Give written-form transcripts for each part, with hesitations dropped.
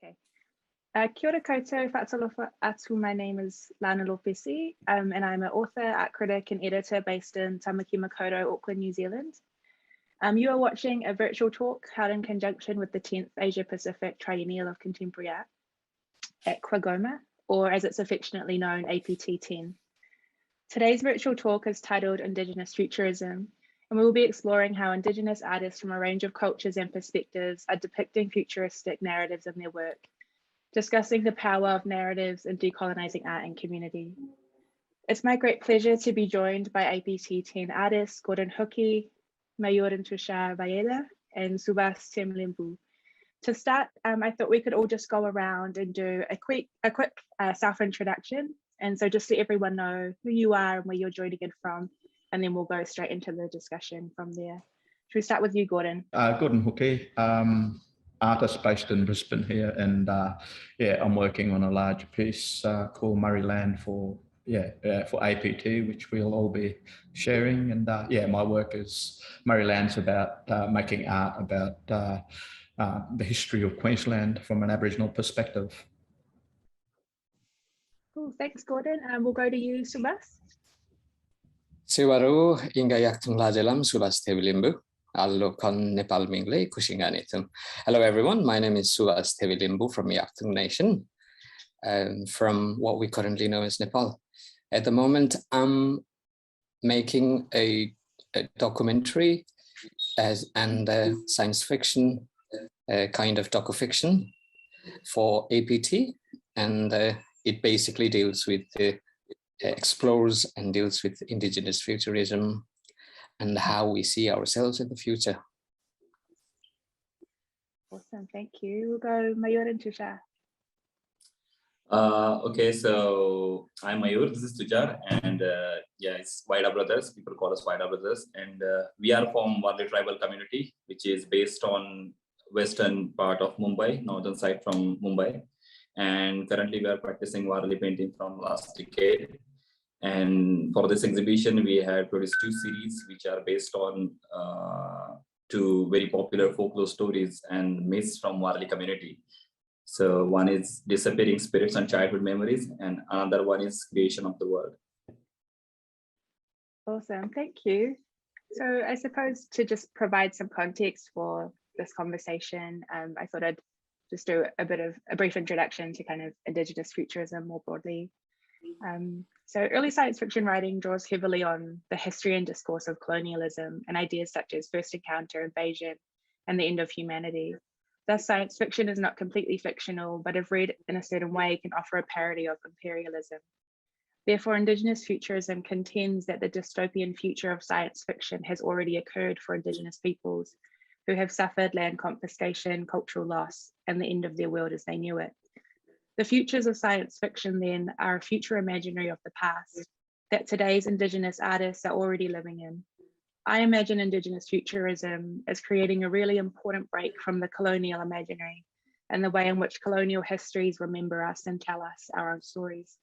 Okay. Kia ora koutou, whaatalofa atu. My name is Lana Lopesi, and I'm an author, art critic, and editor based in Tamaki Makaurau, Auckland, New Zealand. You are watching a virtual talk held in conjunction with the 10th Asia Pacific Triennial of Contemporary Art at QAGOMA, or as it's affectionately known, APT10. Today's virtual talk is titled Indigenous Futurism, and we will be exploring how Indigenous artists from a range of cultures and perspectives are depicting futuristic narratives in their work, discussing the power of narratives in decolonizing art and community. It's my great pleasure to be joined by APT10 artists Gordon Hookey, Mayur and Tushar Vayeda, and Subash Limbu. To start, I thought we could all just go around and do a quick self-introduction. And so just let everyone know who you are and where you're joining in from, and then we'll go straight into the discussion from there. Should we start with you, Gordon? Gordon Hookey, artist based in Brisbane here, and yeah, I'm working on a large piece called Murrayland for APT, which we'll all be sharing. And yeah, my work is Murrayland's about making art about the history of Queensland from an Aboriginal perspective. Cool, thanks, Gordon. We'll go to you, Subash. Siwaru inga yaktung lajelam Subash Thebe Limbu. Allo kon Nepal mingle kushinganitum. Hello everyone, my name is Subash Thebe Limbu from Yaktung Nation, from what we currently know as Nepal. At the moment, I'm making a documentary and science fiction, kind of docu-fiction for APT, and it basically deals with explores and deals with Indigenous futurism and how we see ourselves in the future. Awesome, thank you. We'll go Mayur and Tushar. Okay, so I'm Mayur, this is Tushar, and yeah, it's Vayeda brothers, people call us Vayeda brothers, and we are from Warli tribal community, which is based on western part of Mumbai, northern side from Mumbai, and currently we are practicing Warli painting from last decade. And for this exhibition, we have produced 2 series which are based on 2 very popular folklore stories and myths from Warli community. So one is Disappearing Spirits and Childhood Memories, and another one is Creation of the World. Awesome, thank you. So I suppose to just provide some context for this conversation, I thought I'd just do a brief introduction to kind of Indigenous futurism more broadly. So early science fiction writing draws heavily on the history and discourse of colonialism and ideas such as first encounter, invasion, and the end of humanity. Thus, science fiction is not completely fictional, but if read in a certain way, can offer a parody of imperialism. Therefore, Indigenous futurism contends that the dystopian future of science fiction has already occurred for Indigenous peoples who have suffered land confiscation, cultural loss, and the end of their world as they knew it. The futures of science fiction then are a future imaginary of the past that today's Indigenous artists are already living in. I imagine Indigenous futurism as creating a really important break from the colonial imaginary and the way in which colonial histories remember us and tell us our own stories.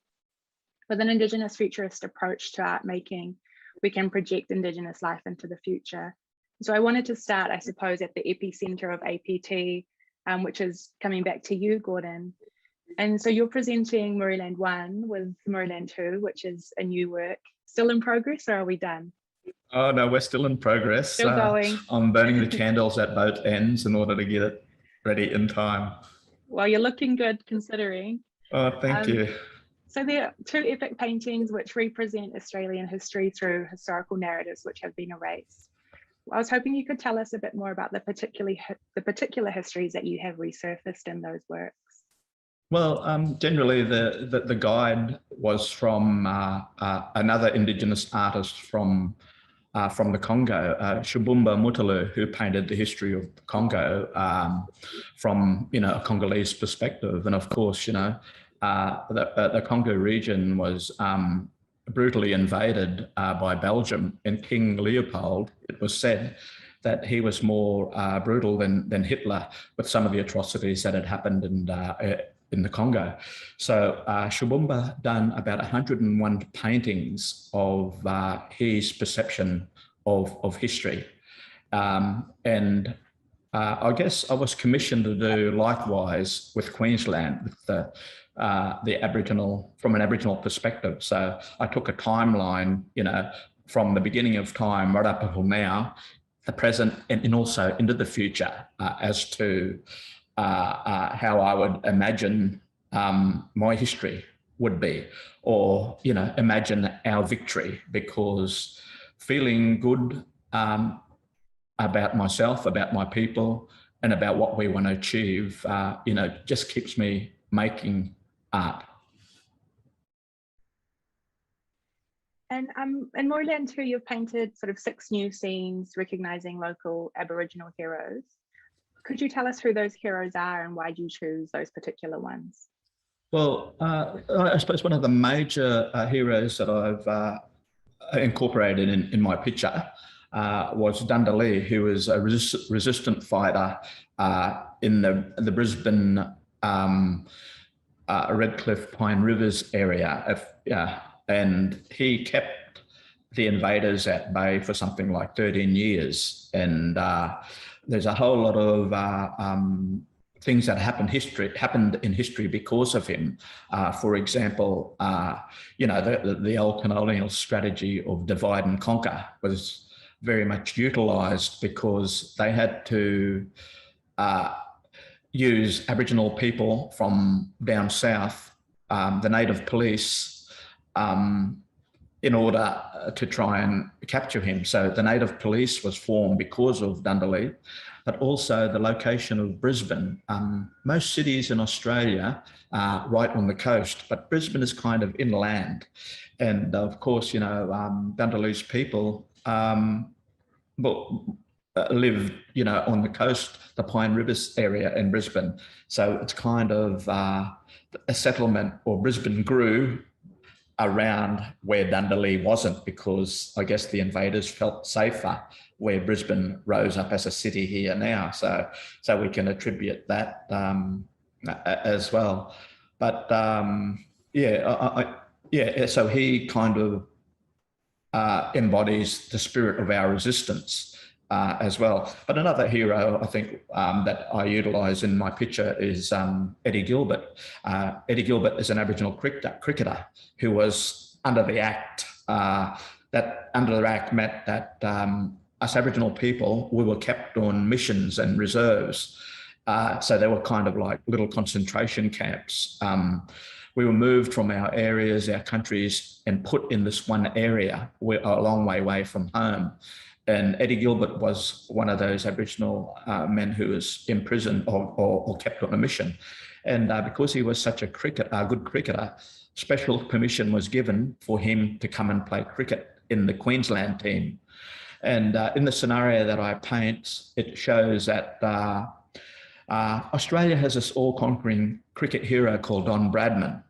With an Indigenous futurist approach to art making, we can project Indigenous life into the future. So I wanted to start, I suppose, at the epicenter of APT, which is coming back to you, Gordon. And so you're presenting Murrayland 1 with Murrayland 2, which is a new work. Still in progress, or are we done? Oh no, we're still in progress. Still going. I'm burning the candles at both ends in order to get it ready in time. Well, you're looking good considering. Oh, thank you. So there are 2 epic paintings which represent Australian history through historical narratives which have been erased. I was hoping you could tell us a bit more about the particular histories that you have resurfaced in those works. Well, generally the guide was from another Indigenous artist from the Congo, Shubumba Mutalu, who painted the history of the Congo from a Congolese perspective. And of course, the Congo region was brutally invaded by Belgium, and King Leopold, it was said that he was more brutal than Hitler with some of the atrocities that had happened in the Congo. So Shubumba done about 101 paintings of his perception of history. And I guess I was commissioned to do likewise with Queensland, with the Aboriginal, from an Aboriginal perspective. So I took a timeline, from the beginning of time right up until now, the present, and also into the future as to how I would imagine my history would be, or imagine our victory, because feeling good about myself, about my people, and about what we want to achieve, just keeps me making art. And in Moreland too, you've painted sort of 6 new scenes recognising local Aboriginal heroes. Could you tell us who those heroes are and why you choose those particular ones? Well, I suppose one of the major heroes that I've incorporated in my picture was Dundalli, who was a resistant fighter in the Brisbane Redcliffe Pine Rivers area. And he kept the invaders at bay for something like 13 years. And there's a whole lot of things that happened in history because of him. For example, the old colonial strategy of divide and conquer was very much utilised because they had to use Aboriginal people from down south, the native police, in order to try and capture him. So the native police was formed because of Dundalli, but also the location of Brisbane. Most cities in Australia are right on the coast, but Brisbane is kind of inland. And of course, Dundalli's people live, on the coast, the Pine Rivers area in Brisbane. So it's kind of a settlement, or Brisbane grew around where Dundalli wasn't, because I guess the invaders felt safer where Brisbane rose up as a city here now. So we can attribute that as well. But so he kind of embodies the spirit of our resistance as well. But another hero, I think, that I utilise in my picture is Eddie Gilbert. Eddie Gilbert is an Aboriginal cricketer who was under the Act. That under the Act meant that us Aboriginal people, we were kept on missions and reserves. So they were kind of like little concentration camps. We were moved from our areas, our countries, and put in this one area. We're a long way away from home. And Eddie Gilbert was one of those Aboriginal men who was imprisoned or kept on a mission. And because he was such a good cricketer, special permission was given for him to come and play cricket in the Queensland team. And in the scenario that I paint, it shows that Australia has this all-conquering cricket hero called Don Bradman.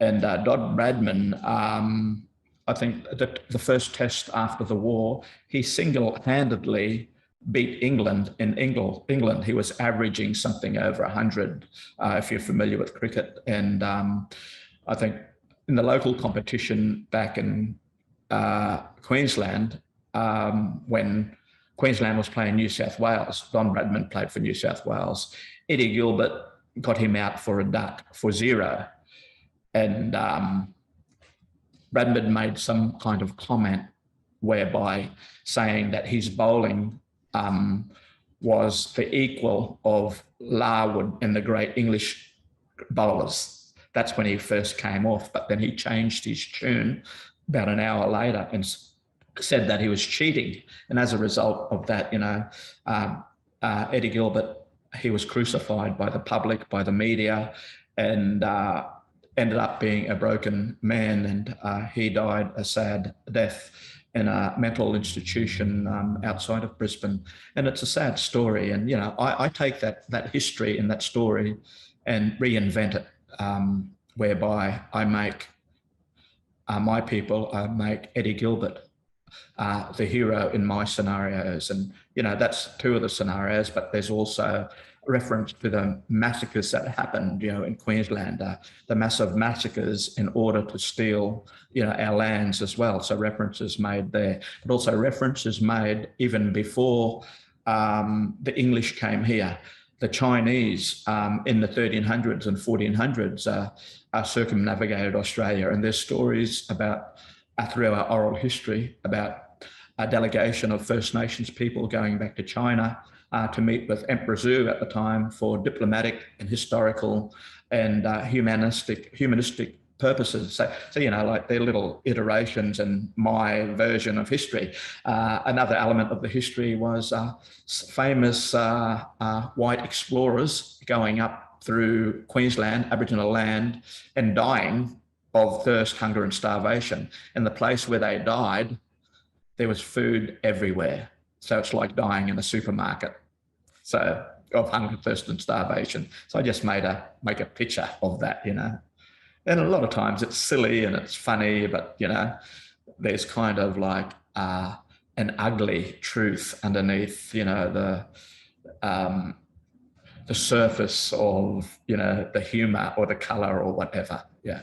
And Don Bradman, I think that the first test after the war, he single-handedly beat England in England. He was averaging something over 100, if you're familiar with cricket. And I think in the local competition back in Queensland, when Queensland was playing New South Wales, Don Bradman played for New South Wales. Eddie Gilbert got him out for a duck, for 0. And Bradman made some kind of comment whereby saying that his bowling was the equal of Larwood and the great English bowlers. That's when he first came off, but then he changed his tune about an hour later and said that he was cheating. And as a result of that, Eddie Gilbert, he was crucified by the public, by the media, and ended up being a broken man, and he died a sad death in a mental institution outside of Brisbane. And it's a sad story. And, I take that history and that story and reinvent it, whereby I make my people, I make Eddie Gilbert the hero in my scenarios. And, that's 2 of the scenarios, but there's also reference to the massacres that happened, in Queensland, the massive massacres in order to steal, our lands as well. So references made there, but also references made even before the English came here. The Chinese in the 1300s and 1400s circumnavigated Australia, and there's stories about, through our oral history, about a delegation of First Nations people going back to China to meet with Emperor Zhu at the time for diplomatic and historical and humanistic purposes. So like their little iterations and my version of history. Another element of the history was famous white explorers going up through Queensland, Aboriginal land, and dying of thirst, hunger, and starvation. And the place where they died, there was food everywhere. So it's like dying in a supermarket. So of hunger, thirst, and starvation. So I just make a picture of that, you know. And a lot of times it's silly and it's funny, but, you know, there's kind of like an ugly truth underneath, you know, the surface of, you know, the humor or the color or whatever. Yeah.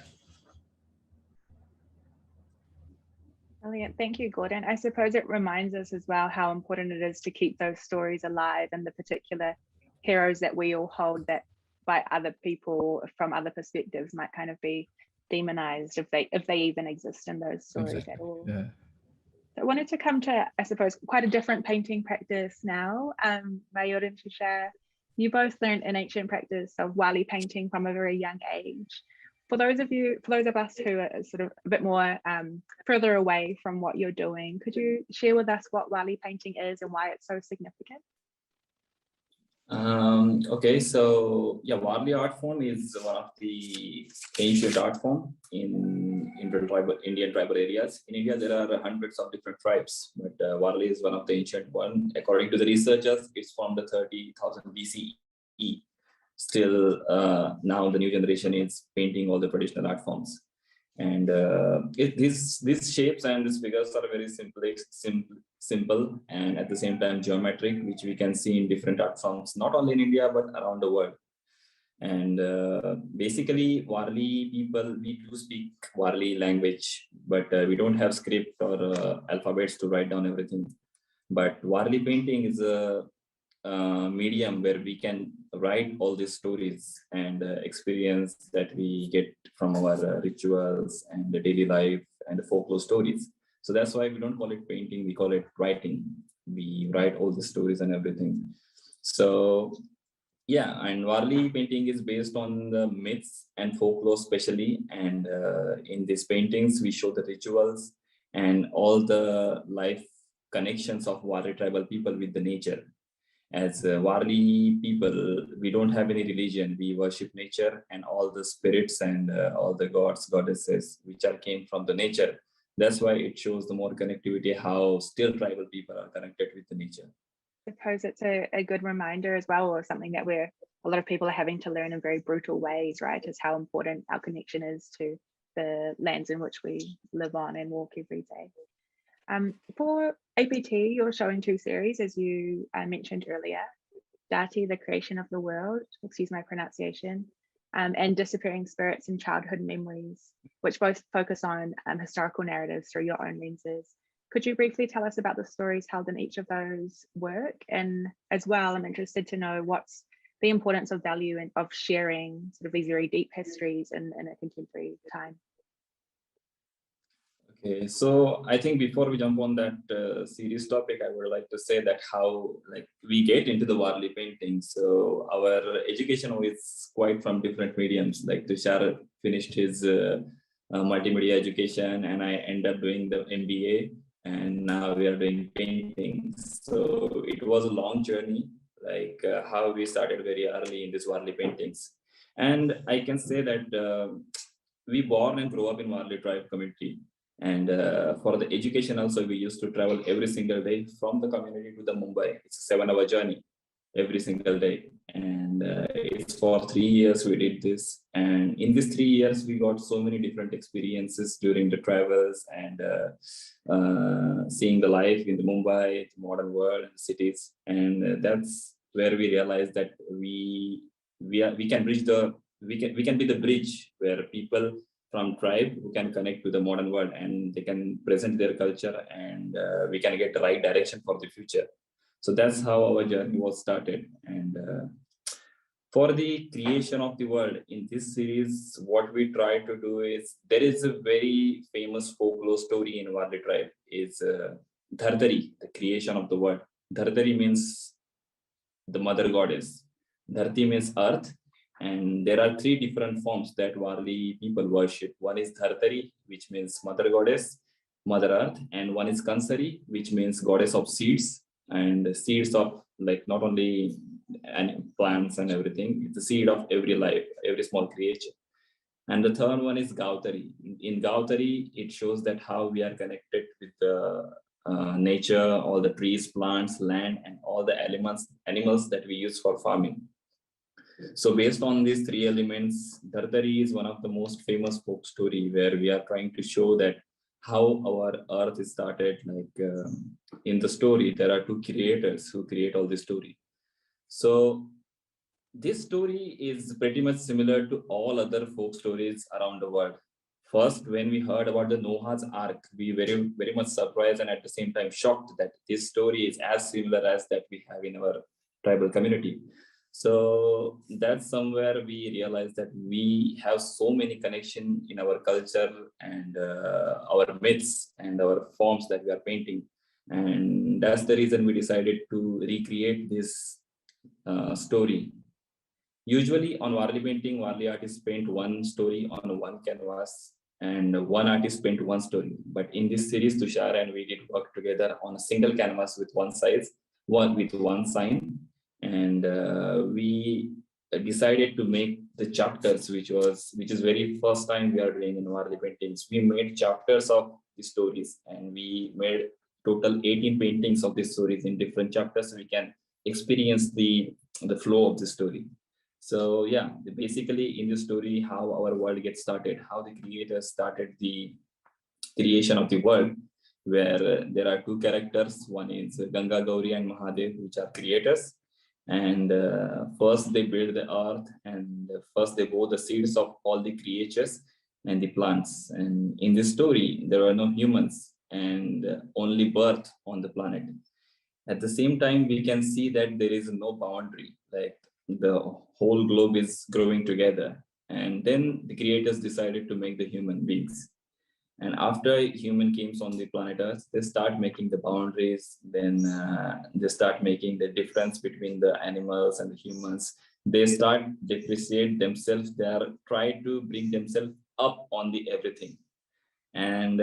Brilliant. Thank you, Gordon. I suppose it reminds us as well how important it is to keep those stories alive and the particular heroes that we all hold that by other people from other perspectives might kind of be demonized if they even exist in those stories Exactly. at all. Yeah. So I wanted to come to, I suppose, quite a different painting practice now. Mayur and Tushar, you both learned an ancient practice of wali painting from a very young age. For those of us who are sort of a bit more further away from what you're doing, could you share with us what wali painting is and why it's so significant? Okay, so yeah, Warli art form is one of the ancient art form in Indian tribal areas. In India, there are hundreds of different tribes, but Warli is one of the ancient one. According to the researchers, it's from the 30,000 BCE. Still, now the new generation is painting all the traditional art forms. And these shapes and these figures are very simple and at the same time geometric, which we can see in different art forms, not only in India, but around the world. And basically, Warli people, we do speak Warli language, but we don't have script or alphabets to write down everything. But Warli painting is a medium where we can write all these stories and experience that we get from our rituals and the daily life and the folklore stories. So that's why we don't call it painting, we call it writing. We write all the stories and everything. So yeah, and Warli painting is based on the myths and folklore especially. And in these paintings, we show the rituals and all the life connections of Warli tribal people with the nature. As Warli people, we don't have any religion. We worship nature and all the spirits and all the gods, goddesses, which came from the nature. That's why it shows the more connectivity, how still tribal people are connected with the nature. I suppose it's a good reminder as well, or something that a lot of people are having to learn in very brutal ways, right? Is how important our connection is to the lands in which we live on and walk every day. For APT, you're showing two series, as you mentioned earlier, Dati, the creation of the world, excuse my pronunciation, and disappearing spirits and childhood memories, which both focus on historical narratives through your own lenses. Could you briefly tell us about the stories held in each of those work? And as well, I'm interested to know what's the importance of value and of sharing sort of these very deep histories in a contemporary time. Okay, so I think before we jump on that series topic, I would like to say that how we get into the Warli painting. So our education is quite from different mediums. Like Tushar finished his multimedia education, and I end up doing the MBA, and now we are doing paintings. So it was a long journey, how we started very early in this Warli paintings. And I can say that we born and grow up in Warli tribe community. And for the education also, we used to travel every single day from the community to the Mumbai. It's a 7-hour journey every single day. And it's for 3 years we did this. And in these 3 years, we got so many different experiences during the travels and seeing the life in the Mumbai, the modern world and cities. And that's where we realized that we can bridge we can be the bridge where people from tribe who can connect to the modern world and they can present their culture, and we can get the right direction for the future. So that's how our journey was started. And for the creation of the world in this series, what we try to do is, there is a very famous folklore story in Warli tribe is Dhardari, the creation of the world. Dhardari means the mother goddess. Dharti means earth. And there are 3 different forms that Warli people worship. One is Dhartari, which means mother goddess, mother earth. And one is Kansari, which means goddess of seeds. And seeds of not only plants and everything, it's the seed of every life, every small creature. And the third one is Gautari. In Gautari, it shows that how we are connected with the nature, all the trees, plants, land, and all the animals that we use for farming. So based on these three elements, Dhartari is one of the most famous folk story where we are trying to show that how our earth started. In the story, there are two creators who create all the story. So this story is pretty much similar to all other folk stories around the world. First, when we heard about the Noah's Ark, we very much surprised and at the same time shocked that this story is as similar as that we have in our tribal community. So that's somewhere we realized that we have so many connections in our culture and our myths and our forms that we are painting. And that's the reason we decided to recreate this story. Usually on Warli painting, Warli artists paint one story on one canvas and one artist paint one story. But in this series, Tushar and we did work together on a single canvas with one size, with one sign. And we decided to make the chapters, which is very first time we are doing in Warli paintings. We made chapters of the stories and we made total 18 paintings of the stories in different chapters so we can experience the flow of the story. So yeah, basically in the story, how our world gets started, how the creators started the creation of the world, where there are two characters. One is Ganga, Gauri and Mahadev, which are creators. And first they build the earth and first they grow the seeds of all the creatures and the plants. And in this story, there are no humans and only birth on the planet. At the same time, we can see that there is no boundary, like the whole globe is growing together. And then the creators decided to make the human beings. And after human came on the planet Earth, they start making the boundaries. Then they start making the difference between the animals and the humans. They start depreciate themselves. They are trying to bring themselves up on the everything. And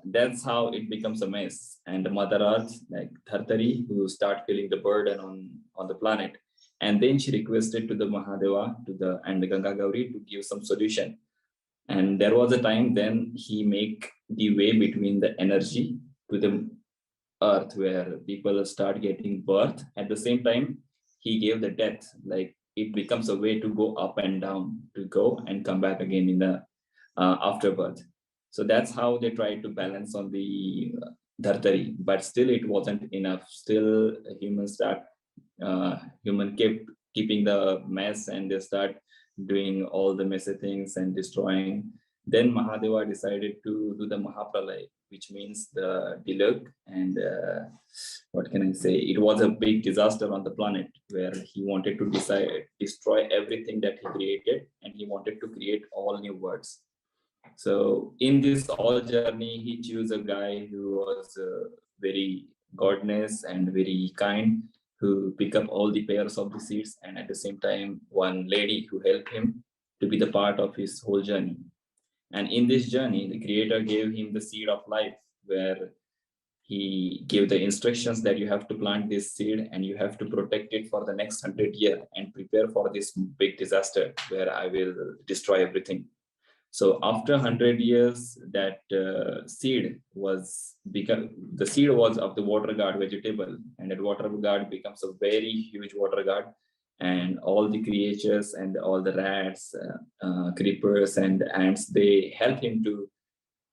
that's how it becomes a mess. And the Mother Earth, like Dhartari, who start feeling the burden on the planet. And then she requested to the Mahadeva and the Ganga Gauri to give some solution. And there was a time then he make the way between the energy to the earth where people start getting birth. At the same time, he gave the death, like it becomes a way to go up and down, to go and come back again in the afterbirth. So that's how they tried to balance on the Dhartari, but still it wasn't enough. Still humans kept keeping the mess and they start doing all the messy things and destroying. Then Mahadeva decided to do the Mahapralay, which means the deluge. And what can I say? It was a big disaster on the planet where he wanted to destroy everything that he created, and he wanted to create all new worlds. So in this all journey, he chose a guy who was very godness and very kind, who pick up all the pairs of the seeds, and at the same time, one lady who helped him to be the part of his whole journey. And in this journey, the creator gave him the seed of life, where he gave the instructions that you have to plant this seed and you have to protect it for the next 100 years and prepare for this big disaster where I will destroy everything. So after 100 years, that seed was the seed was of the water guard vegetable, and that water guard becomes a very huge water guard, and all the creatures and all the rats, creepers and ants, they help him to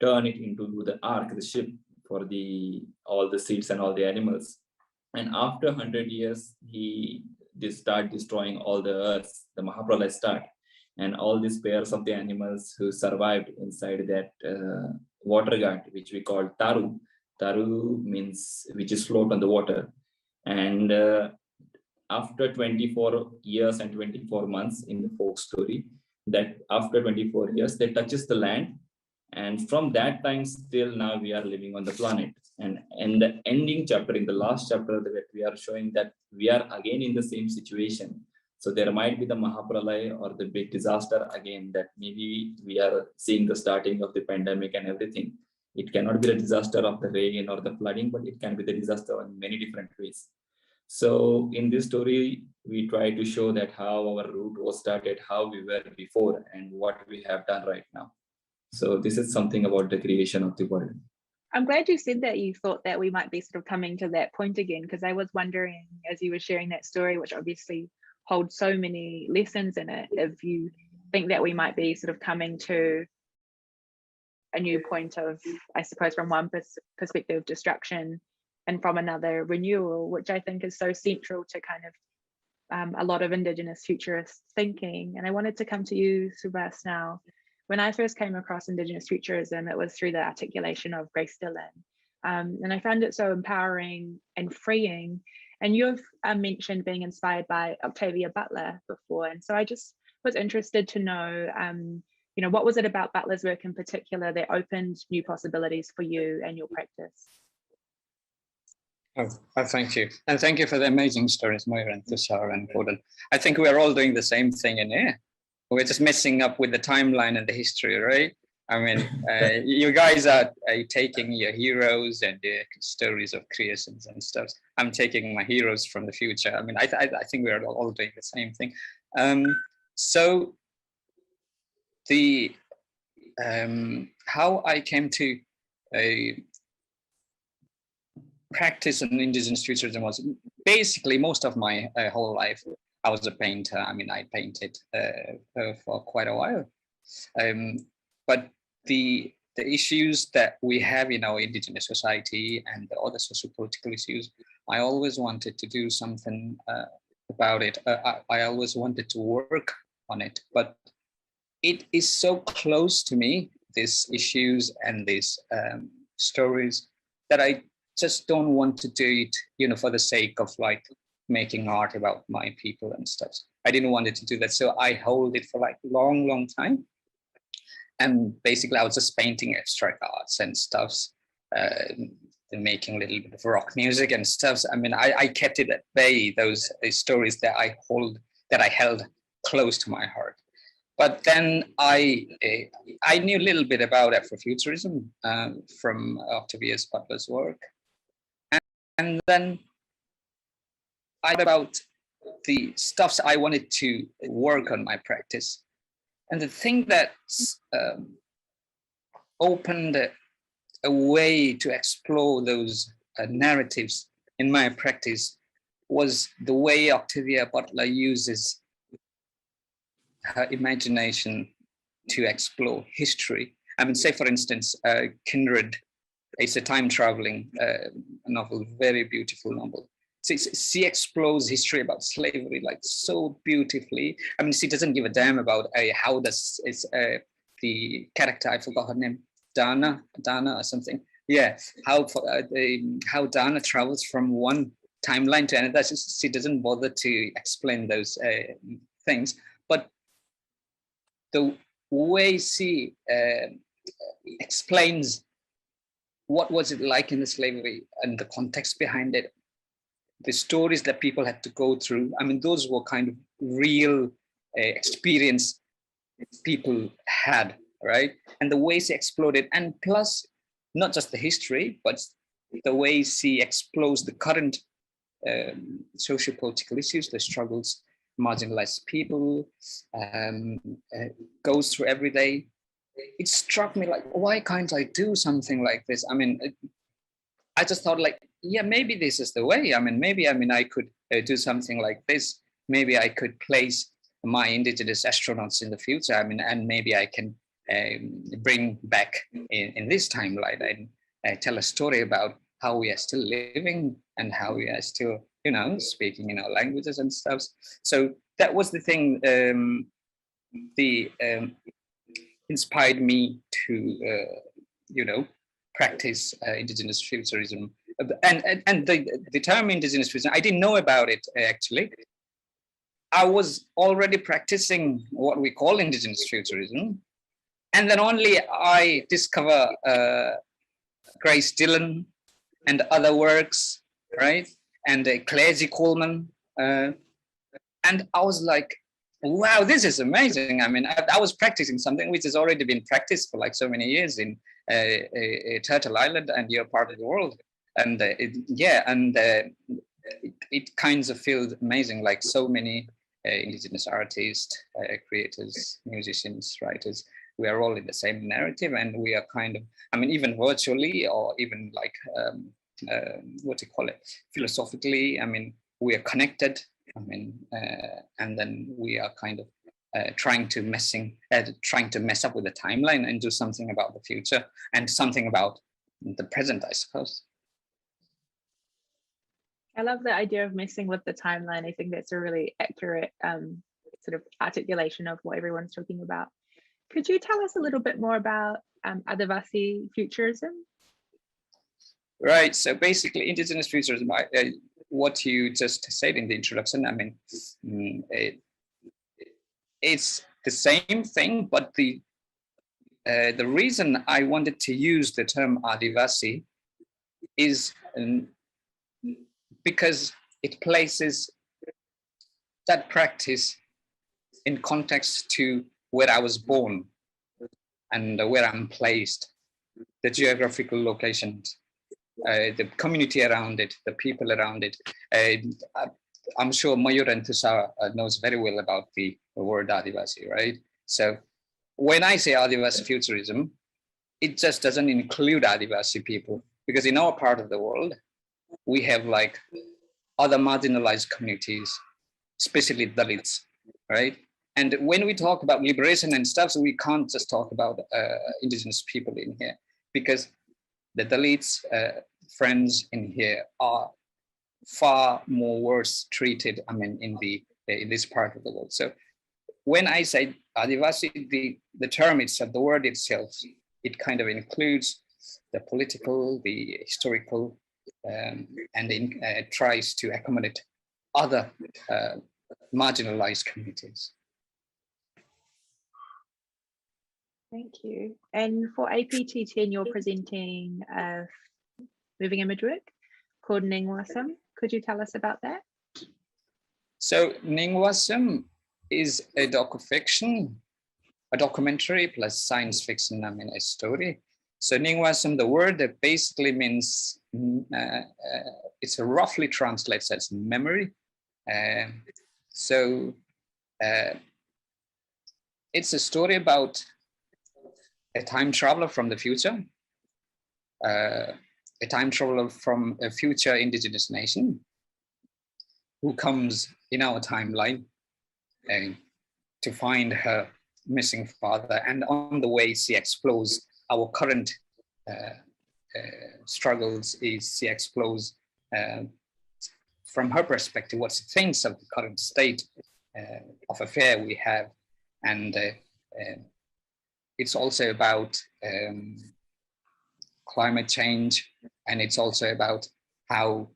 turn it into the ark, the ship for all the seeds and all the animals. And after 100 years, they start destroying all the earth, the Mahapralay start. And all these pairs of the animals who survived inside that water guard, which we call Taru. Taru means which is float on the water. And after 24 years and 24 months in the folk story, that after 24 years, they touches the land. And from that time still now we are living on the planet. And in the ending chapter, in the last chapter, that we are showing that we are again in the same situation. So there might be the Mahapralay or the big disaster again, that maybe we are seeing the starting of the pandemic and everything. It cannot be the disaster of the rain or the flooding, but it can be the disaster in many different ways. So in this story, we try to show that how our route was started, how we were before, and what we have done right now. So this is something about the creation of the world. I'm glad you said that you thought that we might be sort of coming to that point again, because I was wondering as you were sharing that story, which obviously holds so many lessons in it, if you think that we might be sort of coming to a new point of, I suppose, from one perspective, destruction, and from another, renewal, which I think is so central to kind of a lot of Indigenous futurist thinking. And I wanted to come to you, Subash, now. When I first came across Indigenous futurism, it was through the articulation of Grace Dillon. And I found it so empowering and freeing. And you've mentioned being inspired by Octavia Butler before. And so I just was interested to know, you know, what was it about Butler's work in particular that opened new possibilities for you and your practice? Oh, thank you. And thank you for the amazing stories, Mayur and Tushar and Gordon. I think we're all doing the same thing in here. We're just messing up with the timeline and the history, right? I mean, you guys are taking your heroes and the stories of creations and stuff. I'm taking my heroes from the future. I mean, I think we're all doing the same thing. So the how I came to practice in Indigenous futurism was basically most of my whole life. I was a painter. I mean, I painted for quite a while. But the issues that we have in our Indigenous society and the other socio-political issues, I always wanted to do something about it. I always wanted to work on it, but it is so close to me, these issues and these stories, that I just don't want to do it, you know, for the sake of like making art about my people and stuff. I didn't want it to do that. So I hold it for like long time. And basically I was just painting abstract arts and stuffs, and making a little bit of rock music and stuff. I mean, I kept it at bay, those stories that I held close to my heart. But then I knew a little bit about Afrofuturism from Octavia Butler's work. And then I thought about the stuffs I wanted to work on my practice. And the thing that opened a way to explore those narratives in my practice was the way Octavia Butler uses her imagination to explore history. I mean, say for instance, Kindred, it's a time traveling novel, very beautiful novel. She explores history about slavery like so beautifully. I mean, she doesn't give a damn about how does the character, I forgot her name, Dana or something. Yeah, how Dana travels from one timeline to another. She doesn't bother to explain those things, but the way she explains what was it like in the slavery and the context behind it, the stories that people had to go through. I mean, those were kind of real experience people had, right? And the way she explored it, and plus, not just the history, but the way she explores the current socio-political issues, the struggles marginalized people goes through every day. It struck me like, why can't I do something like this? I mean, I just thought like, yeah, maybe this is the way. I mean, maybe I could do something like this. Maybe I could place my Indigenous astronauts in the future. I mean, and maybe I can bring back in this timeline and tell a story about how we are still living and how we are still, you know, speaking in our languages and stuff. So that was the thing inspired me to, you know, practice Indigenous futurism. And the term Indigenous futurism, I didn't know about it actually. I was already practicing what we call Indigenous futurism. And then only I discover Grace Dillon and other works, right? And Clazy Coleman. And I was like, wow, this is amazing. I mean, I was practicing something which has already been practiced for like so many years in Turtle Island and your part of the world. And it kind of feels amazing, like so many Indigenous artists, creators, musicians, writers, we are all in the same narrative, and we are kind of, I mean, even virtually, or even like, what do you call it, philosophically, I mean, we are connected, I mean, and then we are kind of trying to mess up with the timeline and do something about the future and something about the present, I suppose. I love the idea of messing with the timeline. I think that's a really accurate sort of articulation of what everyone's talking about. Could you tell us a little bit more about Adivasi futurism? Right, so basically Indigenous futurism, what you just said in the introduction, I mean, it's the same thing, but the reason I wanted to use the term Adivasi is because it places that practice in context to where I was born and where I'm placed, the geographical locations, the community around it, the people around it. I'm sure Mayur and Tushar knows very well about the word Adivasi, right? So when I say Adivasi futurism, it just doesn't include Adivasi people, because in our part of the world, we have like other marginalized communities, especially Dalits, right? And when we talk about liberation and stuff, so we can't just talk about Indigenous people in here, because the Dalits, friends in here are far more worse treated, I mean, in this part of the world. So when I say Adivasi, the term itself, the word itself, it kind of includes the political, the historical, and tries to accommodate other marginalized communities. Thank you. And for APT10, you're presenting a moving image work called Ningwasam. Could you tell us about that? So Ningwasam is a docu-fiction, a documentary plus science fiction, I mean, a story. So Ningwasam, the word that basically means, it's a roughly translates as memory. So it's a story about a time traveler from the future, a time traveler from a future Indigenous nation who comes in our timeline to find her missing father. And on the way, she explores our current struggles. She explores from her perspective what she thinks of the current state of affair we have. And it's also about climate change, and it's also about how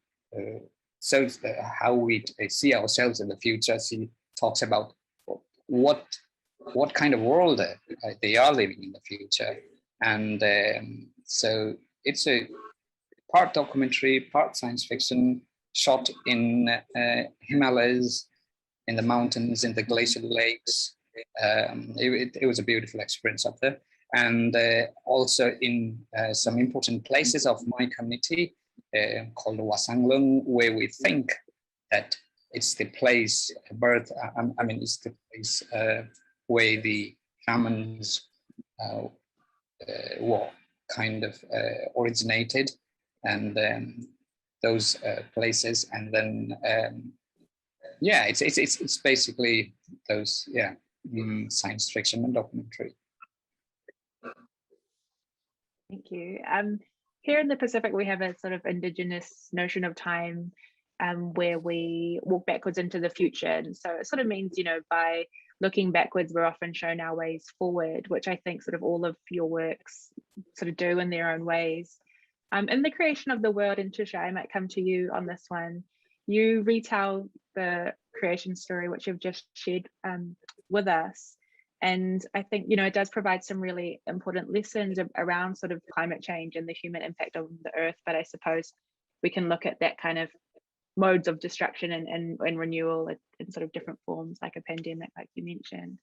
how we see ourselves in the future. She talks about what kind of world they are living in the future, and so it's a part documentary, part science fiction, shot in Himalayas, in the mountains, in the glacial lakes. It was a beautiful experience up there. And also in some important places of my community called Wasanglung, where we think that it's the place, birth, I mean, it's the place where the shamans were kind of originated, and those places. And then, yeah, it's basically those, yeah, science fiction and documentary. Thank you. Here in the Pacific, we have a sort of Indigenous notion of time where we walk backwards into the future. And so it sort of means, you know, by looking backwards, we're often shown our ways forward, which I think sort of all of your works sort of do in their own ways. In the creation of the world, in Tushar, I might come to you on this one. You retell the creation story, which you've just shared with us. And I think, you know, it does provide some really important lessons around sort of climate change and the human impact on the earth. But I suppose we can look at that kind of modes of destruction and renewal in sort of different forms, like a pandemic, like you mentioned.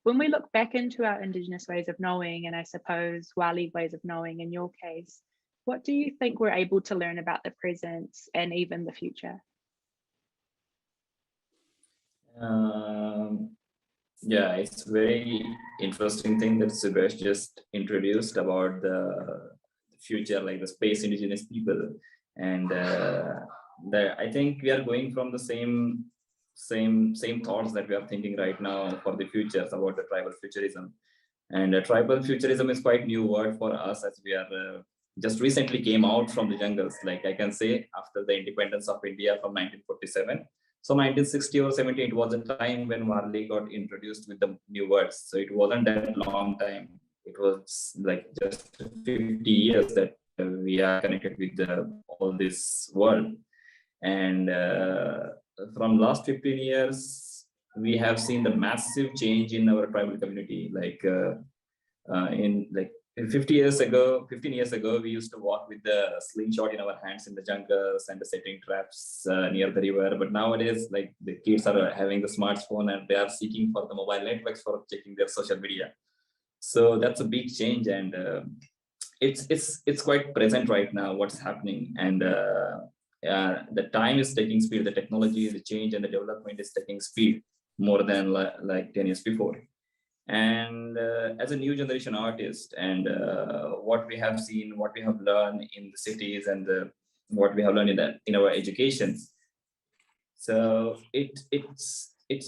When we look back into our Indigenous ways of knowing, and I suppose Wali ways of knowing in your case, what do you think we're able to learn about the present and even the future? Yeah, it's very interesting thing that Subash just introduced about the future, like the space indigenous people, and I think we are going from the same thoughts that we are thinking right now for the futures about the tribal futurism. And tribal futurism is quite new word for us, as we are just recently came out from the jungles. Like I can say, after the independence of India from 1947. So 1960 or 70, it was a time when Varley got introduced with the new words. So it wasn't that long time. It was like just 50 years that we are connected with all this world. And from last 15 years, we have seen the massive change in our tribal community. Like in 15 years ago, we used to walk with the slingshot in our hands in the jungles and setting traps near the river. But nowadays, like the kids are having the smartphone and they are seeking for the mobile networks for checking their social media. So that's a big change, and it's quite present right now what's happening. And the time is taking speed. The technology, the change, and the development is taking speed more than like 10 years before. And as a new generation artist, and what we have seen, what we have learned in the cities, and what we have learned in our educations, so it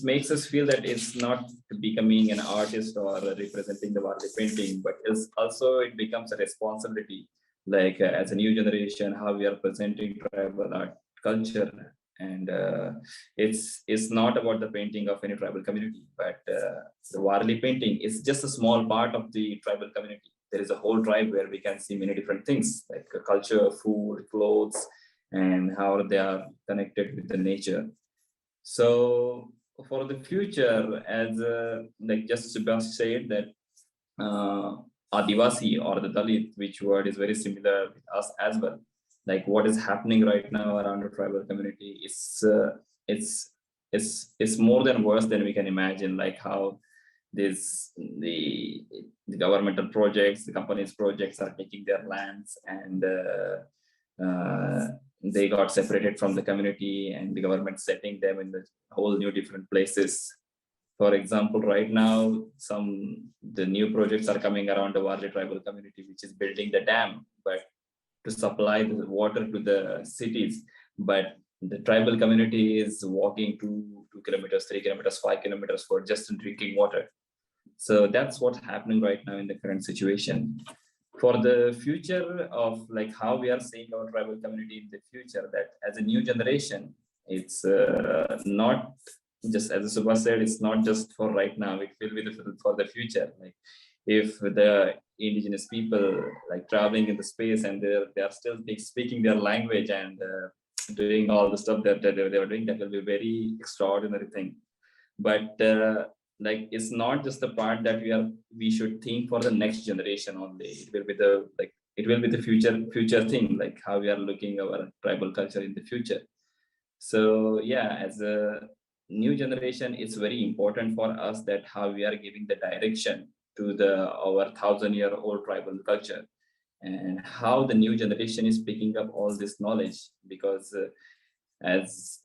makes us feel that it's not becoming an artist or representing the Varley painting, but it becomes a responsibility, like as a new generation, how we are presenting tribal art culture. And it's not about the painting of any tribal community, but the Varley painting is just a small part of the tribal community. There is a whole tribe where we can see many different things, like culture, food, clothes, and how they are connected with the nature. So for the future, as like just Subash said, that Adivasi or the Dalit, which word is very similar with us as well. Like what is happening right now around the tribal community is it's more than worse than we can imagine. Like how the governmental projects, the companies' projects are taking their lands, and they got separated from the community, and the government setting them in the whole new different places. For example, right now, the new projects are coming around the Varley tribal community, which is building the dam, but to supply the water to the cities. But the tribal community is walking 2 kilometers, 3 kilometers, 5 kilometers for just drinking water. So that's what's happening right now in the current situation. For the future of like how we are seeing our tribal community in the future, that as a new generation, it's not just, as Subash said, it's not just for right now, it will be for the future. Like if the indigenous people like traveling in the space and they are still speaking their language and doing all the stuff that they were doing, that will be very extraordinary thing. But like it's not just the part that we should think for the next generation only. It will be the future thing, like how we are looking our tribal culture in the future. So yeah, as a new generation, it's very important for us that how we are giving the direction to our 1,000-year-old tribal culture, and how the new generation is picking up all this knowledge. Because as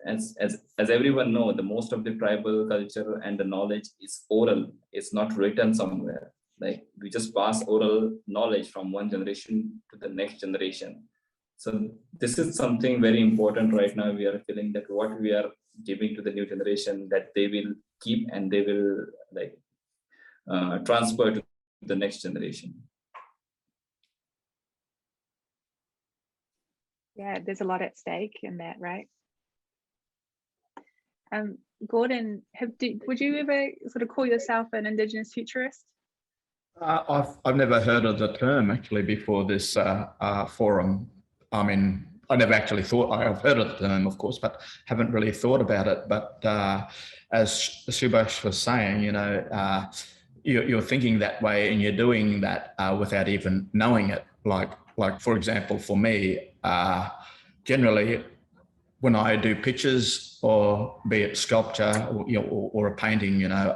everyone know, the most of the tribal culture and the knowledge is oral. It's not written somewhere. Like we just pass oral knowledge from one generation to the next generation. So this is something very important right now. We are feeling that what we are giving to the new generation, that they will keep and they will like transfer to the next generation. Yeah, there's a lot at stake in that, right? Gordon, would you ever sort of call yourself an Indigenous futurist? I've never heard of the term actually before this forum. I mean, I never actually thought, I've heard of the term, of course, but haven't really thought about it. But as Subash was saying, you know, you're thinking that way and you're doing that without even knowing it. Like for example, for me, generally, when I do pictures, or be it sculpture or a painting, you know,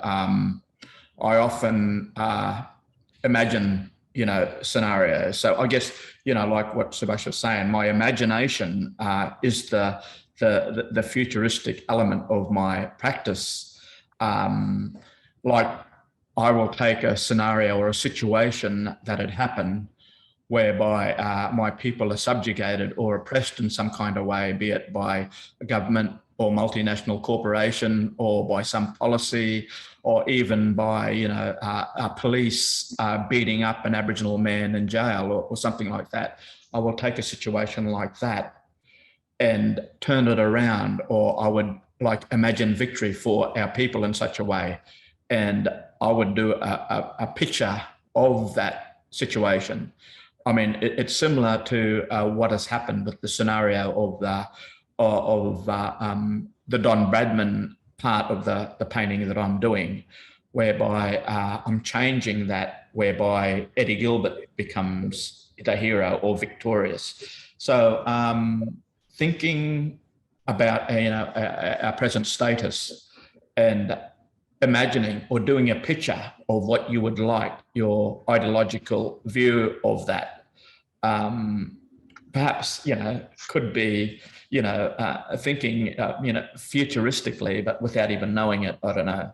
I often imagine, you know, scenarios. So I guess, you know, like what Subash was saying, my imagination is the futuristic element of my practice. Like I will take a scenario or a situation that had happened whereby my people are subjugated or oppressed in some kind of way, be it by a government or multinational corporation or by some policy or even by, a police beating up an Aboriginal man in jail or something like that. I will take a situation like that and turn it around, or I would imagine victory for our people in such a way. And I would do a picture of that situation. I mean, it's similar to what has happened with the scenario of the Don Bradman part of the painting that I'm doing, whereby I'm changing that, whereby Eddie Gilbert becomes the hero or victorious. So thinking about our present status and imagining or doing a picture of what you would like, your ideological view of that. Perhaps, could be, thinking, futuristically, but without even knowing it. I don't know.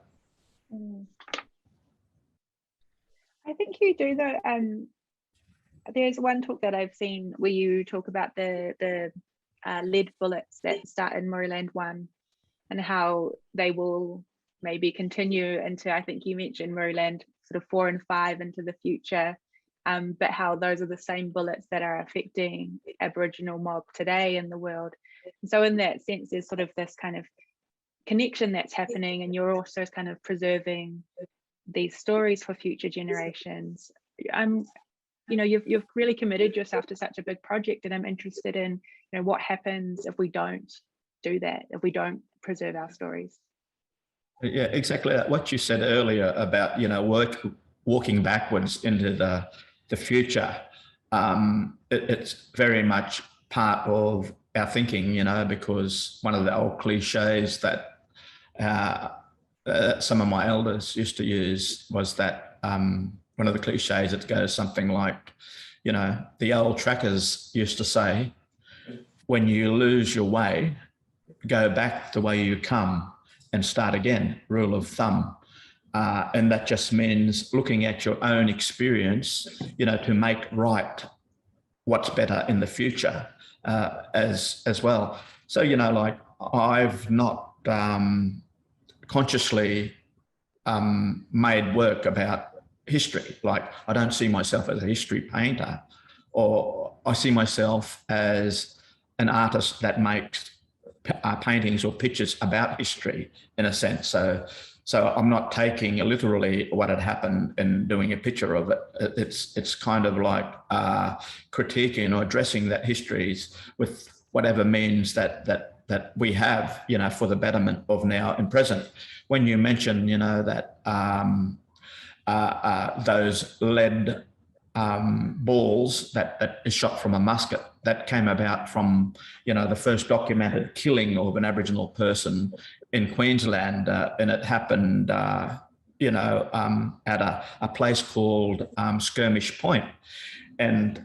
I think you do though. There's one talk that I've seen where you talk about the lead bullets that start in Moreland 1 and how they will maybe continue into, I think you mentioned Moreland sort of 4 and 5 into the future. But how those are the same bullets that are affecting Aboriginal mob today in the world. And so in that sense, there's sort of this kind of connection that's happening, and you're also kind of preserving these stories for future generations. You've really committed yourself to such a big project, and I'm interested in, what happens if we don't do that, if we don't preserve our stories. Yeah, exactly. What you said earlier about, walking backwards into the future, it's very much part of our thinking, because one of the old cliches that some of my elders used to use was that one of the cliches, it goes something like, the old trackers used to say, when you lose your way, go back the way you come and start again, rule of thumb. And that just means looking at your own experience, to make right what's better in the future as well. So, I've not consciously made work about history. I don't see myself as a history painter, or I see myself as an artist that makes paintings or pictures about history in a sense. So I'm not taking literally what had happened and doing a picture of it. It's kind of like critiquing or addressing that histories with whatever means that we have, for the betterment of now and present. When you mention, that those lead balls that is shot from a musket, that came about from, the first documented killing of an Aboriginal person in Queensland, and it happened, at a place called Skirmish Point. And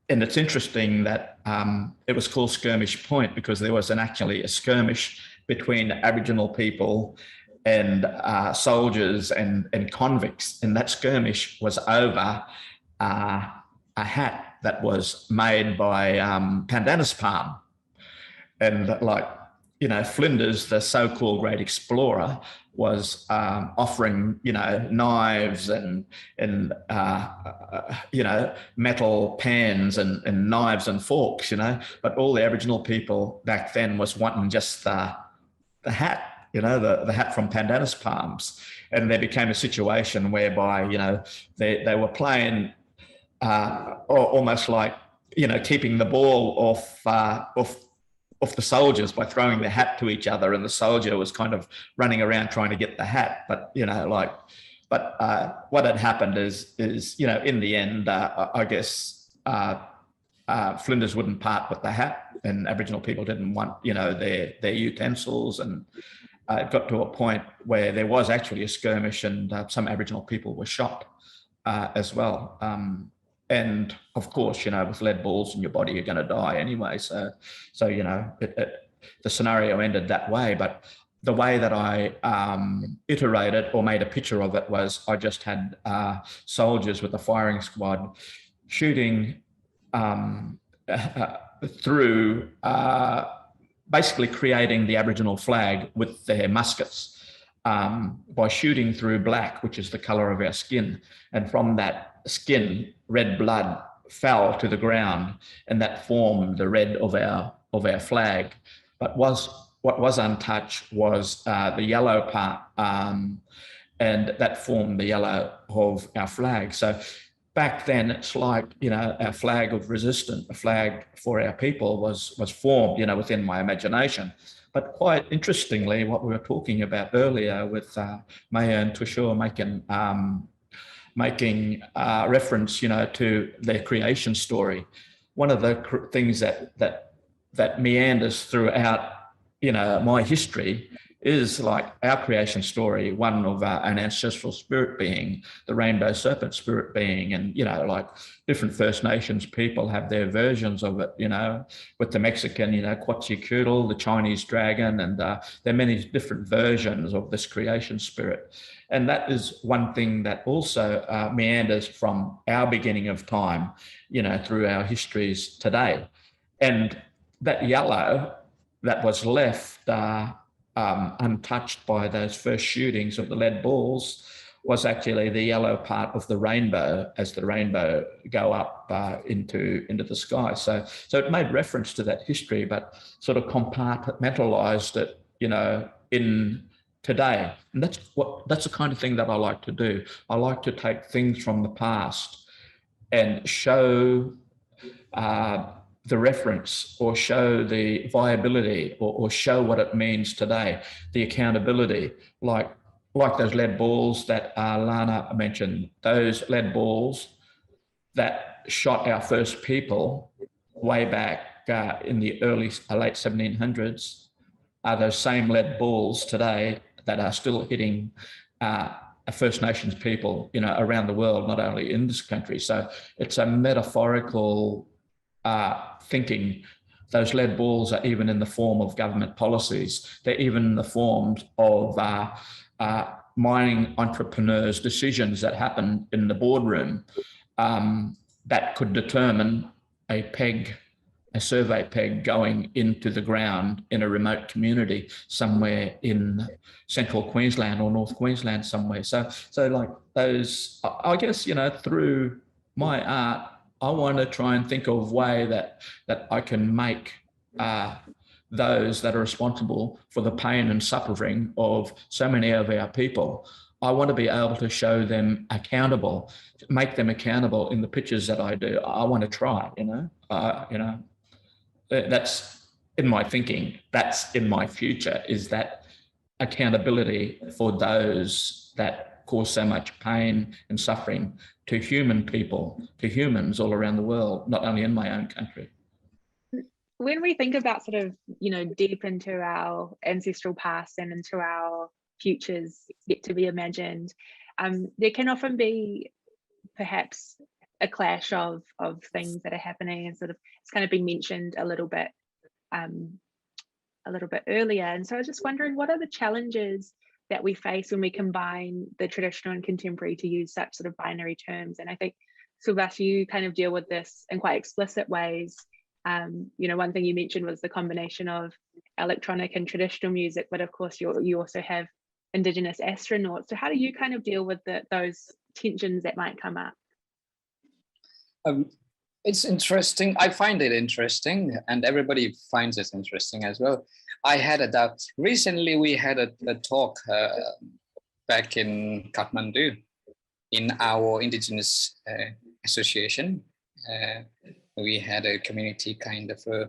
it's interesting that it was called Skirmish Point because there was actually a skirmish between Aboriginal people and soldiers and convicts. And that skirmish was over a hat that was made by pandanus palm. And Flinders, the so-called great explorer, was offering, knives and metal pans and knives and forks, but all the Aboriginal people back then was wanting just the hat, the hat from pandanus palms. And there became a situation whereby, they were playing almost like, keeping the ball off the soldiers by throwing the hat to each other, and the soldier was kind of running around trying to get the hat. But what had happened is in the end, I guess Flinders wouldn't part with the hat, and Aboriginal people didn't want their utensils, and it got to a point where there was actually a skirmish, and some Aboriginal people were shot as well. And of course, with lead balls in your body, you're going to die anyway. So the scenario ended that way. But the way that I iterated or made a picture of it was I just had soldiers with a firing squad shooting through basically creating the Aboriginal flag with their muskets by shooting through black, which is the color of our skin. And from that skin, red blood fell to the ground, and that formed the red of our flag. But what was untouched was the yellow part, and that formed the yellow of our flag. So back then, it's like, you know, our flag of resistance, a flag for our people was formed, you know, within my imagination. But quite interestingly, what we were talking about earlier with Mayur and Tushar making reference, you know, to their creation story. One of the things that meanders throughout, you know, my history is like our creation story, one of an ancestral spirit being, the rainbow serpent spirit being, and, you know, like different First Nations people have their versions of it, you know, with the Mexican, you know, Quetzalcoatl, the Chinese dragon, and there are many different versions of this creation spirit. And that is one thing that also meanders from our beginning of time, you know, through our histories today. And that yellow that was left untouched by those first shootings of the lead balls was actually the yellow part of the rainbow as the rainbow go up into the sky. So it made reference to that history, but sort of compartmentalized it, you know, in today. And that's the kind of thing that I like to do. I like to take things from the past and show the reference, or show the viability, or show what it means today, the accountability, like those lead balls that Lana mentioned, those lead balls that shot our first people way back in the late 1700s are those same lead balls today that are still hitting First Nations people, you know, around the world, not only in this country. So it's a metaphorical thinking. Those lead balls are even in the form of government policies. They're even in the form of mining entrepreneurs' decisions that happen in the boardroom that could determine a survey peg going into the ground in a remote community somewhere in central Queensland or North Queensland somewhere. So like those, I guess, you know, through my art, I want to try and think of a way that I can make those that are responsible for the pain and suffering of so many of our people. I want to be able to show them accountable, make them accountable in the pictures that I do. I want to try, you know, that's in my thinking. That's in my future, is that accountability for those that cause so much pain and suffering to human people, to humans all around the world, not only in my own country. When we think about sort of, you know, deep into our ancestral past and into our futures yet to be imagined, there can often be perhaps a clash of things that are happening, and sort of it's kind of been mentioned a little bit earlier. And so I was just wondering, what are the challenges that we face when we combine the traditional and contemporary, to use such sort of binary terms? And I think, Subash, you kind of deal with this in quite explicit ways. You know, one thing you mentioned was the combination of electronic and traditional music, but of course you also have Indigenous astronauts. So how do you kind of deal with those tensions that might come up? It's interesting. I find it interesting, and everybody finds it interesting as well. I had a doubt. Recently, we had a talk back in Kathmandu in our Indigenous association. We had a community kind of a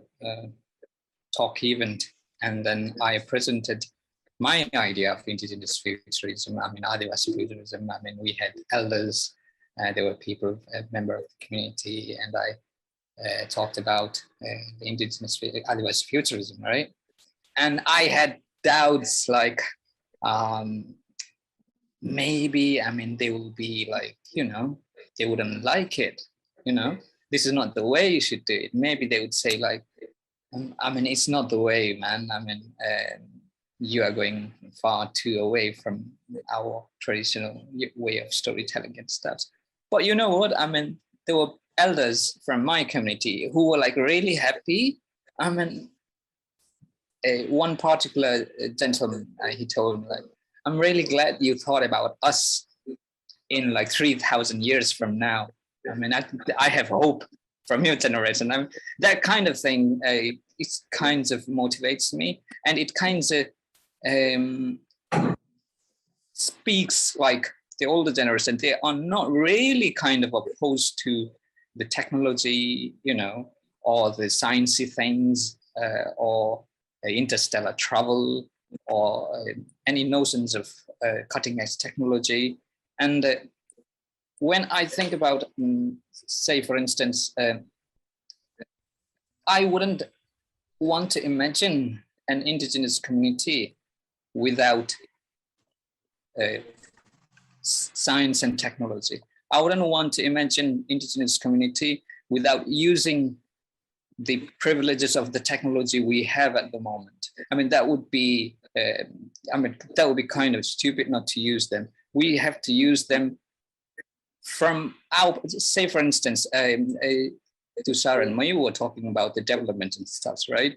talk event, and then I presented my idea of Indigenous futurism. I mean, Adivasi futurism. I mean, we had elders. There were people, a member of the community, and I talked about the Indigenous Adivasi futurism, right? And I had doubts, like maybe, I mean, they will be like, you know, they wouldn't like it, you know, this is not the way you should do it. Maybe they would say like, I mean, it's not the way, man. I mean, you are going far too away from our traditional way of storytelling and stuff. But you know what? I mean, there were elders from my community who were like really happy. I mean, one particular gentleman, he told me, like, I'm really glad you thought about us in like 3,000 years from now. I mean, I have hope from your generation. I mean, that kind of thing, it kind of motivates me, and it kind of speaks like the older generation. They are not really kind of opposed to the technology, you know, or the sciencey things, or interstellar travel, or any notions of cutting edge technology. And when I think about, say, for instance, I wouldn't want to imagine an indigenous community without science and technology. I wouldn't want to imagine indigenous community without using the privileges of the technology we have at the moment. I mean, that would be, that would be kind of stupid not to use them. We have to use them from our, say, for instance, Tushar and Mayur were talking about the development and stuff, right?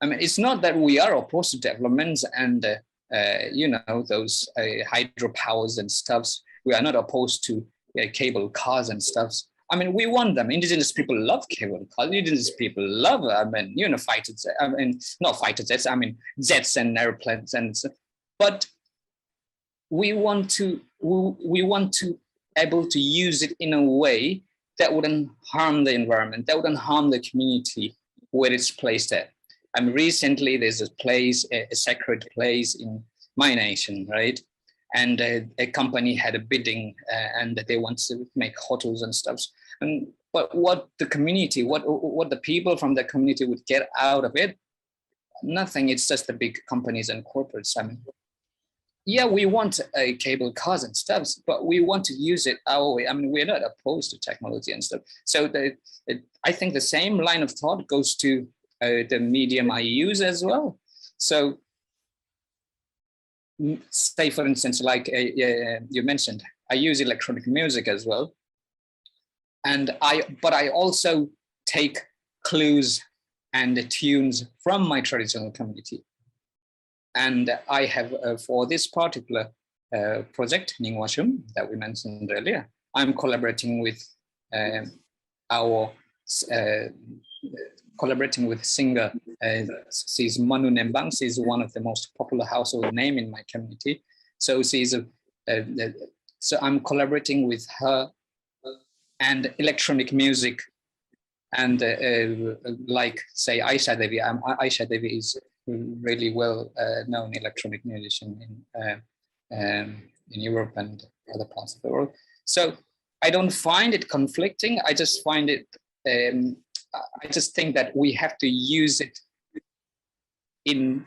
I mean, it's not that we are opposed to developments and, you know, those hydropowers and stuffs. We are not opposed to cable cars and stuffs. I mean, we want them. Indigenous people love cable cars. Indigenous people love, I mean, you know, fighter jets. I mean, not fighter jets. I mean, jets and airplanes and stuff. But we want to able to use it in a way that wouldn't harm the environment, that wouldn't harm the community where it's placed at. I mean, recently there's a place, a sacred place in my nation, right? And a company had a bidding and they want to make hotels and stuff. But what the community, what the people from the community would get out of it, nothing. It's just the big companies and corporates. I mean, yeah, we want cable cars and stuff, but we want to use it our way. I mean, we're not opposed to technology and stuff. So I think the same line of thought goes to the medium I use as well. So say, for instance, like you mentioned, I use electronic music as well. But I also take clues and tunes from my traditional community. And I have, for this particular project, Ningwashum, that we mentioned earlier, I'm collaborating with singer, she's Manu Nembang. She's one of the most popular household name in my community. So she's so I'm collaborating with her and electronic music, and like say Aisha Devi. Aisha Devi is really well known electronic musician in Europe and other parts of the world. So I don't find it conflicting. I just find it. I just think that we have to use it in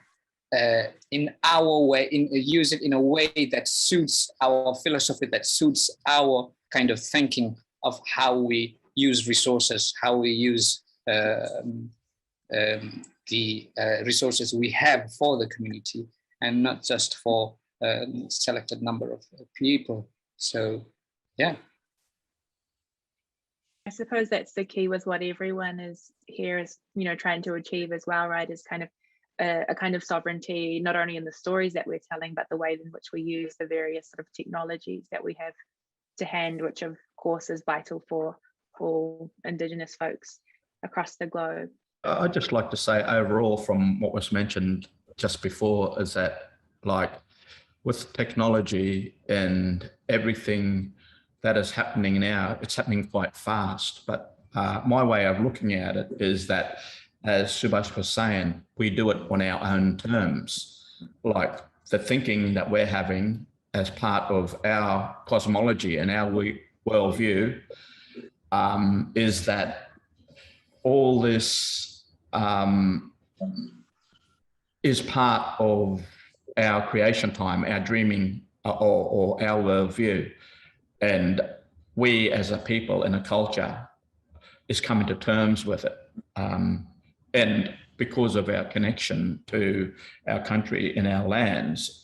our way, use it in a way that suits our philosophy, that suits our kind of thinking of how we use resources, how we use the resources we have for the community, and not just for a selected number of people. So, yeah. I suppose that's the key with what everyone is here is, you know, trying to achieve as well, right? Is kind of a kind of sovereignty, not only in the stories that we're telling, but the way in which we use the various sort of technologies that we have to hand, which of course is vital for all Indigenous folks across the globe. I'd just like to say overall from what was mentioned just before is that, like, with technology and everything that is happening now, it's happening quite fast. But my way of looking at it is that, as Subash was saying, we do it on our own terms. Like the thinking that we're having as part of our cosmology and our worldview is that all this is part of our creation time, our dreaming or our worldview. And we as a people and a culture is coming to terms with it. And because of our connection to our country and our lands,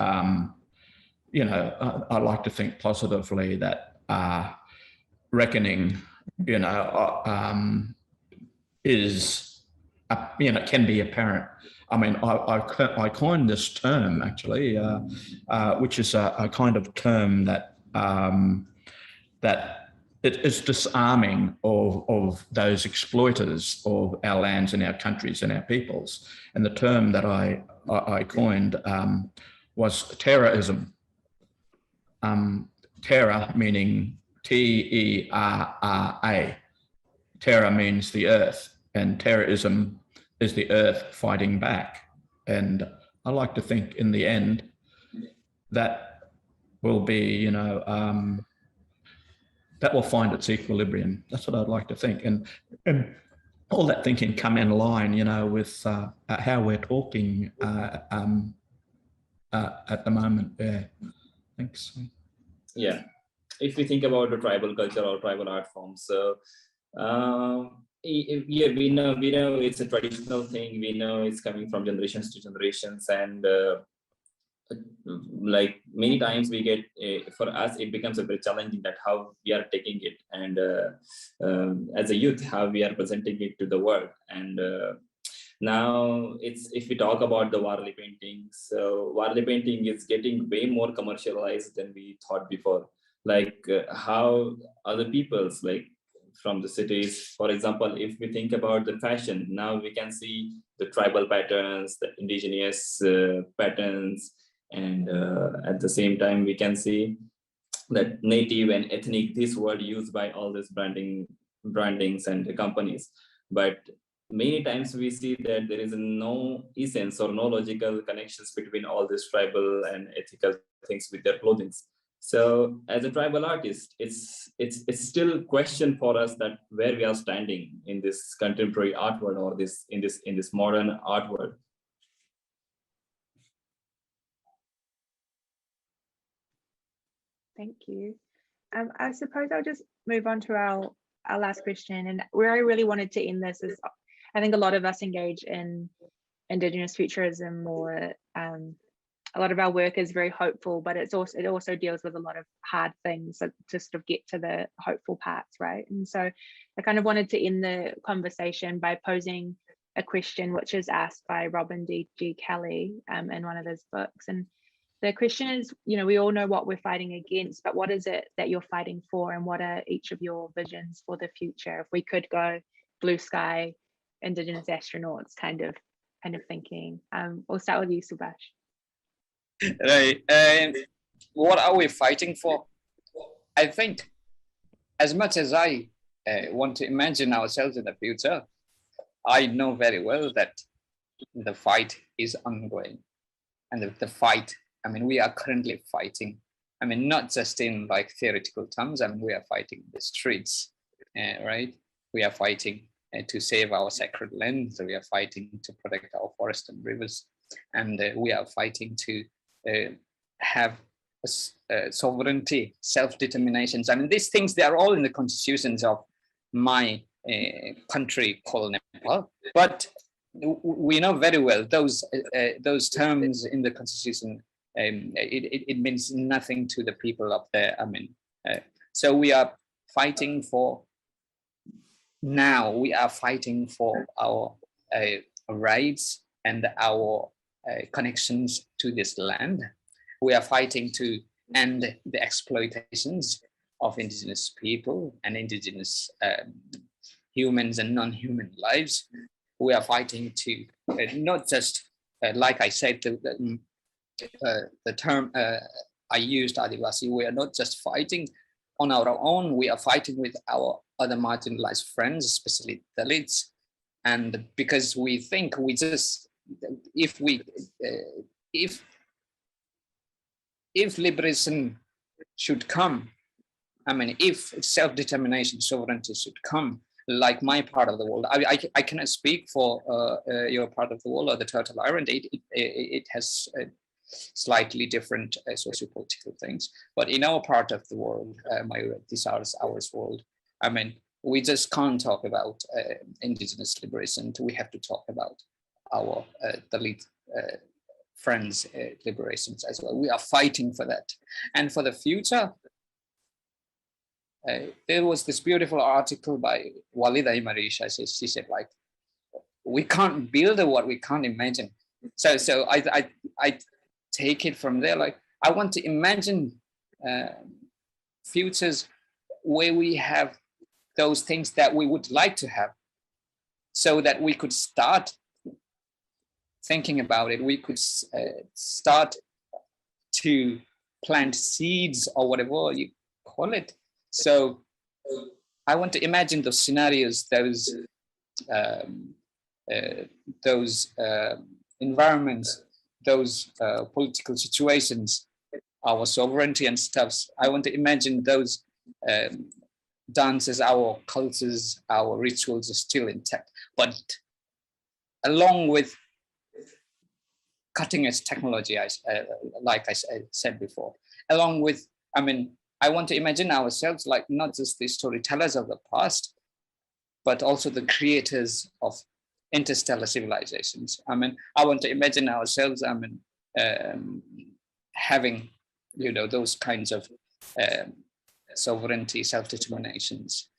you know, I like to think positively that reckoning, you know, is, you know, can be apparent. I mean, I coined this term actually, which is a kind of term that that it is disarming of those exploiters of our lands and our countries and our peoples. And the term that I coined was terrorism. Terror meaning T-E-R-R-A. Terror means the earth, and terrorism is the earth fighting back. And I like to think in the end that will be, you know, that will find its equilibrium. That's what I'd like to think. And all that thinking come in line, you know, with how we're talking at the moment. Yeah, thanks. Yeah, if we think about the tribal culture or tribal art forms, so yeah, we know it's a traditional thing. We know it's coming from generations to generations, and like many times we get, for us, it becomes a very challenging that how we are taking it, and as a youth, how we are presenting it to the world. And now it's, if we talk about the Warli painting, so Warli painting is getting way more commercialized than we thought before. Like how other peoples, like from the cities, for example, if we think about the fashion, now we can see the tribal patterns, the indigenous patterns, and at the same time we can see that native and ethnic, this word used by all these brandings and the companies. But many times we see that there is no essence or no logical connections between all these tribal and ethical things with their clothing. So as a tribal artist, it's still a question for us that where we are standing in this contemporary art world, or in this modern art world. Thank you. I suppose I'll just move on to our last question, and where I really wanted to end this is, I think a lot of us engage in Indigenous futurism, or a lot of our work is very hopeful, but it also deals with a lot of hard things to sort of get to the hopeful parts, right? And so I kind of wanted to end the conversation by posing a question which is asked by Reuben D.G. Kelly in one of his books. And the question is, you know, we all know what we're fighting against, but what is it that you're fighting for, and what are each of your visions for the future? If we could go blue sky, Indigenous astronauts kind of thinking. We'll start with you, Subash. Right. And what are we fighting for? I think as much as I want to imagine ourselves in the future, I know very well that the fight is ongoing. And the fight, I mean, we are currently fighting. I mean, not just in like theoretical terms. I mean, we are fighting the streets, right? We are fighting to save our sacred land. So we are fighting to protect our forests and rivers. And we are fighting to have sovereignty, self-determinations. I mean, these things, they are all in the constitutions of my country called Nepal. But we know very well those terms in the constitution, it means nothing to the people up there. I mean, so we are fighting for, now we are fighting for our rights and our connections to this land. We are fighting to end the exploitations of Indigenous people and Indigenous humans and non-human lives. We are fighting to not just, like I said, the term I used, Adivasi, we are not just fighting on our own, we are fighting with our other marginalized friends, especially Dalits. And because we think we just, if liberation should come, I mean, if self-determination, sovereignty should come, like my part of the world, I cannot speak for your part of the world or the Turtle Island. It has slightly different socio-political things. But in our part of the world, Mayur, this is our world. I mean, we just can't talk about Indigenous liberation. We have to talk about our Dalit friends' liberations as well. We are fighting for that. And for the future, there was this beautiful article by Walida Imarisha. She said, like, we can't build what we can't imagine. So I take it from there. Like, I want to imagine futures where we have those things that we would like to have, so that we could start thinking about it. We could start to plant seeds or whatever you call it. So I want to imagine those scenarios, those environments, those political situations, our sovereignty and stuffs. I want to imagine those dances, our cultures, our rituals are still intact, but along with cutting edge technology, like I said before, along with, I mean, I want to imagine ourselves like not just the storytellers of the past, but also the creators of interstellar civilizations. I mean, I want to imagine ourselves, I mean, having, you know, those kinds of sovereignty, self-determinations,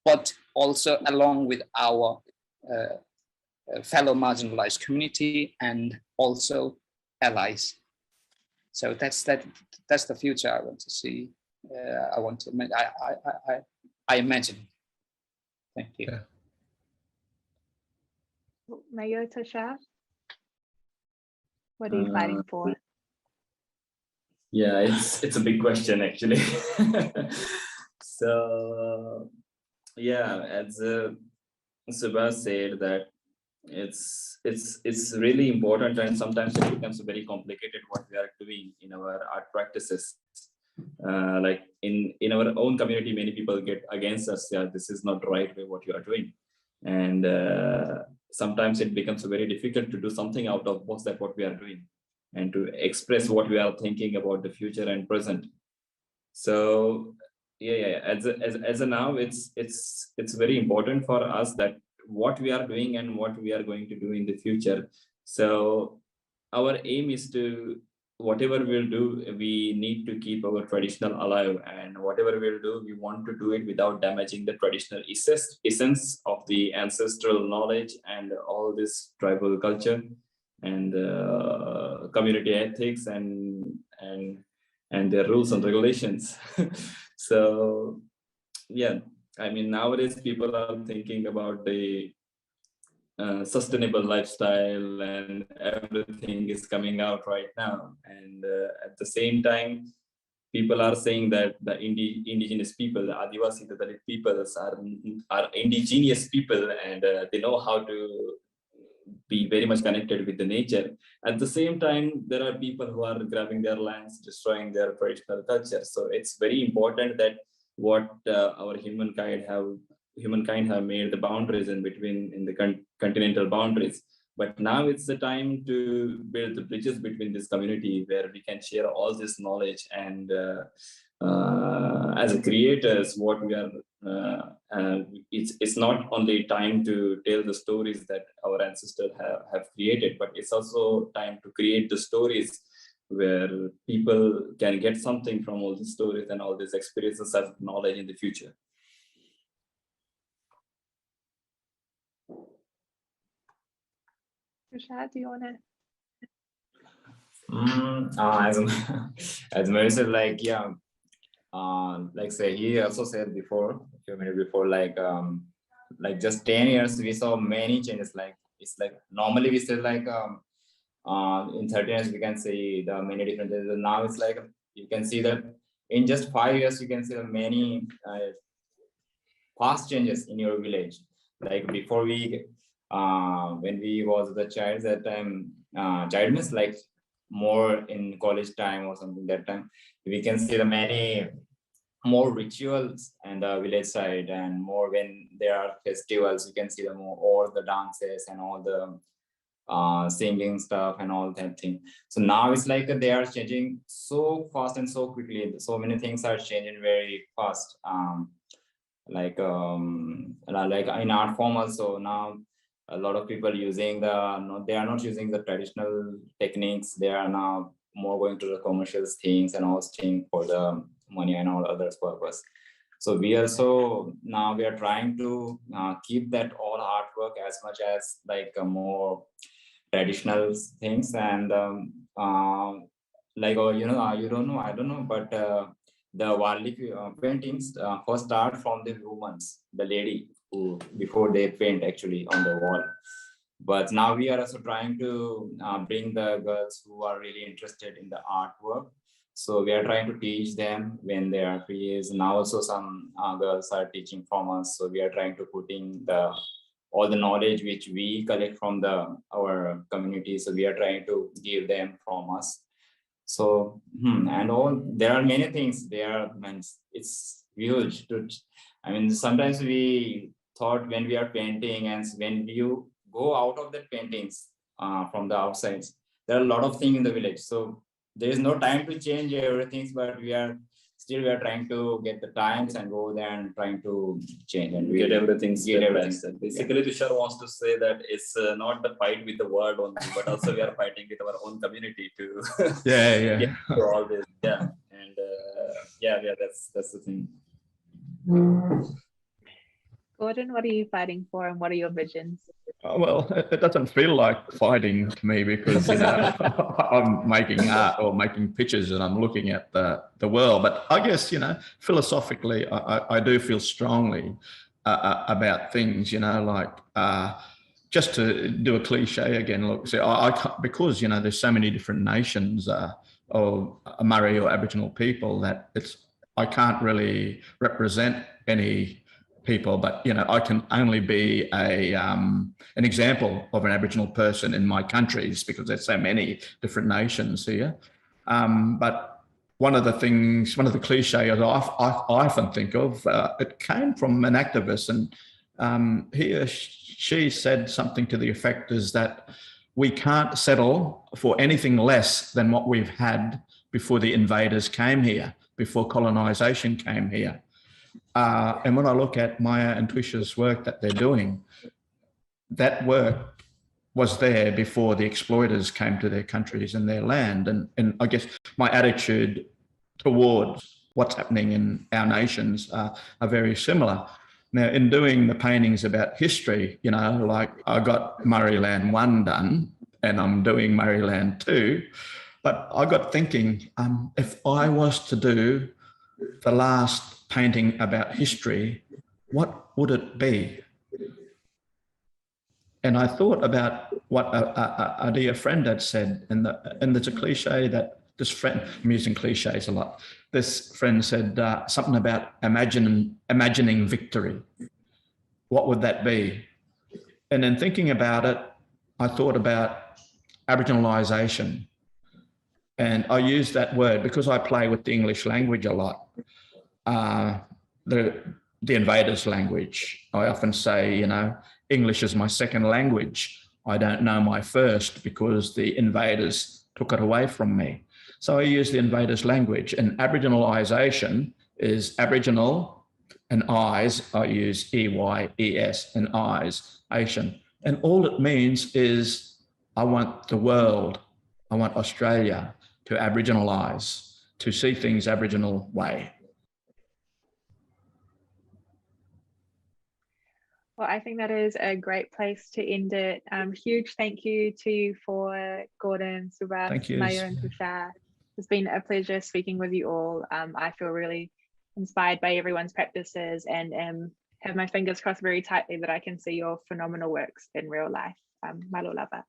but also along with our fellow marginalized community and also allies. So that's the future I want to see. I want to, I imagine. Thank you. Yeah. Mayur, Tushar, what are you fighting for? Yeah, it's a big question actually. So yeah, as Subash said, that it's really important, and sometimes it becomes very complicated what we are doing in our art practices. Like in our own community, many people get against us. Yeah, this is not the right way what you are doing, and sometimes it becomes very difficult to do something out of box that what we are doing, and to express what we are thinking about the future and present. So yeah, as a now, it's very important for us that what we are doing and what we are going to do in the future. So our aim is to, whatever we'll do, we need to keep our traditional alive, and whatever we'll do, we want to do it without damaging the traditional essence of the ancestral knowledge and all this tribal culture and community ethics and their rules and regulations. So yeah, I mean, nowadays people are thinking about the sustainable lifestyle, and everything is coming out right now. And at the same time, people are saying that the indigenous people, the Adivasi, the Dalit peoples are indigenous people, and they know how to be very much connected with the nature. At the same time, there are people who are grabbing their lands, destroying their traditional culture. So it's very important that what our humankind have made the boundaries in between, in the continental boundaries. But now it's the time to build the bridges between this community, where we can share all this knowledge, and as creators, what we are, it's not only time to tell the stories that our ancestors have created, but it's also time to create the stories where people can get something from all these stories and all these experiences as knowledge in the future. Tushar, do you want to? As Mary said, like, yeah, like say he also said before, a few minutes before, like just 10 years we saw many changes. Like it's like normally we say like in 30 years we can see the many different changes. Now it's like you can see that in just 5 years you can see the many fast changes in your village. Like before we when we was the child, that time child means like more in college time or something, that time we can see the many more rituals and the village side, and more when there are festivals you can see the more all the dances and all the singing stuff and all that thing. So now it's like they are changing so fast and so quickly. So many things are changing very fast. Like in art form also, now a lot of people using they are not using the traditional techniques. They are now more going to the commercial things and all things for the money and all others purpose. So we also now we are trying to keep that all artwork as much as like a more traditional things, and like you know, you don't know, I don't know, but the Warli paintings first start from the women, the lady who before they paint actually on the wall. But now we are also trying to bring the girls who are really interested in the artwork. So we are trying to teach them when they are free. Now also some girls are teaching from us. So we are trying to put in all the knowledge which we collect from our community. So we are trying to give them from us. So and all there are many things there. It's huge. I mean, sometimes we thought when we are painting and when you go out of the paintings from the outside, there are a lot of things in the village. So there is no time to change everything, but we are trying to get the times and go there and trying to change and get everything. Basically, Tushar wants to say that it's not the fight with the world only, but also we are fighting with our own community to get through all this. Yeah, and that's the thing. Gordon, what are you fighting for, and what are your visions? Well, it doesn't feel like fighting to me because, you know, I'm making art or making pictures and I'm looking at the world. But I guess, you know, philosophically, I do feel strongly about things, you know, like just to do a cliche again, look, see, I can't, because, you know, there's so many different nations or Murri or Aboriginal people that I can't really represent any people, but you know, I can only be an example of an Aboriginal person in my countries because there's so many different nations here. But one of the cliches I often think of, it came from an activist, and she said something to the effect is that we can't settle for anything less than what we've had before the invaders came here, before colonization came here. And when I look at Maya and Tushar's work that they're doing, that work was there before the exploiters came to their countries and their land. And I guess my attitude towards what's happening in our nations are very similar. Now, in doing the paintings about history, you know, like I got Murriland 1 done and I'm doing Murriland 2, but I got thinking, if I was to do the last painting about history, what would it be? And I thought about what a dear friend had said, and there's a cliche that this friend, I'm using cliches a lot, this friend said something about imagining victory. What would that be? And then thinking about it, I thought about Aboriginalisation. And I use that word because I play with the English language a lot. The invaders' language. I often say, you know, English is my second language. I don't know my first because the invaders took it away from me. So I use the invaders' language, and Aboriginalisation is Aboriginal and eyes. I use EYES and eyes, Asian. And all it means is I want the world, I want Australia to Aboriginalise, to see things Aboriginal way. Well, I think that is a great place to end it. Huge thank you to you for Gordon, Subash, Mayur and Tushar. It's been a pleasure speaking with you all. I feel really inspired by everyone's practices and have my fingers crossed very tightly that I can see your phenomenal works in real life. Malo lava.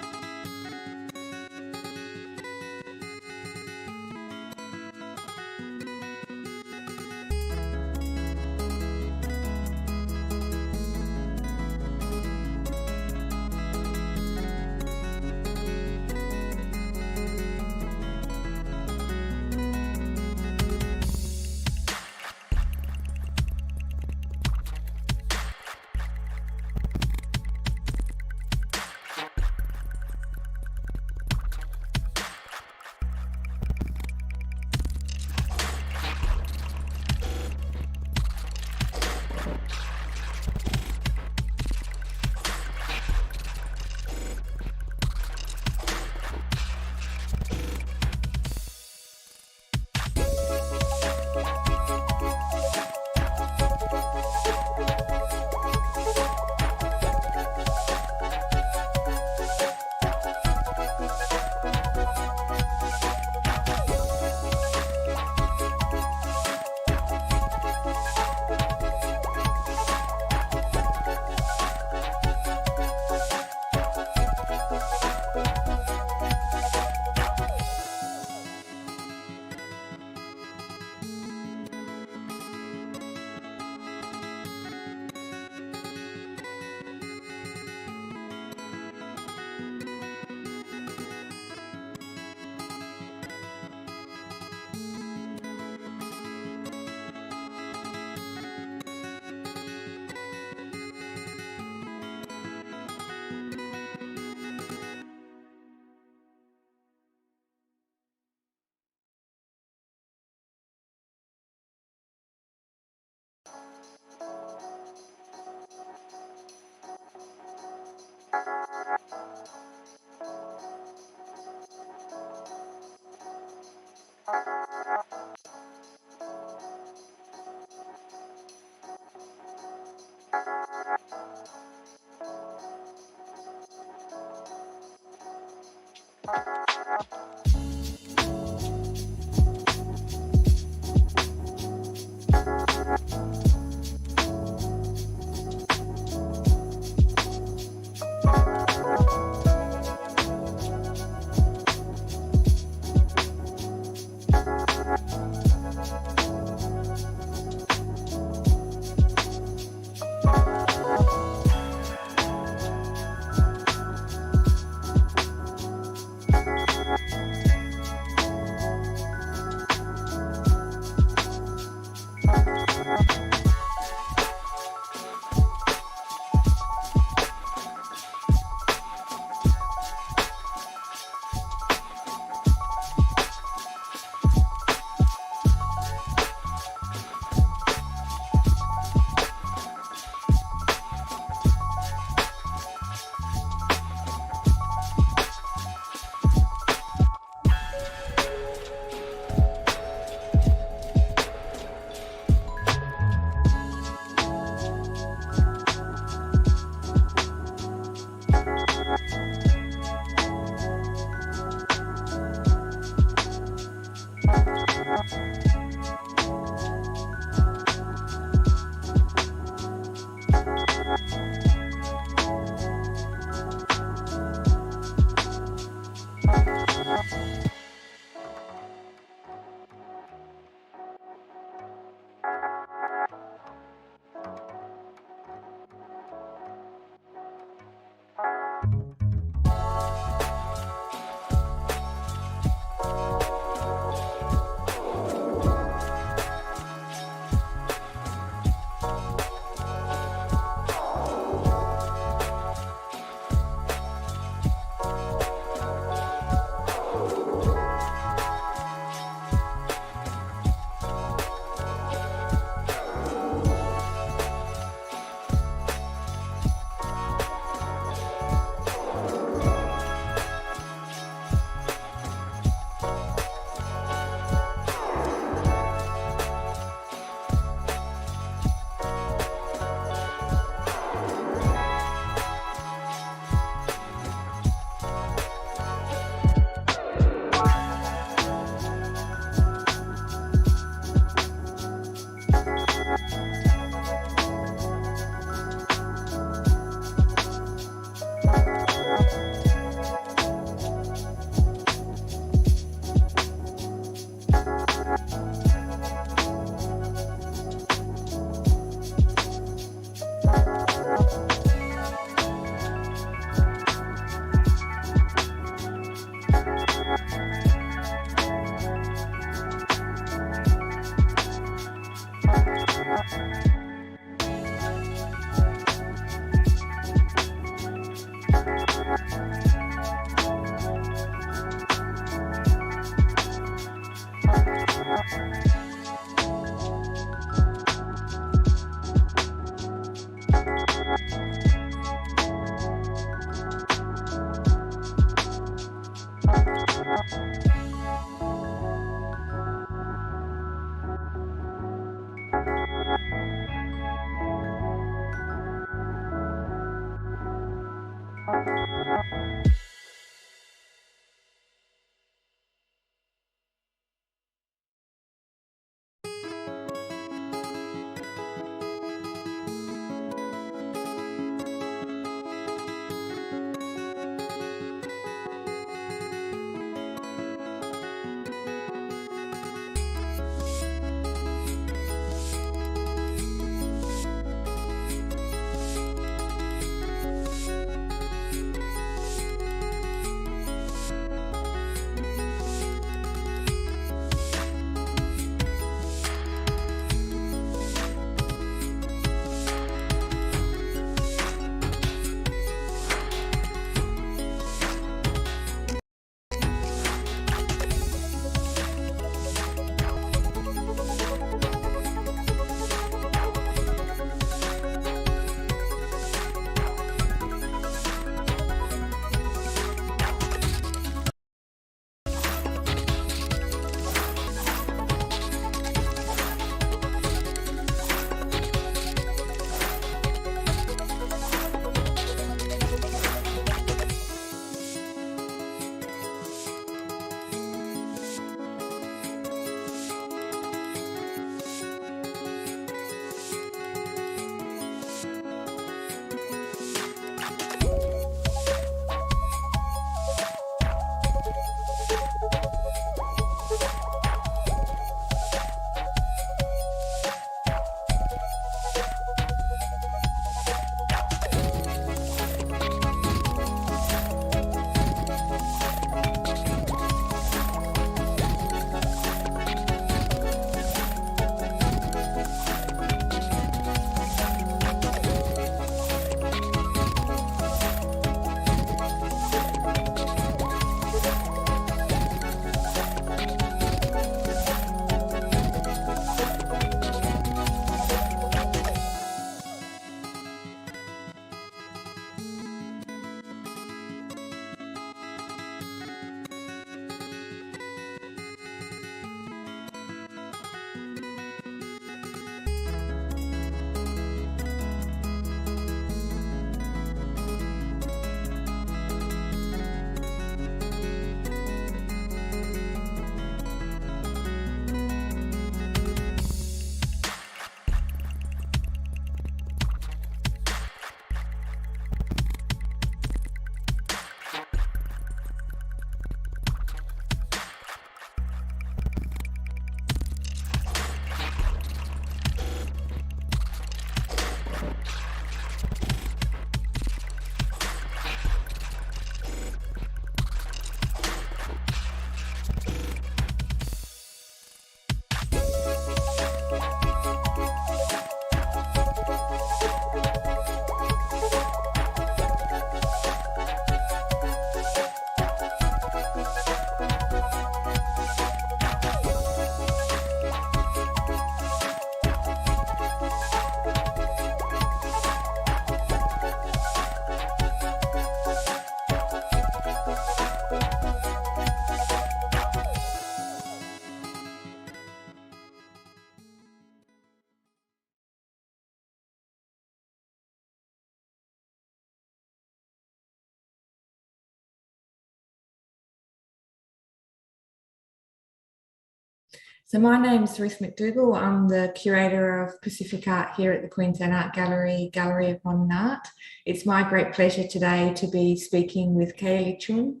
So my name's Ruth McDougall. I'm the curator of Pacific Art here at the Queensland Art Gallery, Gallery of Modern Art. It's my great pleasure today to be speaking with Kaili Chun.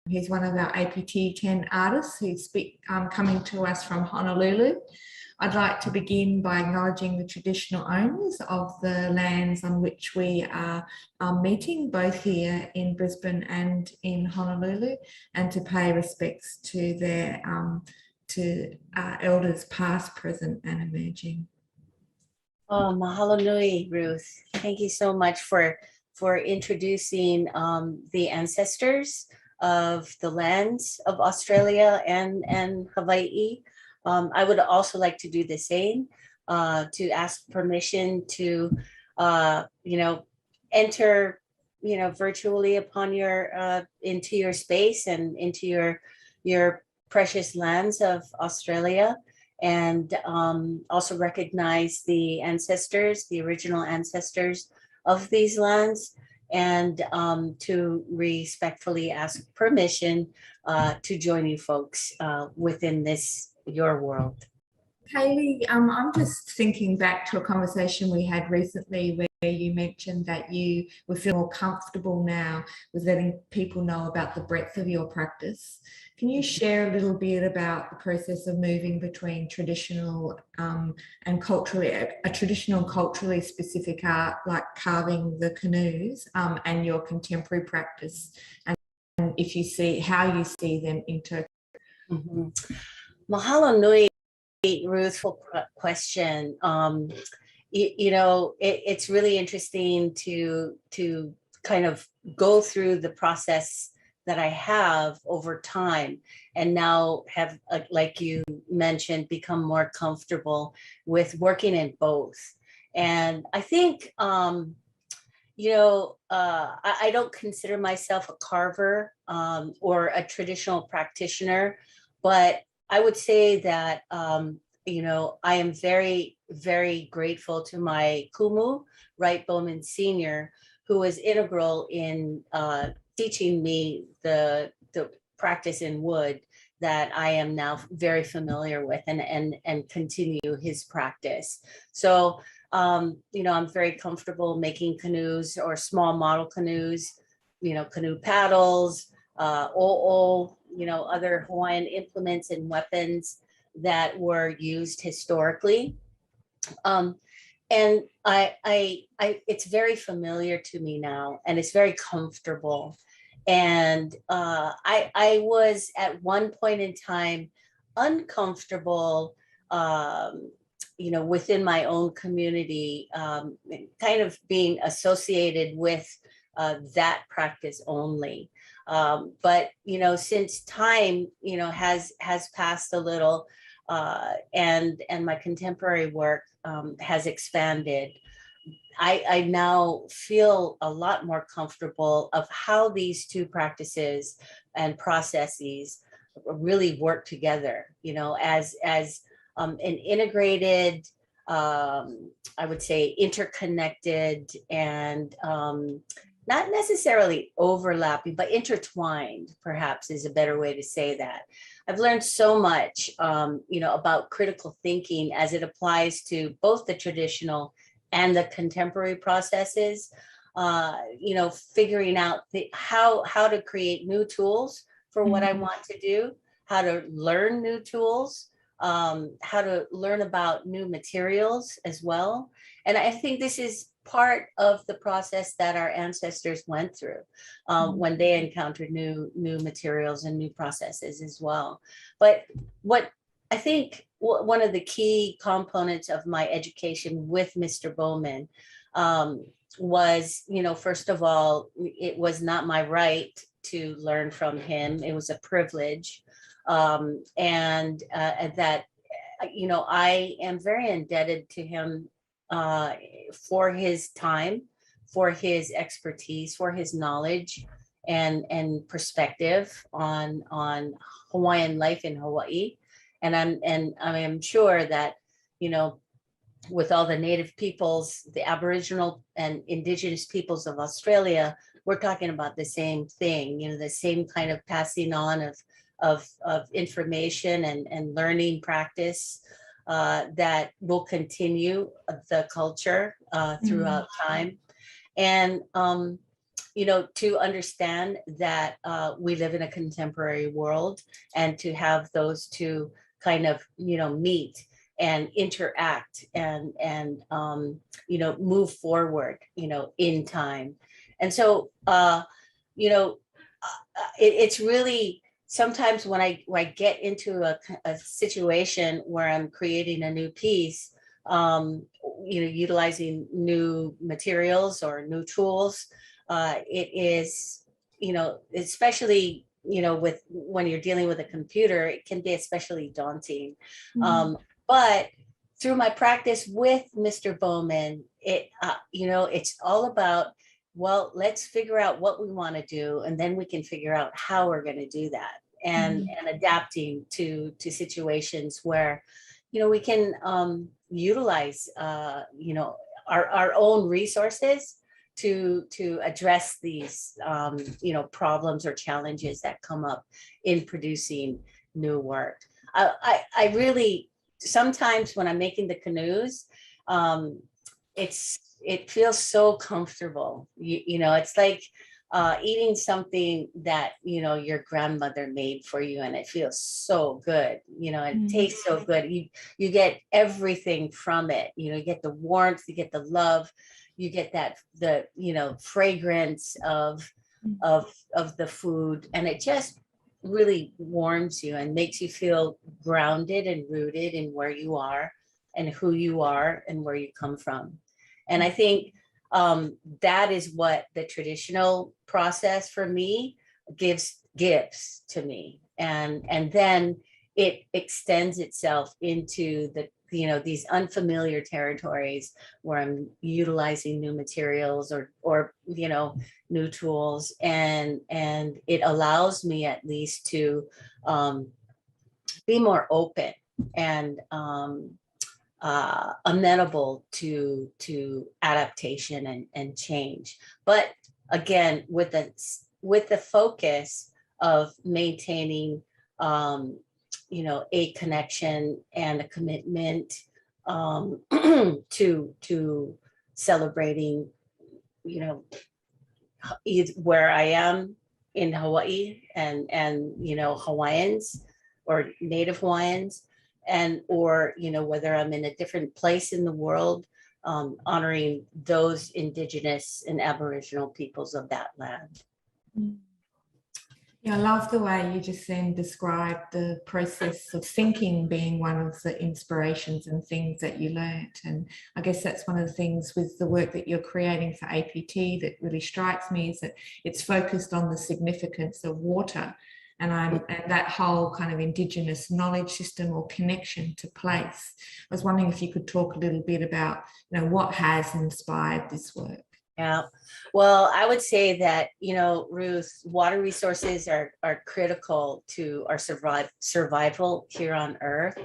He's one of our APT10 artists who's coming to us from Honolulu. I'd like to begin by acknowledging the traditional owners of the lands on which we are meeting, both here in Brisbane and in Honolulu, and to pay respects to their elders past, present and emerging. Oh, mahalo nui, Ruth. Thank you so much for introducing the ancestors of the lands of Australia and Hawaii. I would also like to do the same, to ask permission to, enter, virtually upon into your space and into your precious lands of Australia, and also recognize the ancestors, the original ancestors of these lands, and to respectfully ask permission to join you folks within your world. Kaili, I'm just thinking back to a conversation we had recently where you mentioned that you would feel more comfortable now with letting people know about the breadth of your practice. Can you share a little bit about the process of moving between traditional and culturally specific art like carving the canoes and your contemporary practice, and if you see how you see them inter? Mahalo nui, Ruth, for question. It's really interesting to kind of go through the process that I have over time, and now have, like you mentioned, become more comfortable with working in both. And I think, I don't consider myself a carver or a traditional practitioner, but I would say that, I am very, very grateful to my kumu, Wright Bowman Sr., who was integral in teaching me the practice in wood that I am now very familiar with, and continue his practice. So, I'm very comfortable making canoes or small model canoes, canoe paddles, other Hawaiian implements and weapons that were used historically. And it's very familiar to me now, and it's very comfortable. And I was at one point in time uncomfortable, within my own community, kind of being associated with that practice only. But since time has passed a little, and my contemporary work has expanded, I now feel a lot more comfortable of how these two practices and processes really work together, as an integrated, I would say interconnected, and not necessarily overlapping, but intertwined, perhaps is a better way to say that. I've learned so much, about critical thinking as it applies to both the traditional and the contemporary processes, figuring out how to create new tools for what I want to do, how to learn new tools, how to learn about new materials as well. And I think this is part of the process that our ancestors went through when they encountered new materials and new processes as well. But what I think one of the key components of my education with Mr. Bowman was, first of all, it was not my right to learn from him. It was a privilege. And that, I am very indebted to him for his time, for his expertise, for his knowledge and perspective on Hawaiian life in Hawaii. And I am sure that, with all the native peoples, the Aboriginal and Indigenous peoples of Australia, we're talking about the same thing, the same kind of passing on of information and learning practice that will continue the culture throughout time. And, you know, to understand that we live in a contemporary world, and to have those two kind of, you know, meet and interact and you know, move forward, you know, in time. And so, you know, it's really, sometimes when I get into a situation where I'm creating a new piece, you know, utilizing new materials or new tools, it is, you know, especially, you know, with when you're dealing with a computer, it can be especially daunting. But through my practice with Mr. Bowman, it, you know, it's all about, well, let's figure out what we want to do, and then we can figure out how we're going to do that, and adapting to situations where, you know, we can utilize, you know, our own resources to address these, you know, problems or challenges that come up in producing new work. I really, sometimes when I'm making the canoes, it feels so comfortable. You know, it's like eating something that, you know, your grandmother made for you, and it feels so good. You know, it tastes so good. You get everything from it. You know, you get the warmth, you get the love, you get that, the, you know, fragrance of the food, and it just really warms you and makes you feel grounded and rooted in where you are and who you are and where you come from. And I think that is what the traditional process for me gives to me. And then it extends itself into the, you know, these unfamiliar territories where I'm utilizing new materials or you know, new tools, and it allows me at least to be more open and amenable to adaptation and change. But again, with the focus of maintaining you know, a connection and a commitment to celebrating, you know, where I am in Hawaii, and you know, Hawaiians or Native Hawaiians, and or, you know, whether I'm in a different place in the world, honoring those indigenous and Aboriginal peoples of that land. Yeah, I love the way you just then described the process of thinking being one of the inspirations and things that you learnt. And I guess that's one of the things with the work that you're creating for APT that really strikes me, is that it's focused on the significance of water and that whole kind of Indigenous knowledge system or connection to place. I was wondering if you could talk a little bit about, you know, what has inspired this work. Yeah, well, I would say that, you know, Ruth, water resources are critical to our survival here on Earth.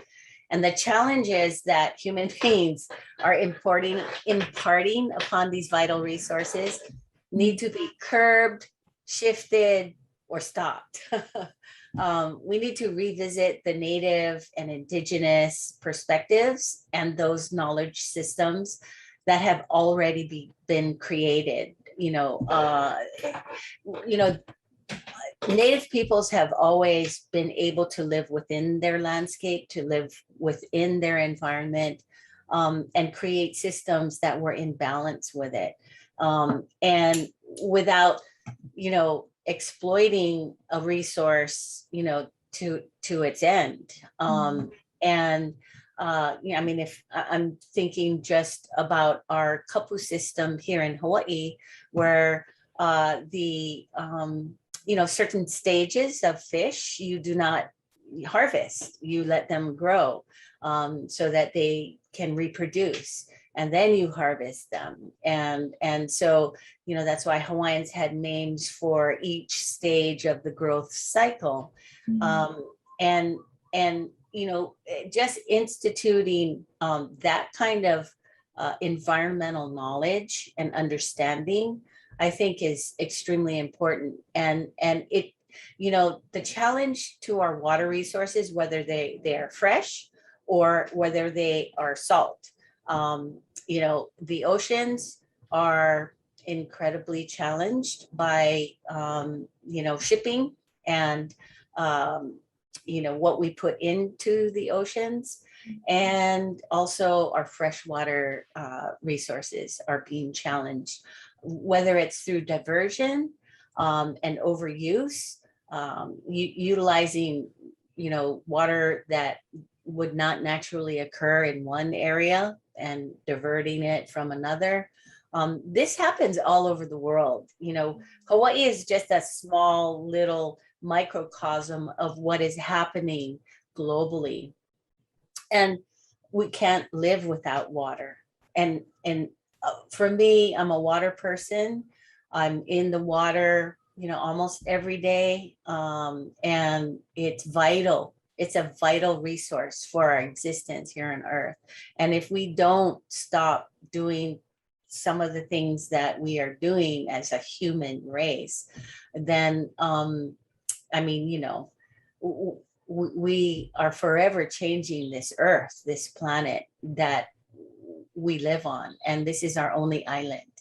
And the challenge is that human beings are imparting upon these vital resources need to be curbed, shifted, or stopped. We need to revisit the Native and Indigenous perspectives and those knowledge systems that have already been created. You know, Native peoples have always been able to live within their landscape, to live within their environment, and create systems that were in balance with it. And without, you know, exploiting a resource, you know, to its end. And yeah, I mean, if I'm thinking just about our kapu system here in Hawaii, where the you know, certain stages of fish you do not harvest, you let them grow so that they can reproduce, and then you harvest them. And so, you know, that's why Hawaiians had names for each stage of the growth cycle. And you know, just instituting that kind of environmental knowledge and understanding, I think, is extremely important. And it, you know, the challenge to our water resources, whether they are fresh or whether they are salt. You know, the oceans are incredibly challenged by, you know, shipping and, you know, what we put into the oceans. And also our freshwater resources are being challenged, whether it's through diversion and overuse, utilizing, you know, water that would not naturally occur in one area and diverting it from another. This happens all over the world. You know, Hawaii is just a small little microcosm of what is happening globally. And we can't live without water. And for me, I'm a water person. I'm in the water, you know, almost every day. And it's vital. It's a vital resource for our existence here on Earth. And if we don't stop doing some of the things that we are doing as a human race, then, I mean, you know, we are forever changing this Earth, this planet that we live on. And this is our only island,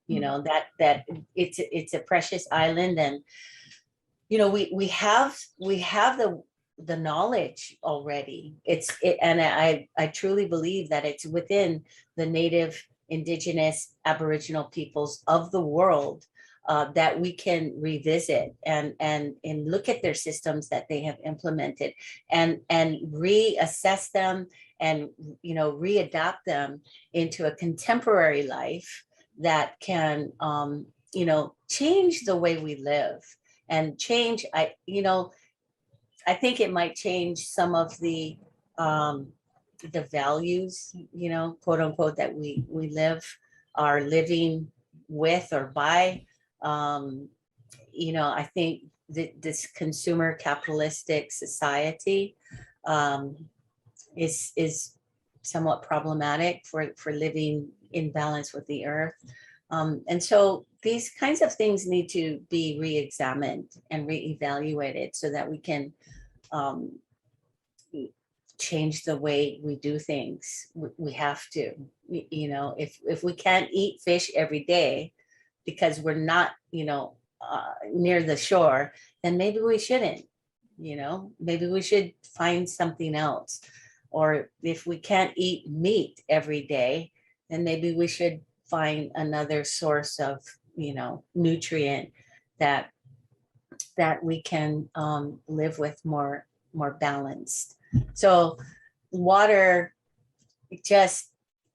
you know, that it's a precious island. And, you know, we have the knowledge already. And I truly believe that it's within the Native, Indigenous, Aboriginal peoples of the world that we can revisit and look at their systems that they have implemented and reassess them and, you know, readapt them into a contemporary life that can, you know, change the way we live and change. You know, I think it might change some of the values, you know, quote unquote, that we are living with or by. You know, I think that this consumer capitalistic society is somewhat problematic for living in balance with the earth. And so these kinds of things need to be re-examined and re-evaluated so that we can change the way we do things. We have to, you know, if we can't eat fish every day because we're not, you know, near the shore, then maybe we shouldn't, you know, maybe we should find something else. Or if we can't eat meat every day, then maybe we should find another source of, you know, nutrient that we can live with more balanced. So water, just,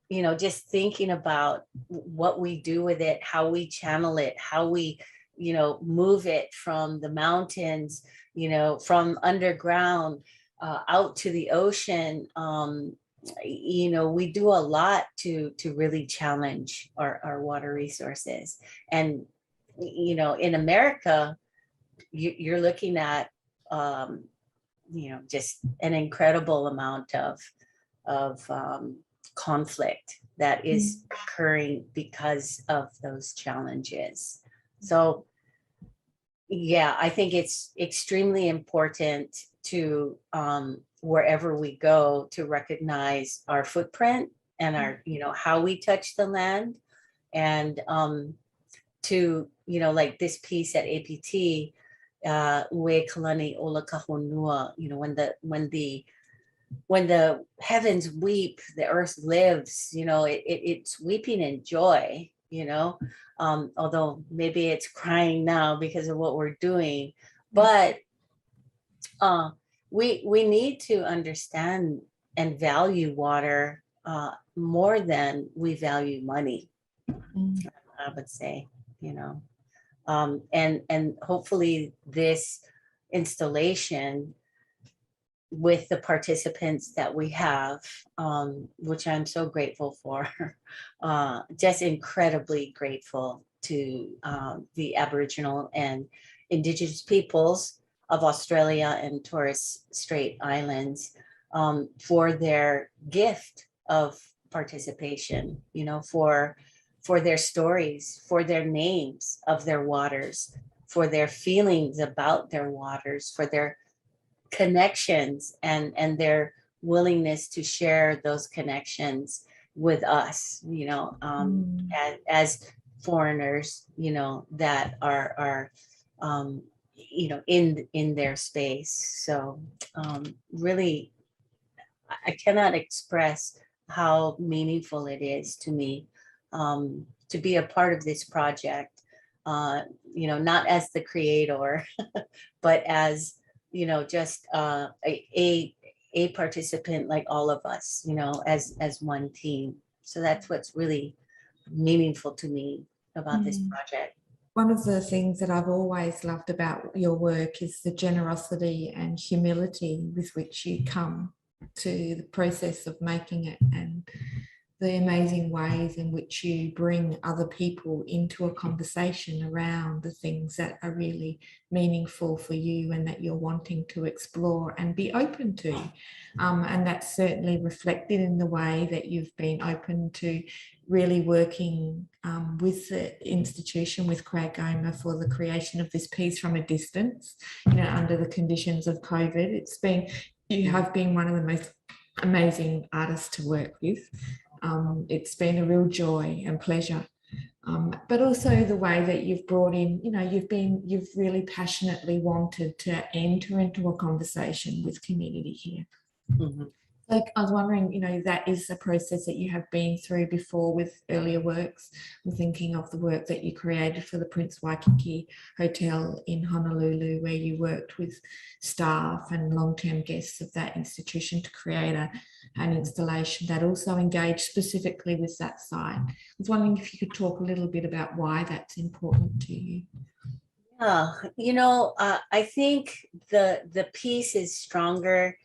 you know, just thinking about what we do with it, how we channel it, how we, you know, move it from the mountains, you know, from underground out to the ocean. You know, we do a lot to really challenge our water resources. And, you know, in America, you're looking at, you know, just an incredible amount of conflict that is occurring because of those challenges. So, yeah, I think it's extremely important to, wherever we go, to recognize our footprint and our, you know, how we touch the land, and to, you know, like this piece at APT, we kalani ola kahonua, you know, when the heavens weep, the earth lives, you know, it's weeping in joy, you know, although maybe it's crying now because of what we're doing, but we need to understand and value water more than we value money, I would say, you know. And hopefully this installation, with the participants that we have, which I'm so grateful for, just incredibly grateful to the Aboriginal and Indigenous peoples of Australia and Torres Strait Islands for their gift of participation, you know, for their stories, for their names of their waters, for their feelings about their waters, for their connections and their willingness to share those connections with us, you know, as foreigners, you know, that are you know, in their space. So really, I cannot express how meaningful it is to me to be a part of this project, you know, not as the creator, but as, you know, just a participant like all of us, you know, as one team. So that's what's really meaningful to me about this project. One of the things that I've always loved about your work is the generosity and humility with which you come to the process of making it, and the amazing ways in which you bring other people into a conversation around the things that are really meaningful for you and that you're wanting to explore and be open to. And that's certainly reflected in the way that you've been open to really working with the institution, with QAGOMA, for the creation of this piece from a distance, you know, under the conditions of COVID. You have been one of the most amazing artists to work with. It's been a real joy and pleasure, but also the way that you've brought in, you know, you've really passionately wanted to enter into a conversation with community here. So I was wondering, you know, that is a process that you have been through before with earlier works. I'm thinking of the work that you created for the Prince Waikiki Hotel in Honolulu, where you worked with staff and long-term guests of that institution to create an installation that also engaged specifically with that site. I was wondering if you could talk a little bit about why that's important to you. Yeah, you know, I think the piece is stronger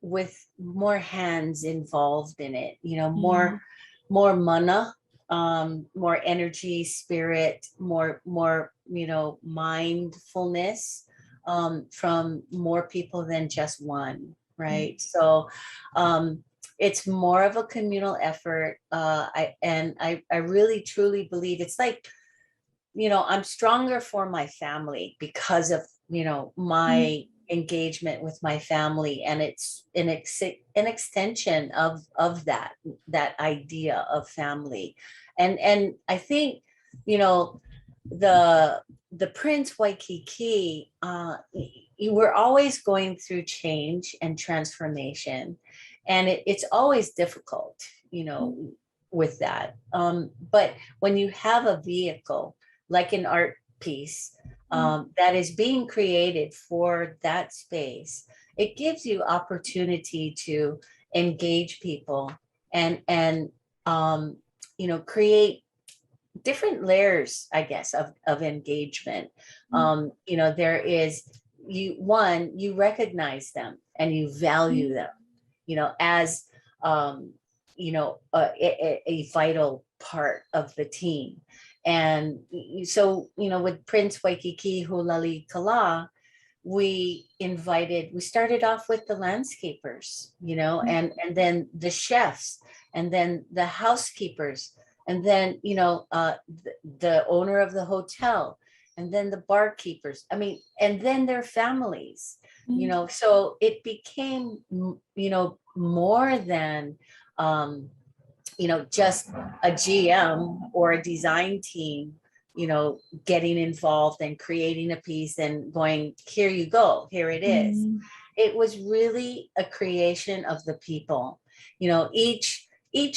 with more hands involved in it, you know, more mana, more energy, spirit, more, you know, mindfulness from more people than just one, right? So it's more of a communal effort. I really truly believe it's like, you know, I'm stronger for my family because of, you know, my engagement with my family, and it's an extension of that idea of family. And I think, you know, the Prince Waikiki, we're always going through change and transformation, and it's always difficult, you know, with that. But when you have a vehicle like an art piece that is being created for that space, it gives you opportunity to engage people and you know, create different layers, I guess, of engagement. You know, there is you recognize them and you value them, you know, as you know, a vital part of the team. And so, you know, with Prince Waikiki Hulali Kala, we started off with the landscapers, you know, and then the chefs, and then the housekeepers, and then, you know, the owner of the hotel, and then the barkeepers, I mean, and then their families, you know, so it became, you know, more than, you know, just a GM or a design team, you know, getting involved and creating a piece and going, here you go, here it is. It was really a creation of the people. You know, each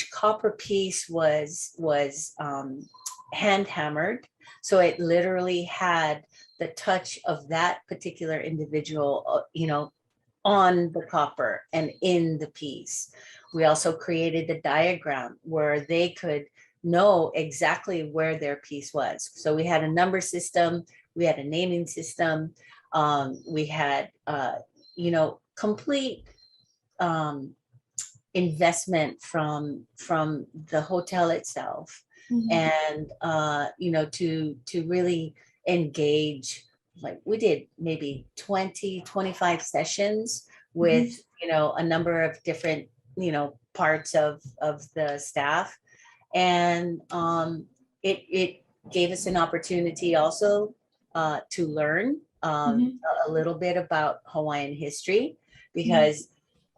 copper piece was hand hammered. So it literally had the touch of that particular individual, you know, on the copper and in the piece. We also created the diagram where they could know exactly where their piece was. So we had a number system, we had a naming system, we had, you know, complete investment from the hotel itself, and you know, to really engage. Like we did maybe 20-25 sessions with, you know, a number of different, you know, parts of the staff, and it gave us an opportunity also to learn a little bit about Hawaiian history, because,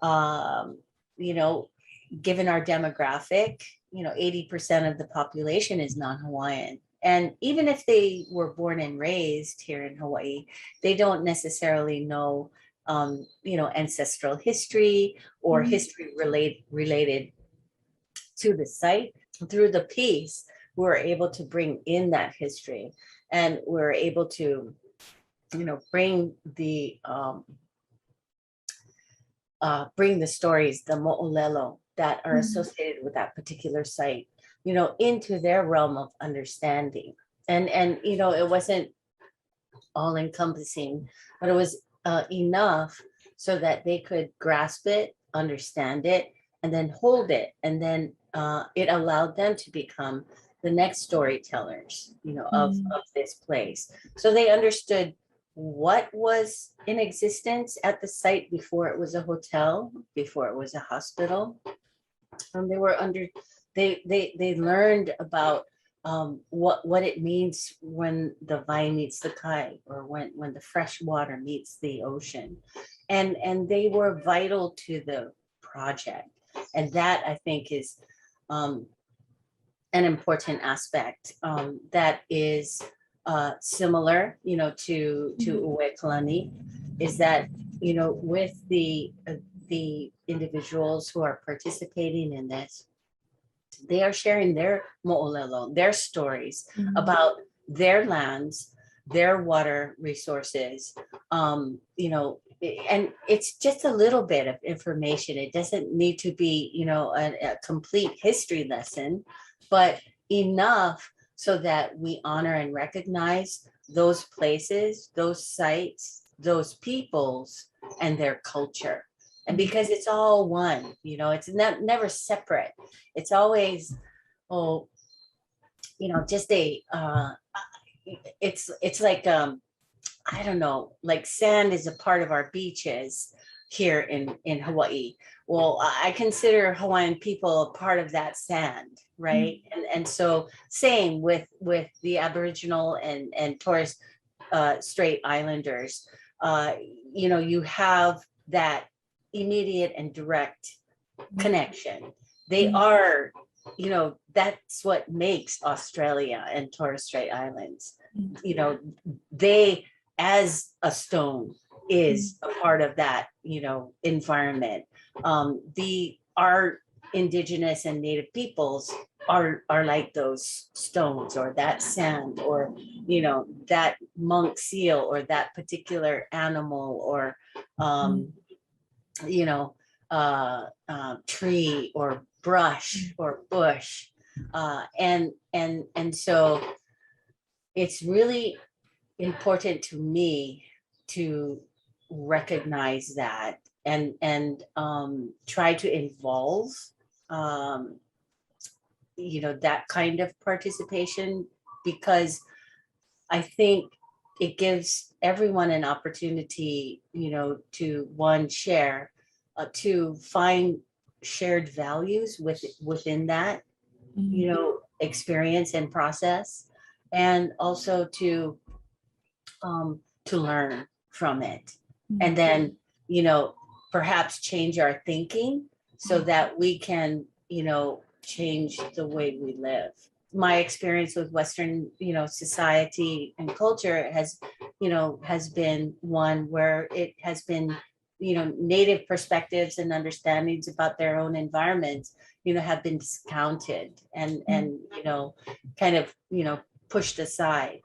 you know, given our demographic, you know, 80% of the population is non-Hawaiian. And even if they were born and raised here in Hawaii, they don't necessarily know, you know, ancestral history or history related to the site. Through the piece, we're able to bring in that history, and we're able to, you know, bring the stories, the mo'olelo that are associated with that particular site, you know, into their realm of understanding. And you know, it wasn't all encompassing, but it was enough so that they could grasp it, understand it, and then hold it. And then it allowed them to become the next storytellers, you know, of this place. So they understood what was in existence at the site before it was a hotel, before it was a hospital. And they learned about what it means when the vine meets the kai, or when the fresh water meets the ocean. And they were vital to the project. And that, I think, is an important aspect that is similar, you know, to Ue Kalani, is that, you know, with the individuals who are participating in this, they are sharing their mo'olelo, their stories about their lands, their water resources, you know, and it's just a little bit of information. It doesn't need to be, you know, a complete history lesson, but enough so that we honor and recognize those places, those sites, those peoples, and their culture. And because it's all one, you know, it's never separate. It's always, oh, you know, just it's like, I don't know, like sand is a part of our beaches here in Hawaii. Well, I consider Hawaiian people a part of that sand, right? And so same with the Aboriginal and Torres Strait Islanders. You know, you have that immediate and direct connection. They are, you know, that's what makes Australia and Torres Strait Islands. You know, they, as a stone, is a part of that, you know, environment. Our indigenous and native peoples are like those stones, or that sand, or, you know, that monk seal, or that particular animal, or you know, tree, or brush, or bush, and so it's really important to me to recognize that and try to involve you know, that kind of participation, because I think it gives everyone an opportunity, you know, to one, share, to find shared values within that, you know, experience and process, and also to learn from it, and then, you know, perhaps change our thinking so that we can, you know, change the way we live. My experience with Western, you know, society and culture has, you know, has been one where it has been, you know, native perspectives and understandings about their own environments, you know, have been discounted and you know, kind of, you know, pushed aside.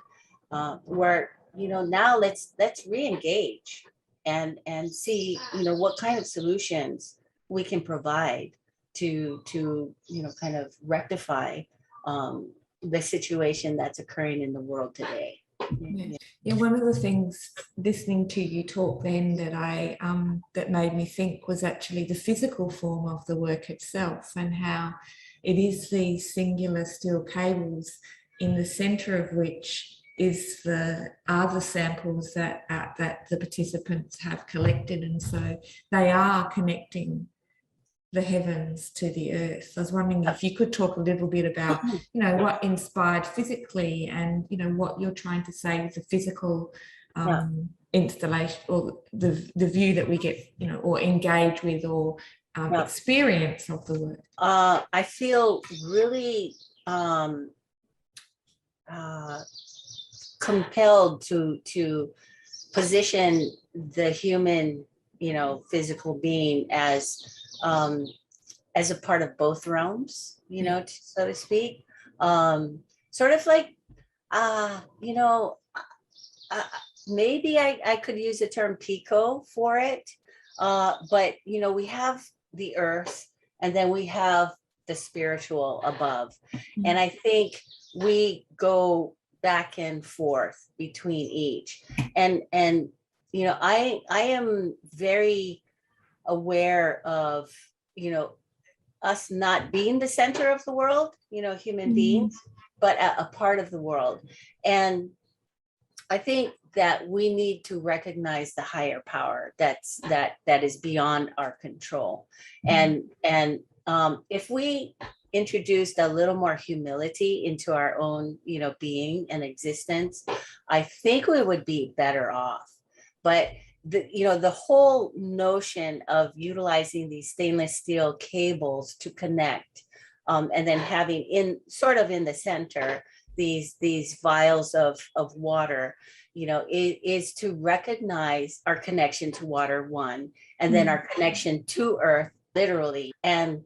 Where, you know, now let's re-engage and see, you know, what kind of solutions we can provide to you know, kind of rectify the situation that's occurring in the world today. Yeah, one of the things listening to you talk then that I that made me think was actually the physical form of the work itself, and how it is these singular steel cables, in the center of which are the samples that the participants have collected, and so they are connecting the heavens to the earth. I was wondering if you could talk a little bit about, what inspired physically, and, what you're trying to say with the physical installation, or the view that we get, or engage with, or experience of the work. I feel really compelled to position the human, physical being as a part of both realms, so to speak. Sort of like, maybe I could use the term Pico for it. But, we have the earth, and then we have the spiritual above. And I think we go back and forth between each. And I am very aware of, us not being the center of the world, human beings, but a part of the world. And I think that we need to recognize the higher power that is beyond our control. And if we introduced a little more humility into our own, being and existence, I think we would be better off. But the whole notion of utilizing these stainless steel cables to connect, and then having in the center these vials of water, is to recognize our connection to water, one, and then our connection to earth, literally, and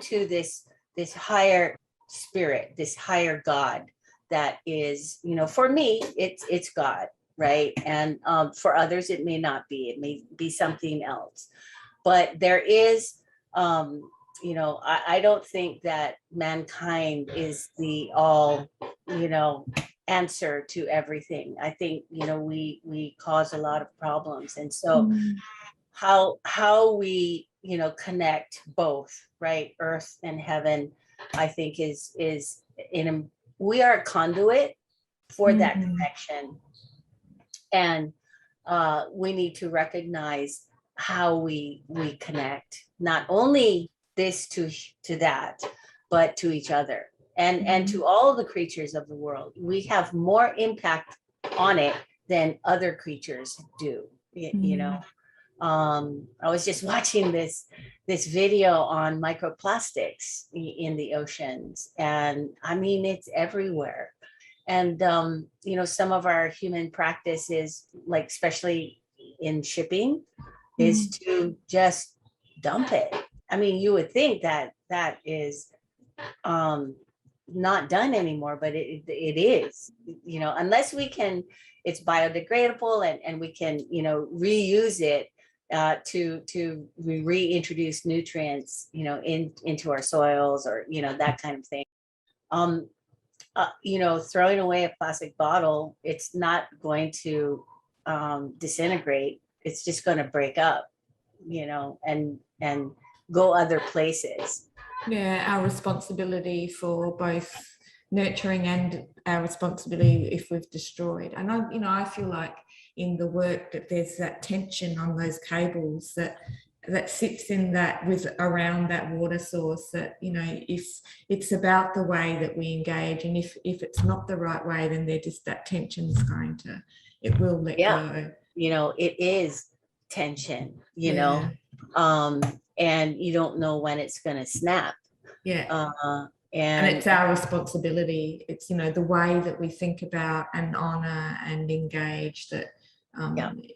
to this higher spirit, this higher God that is, for me, it's God, right? And for others, it may not be. It may be something else. But there is, I don't think that mankind is the all, answer to everything. I think, we cause a lot of problems. And so how we, connect both, right? Earth and heaven, I think we are a conduit for that connection. And we need to recognize how we connect, not only this to that, but to each other and to all the creatures of the world. We have more impact on it than other creatures do. I was just watching this video on microplastics in the oceans, and I mean, it's everywhere. And some of our human practice is, like, especially in shipping, is to just dump it. I mean, you would think that is not done anymore, but it is, unless we can, it's biodegradable and we can, reuse it to reintroduce nutrients, into our soils, or, that kind of thing. Throwing away a plastic bottle, it's not going to disintegrate. It's just going to break up, and go other places. Yeah, our responsibility for both nurturing and our responsibility if we've destroyed. And I feel like in the work that there's that tension on those cables that sits in that around that water source, that if it's about the way that we engage, and if it's not the right way, then they're just, that tension's it will let go. It is tension, and you don't know when it's going to snap. And it's our responsibility. It's the way that we think about and honor and engage that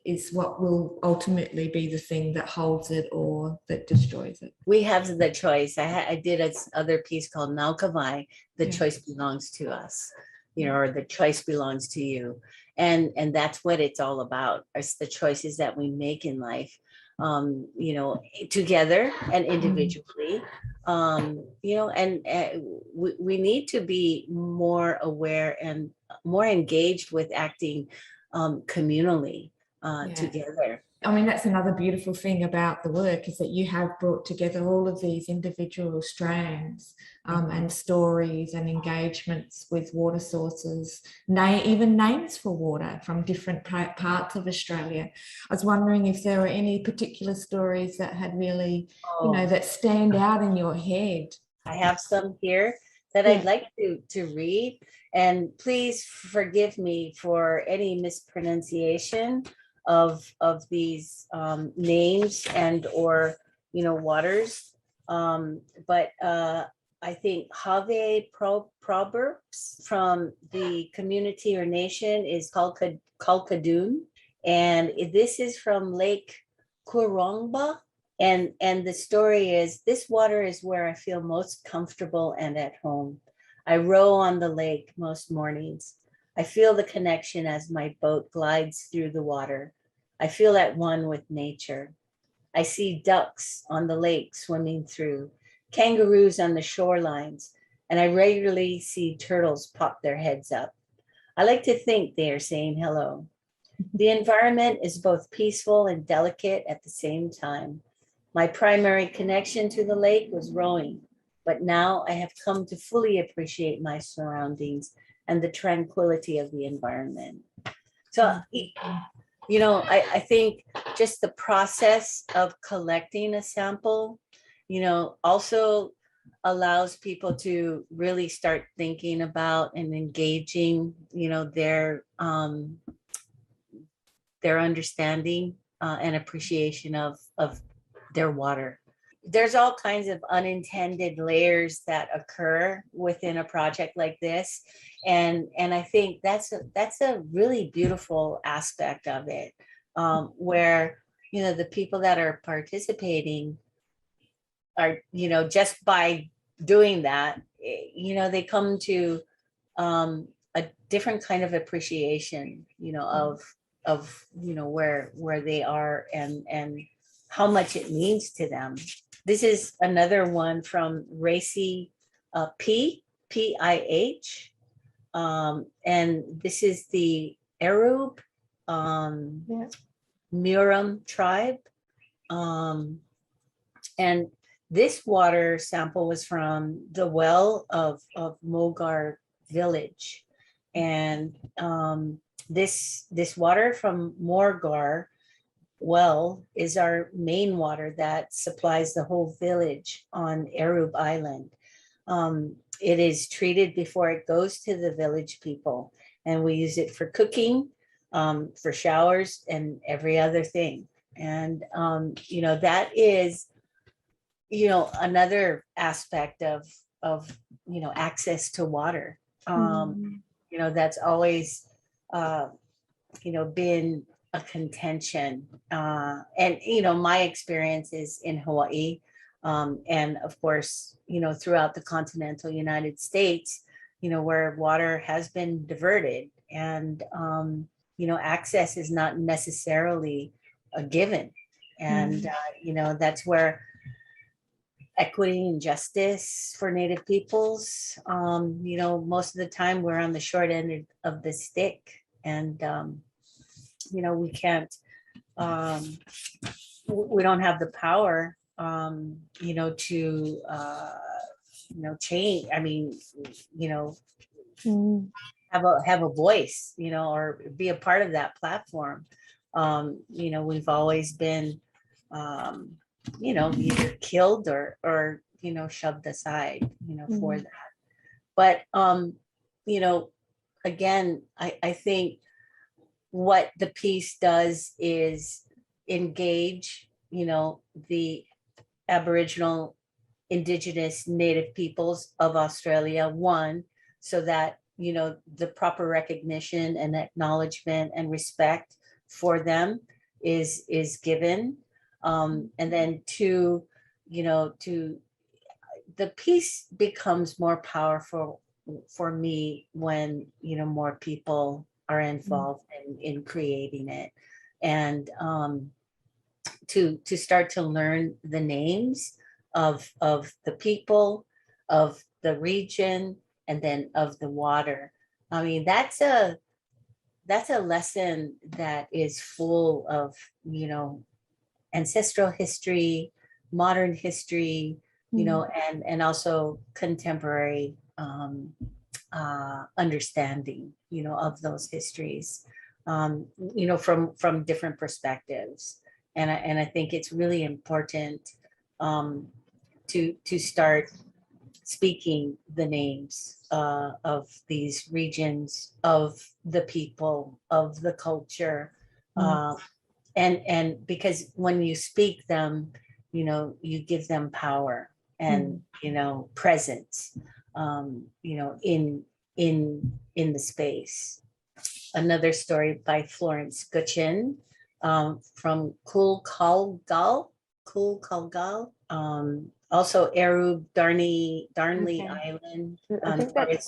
is what will ultimately be the thing that holds it or that destroys it. We have the choice. I did another piece called Naukavai, the choice belongs to us, or the choice belongs to you. And that's what it's all about. It's the choices that we make in life, together and individually, and we need to be more aware and more engaged with acting communally together. I mean, that's another beautiful thing about the work, is that you have brought together all of these individual strands and stories and engagements with water sources, even names for water from different parts of Australia. I was wondering if there were any particular stories that had really, you know, that stand out in your head. I have some here that I'd like to read, and please forgive me for any mispronunciation of these names and or, you know, waters. But I think Have proverbs from the community or nation is Kalkadoon. And this is from Lake Kurongba. And the story is, this water is where I feel most comfortable and at home. I row on the lake most mornings. I feel the connection as my boat glides through the water. I feel at one with nature. I see ducks on the lake swimming through, kangaroos on the shorelines, and I regularly see turtles pop their heads up. I like to think they are saying hello. The environment is both peaceful and delicate at the same time. My primary connection to the lake was rowing, but now I have come to fully appreciate my surroundings and the tranquility of the environment. So, you know, I think just the process of collecting a sample, you know, also allows people to really start thinking about and engaging, you know, their understanding and appreciation of their water. There's all kinds of unintended layers that occur within a project like this. And I think that's a really beautiful aspect of it, where, you know, the people that are participating are, you know, just by doing that, you know, they come to a different kind of appreciation, you know, of you know, where they are and how much it means to them. This is another one from Racy Pih, and this is the Arub Murum tribe. And this water sample was from the well of Mogar village. And this water from Morgar well is our main water that supplies the whole village on Arub Island. It is treated before it goes to the village people, and we use it for cooking, for showers, and every other thing. And you know, that is, you know, another aspect of you know, access to water. You know, that's always you know, been a contention. And, you know, my experience is in Hawaii. And of course, you know, throughout the continental United States, you know, where water has been diverted and, you know, access is not necessarily a given. And, you know, that's where equity and justice for Native peoples, you know, most of the time we're on the short end of the stick. And, you know, we can't, we don't have the power, you know, to, you know, change. I mean, you know, have a voice, you know, or be a part of that platform. You know, we've always been, you know, either killed or, you know, shoved aside, you know, for that. But, you know, again, I think what the piece does is engage, you know, the Aboriginal, Indigenous, Native peoples of Australia, one, so that, you know, the proper recognition and acknowledgement and respect for them is given. And then two, you know, the piece becomes more powerful for me when, you know, more people are involved in creating it, and to start to learn the names of the people, of the region, and then of the water. I mean, that's a that's a lesson that is full of, ancestral history, modern history, and also contemporary understanding, of those histories, from different perspectives. And I think it's really important to start speaking the names of these regions, of the people, of the culture. And because when you speak them, you give them power and, presence, in the space. Another story by Florence Guchin, from Kulkalgal. Also Erub Darnley Island. I think that's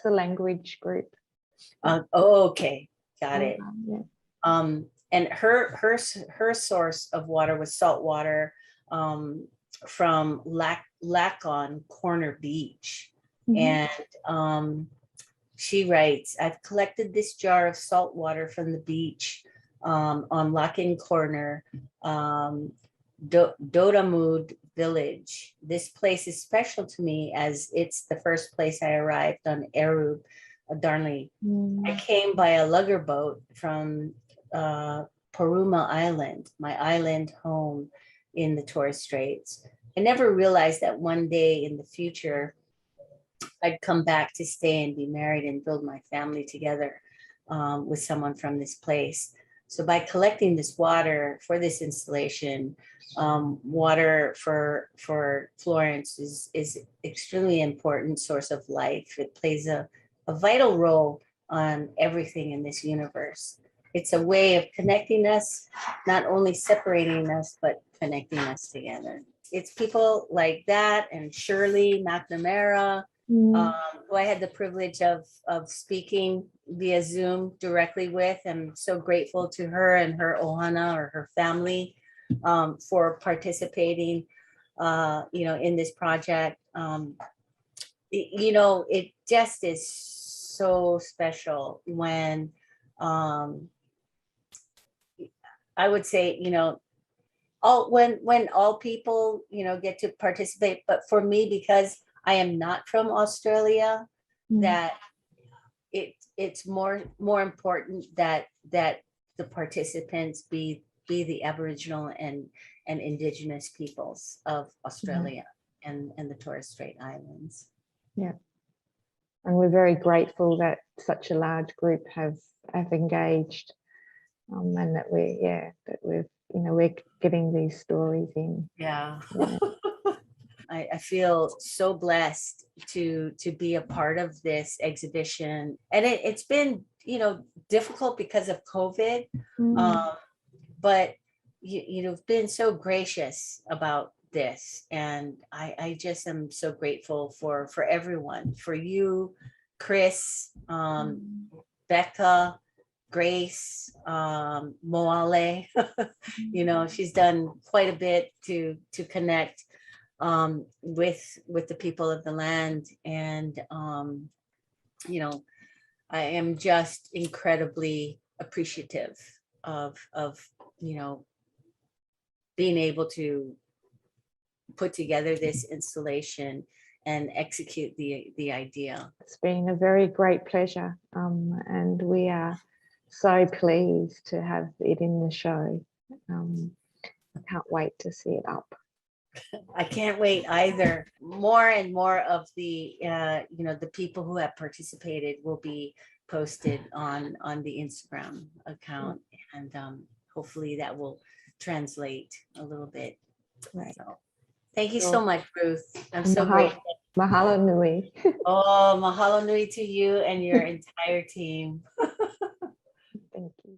the language group. Okay, got it. Yeah. And her source of water was salt water from Lacon Corner Beach. And she writes, I've collected this jar of salt water from the beach on Lacon Corner, Dodamud village. This place is special to me as it's the first place I arrived on Erub Darnley. I came by a lugger boat from Poruma Island, my island home in the Torres Straits. I never realized that one day in the future, I'd come back to stay and be married and build my family together with someone from this place. So by collecting this water for this installation, water for Florence is extremely important source of life. It plays a vital role on everything in this universe. It's a way of connecting us, not only separating us, but connecting us together. It's people like that and Shirley McNamara, who I had the privilege of speaking via Zoom directly with. I'm so grateful to her and her ohana, or her family, for participating, in this project. It just is so special when, I would say, when all people, get to participate. But for me, because I am not from Australia, that it's more important that the participants be the Aboriginal and Indigenous peoples of Australia and the Torres Strait Islands. Yeah, and we're very grateful that such a large group have engaged, and that we're getting these stories in. Yeah. I feel so blessed to be a part of this exhibition, and it's been difficult because of COVID, but you've been so gracious about this, and I just am so grateful for everyone, for you, Chris, Becca, Grace, Moale. She's done quite a bit to connect with the people of the land, and I am just incredibly appreciative of being able to put together this installation and execute the idea. It's been a very great pleasure, and we are so pleased to have it in the show. I can't wait to see it up. I can't wait either. More and more of the the people who have participated will be posted on the Instagram account, and hopefully that will translate a little bit. Right. So, thank you so much, Ruth. I'm so Mahalo. grateful. Mahalo nui. Oh, mahalo nui to you and your entire team. Thank you.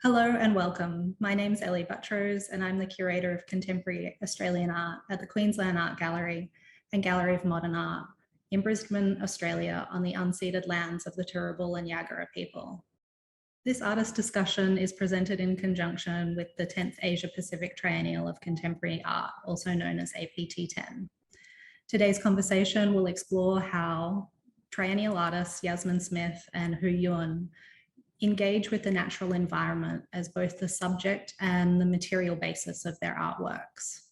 Hello and welcome. My name's Ellie Buttrose and I'm the Curator of Contemporary Australian Art at the Queensland Art Gallery and Gallery of Modern Art in Brisbane, Australia, on the unceded lands of the Turrbal and Yagara people. This artist discussion is presented in conjunction with the 10th Asia Pacific Triennial of Contemporary Art, also known as APT10. Today's conversation will explore how triennial artists Yasmin Smith and Hu Yun engage with the natural environment as both the subject and the material basis of their artworks.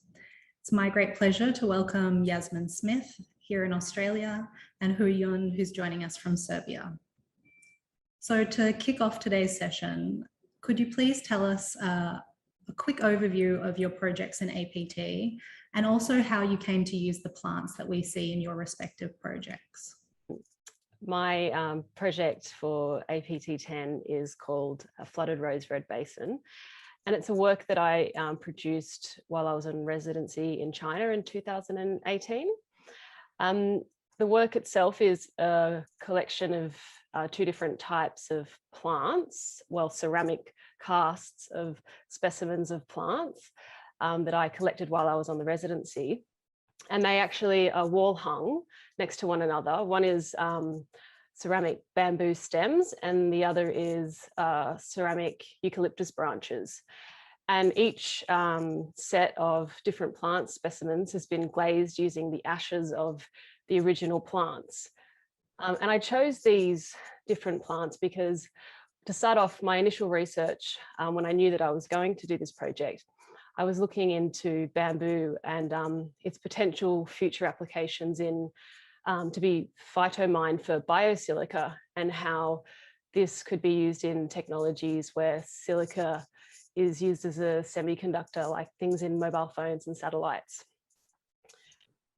It's my great pleasure to welcome Yasmin Smith here in Australia and Hu Yun, who's joining us from Serbia. So to kick off today's session, could you please tell us a quick overview of your projects in APT and also how you came to use the plants that we see in your respective projects? My project for APT10 is called Flooded Rose Red Basin, and it's a work that I produced while I was in residency in China in 2018. The work itself is a collection of two different types of plants, well, ceramic casts of specimens of plants that I collected while I was on the residency. And they actually are wall hung next to one another. One is ceramic bamboo stems and the other is ceramic eucalyptus branches. And each set of different plant specimens has been glazed using the ashes of the original plants. And I chose these different plants because to start off my initial research, when I knew that I was going to do this project, I was looking into bamboo and its potential future applications in to be phytomined for biosilica and how this could be used in technologies where silica is used as a semiconductor, like things in mobile phones and satellites.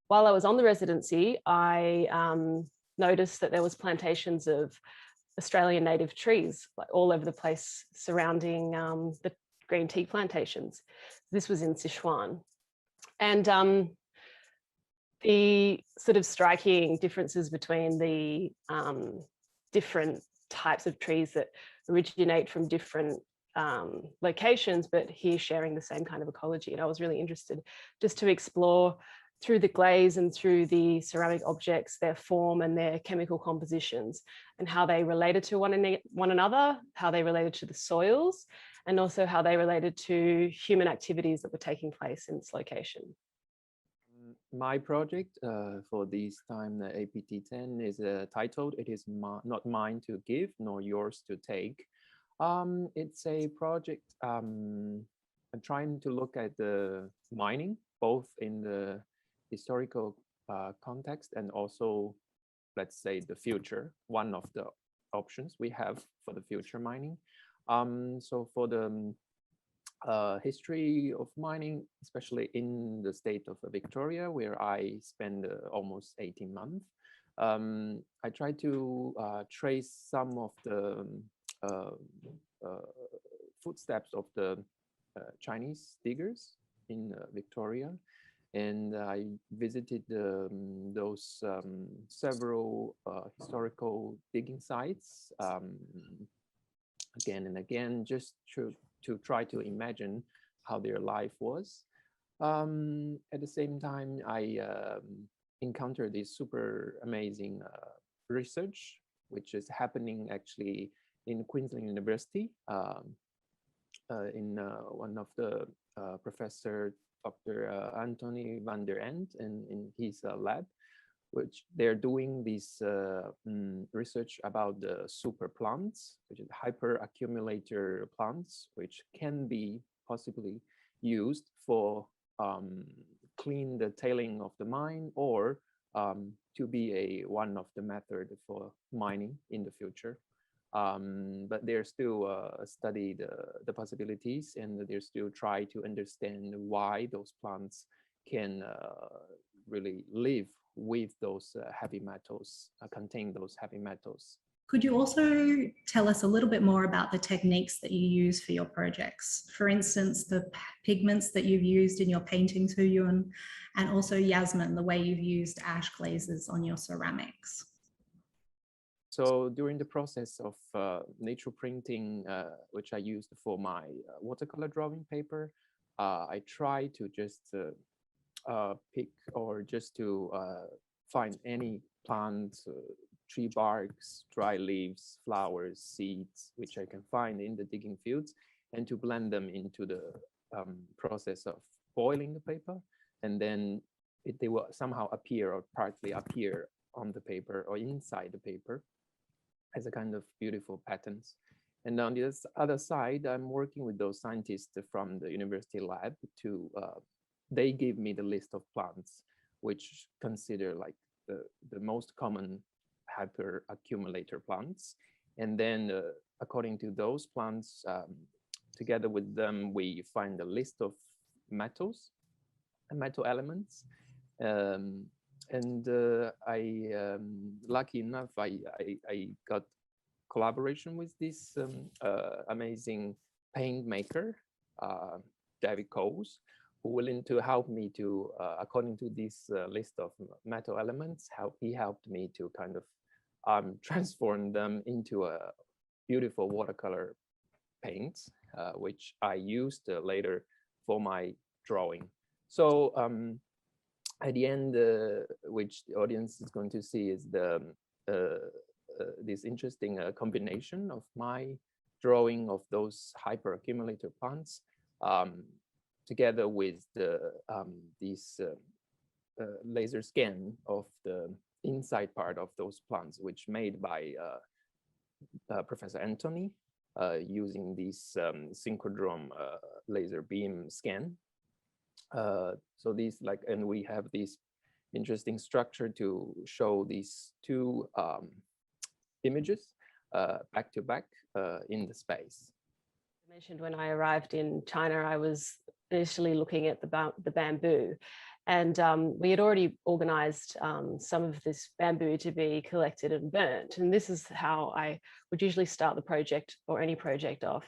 While I was on the residency, I noticed that there was plantations of Australian native trees like all over the place surrounding the green tea plantations. This was in Sichuan. And the sort of striking differences between the different types of trees that originate from different locations, but here sharing the same kind of ecology. And I was really interested just to explore through the glaze and through the ceramic objects, their form and their chemical compositions and how they related to one another, how they related to the soils, and also how they related to human activities that were taking place in this location. My project for this time, the APT10, is titled, It is Not Mine to Give, Nor Yours to Take. It's a project I'm trying to look at the mining, both in the historical context and also, let's say, the future, one of the options we have for the future mining. So for the history of mining, especially in the state of Victoria, where I spent almost 18 months, I tried to trace some of the footsteps of the Chinese diggers in Victoria. And I visited those several historical digging sites again and again, just to try to imagine how their life was. At the same time, I encountered this super amazing research, which is happening actually in Queensland University, in one of the professor, Dr. Anthony van der End, in his lab, which they're doing this research about the super plants, which is hyper accumulator plants, which can be possibly used for clean the tailing of the mine or to be one of the method for mining in the future. But they're still study the possibilities, and they're still try to understand why those plants can really live with those heavy metals, contain those heavy metals. Could you also tell us a little bit more about the techniques that you use for your projects? For instance, the pigments that you've used in your paintings, Hu Yun, and also Yasmin, the way you've used ash glazes on your ceramics. So during the process of nature printing, which I used for my watercolor drawing paper, I try to just pick or just to find any plants, tree barks, dry leaves, flowers, seeds, which I can find in the digging fields, and to blend them into the process of boiling the paper. And then they will somehow appear or partly appear on the paper or inside the paper as a kind of beautiful patterns. And on the other side, I'm working with those scientists from the university lab to, they give me the list of plants, which consider like the most common hyperaccumulator plants. And then according to those plants, together with them, we find a list of metals and metal elements. Lucky enough, I got collaboration with this amazing paint maker, David Coles, who willing to help me to, according to this list of metal elements, he helped me to kind of transform them into a beautiful watercolor paints, which I used later for my drawing. So at the end, which the audience is going to see, is the this interesting combination of my drawing of those hyperaccumulator plants together with the this laser scan of the inside part of those plants, which made by Professor Anthony using this synchrodrome laser beam scan. So these and we have this interesting structure to show these two images back to back in the space. I mentioned when I arrived in China, I was initially looking at the bamboo, and we had already organized some of this bamboo to be collected and burnt. And this is how I would usually start the project or any project off,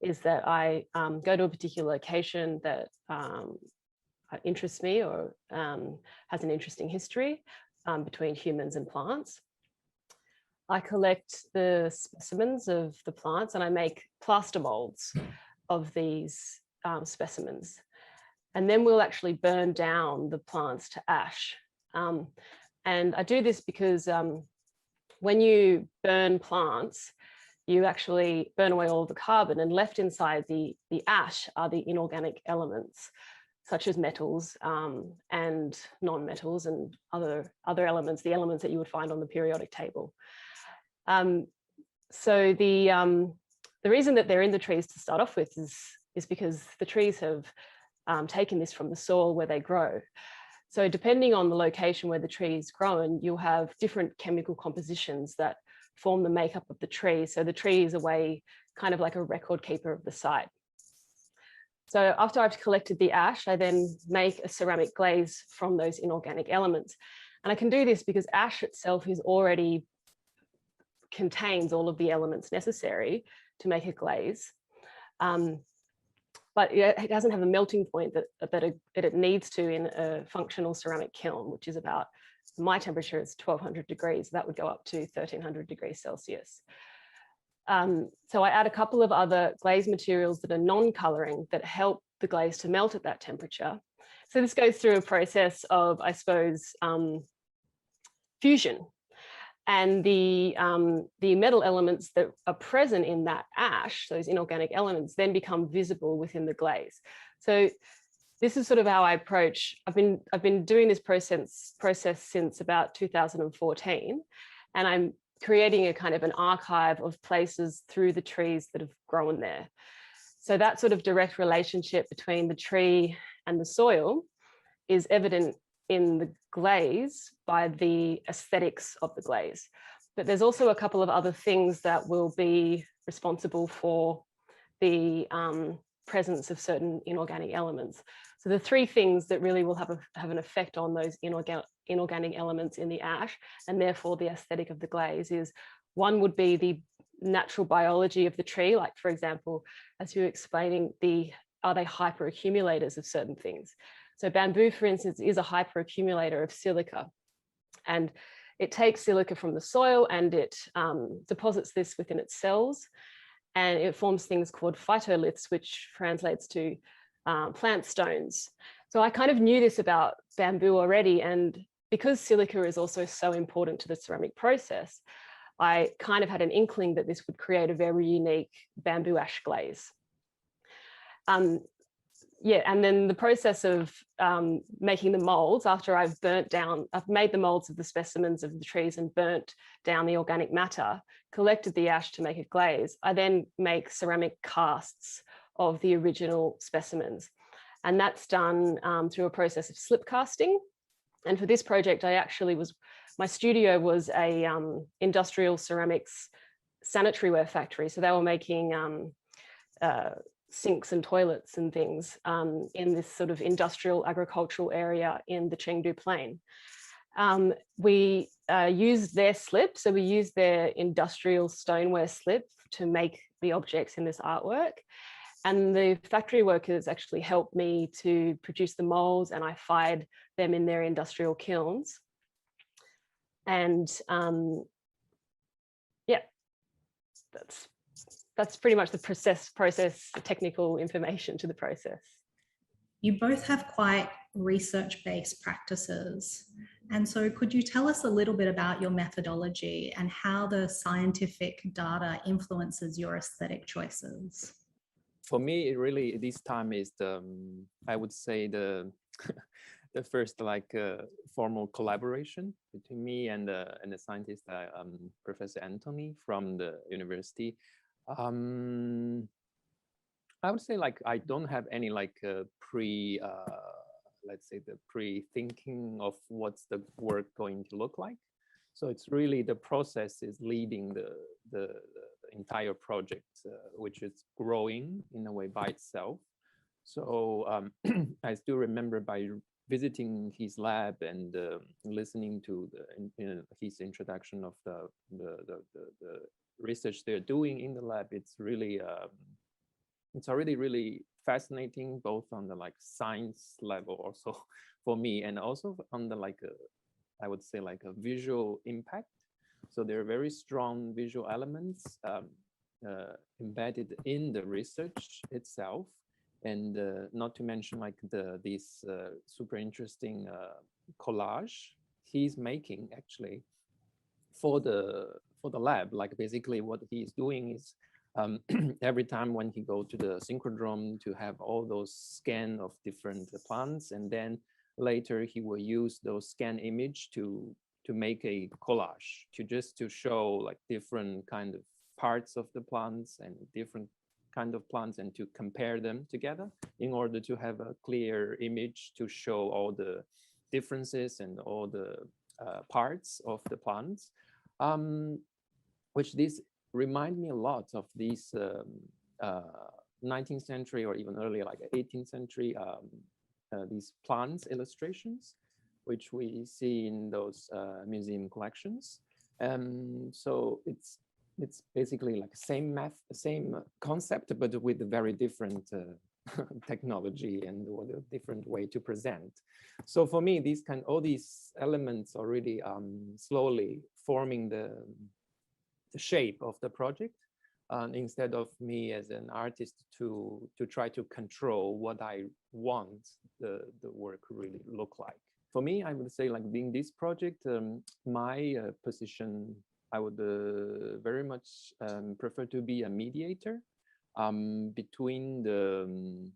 is that I go to a particular location that interests me or has an interesting history between humans and plants. I collect the specimens of the plants and I make plaster molds of these specimens. And then we'll actually burn down the plants to ash. And I do this because when you burn plants, you actually burn away all the carbon, and left inside the ash are the inorganic elements, such as metals and non-metals and other elements, the elements that you would find on the periodic table. So the reason that they're in the trees to start off with is because the trees have taken this from the soil where they grow. So depending on the location where the tree is grown, you'll have different chemical compositions that form the makeup of the tree. So the tree is a way, kind of like a record keeper of the site. So after I've collected the ash, I then make a ceramic glaze from those inorganic elements. And I can do this because ash itself is already contains all of the elements necessary to make a glaze. But it doesn't have a melting point that it needs to in a functional ceramic kiln, which is about, my temperature is 1200 degrees. That would go up to 1300 degrees Celsius. So I add a couple of other glaze materials that are non-coloring that help the glaze to melt at that temperature. So this goes through a process of, I suppose, fusion. And the metal elements that are present in that ash, those inorganic elements, then become visible within the glaze. So this is sort of how I approach. I've been doing this process since about 2014, and I'm creating a kind of an archive of places through the trees that have grown there. So that sort of direct relationship between the tree and the soil is evident in the glaze by the aesthetics of the glaze. But there's also a couple of other things that will be responsible for the presence of certain inorganic elements. So the three things that really will have an effect on those inorganic elements in the ash, and therefore the aesthetic of the glaze, is one would be the natural biology of the tree. Like, for example, as you were explaining, are they hyperaccumulators of certain things? So bamboo, for instance, is a hyperaccumulator of silica. And it takes silica from the soil and it deposits this within its cells, and it forms things called phytoliths, which translates to plant stones. So I kind of knew this about bamboo already, and because silica is also so important to the ceramic process, I kind of had an inkling that this would create a very unique bamboo ash glaze. Yeah, and then the process of making the molds, after I've made the molds of the specimens of the trees and burnt down the organic matter, collected the ash to make a glaze, I then make ceramic casts of the original specimens. And that's done through a process of slip casting. And for this project, my studio was a industrial ceramics sanitary ware factory. So they were making sinks and toilets and things in this sort of industrial agricultural area in the Chengdu Plain. We used their slip, so we used their industrial stoneware slip to make the objects in this artwork. And the factory workers actually helped me to produce the molds, and I fired them in their industrial kilns. And yeah, that's pretty much the process technical information to the process. You both have quite research-based practices. And so could you tell us a little bit about your methodology and how the scientific data influences your aesthetic choices? For me, it really, this time is the, I would say the first formal collaboration between me and the scientist, Professor Anthony from the university. I would say I don't have any let's say the pre-thinking of what's the work going to look like. So it's really the process is leading the entire project, which is growing in a way by itself. So I still remember by visiting his lab and listening to his introduction of the research they're doing in the lab. It's really it's already really fascinating, both on the science level also for me, and also on the I would say a visual impact. So there are very strong visual elements embedded in the research itself, and not to mention this super interesting collage he's making actually for the lab. Basically what he's doing is every time when he go to the synchrodrome to have all those scan of different plants, and then later he will use those scan image to make a collage to show different kind of parts of the plants and different kind of plants, and to compare them together in order to have a clear image to show all the differences and all the parts of the plants, which this remind me a lot of these 19th century or even earlier 18th century these plants illustrations, which we see in those museum collections. So it's basically same concept, but with a very different technology and a different way to present. So for me, all these elements are really slowly forming the shape of the project, instead of me as an artist to try to control what I want the work really look like. For me, I would say being this project, my position, I would very much prefer to be a mediator between the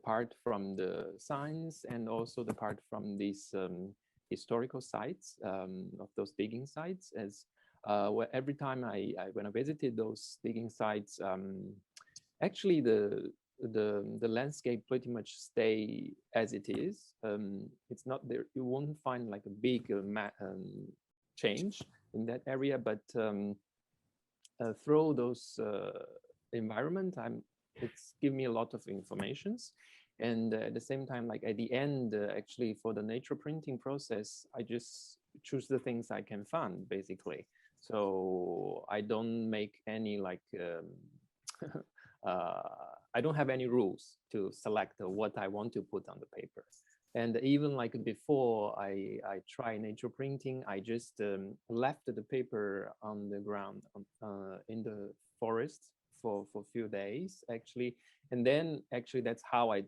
part from the science and also the part from these historical sites, of those digging sites, as every time when I visited those digging sites, actually the landscape pretty much stay as it is. It's not there, you won't find a big change in that area, but through those environment, it's give me a lot of informations. And at the same time, at the end, actually for the nature printing process, I just choose the things I can find, basically. So I don't make any I don't have any rules to select what I want to put on the paper. And even like before I try nature printing, I just left the paper on the ground in the forest for a few days actually. And then actually that's how I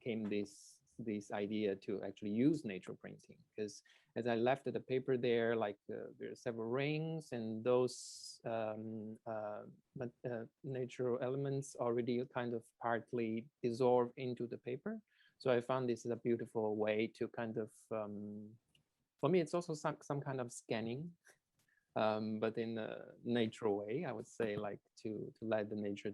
came this idea to actually use nature printing, because as I left the paper there, like there are several rings, and those natural elements already kind of partly dissolve into the paper. So I found this is a beautiful way to kind of, for me, it's also some kind of scanning, but in a natural way, I would say, like to let the nature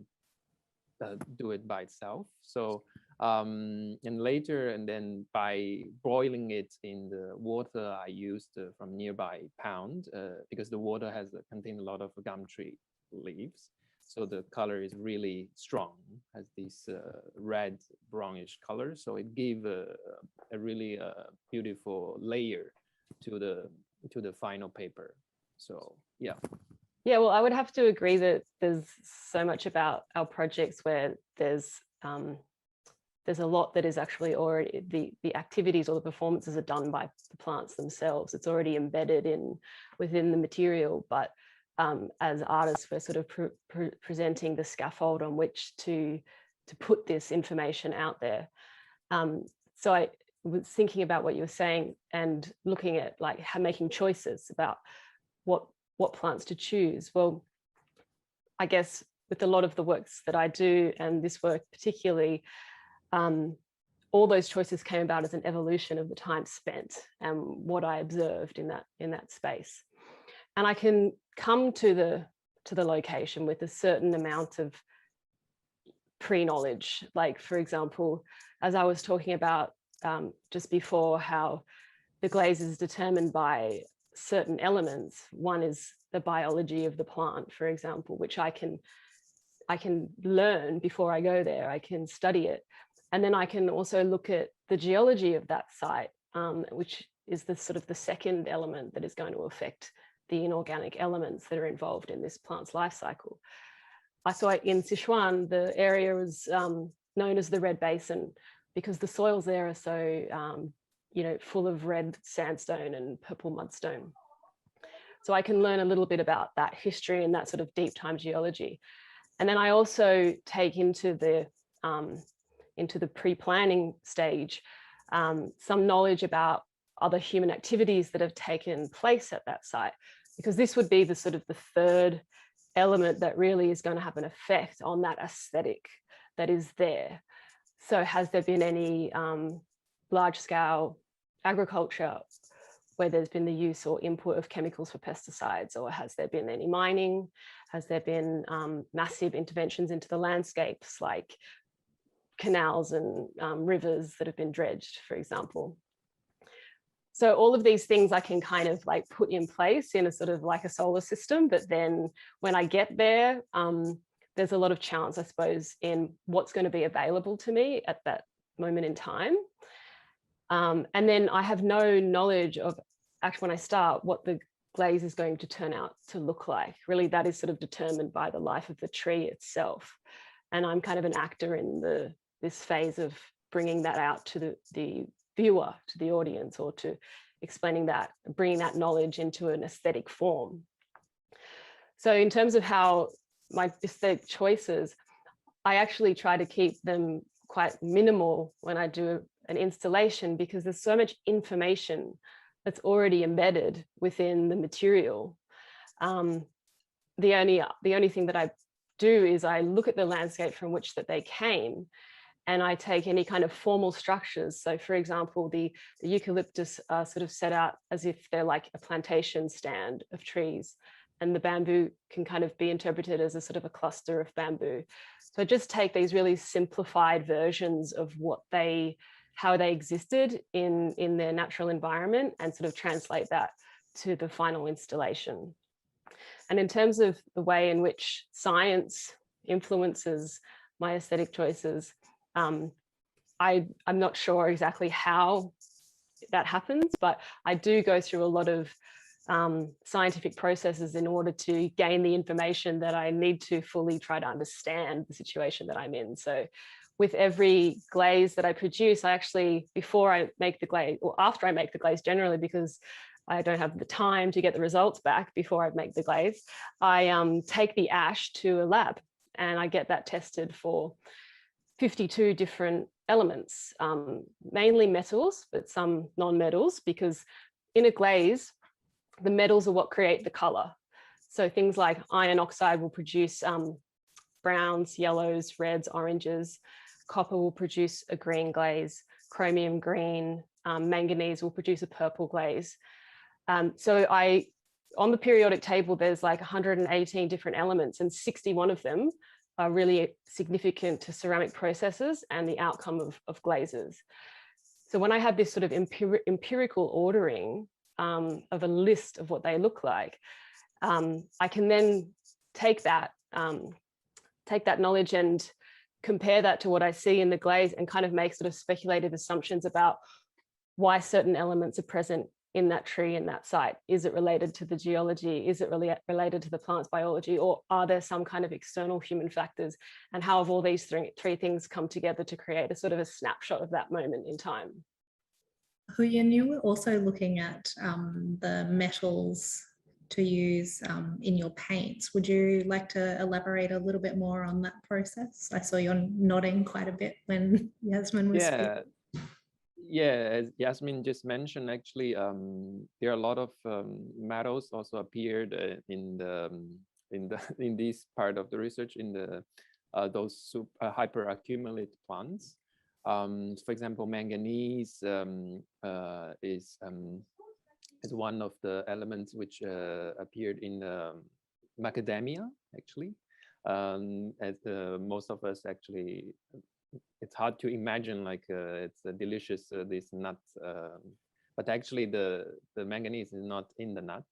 do it by itself. So and later, and then by boiling it in the water I used from nearby pond, because the water has contained a lot of gum tree leaves, so the color is really strong, has this red brownish color, so it gave a really beautiful layer to the final paper. So yeah. Yeah, well, I would have to agree that there's so much about our projects where there's a lot that is actually already, the activities or the performances are done by the plants themselves. It's already embedded within the material, but as artists, we're sort of presenting the scaffold on which to put this information out there. So I was thinking about what you were saying and looking at like making choices about what plants to choose. Well, I guess with a lot of the works that I do, and this work particularly, all those choices came about as an evolution of the time spent and what I observed in that space. And I can come to the location with a certain amount of pre-knowledge. Like, for example, as I was talking about just before, how the glaze is determined by certain elements. One is the biology of the plant, for example, which I can learn before I go there. I can study it. And then I can also look at the geology of that site, which is the sort of the second element that is going to affect the inorganic elements that are involved in this plant's life cycle. I saw it in Sichuan, the area was known as the Red Basin because the soils there are so, full of red sandstone and purple mudstone. So I can learn a little bit about that history and that sort of deep time geology. And then I also take into the pre-planning stage some knowledge about other human activities that have taken place at that site, because this would be the sort of the third element that really is going to have an effect on that aesthetic that is there. So has there been any large-scale agriculture where there's been the use or input of chemicals for pesticides, or has there been any mining? Has there been massive interventions into the landscapes, like canals and rivers that have been dredged, for example? So all of these things I can kind of like put in place in a sort of like a solar system, but then when I get there, there's a lot of chance, I suppose, in what's going to be available to me at that moment in time. And then I have no knowledge of actually when I start what the glaze is going to turn out to look like. Really, that is sort of determined by the life of the tree itself. And I'm kind of an actor in this phase of bringing that out to the viewer, to the audience, or to explaining that, bringing that knowledge into an aesthetic form. So in terms of how my aesthetic choices, I actually try to keep them quite minimal when I do an installation, because there's so much information that's already embedded within the material. The only thing that I do is I look at the landscape from which that they came, and I take any kind of formal structures. So for example, the eucalyptus are sort of set out as if they're like a plantation stand of trees, and the bamboo can kind of be interpreted as a sort of a cluster of bamboo. So I just take these really simplified versions of how they existed in their natural environment and sort of translate that to the final installation. And in terms of the way in which science influences my aesthetic choices, I'm not sure exactly how that happens, but I do go through a lot of scientific processes in order to gain the information that I need to fully try to understand the situation that I'm in. So with every glaze that I produce, I actually, before I make the glaze, or after I make the glaze generally, because I don't have the time to get the results back before I make the glaze, I take the ash to a lab and I get that tested for 52 different elements, mainly metals, but some non-metals, because in a glaze, the metals are what create the color. So things like iron oxide will produce browns, yellows, reds, oranges. Copper will produce a green glaze, chromium green, manganese will produce a purple glaze. So on the periodic table, there's like 118 different elements, and 61 of them are really significant to ceramic processes and the outcome of glazes. So when I have this sort of empirical ordering of a list of what they look like, I can then take that knowledge and compare that to what I see in the glaze and kind of make sort of speculative assumptions about why certain elements are present in that tree in that site. Is it related to the geology? Is it really related to the plant's biology? Or are there some kind of external human factors? And how have all these three things come together to create a sort of a snapshot of that moment in time? Huyen, you were also looking at the metals to use in your paints. Would you like to elaborate a little bit more on that process? I saw you're nodding quite a bit when Yasmin was speaking. Yeah, as Yasmin just mentioned, actually, there are a lot of metals also appeared in this part of the research in the those hyperaccumulate plants. For example, manganese is one of the elements which appeared in macadamia, actually. As most of us actually, it's hard to imagine like it's a delicious this nut, but actually the manganese is not in the nut.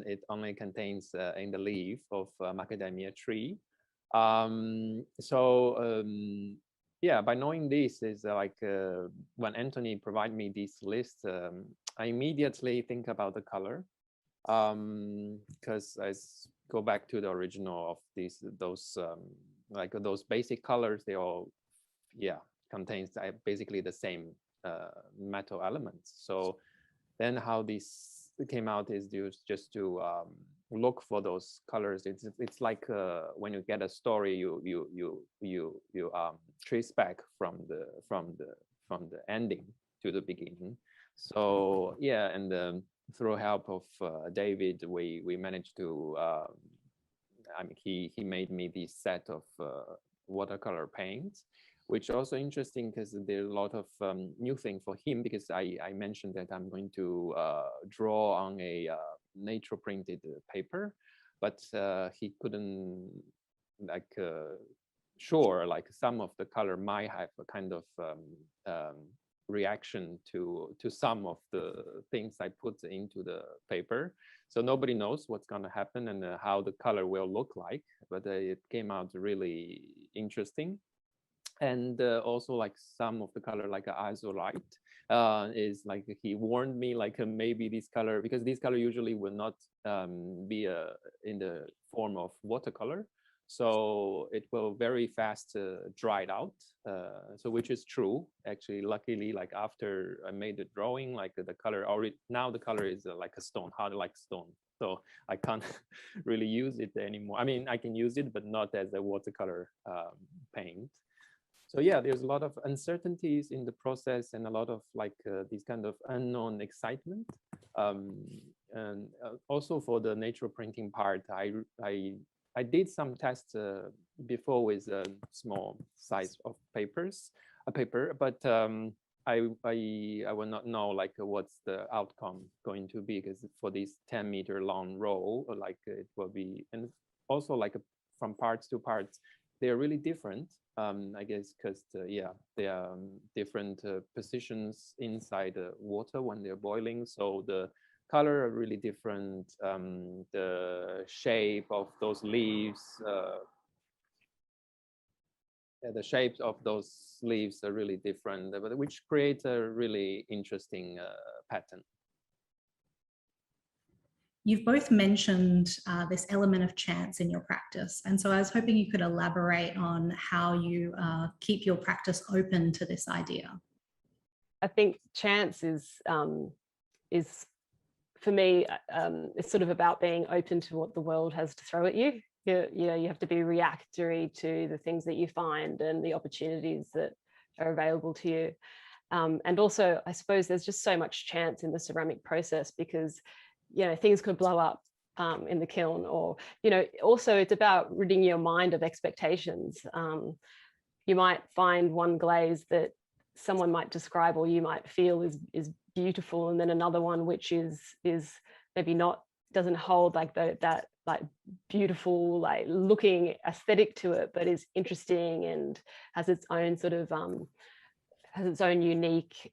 It only contains in the leaf of macadamia tree. Yeah, by knowing this is like when Anthony provided me this list, I immediately think about the color, because I go back to the original of those like those basic colors. They all, yeah, contains basically the same metal elements. So then how this came out is just to look for those colors. It's like when you get a story, you trace back from the ending to the beginning. So yeah, and through help of David, we managed to. I mean, he made me this set of watercolor paints, which also interesting because there's a lot of new thing for him, because I mentioned that I'm going to draw on a nature printed paper, but he couldn't like sure like some of the color might have a kind of reaction to some of the things I put into the paper. So nobody knows what's going to happen and how the color will look like, but it came out really interesting. And also like some of the color like azurite is like he warned me like maybe this color, because this color usually will not be in the form of watercolor. So it will very fast dry out. So which is true, actually. Luckily, like after I made the drawing, like the color already, now the color is like a stone, hard like stone. So I can't really use it anymore. I mean, I can use it, but not as a watercolor paint. So yeah, there's a lot of uncertainties in the process and a lot of like these kind of unknown excitement. And also for the nature printing part, I did some tests before with a small size of paper, but I will not know like what's the outcome going to be, because for this 10-meter long roll, like it will be, and also like from parts to parts, they're really different. I guess because yeah, they are different positions inside the water when they're boiling, so the color are really different. The shape of those leaves, the shapes of those leaves are really different, but which creates a really interesting pattern. You've both mentioned this element of chance in your practice. And so I was hoping you could elaborate on how you keep your practice open to this idea. I think chance is for me, it's sort of about being open to what the world has to throw at you. You have to be reactory to the things that you find and the opportunities that are available to you. And also, I suppose there's just so much chance in the ceramic process because, things could blow up in the kiln, or, also it's about ridding your mind of expectations. You might find one glaze that someone might describe or you might feel is beautiful, and then another one which is maybe not, doesn't hold like that like beautiful like looking aesthetic to it, but is interesting and has its own sort of has its own unique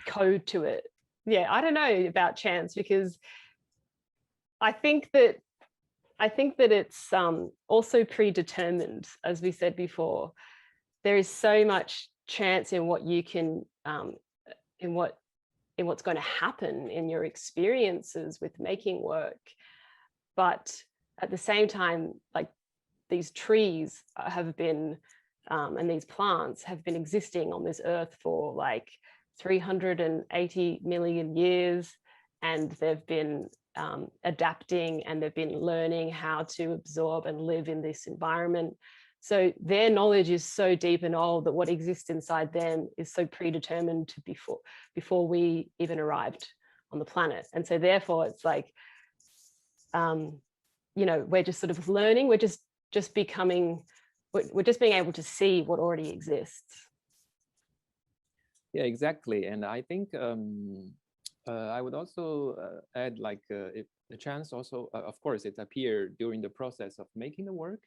code to it. Yeah, I don't know about chance, because I think that it's also predetermined, as we said before. There is so much chance in what you can in what's going to happen in your experiences with making work, but at the same time, like these trees have been and these plants have been existing on this earth for like 380 million years, and they've been adapting, and they've been learning how to absorb and live in this environment. So their knowledge is so deep and old that what exists inside them is so predetermined to before we even arrived on the planet. And so therefore it's like, we're just sort of learning, we're just becoming, we're just being able to see what already exists. Yeah, exactly. And I think I would also add, like, if the chance also, of course, it appeared during the process of making the work,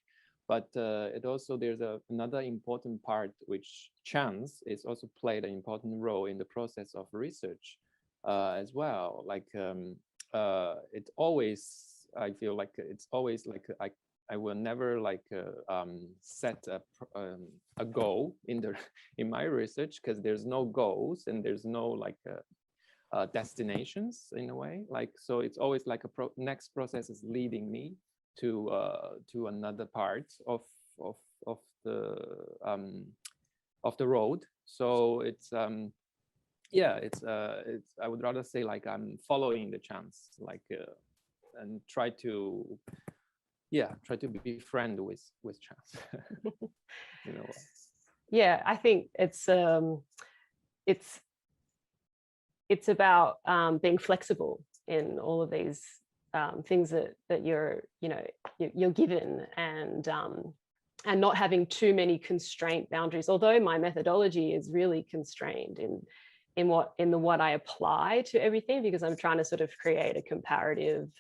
but it also, there's another important part, which chance is also played an important role in the process of research as well. Like it always, I feel like it's always like I will never like set a goal in my research, because there's no goals and there's no like destinations in a way. Like, so it's always like next process is leading me to another part of the road. So it's yeah, it's I would rather say like I'm following the chance, like and try to be friend with chance. Yeah, I think it's about being flexible in all of these things that you're given, and not having too many constraint boundaries. Although my methodology is really constrained in what I apply to everything, because I'm trying to sort of create a comparative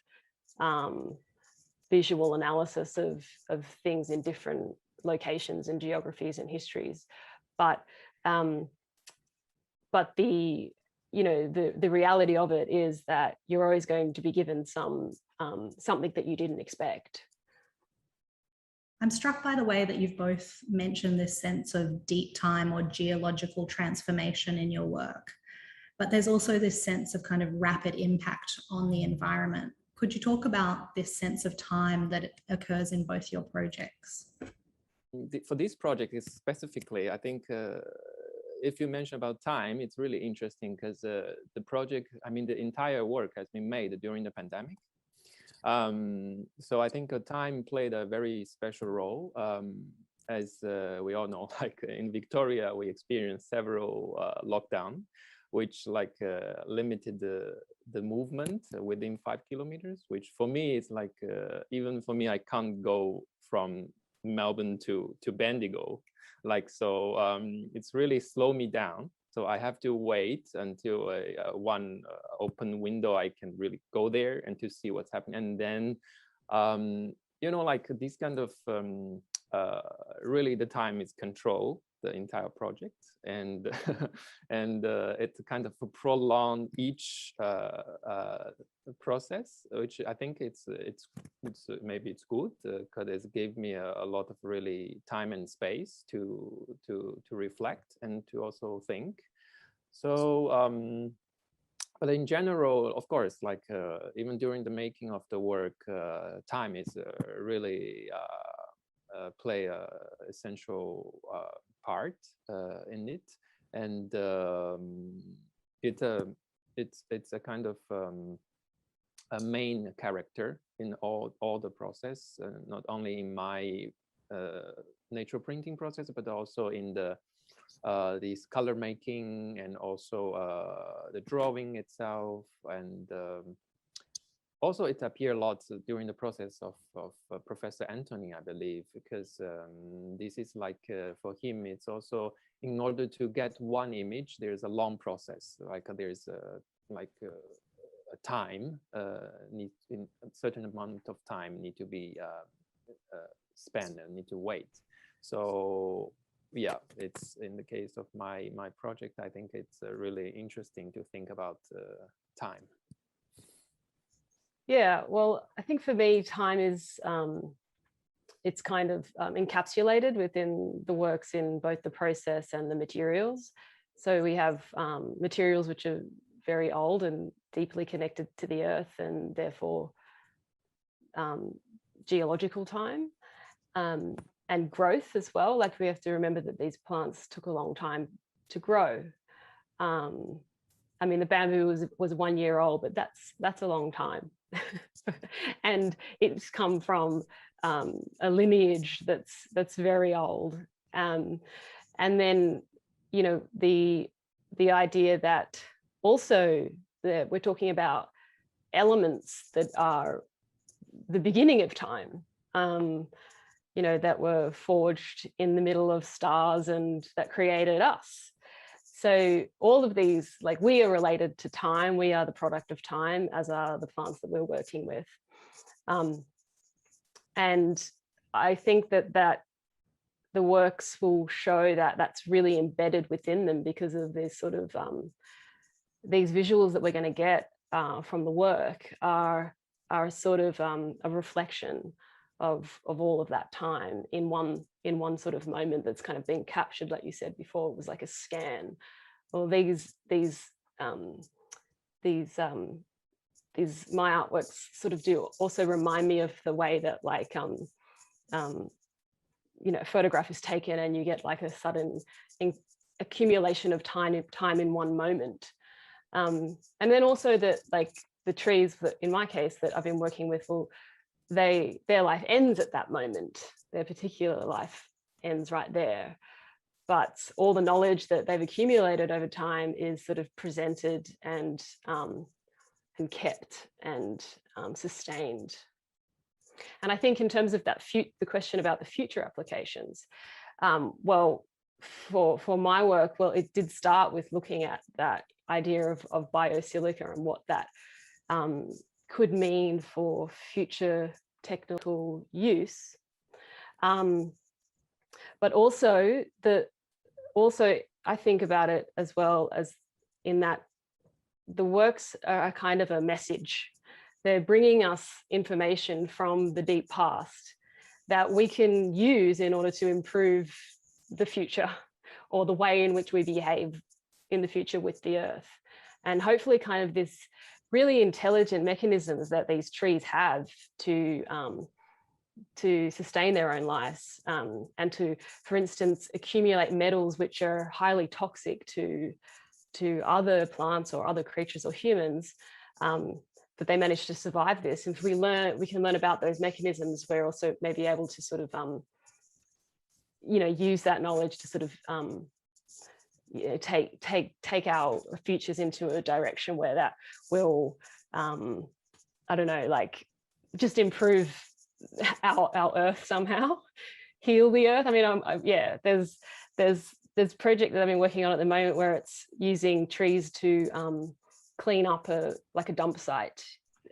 visual analysis of things in different locations and geographies and histories. But the the reality of it is that you're always going to be given something that you didn't expect. I'm struck by the way that you've both mentioned this sense of deep time or geological transformation in your work, but there's also this sense of kind of rapid impact on the environment. Could you talk about this sense of time that occurs in both your projects? For this project specifically, I think if you mention about time, it's really interesting, because the project, I mean, the entire work has been made during the pandemic. So I think time played a very special role. As we all know, like in Victoria, we experienced several lockdowns, which like limited the movement within 5 kilometers, which for me is like, even for me, I can't go from Melbourne to Bendigo. Like, so it's really slowed me down. So I have to wait until one open window, I can really go there and to see what's happening. And then, like this kind of, really the time is control the entire project, and and it's kind of prolong each process, which I think it's maybe it's good, because it gave me a lot of really time and space to reflect and to also think. So But in general, of course, like even during the making of the work, time is really play a essential part in it, and it's a kind of a main character in all the process, not only in my nature printing process, but also in the this color making, and also the drawing itself, and also it appeared a lot during the process of Professor Anthony, I believe, because this is like for him, it's also in order to get one image, there's a long process, like there's a time, in a certain amount of time need to be spent and need to wait. So yeah, it's in the case of my project, I think it's really interesting to think about time. Yeah, well, I think for me, time is, it's kind of encapsulated within the works in both the process and the materials. So we have materials which are very old and deeply connected to the earth, and therefore geological time, and growth as well. Like we have to remember that these plants took a long time to grow. I mean, the bamboo was 1 year old, but that's a long time. And it's come from a lineage that's very old. And then, you know, the idea that also that we're talking about elements that are the beginning of time, you know, that were forged in the middle of stars and that created us. So all of these, like, we are related to time, we are the product of time, as are the plants that we're working with. And I think that the works will show that that's really embedded within them, because of this sort of, these visuals that we're going to get from the work are sort of a reflection of all of that time in one sort of moment that's kind of being captured. Like you said before, it was like a scan. Well, these my artworks sort of do also remind me of the way that, like, you know, a photograph is taken and you get like a sudden accumulation of time in one moment. And then also that, like, the trees that, in my case, that I've been working with, well, their life ends at that moment. Their particular life ends right there. But all the knowledge that they've accumulated over time is sort of presented and kept and sustained. And I think in terms of that, the question about the future applications, well, for my work, well, it did start with looking at that idea of biosilica and what that could mean for future technical use. But also I think about it as well as in that the works are kind of a message. They're bringing us information from the deep past that we can use in order to improve the future, or the way in which we behave in the future with the earth. And hopefully kind of this really intelligent mechanisms that these trees have to sustain their own lives, and to, for instance, accumulate metals which are highly toxic to other plants or other creatures or humans, that they manage to survive this. And if we can learn about those mechanisms, we're also maybe able to sort of you know, use that knowledge to sort of you know, take our futures into a direction where that will I don't know, like, just improve our earth somehow, heal the earth. I mean, yeah, there's a project that I've been working on at the moment where it's using trees to clean up a dump site.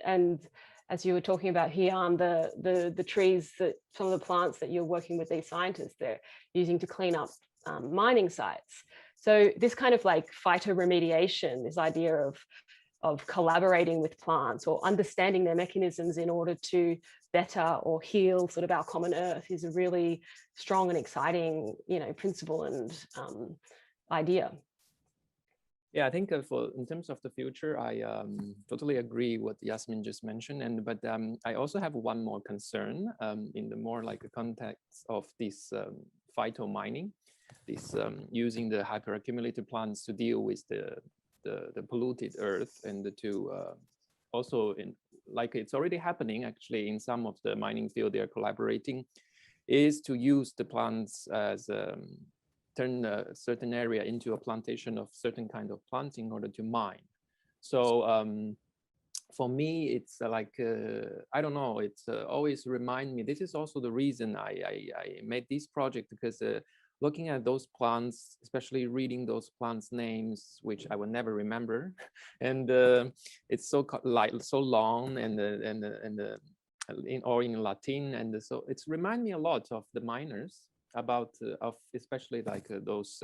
And as you were talking about here, the trees, that some of the plants that you're working with these scientists, they're using to clean up mining sites. So this kind of like phytoremediation, this idea of collaborating with plants or understanding their mechanisms in order to better or heal sort of our common earth, is a really strong and exciting, you know, principle and idea. Yeah, I think in terms of the future, I totally agree what Yasmin just mentioned. But I also have one more concern in the more like a context of this phyto mining, this using the hyperaccumulated plants to deal with the polluted earth, and to also like it's already happening actually in some of the mining field they are collaborating, is to use the plants as turn a certain area into a plantation of certain kind of plants in order to mine. So for me, it's like, I don't know, it's always remind me, this is also the reason I made this project, because looking at those plants, especially reading those plants' names, which I will never remember, and it's so long and in Latin, and so it's remind me a lot of the miners, about of especially like those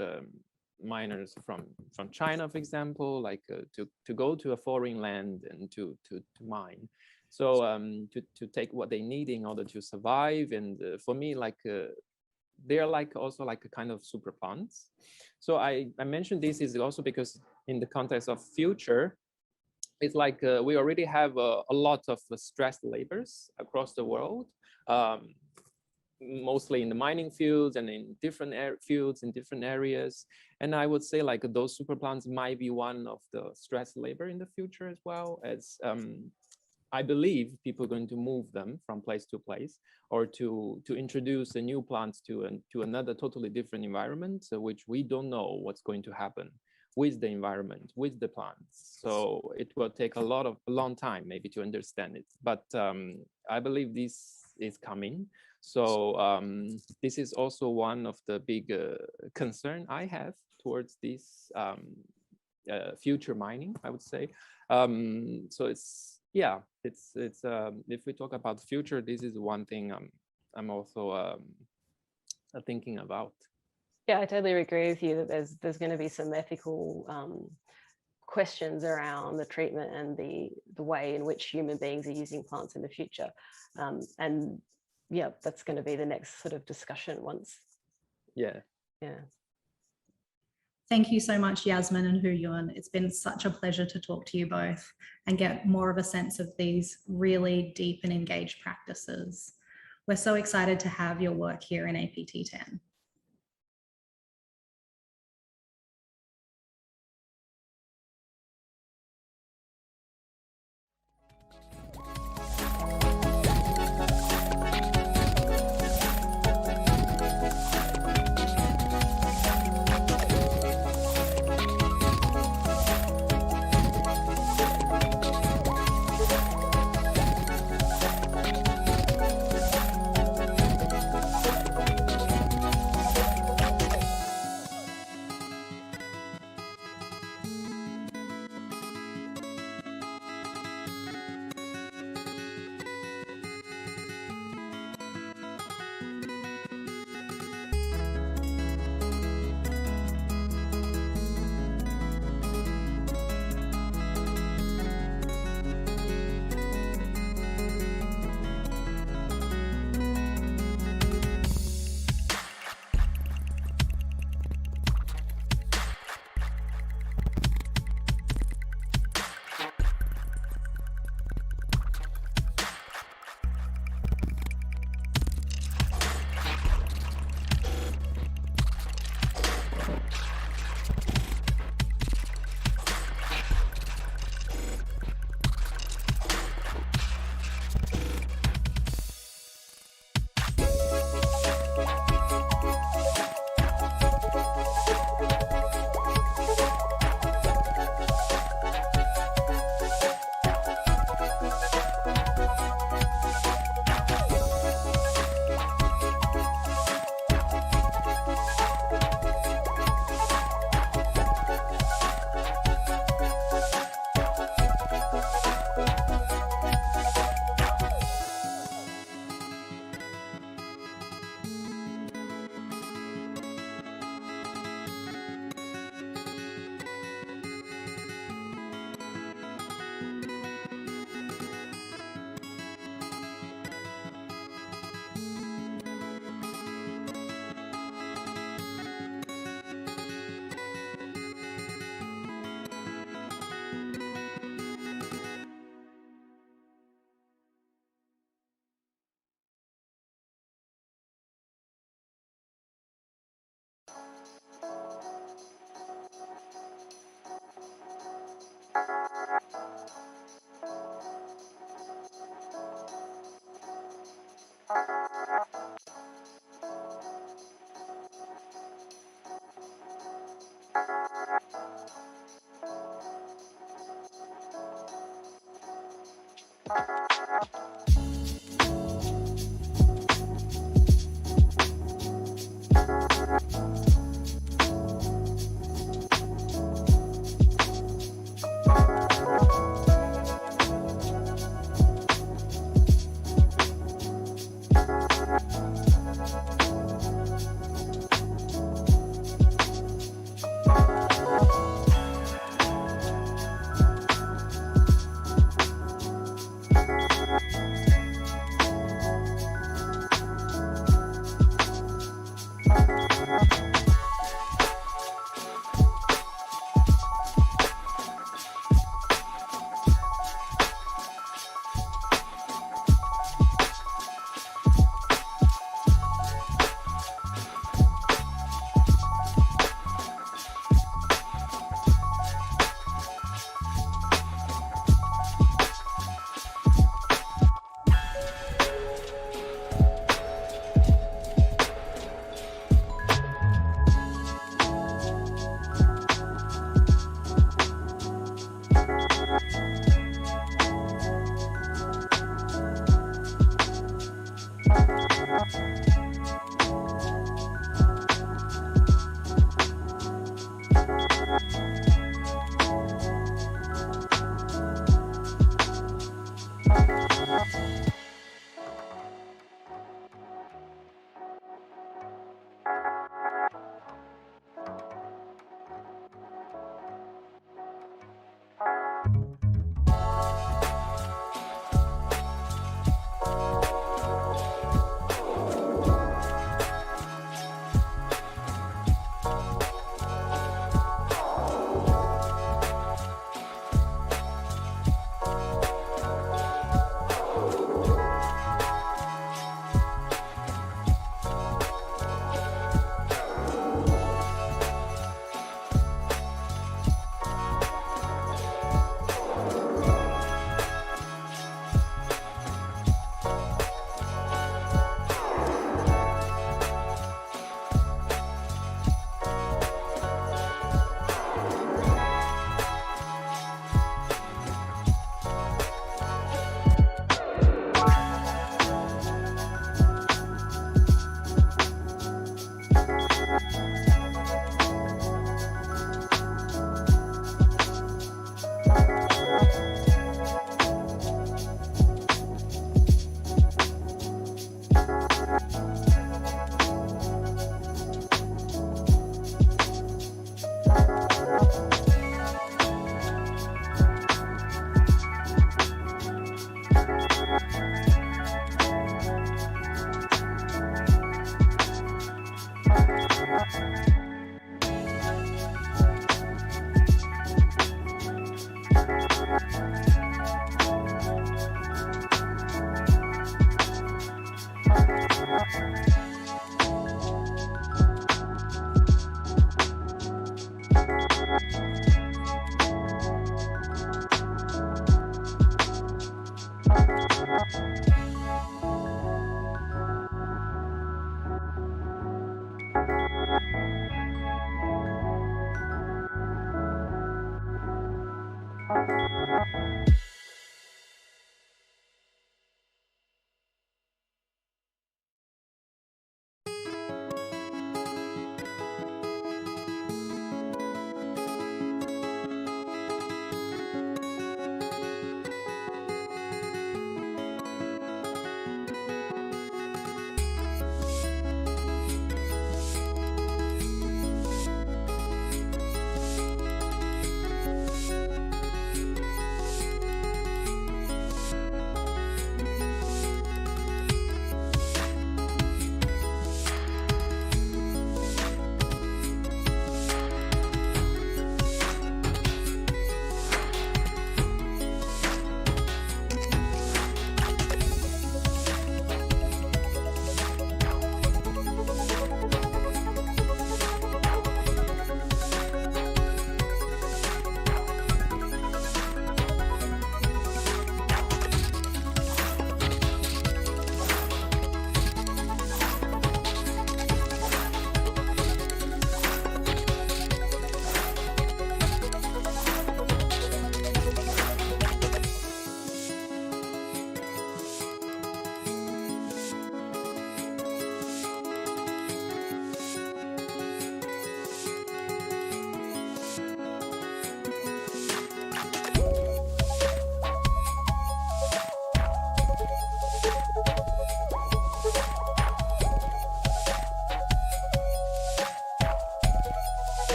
miners from China, for example, like to go to a foreign land and to mine. So to take what they need in order to survive, and for me, like they're like also like a kind of super plants. So I mentioned this is also because in the context of future, it's like we already have a lot of stressed labors across the world, mostly in the mining fields and in different fields in different areas. And I would say like those super plants might be one of the stressed labor in the future, as well as I believe people are going to move them from place to place, or to introduce the new plants to another totally different environment, which we don't know what's going to happen with the environment, with the plants. So it will take a long time maybe to understand it. But I believe this is coming. So this is also one of the big concern I have towards this future mining, I would say. So it's, yeah, it's if we talk about the future, this is one thing I'm also thinking about. Yeah, I totally agree with you that there's going to be some ethical questions around the treatment and the way in which human beings are using plants in the future. And yeah, that's going to be the next sort of discussion once. Yeah. Yeah. Thank you so much, Yasmin and Huyun. It's been such a pleasure to talk to you both and get more of a sense of these really deep and engaged practices. We're so excited to have your work here in APT10.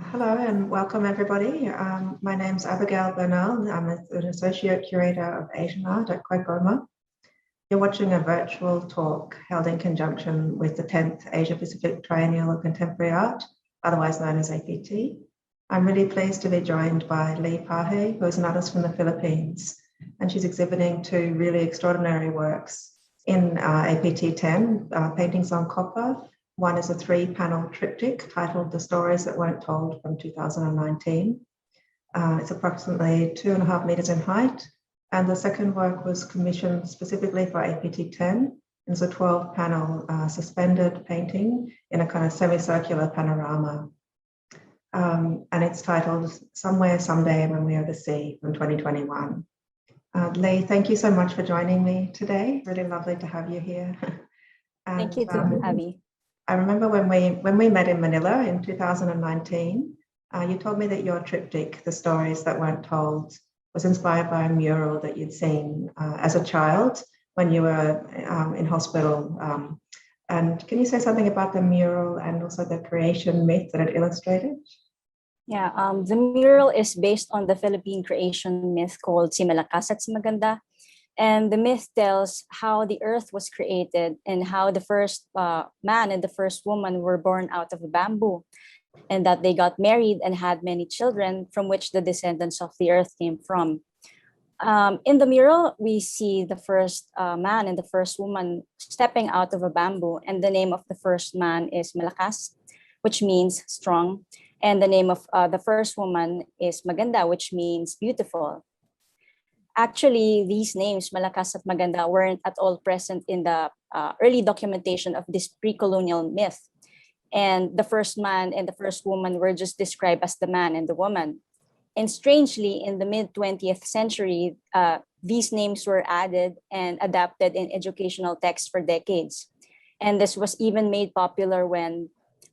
Hello and welcome everybody. My name's Abigail Bernal. I'm an Associate Curator of Asian Art at QAGOMA. You're watching a virtual talk held in conjunction with the 10th Asia Pacific Triennial of Contemporary Art, otherwise known as APT. I'm really pleased to be joined by Paje, who is an artist from the Philippines, and she's exhibiting two really extraordinary works in APT10, paintings on copper. One is a 3-panel triptych titled The Stories That Weren't Told from 2019. It's approximately 2.5 meters in height. And the second work was commissioned specifically for APT10. It's a 12-panel suspended painting in a kind of semicircular panorama. And it's titled Somewhere, Someday When We Are the Sea from 2021. Lee, thank you so much for joining me today. Really lovely to have you here. And, thank you too, Abby. I remember when we met in Manila in 2019, you told me that your triptych, The Stories That Weren't Told, was inspired by a mural that you'd seen as a child when you were in hospital. And can you say something about the mural and also the creation myth that it illustrated? Yeah, the mural is based on the Philippine creation myth called Si Malakas at Si Maganda. And the myth tells how the earth was created and how the first man and the first woman were born out of a bamboo, and that they got married and had many children from which the descendants of the earth came from. In the mural, we see the first man and the first woman stepping out of a bamboo, and the name of the first man is Malakas, which means strong, and the name of the first woman is Maganda, which means beautiful. Actually, these names, Malakas at Maganda, weren't at all present in the early documentation of this pre-colonial myth. And the first man and the first woman were just described as the man and the woman. And strangely, in the mid-20th century, these names were added and adapted in educational texts for decades. And this was even made popular when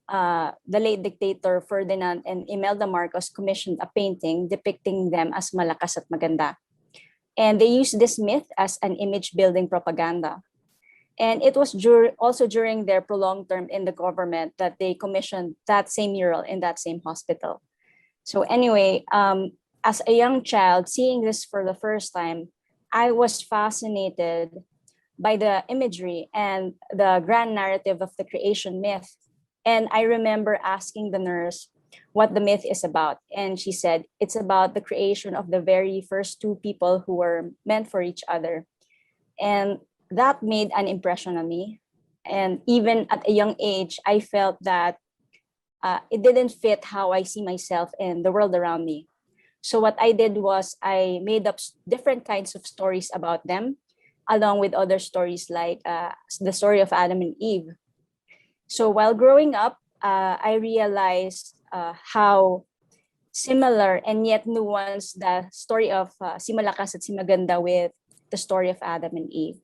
the late dictator Ferdinand and Imelda Marcos commissioned a painting depicting them as Malakas at Maganda. And they used this myth as an image-building propaganda. And it was also during their prolonged term in the government that they commissioned that same mural in that same hospital. So anyway, as a young child, seeing this for the first time, I was fascinated by the imagery and the grand narrative of the creation myth. And I remember asking the nurse what the myth is about. And she said, it's about the creation of the very first two people who were meant for each other. And that made an impression on me. And even at a young age, I felt that it didn't fit how I see myself and the world around me. So what I did was I made up different kinds of stories about them, along with other stories like the story of Adam and Eve. So while growing up, I realized how similar and yet nuanced the story of Si Malakas at Si Maganda with the story of Adam and Eve.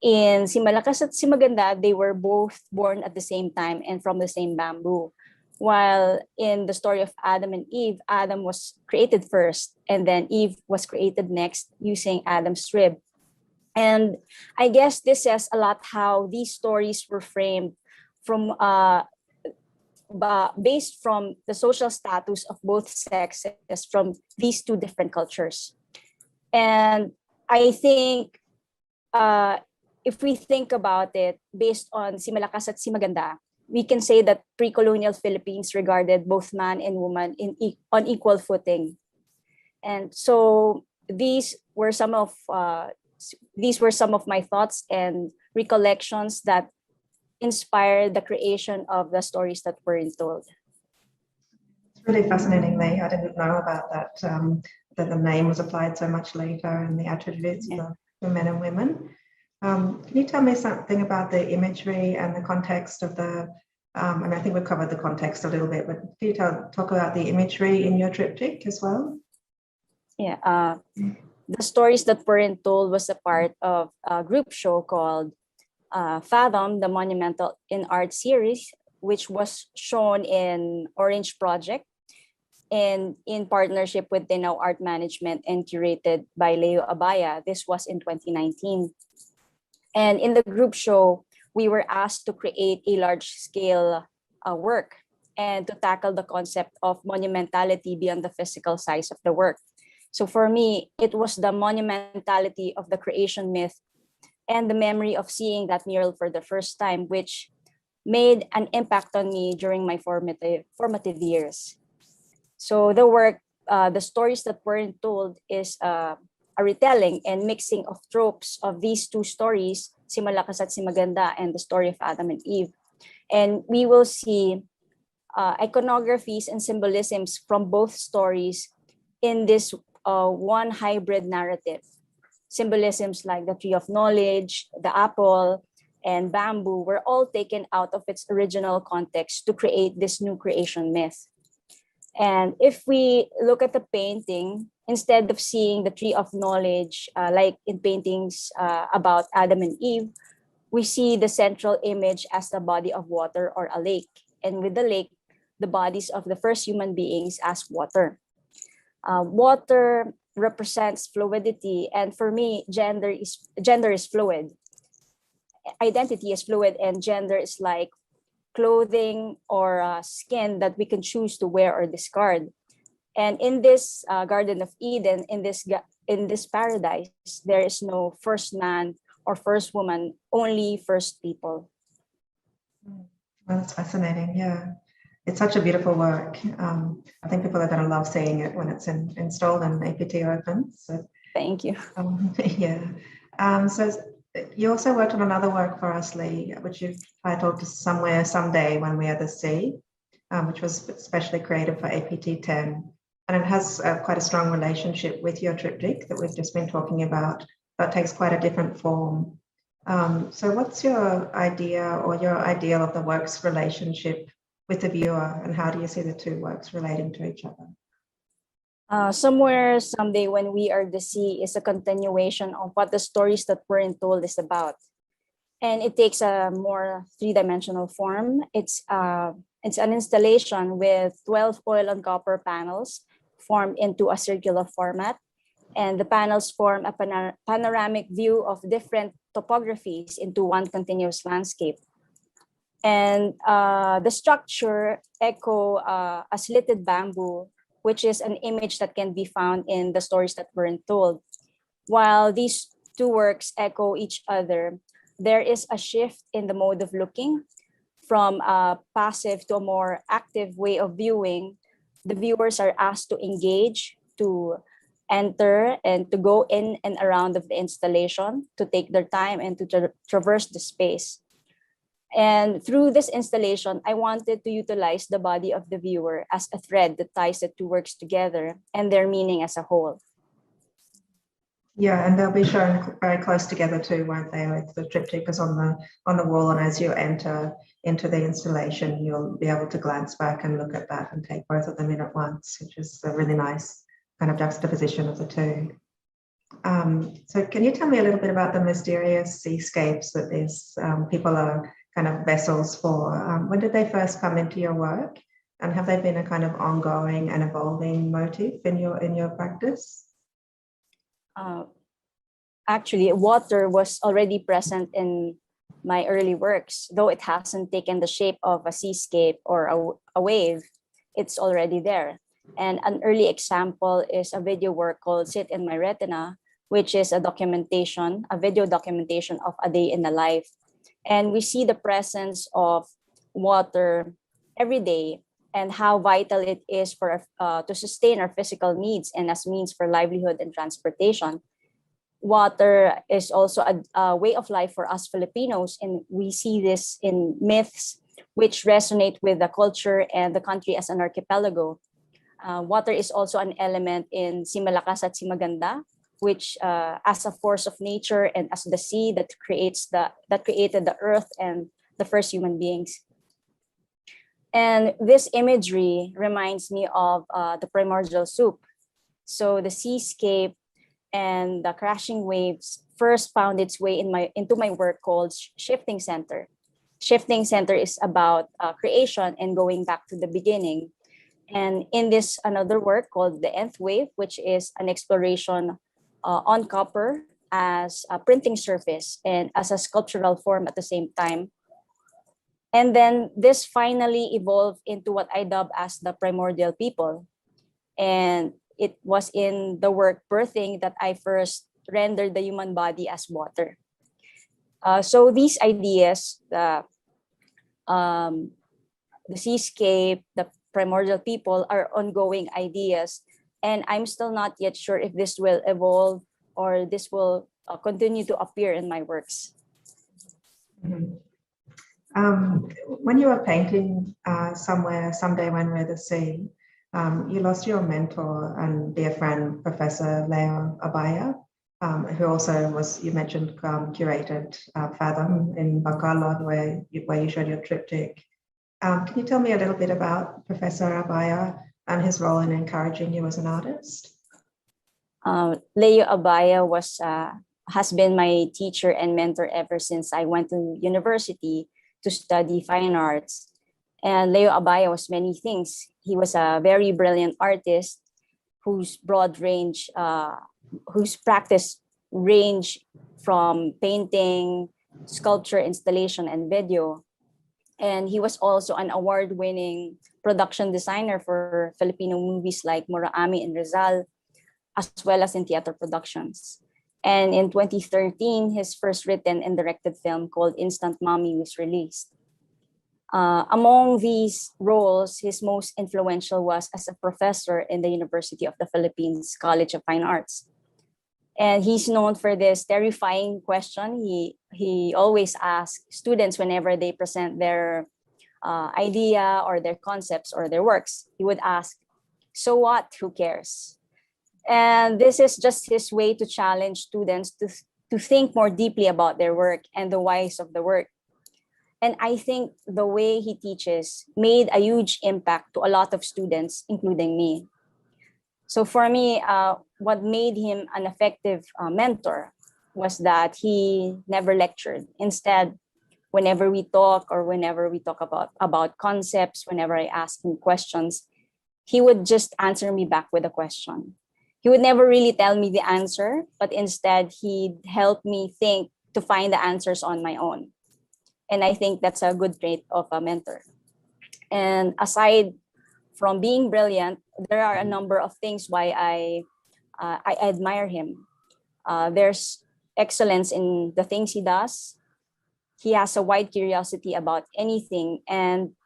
In Si Malakas at Si Maganda, they were both born at the same time and from the same bamboo. While in the story of Adam and Eve, Adam was created first and then Eve was created next using Adam's rib. And I guess this says a lot how these stories were framed from based from the social status of both sexes from these two different cultures. And I think if we think about it based on Si Malakas at Si Maganda, we can say that pre-colonial Philippines regarded both man and woman on equal footing. And so these were some of my thoughts and recollections that inspired the creation of the stories that were told. It's really fascinating, Lee. I didn't know about that, that the name was applied so much later and the attributes for men and women. Can you tell me something about the imagery and the context of the, and I think we've covered the context a little bit, but can you talk about the imagery in your triptych as well? Yeah, the stories that were told was a part of a group show called Fathom, the Monumental in Art series, which was shown in Orange Project and in partnership with Denau Art Management and curated by Leo Abaya. This was in 2019. And in the group show, we were asked to create a large-scale work. and to tackle the concept of monumentality beyond the physical size of the work. So for me, it was the monumentality of the creation myth and the memory of seeing that mural for the first time, which made an impact on me during my formative years. So the work, the stories that weren't told, is a retelling and mixing of tropes of these two stories, Si Malakas at Si Maganda and the story of Adam and Eve. And we will see iconographies and symbolisms from both stories in this one hybrid narrative. Symbolisms like the tree of knowledge, the apple, and bamboo were all taken out of its original context to create this new creation myth. And if we look at the painting, instead of seeing the tree of knowledge, like in paintings about Adam and Eve, we see the central image as the body of water or a lake. And with the lake, the bodies of the first human beings as water. Water represents fluidity, and for me, gender is fluid. Identity is fluid, and gender is like clothing or skin that we can choose to wear or discard. And in this Garden of Eden, in this paradise, there is no first man or first woman, only first people. Well, that's fascinating. Yeah. It's such a beautiful work. I think people are going to love seeing it when it's installed and APT opens. So, thank you. Yeah. So you also worked on another work for us, Lee, which you've titled Somewhere, Someday, When We Are the Sea, which was specially created for APT10. And it has quite a strong relationship with your triptych that we've just been talking about, but takes quite a different form. So what's your idea or your ideal of the work's relationship with the viewer, and how do you see the two works relating to each other? Somewhere, Someday, When We Are the Sea is a continuation of what the stories that weren't told is about. And it takes a more three-dimensional form. It's an installation with 12 oil and copper panels formed into a circular format. And the panels form a panoramic view of different topographies into one continuous landscape. And the structure echo a slitted bamboo, which is an image that can be found in the stories that weren't told. While these two works echo each other, there is a shift in the mode of looking from a passive to a more active way of viewing. The viewers are asked to engage, to enter, and to go in and around of the installation, to take their time and to traverse the space. And through this installation, I wanted to utilize the body of the viewer as a thread that ties the two works together and their meaning as a whole. Yeah, and they'll be shown very close together too, won't they? With the triptych is on the wall, and as you enter into the installation, you'll be able to glance back and look at that and take both of them in at once, which is a really nice kind of juxtaposition of the two. So can you tell me a little bit about the mysterious seascapes that these people are kind of vessels for? When did they first come into your work, and have they been a kind of ongoing and evolving motif in your practice? Actually, water was already present in my early works, though it hasn't taken the shape of a seascape or a wave. It's already there. And an early example is a video work called Sit in My Retina, which is a video documentation of a day in the life. And we see the presence of water every day and how vital it is for to sustain our physical needs and as means for livelihood and transportation. Water is also a way of life for us Filipinos, and we see this in myths which resonate with the culture and the country as an archipelago. Water is also an element in Si Malakas at Si Maganda, which as a force of nature and as the sea that created the earth and the first human beings. And this imagery reminds me of the primordial soup. So the seascape and the crashing waves first found its way into my work called Shifting Center. Shifting Center is about creation and going back to the beginning. And in this another work called The Nth Wave, which is an exploration on copper as a printing surface and as a sculptural form at the same time, And then this finally evolved into what I dub as the primordial people. And it was in the work Birthing that I first rendered the human body as water. So these ideas, the seascape, the primordial people, are ongoing ideas. And I'm still not yet sure if this will evolve or this will continue to appear in my works. Mm-hmm. When you were painting somewhere, someday when we're the sea, you lost your mentor and dear friend, Professor Leo Abaya, who also was, you mentioned, curated Fathom in Vaka'uta, where you showed your triptych. Can you tell me a little bit about Professor Abaya and his role in encouraging you as an artist? Leo Abaya has been my teacher and mentor ever since I went to university to study fine arts. And Leo Abaya was many things. He was a very brilliant artist whose broad range, whose practice range from painting, sculpture, installation, and video. And he was also an award-winning production designer for Filipino movies like Muraami and Rizal, as well as in theater productions. And in 2013, his first written and directed film called Instant Mommy was released. Among these roles, his most influential was as a professor in the University of the Philippines College of Fine Arts. And he's known for this terrifying question. He always asks students whenever they present their idea or their concepts or their works. He would ask, "So what? Who cares?" And this is just his way to challenge students to think more deeply about their work and the whys of the work. And I think the way he teaches made a huge impact to a lot of students, including me. So for me, what made him an effective mentor was that he never lectured. Instead, whenever we talk or whenever we talk about concepts, whenever I ask him questions, he would just answer me back with a question. He would never really tell me the answer, but instead he'd help me think to find the answers on my own. And I think that's a good trait of a mentor. And aside from being brilliant, there are a number of things why I admire him. There's excellence in the things he does. He has a wide curiosity about anything, and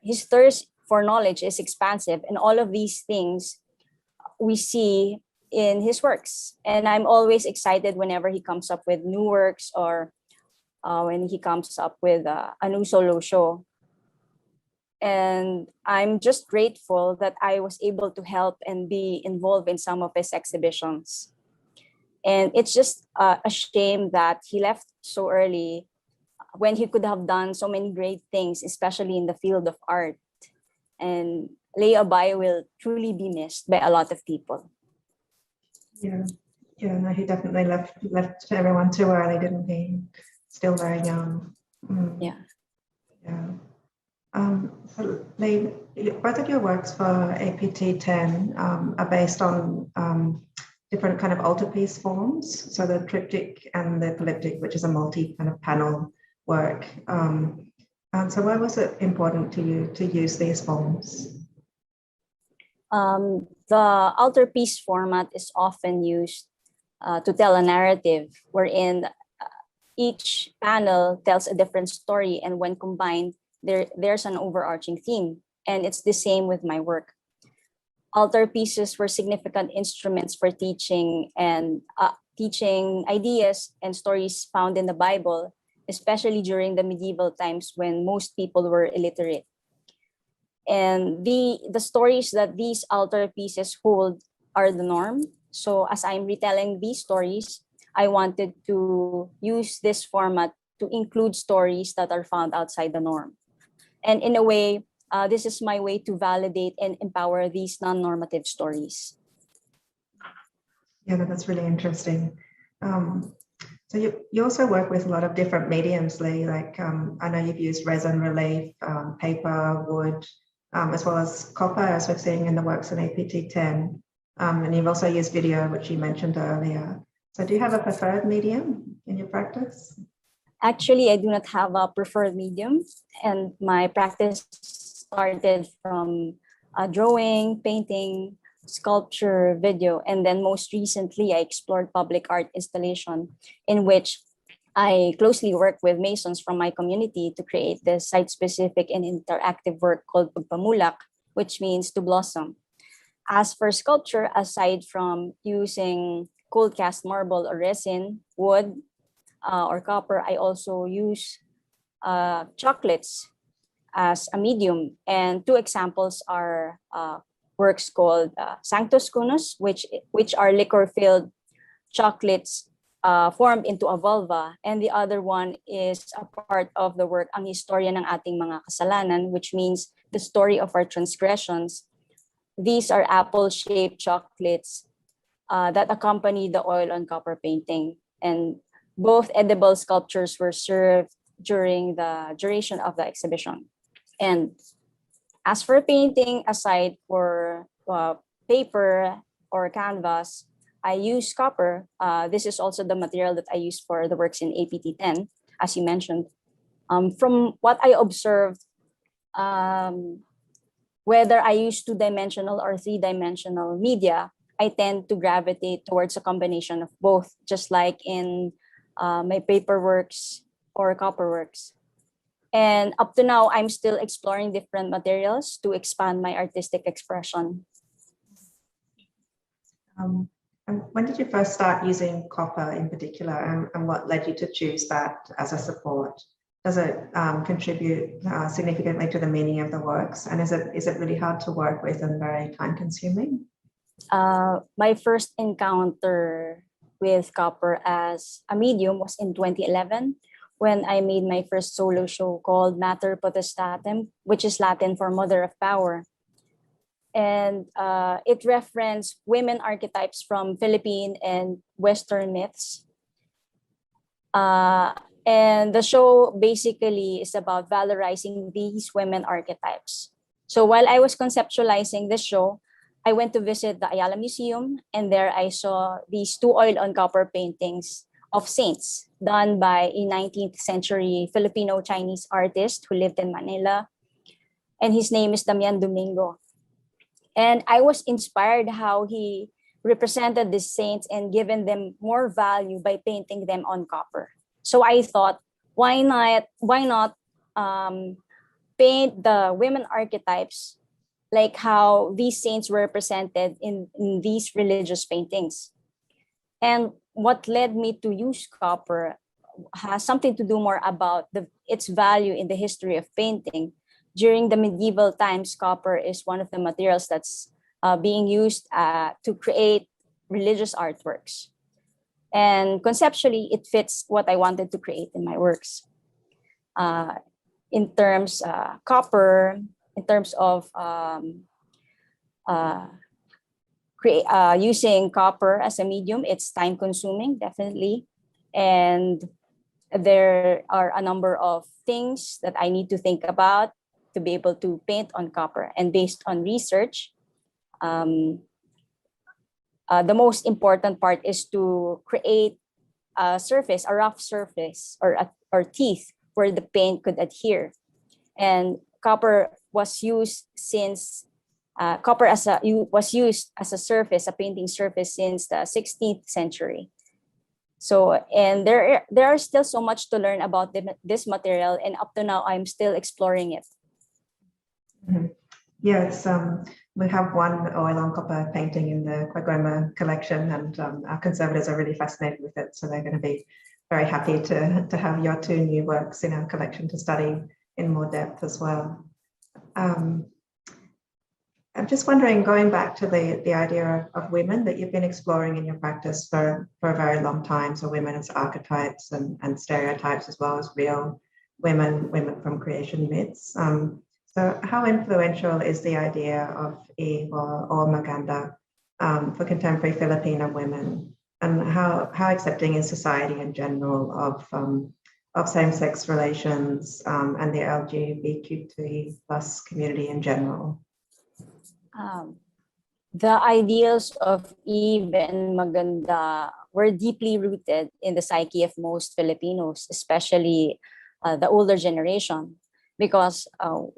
his thirst for knowledge is expansive. And all of these things we see in his works. And I'm always excited whenever he comes up with new works or when he comes up with a new solo show. And I'm just grateful that I was able to help and be involved in some of his exhibitions. And it's just a shame that he left so early when he could have done so many great things, especially in the field of art. And Leo Abaya will truly be missed by a lot of people. Yeah, no, he definitely left everyone too early, didn't he? Still very young. Yeah. So Lee, both of your works for APT10 are based on different kind of altarpiece forms. So the triptych and the polyptych, which is a multi kind of panel work. And so why was it important to you to use these forms? The altarpiece format is often used to tell a narrative wherein each panel tells a different story, and when combined, there's an overarching theme. And it's the same with my work. Altarpieces were significant instruments for teaching ideas and stories found in the Bible, especially during the medieval times when most people were illiterate. And the stories that these altarpieces hold are the norm. So as I'm retelling these stories, I wanted to use this format to include stories that are found outside the norm. And in a way, this is my way to validate and empower these non-normative stories. Yeah, that's really interesting. So you also work with a lot of different mediums, Lee, like I know you've used resin relief, paper, wood, as well as copper, as we're seeing in the works in APT10. And you've also used video, which you mentioned earlier. So do you have a preferred medium in your practice? Actually, I do not have a preferred medium, and my practice started from drawing, painting, sculpture, video, and then most recently I explored public art installation, in which I closely work with masons from my community to create this site-specific and interactive work called Pagpamulak, which means to blossom. As for sculpture, aside from using cold cast marble or resin, wood, or copper, I also use chocolates as a medium. And two examples are works called Sanctus Cunus, which are liquor-filled chocolates formed into a vulva. And the other one is a part of the work, Ang Historya ng Ating Mga Kasalanan, which means the story of our transgressions. These are apple-shaped chocolates that accompany the oil on copper painting. And both edible sculptures were served during the duration of the exhibition. And as for painting, aside for paper or canvas, I use copper. This is also the material that I use for the works in APT10, as you mentioned. From what I observed, whether I use two-dimensional or three-dimensional media, I tend to gravitate towards a combination of both, just like in my paper works or copper works. And up to now, I'm still exploring different materials to expand my artistic expression. And when did you first start using copper in particular, and what led you to choose that as a support? Does it contribute significantly to the meaning of the works? And is it really hard to work with and very time consuming? My first encounter with copper as a medium was in 2011, when I made my first solo show called Mater Potestatem, which is Latin for Mother of Power. And it referenced women archetypes from Philippine and Western myths. And the show basically is about valorizing these women archetypes. So while I was conceptualizing the show, I went to visit the Ayala Museum, and there I saw these two oil on copper paintings of saints done by a 19th century Filipino-Chinese artist who lived in Manila. And his name is Damian Domingo. And I was inspired how he represented these saints and given them more value by painting them on copper. So I thought, why not paint the women archetypes like how these saints were represented in these religious paintings? And what led me to use copper has something to do more about its value in the history of painting. During the medieval times, copper is one of the materials that's being used to create religious artworks. And conceptually, it fits what I wanted to create in my works. In terms copper, in terms of using copper as a medium, it's time consuming, definitely. And there are a number of things that I need to think about to be able to paint on copper. And based on research, the most important part is to create a surface, a rough surface or teeth where the paint could adhere. And copper was used since was used as a surface, a painting surface, since the 16th century. So, and there are still so much to learn about this material, and up to now, I'm still exploring it. Mm-hmm. Yes, we have one oil on copper painting in the QAGOMA collection, and our conservators are really fascinated with it. So they're going to be very happy to have your two new works in our collection to study in more depth as well. I'm just wondering, going back to the idea of women that you've been exploring in your practice for a very long time, so women as archetypes and stereotypes, as well as real women from creation myths. So how influential is the idea of Eve or Maganda for contemporary Filipino women? And how accepting is society in general of same-sex relations and the LGBTQ+ community in general? The ideals of Eve and Maganda were deeply rooted in the psyche of most Filipinos, especially the older generation, because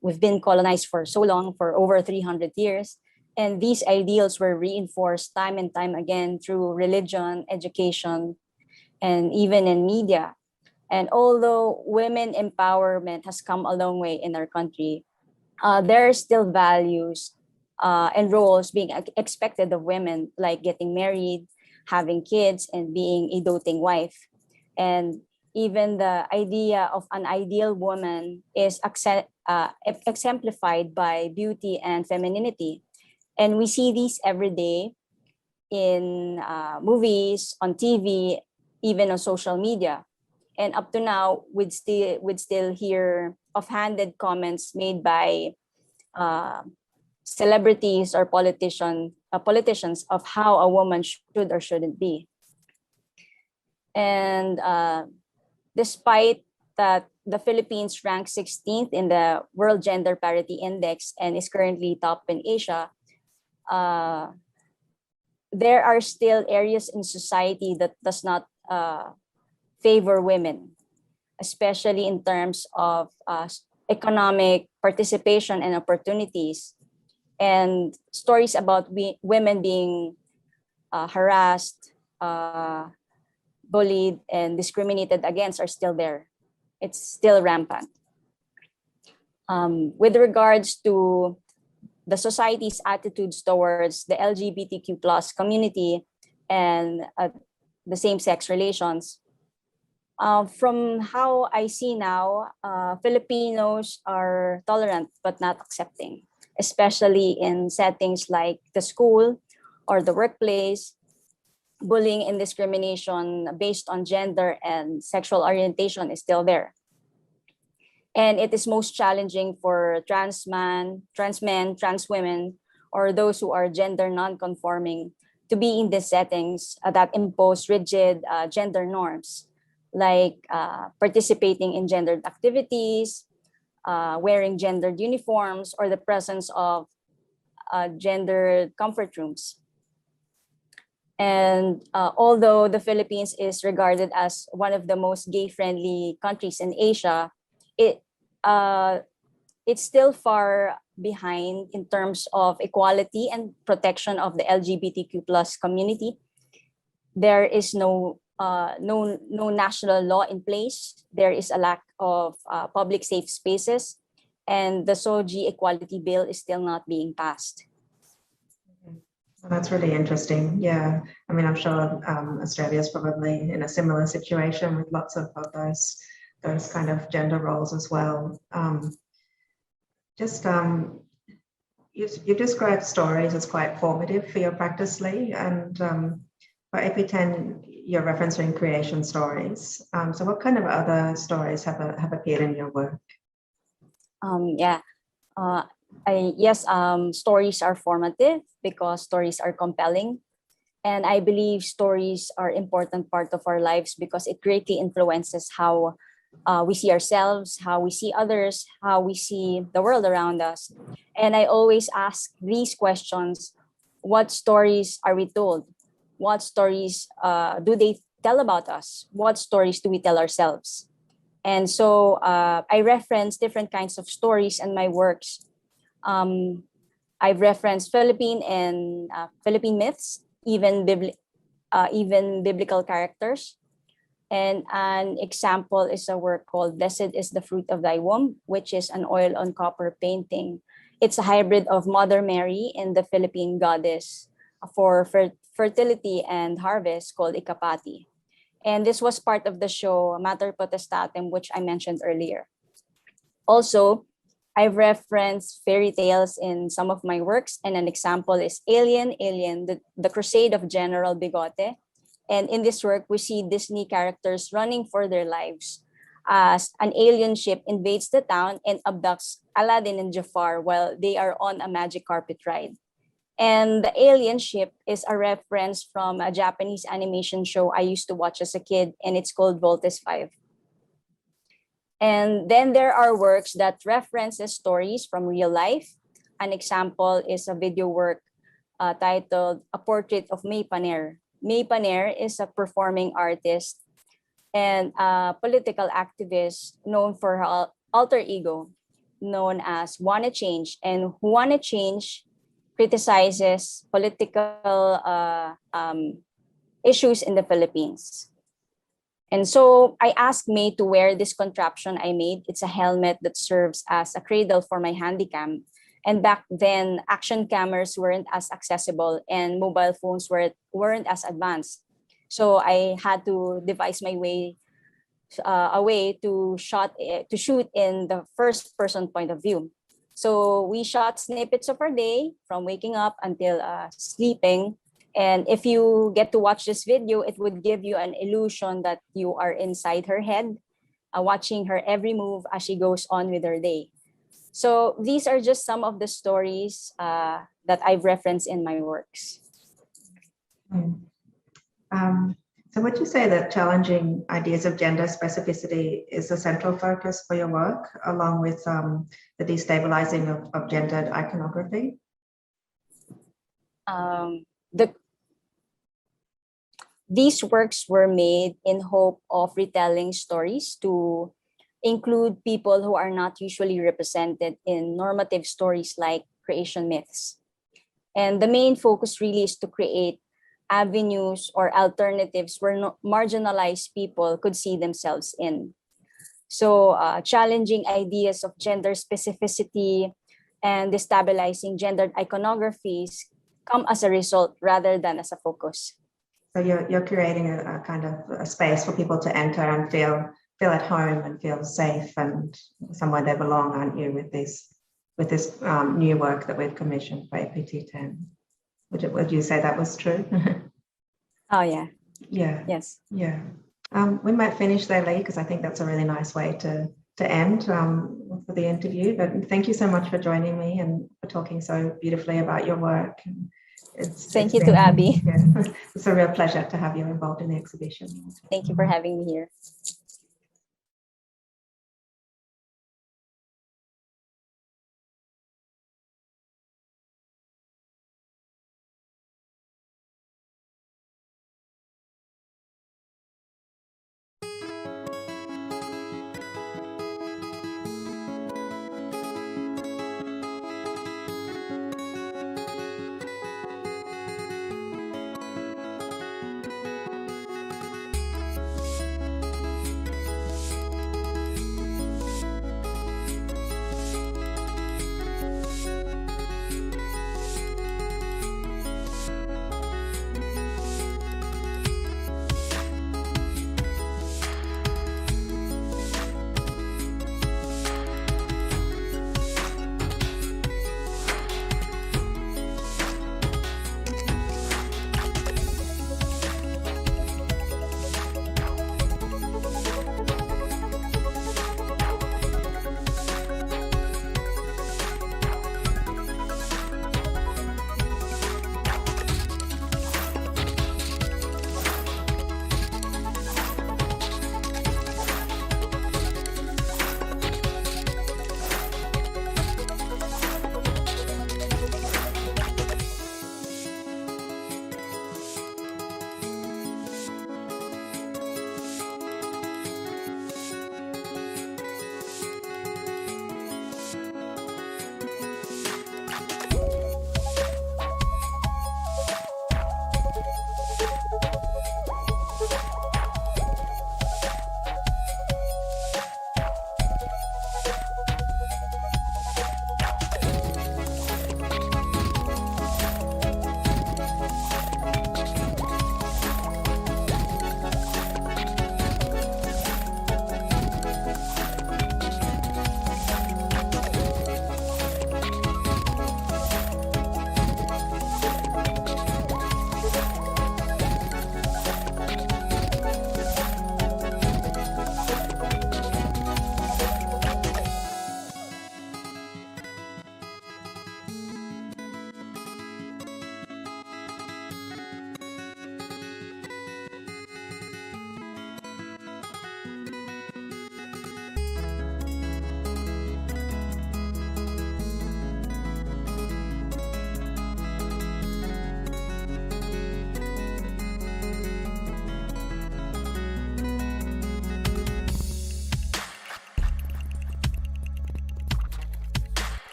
we've been colonized for so long, for over 300 years. And these ideals were reinforced time and time again through religion, education, and even in media. And although women empowerment has come a long way in our country, there are still values and roles being expected of women, like getting married, having kids, and being a doting wife. And even the idea of an ideal woman is exemplified by beauty and femininity. And we see these every day in movies, on TV, even on social media. And up to now, we'd still hear offhanded comments made by celebrities or politicians of how a woman should or shouldn't be. And despite that, the Philippines ranks 16th in the World Gender Parity Index and is currently top in Asia, there are still areas in society that does not favor women, especially in terms of economic participation and opportunities. And stories about women being harassed, bullied, and discriminated against are still there. It's still rampant. With regards to the society's attitudes towards the LGBTQ plus community and the same-sex relations, from how I see now, Filipinos are tolerant but not accepting, especially in settings like the school or the workplace. Bullying and discrimination based on gender and sexual orientation is still there. And it is most challenging for trans men, trans women, or those who are gender non-conforming to be in these settings that impose rigid gender norms, like participating in gendered activities, wearing gendered uniforms, or the presence of gendered comfort rooms. And although the Philippines is regarded as one of the most gay-friendly countries in Asia, it's still far behind in terms of equality and protection of the LGBTQ plus community. There is no national law in place. There is a lack of public safe spaces, and the SOGI Equality Bill is still not being passed. Well, that's really interesting. Yeah, I mean, I'm sure Australia is probably in a similar situation with lots of those kind of gender roles as well. You've described stories as quite formative for your practice, Lee, and for AP10, you're referencing creation stories. So what kind of other stories have appeared in your work? Stories are formative because stories are compelling. And I believe stories are an important part of our lives because it greatly influences how we see ourselves, how we see others, how we see the world around us. And I always ask these questions: what stories are we told? What stories do they tell about us? What stories do we tell ourselves? And so I reference different kinds of stories in my works. I've referenced Philippine myths, even biblical characters. And an example is a work called Blessed is the Fruit of Thy Womb, which is an oil on copper painting. It's a hybrid of Mother Mary and the Philippine goddess for fertility and harvest called Ikapati. And this was part of the show Mater Potestatem, which I mentioned earlier. Also, I've referenced fairy tales in some of my works, and an example is Alien, the Crusade of General Bigote. And in this work, we see Disney characters running for their lives as an alien ship invades the town and abducts Aladdin and Jafar while they are on a magic carpet ride. And the alien ship is a reference from a Japanese animation show I used to watch as a kid, and it's called Voltes 5. And then there are works that references stories from real life. An example is a video work titled A Portrait of May Paner May Paner is a performing artist and a political activist known for her alter ego, known as Wanna Change. And Wanna Change criticizes political issues in the Philippines. And so I asked May to wear this contraption I made. It's a helmet that serves as a cradle for my handycam. And back then, action cameras weren't as accessible and mobile phones weren't as advanced. So I had to devise my way, a way to shoot in the first person point of view. So we shot snippets of our day from waking up until sleeping. And if you get to watch this video, it would give you an illusion that you are inside her head, watching her every move as she goes on with her day. So these are just some of the stories that I've referenced in my works. So would you say that challenging ideas of gender specificity is a central focus for your work, along with the destabilizing of gendered iconography? These works were made in hope of retelling stories to include people who are not usually represented in normative stories like creation myths. And the main focus really is to create avenues or alternatives where marginalized people could see themselves in. So challenging ideas of gender specificity and destabilizing gendered iconographies come as a result rather than as a focus. So you're creating a kind of a space for people to enter and feel at home and feel safe and somewhere they belong, aren't you, with this new work that we've commissioned for APT10? Would you say that was true? Oh yeah. Yeah. Yes. Yeah. We might finish there, Lee, because I think that's a really nice way to end for the interview. But thank you so much for joining me and for talking so beautifully about your work. Thank you to Abby. Yeah, it's a real pleasure to have you involved in the exhibition. Thank you for having me here.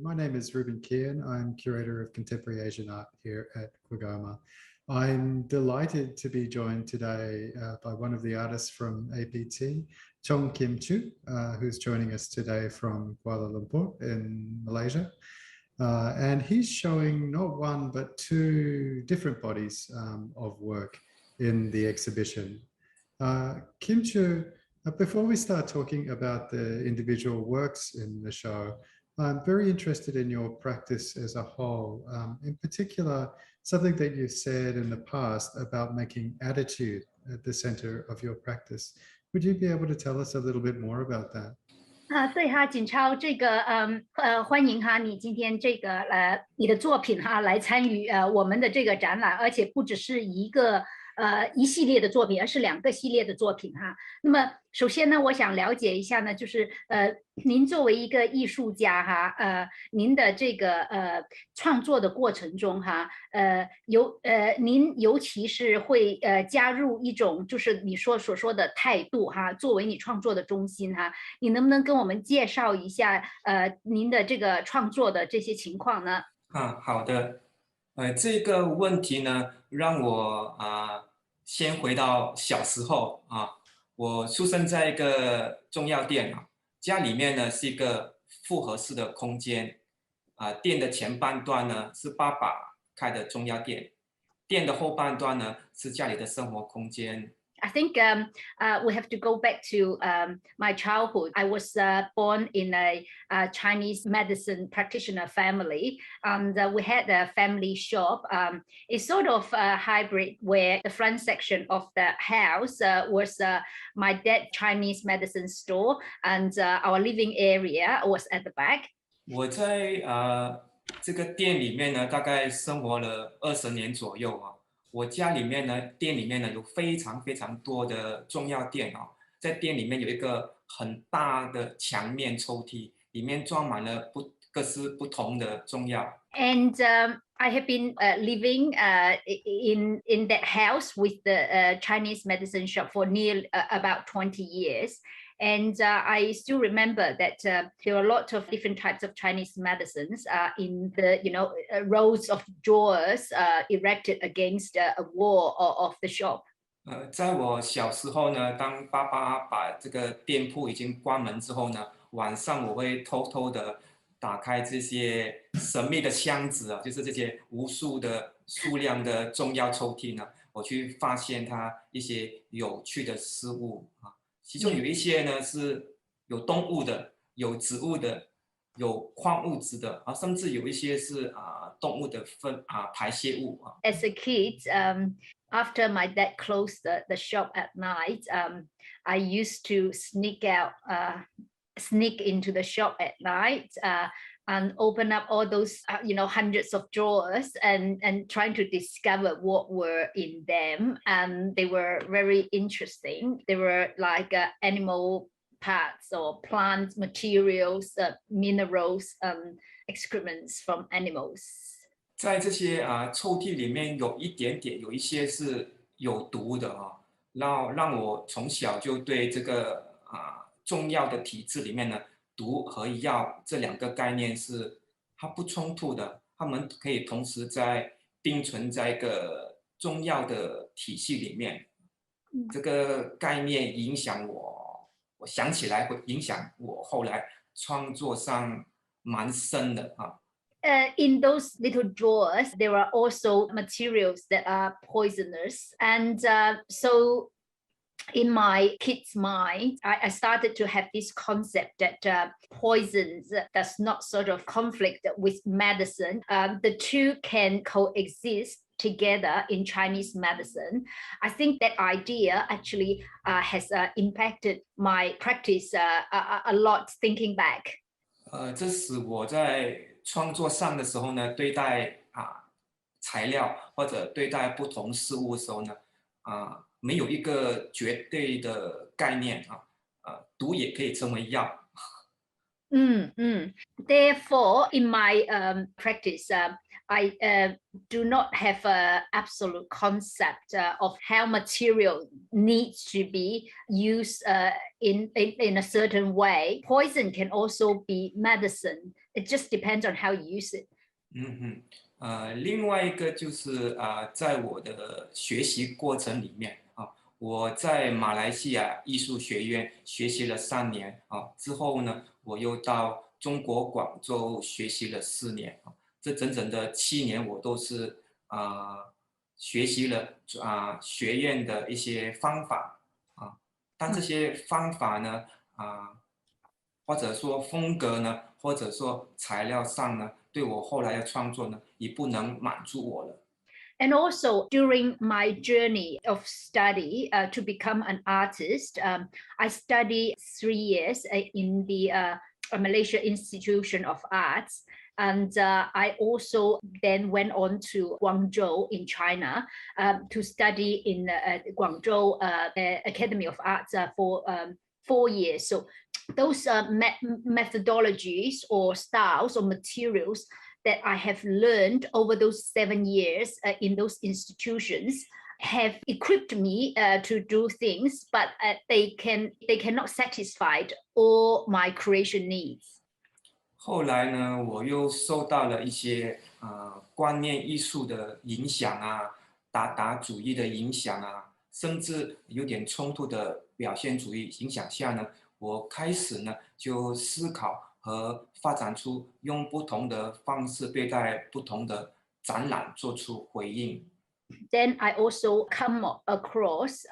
My name is Reuben. I'm curator of contemporary Asian art here at QAGOMA. I'm delighted to be joined today by one of the artists from APT, Chong Chiew, who's joining us today from Kuala Lumpur in Malaysia. And he's showing not one, but two different bodies of work in the exhibition. Chiew, before we start talking about the individual works in the show, I'm very interested in your practice as a whole, in particular, something that you've said in the past about making attitude at the center of your practice. Would you be able to tell us a little bit more about that? 对哈，锦超这个欢迎哈你今天这个你的作品哈来参与我们的这个展览，而且不只是一系列的作品，而是2个系列的作品哈。那么首先呢，我想了解一下呢，就是您作为一个艺术家哈，您的这个创作的过程中哈，您尤其是会加入一种就是你所说的态度哈，作为你创作的中心哈，你能不能跟我们介绍一下您的这个创作的这些情况呢？好的，这个问题呢，让我先回到小时候啊，我出生在一个中药店啊，家里面呢是一个复合式的空间店的前半段呢是爸爸开的中药店，店的后半段呢是家里的生活空间。I think we have to go back to my childhood. I was born in a Chinese medicine practitioner family, and we had a family shop. It's sort of a hybrid where the front section of the house was my dad's Chinese medicine store, and our living area was at the back. 我在这个店里面呢，大概生活了20年左右啊。我家里面呢，店里面呢有非常非常多的中药店哦，在店里面有一个很大的墙面抽屉，里面装满了各式不同的中药。And I have been living in that house with the Chinese medicine shop for nearly about 20 years. And I still remember that there are a lot of different types of Chinese medicines in the, rows of drawers erected against a wall of the shop. 在我小时候呢，当爸爸把这个店铺已经关门之后呢，晚上我会偷偷的打开这些神秘的箱子啊，就是这些无数的数量的中药抽屉呢，我去发现它一些有趣的事物啊。其中有一些呢是有动物的，有植物的，有矿物质的甚至有一些是动物的排泄物啊。As a kid, after my dad closed the shop at night, I used to sneak into the shop at night and open up all those, hundreds of drawers and trying to discover what were in them. And they were very interesting. They were like animal parts or plant materials, minerals, excrements from animals. 在这些抽屉里面有一些是有毒的啊，让我从小就对这个中药的体制里面呢，毒和药这两个概念是它不冲突的，它们可以同时并存在一个中药的体系里面。这个概念影响我想起来会影响我后来创作上蛮深的啊。In those little drawers, there are also materials that are poisonous. And so in my kid's mind, I started to have this concept that poisons does not sort of conflict with medicine. The two can coexist together in Chinese medicine. I think that idea actually has impacted my practice a lot thinking back. 这使我在创作上的时候呢，对待材料或者对待不同事物的时候呢，没有一个绝对的概念毒也可以成为药。Therefore, in my practice, I do not have an absolute concept of how material needs to be used in a certain way. Poison can also be medicine. It just depends on how you use it. 另外一个就是在我的学习过程里面我在马来西亚艺术学院学习了3年之后呢，我又到中国广州学习了4年这整整的7年，我都是学习了学院的一些方法但这些方法呢或者说风格呢，或者说材料上呢，对我后来的创作呢，也不能满足我了。And also during my journey of study to become an artist, I studied 3 years in the Malaysia Institution of Arts. And I also then went on to Guangzhou in China to study in Guangzhou Academy of Arts for 4 years. So those methodologies or styles or materials that I have learned over those 7 years in those institutions have equipped me to do things, but they cannot satisfy all my creation needs. 后来呢，我又受到了一些观念艺术的影响达达主义的影响甚至有点冲突的表现主义影响下呢，我开始呢就思考和发展出用不同的方式对待不同的展览做出回应。Then I also come across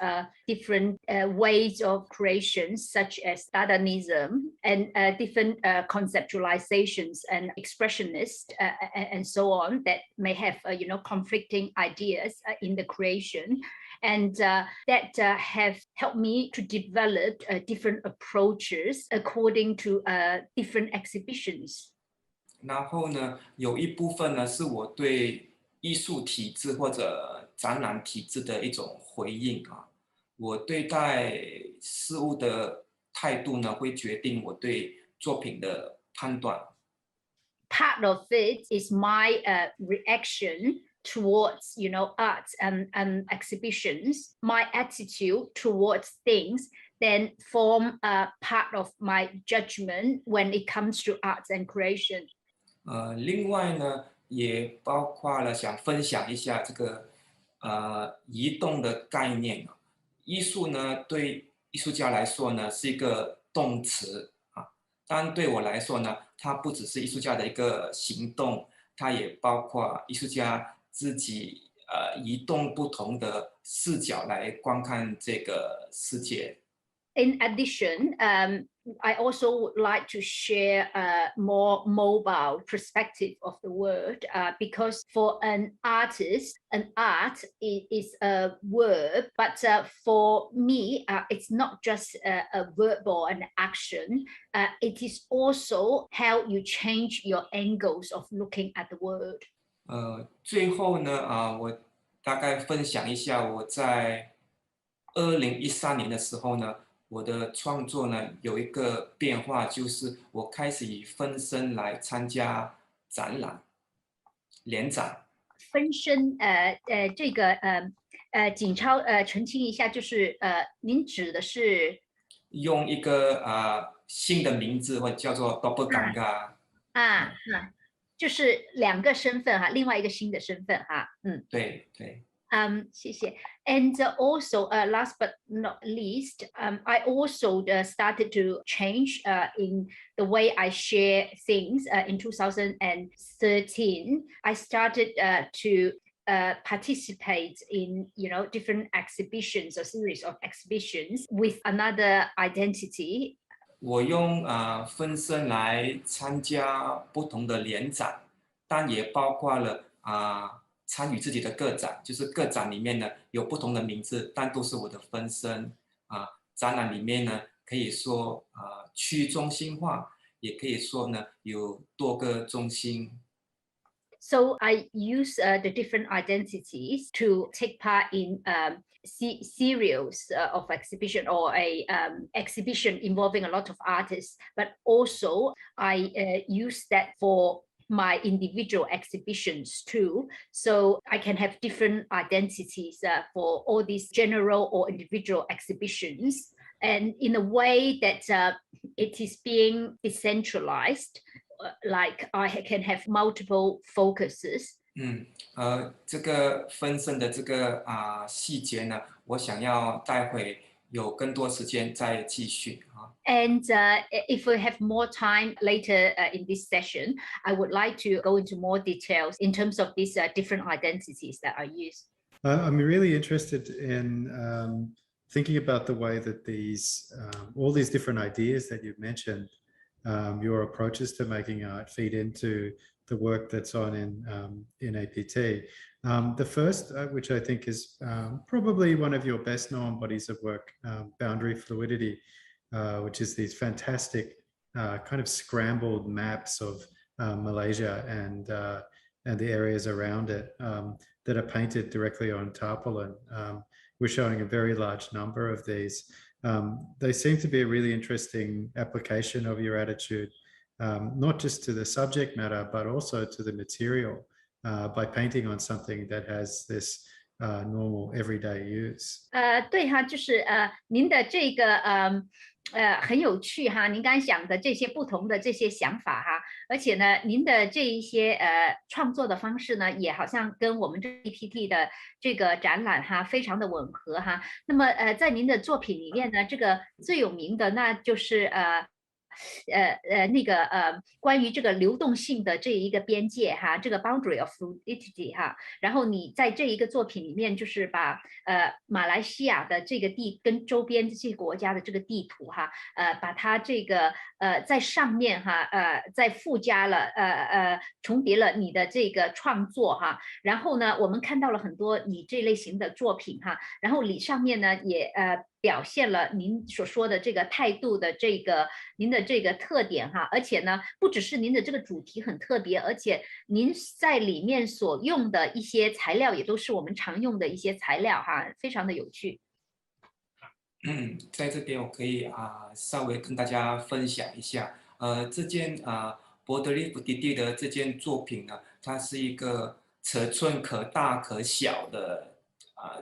different ways of creation, such as Dadaism and different conceptualizations and expressionists and so on that may have conflicting ideas in the creation. And that have helped me to develop different approaches according to different exhibitions. 然后呢，有一部分呢是我对艺术体制或者展览体制的一种回应我对待事物的态度呢，会决定我对作品的判断。Part of it is my reaction towards art and exhibitions. My attitude towards things then form a part of my judgment when it comes to arts and creation. 另外呢，也包括了想分享一下这个移动的概念艺术呢，对艺术家来说呢是一个动词当然对我来说呢，它不只是艺术家的一个行动，它也包括艺术家自己移动不同的视角来观看这个世界。in addition, I also would like to share a more mobile perspective of the word, because for an artist, an art is a verb, but for me, it's not just a verb or an action. It is also how you change your angles of looking at the word. 最后呢，我大概分享一下我在2013年的时候呢，我的创作呢有一个变化，就是我开始以分身来参加展览、联展。分身，这个景超澄清一下，就是您指的是用一个新的名字，或者叫做 doppelganger。就是2个身份哈，另外一个新的身份哈，对对。谢谢。And also, last but not least, I also started to change in the way I share things. In 2013, I started to participate in, different exhibitions, a series of exhibitions with another identity. 我用分身来参加不同的联展，但也包括了参与自己的个展，就是个展里面呢有不同的名字，但都是我的分身。展览里面呢可以说去中心化，也可以说呢有多个中心。So I use the different identities to take part in series of exhibition or a exhibition involving a lot of artists, but also I use that for my individual exhibitions too, so I can have different identities for all these general or individual exhibitions, and in a way that it is being decentralized, like I can have multiple focuses. 这个分身的这个细节呢，我想要待会有更多时间再继续。And if we have more time later in this session, I would like to go into more details in terms of these different identities that are used. I'm really interested in thinking about the way that these all these different ideas that you've mentioned, your approaches to making art feed into the work that's on in APT. The first, which I think is probably one of your best known bodies of work, Boundary Fluidity, which is these fantastic kind of scrambled maps of Malaysia and the areas around it that are painted directly on tarpaulin. We're showing a very large number of these. They seem to be a really interesting application of your attitude, not just to the subject matter, but also to the material by painting on something that has this normal everyday use. 对哈，就是您的这个很有趣哈，您刚才讲的这些不同的这些想法哈，而且呢，您的这一些创作的方式呢，也好像跟我们这 APT 的这个展览哈，非常的吻合哈。那么在您的作品里面呢，这个最有名的那就是关于这个流动性的这一个边界哈，这个 boundary of fluidity 哈，然后你在这一个作品里面就是把马来西亚的这个地跟周边这些国家的这个地图哈，把它这个在上面哈，再附加了重叠了你的这个创作哈，然后呢，我们看到了很多你这类型的作品哈，然后你上面呢也表现了您所说的这个态度的这个您的这个特点哈，而且呢，不只是您的这个主题很特别，而且您在里面所用的一些材料也都是我们常用的一些材料哈，非常的有趣。在这边我可以稍微跟大家分享一下，这件波德利弗迪蒂的这件作品呢，它是一个尺寸可大可小的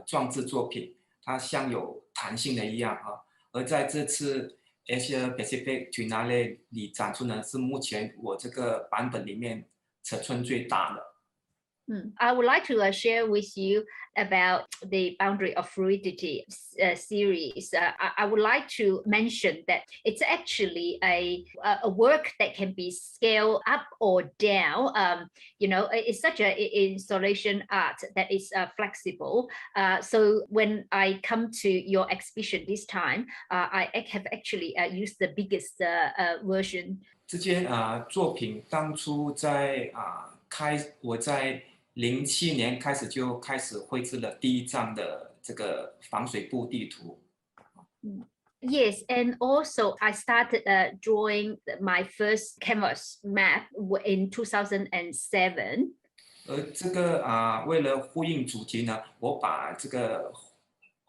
装置作品。它像有弹性的一样而在这次 Asia Pacific Triennale 里展出呢，是目前我这个版本里面尺寸最大的。I would like to share with you about the boundary of fluidity series. I would like to mention that it's actually a work that can be scaled up or down. It's such an installation art that is flexible. So when I come to your exhibition this time, I have actually used the biggest version. 这件作品当初在我在07年开始就开始绘制了第一张的这个防水布地图。Yes, and also I started drawing my first canvas map in 2007. 这个为了呼应主题呢，我把这个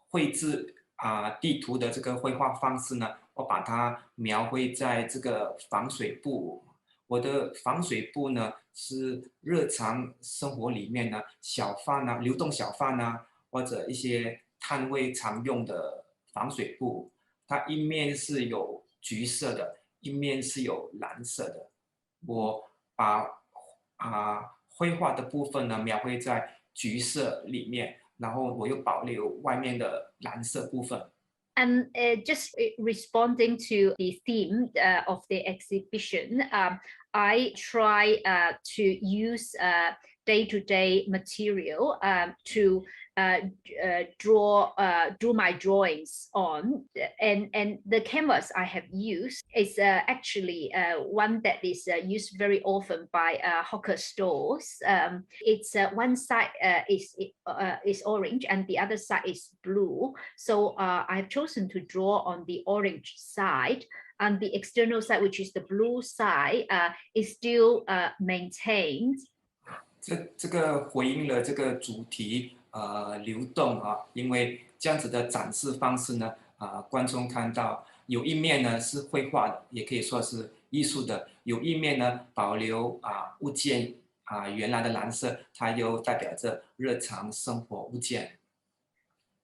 绘制地图的这个绘画方式呢，我把它描绘在这个防水布。我的防水布呢是日常生活里面呢小贩啊、流动小贩啊，或者一些摊位常用的防水布。它一面是有橘色的，一面是有蓝色的。我把绘画的部分呢描绘在橘色里面，然后我又保留外面的蓝色部分。And just responding to the theme of the exhibition, I try to use day-to-day material to do my drawings on, and the canvas I have used is actually one that is used very often by hawker stores. It's one side is orange and the other side is blue. So I've chosen to draw on the orange side. And the external side, which is the blue side, is still maintained. 这个回应了这个主题流动因为这样子的展示方式呢观众看到有一面呢是绘画的，也可以说是艺术的，有一面呢保留物件原来的蓝色，它又代表着日常生活物件。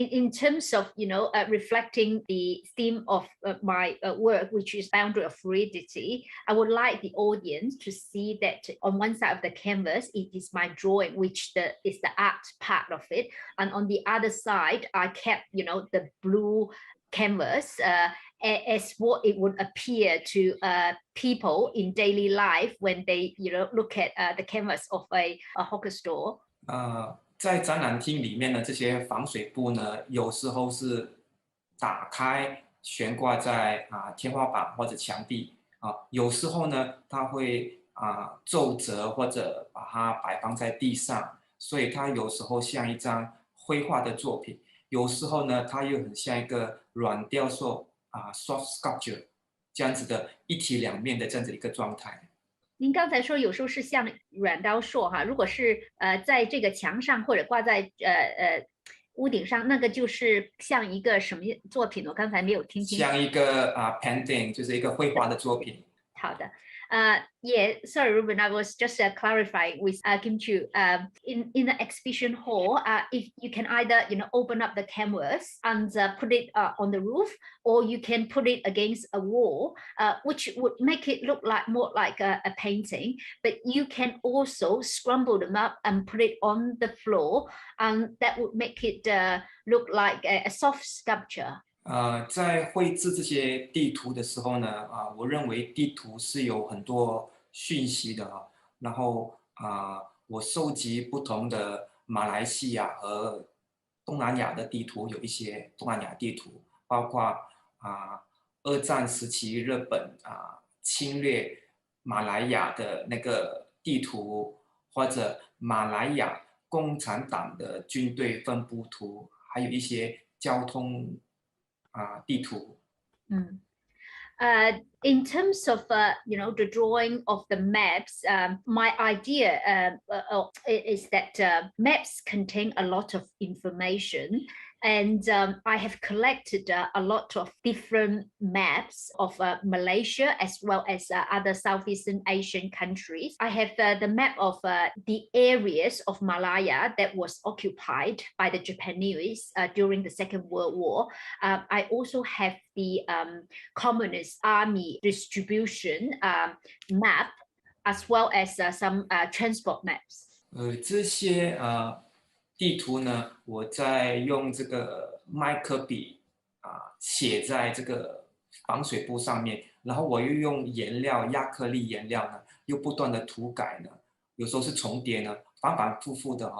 In terms of, reflecting the theme of my work, which is boundary of fluidity, I would like the audience to see that on one side of the canvas, it is my drawing, which is the art part of it. And on the other side, I kept, the blue canvas as what it would appear to people in daily life when they, look at the canvas of a hawker store. 在展览厅里面呢，这些防水布呢，有时候是打开悬挂在天花板或者墙壁有时候呢，它会皱褶或者把它摆放在地上，所以它有时候像一张绘画的作品，有时候呢，它又很像一个软雕塑soft sculpture 这样子的一体两面的这样子一个状态。您刚才说有时候是像软雕塑哈，如果是在这个墙上或者挂在屋顶上，那个就是像一个什么作品？我刚才没有听清。像一个painting， 就是一个绘画的作品。好的。Yeah, sorry, Reuben, I was just clarifying with Kim Chiew. In the exhibition hall, if you can either open up the canvas and put it on the roof, or you can put it against a wall, which would make it look more like a painting. But you can also scramble them up and put it on the floor, and that would make it look like a soft sculpture. 在绘制这些地图的时候呢，我认为地图是有很多讯息的然后我收集不同的马来西亚和东南亚的地图，有一些东南亚地图，包括二战时期日本侵略马来亚的那个地图，或者马来亚共产党的军队分布图，还有一些交通地图。In terms of the drawing of the maps, my idea is that maps contain a lot of information, and I have collected a lot of different maps of Malaysia as well as other Southeastern Asian countries. I have the map of the areas of Malaya that was occupied by the Japanese during the Second World War. I also have the Communist Army distribution map, as well as some transport maps. 这些地图呢，我在用这个麦克笔写在这个防水布上面，然后我又用颜料亚克力颜料呢，又不断的涂改呢，有时候是重叠呢，反反复复的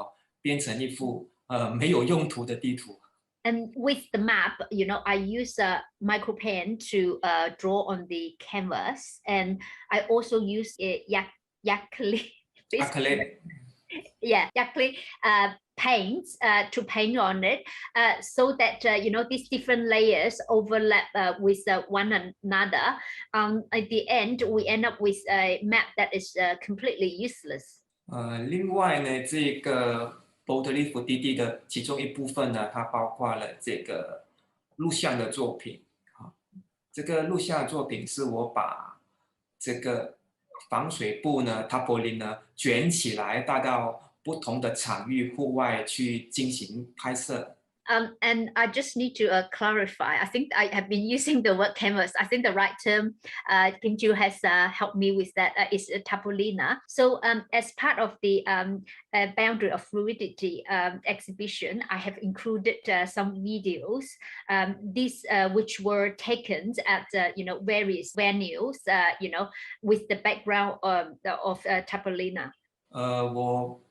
编成一幅没有用途的地图。And with the map, you know, I use a micro pen to draw on the canvas, and I also use acrylic paints to paint on it, so that you know, these different layers overlap with one another. At the end, we end up with a map that is completely useless. 另外呢，这个 BOTANICAL 滴滴的其中一部分呢，它包括了这个录像的作品。这个录像的作品是我把这个防水布呢 tarpaulin 呢卷起来，带到不同的场域户外去进行拍摄。And I just need to clarify. I think I have been using the word canvas. I think the right term, Kim Chiew has helped me with that, is tarpaulina. So as part of the boundary of fluidity exhibition, I have included some videos, these which were taken at you know, various venues, you know, with the background of tarpaulina. 我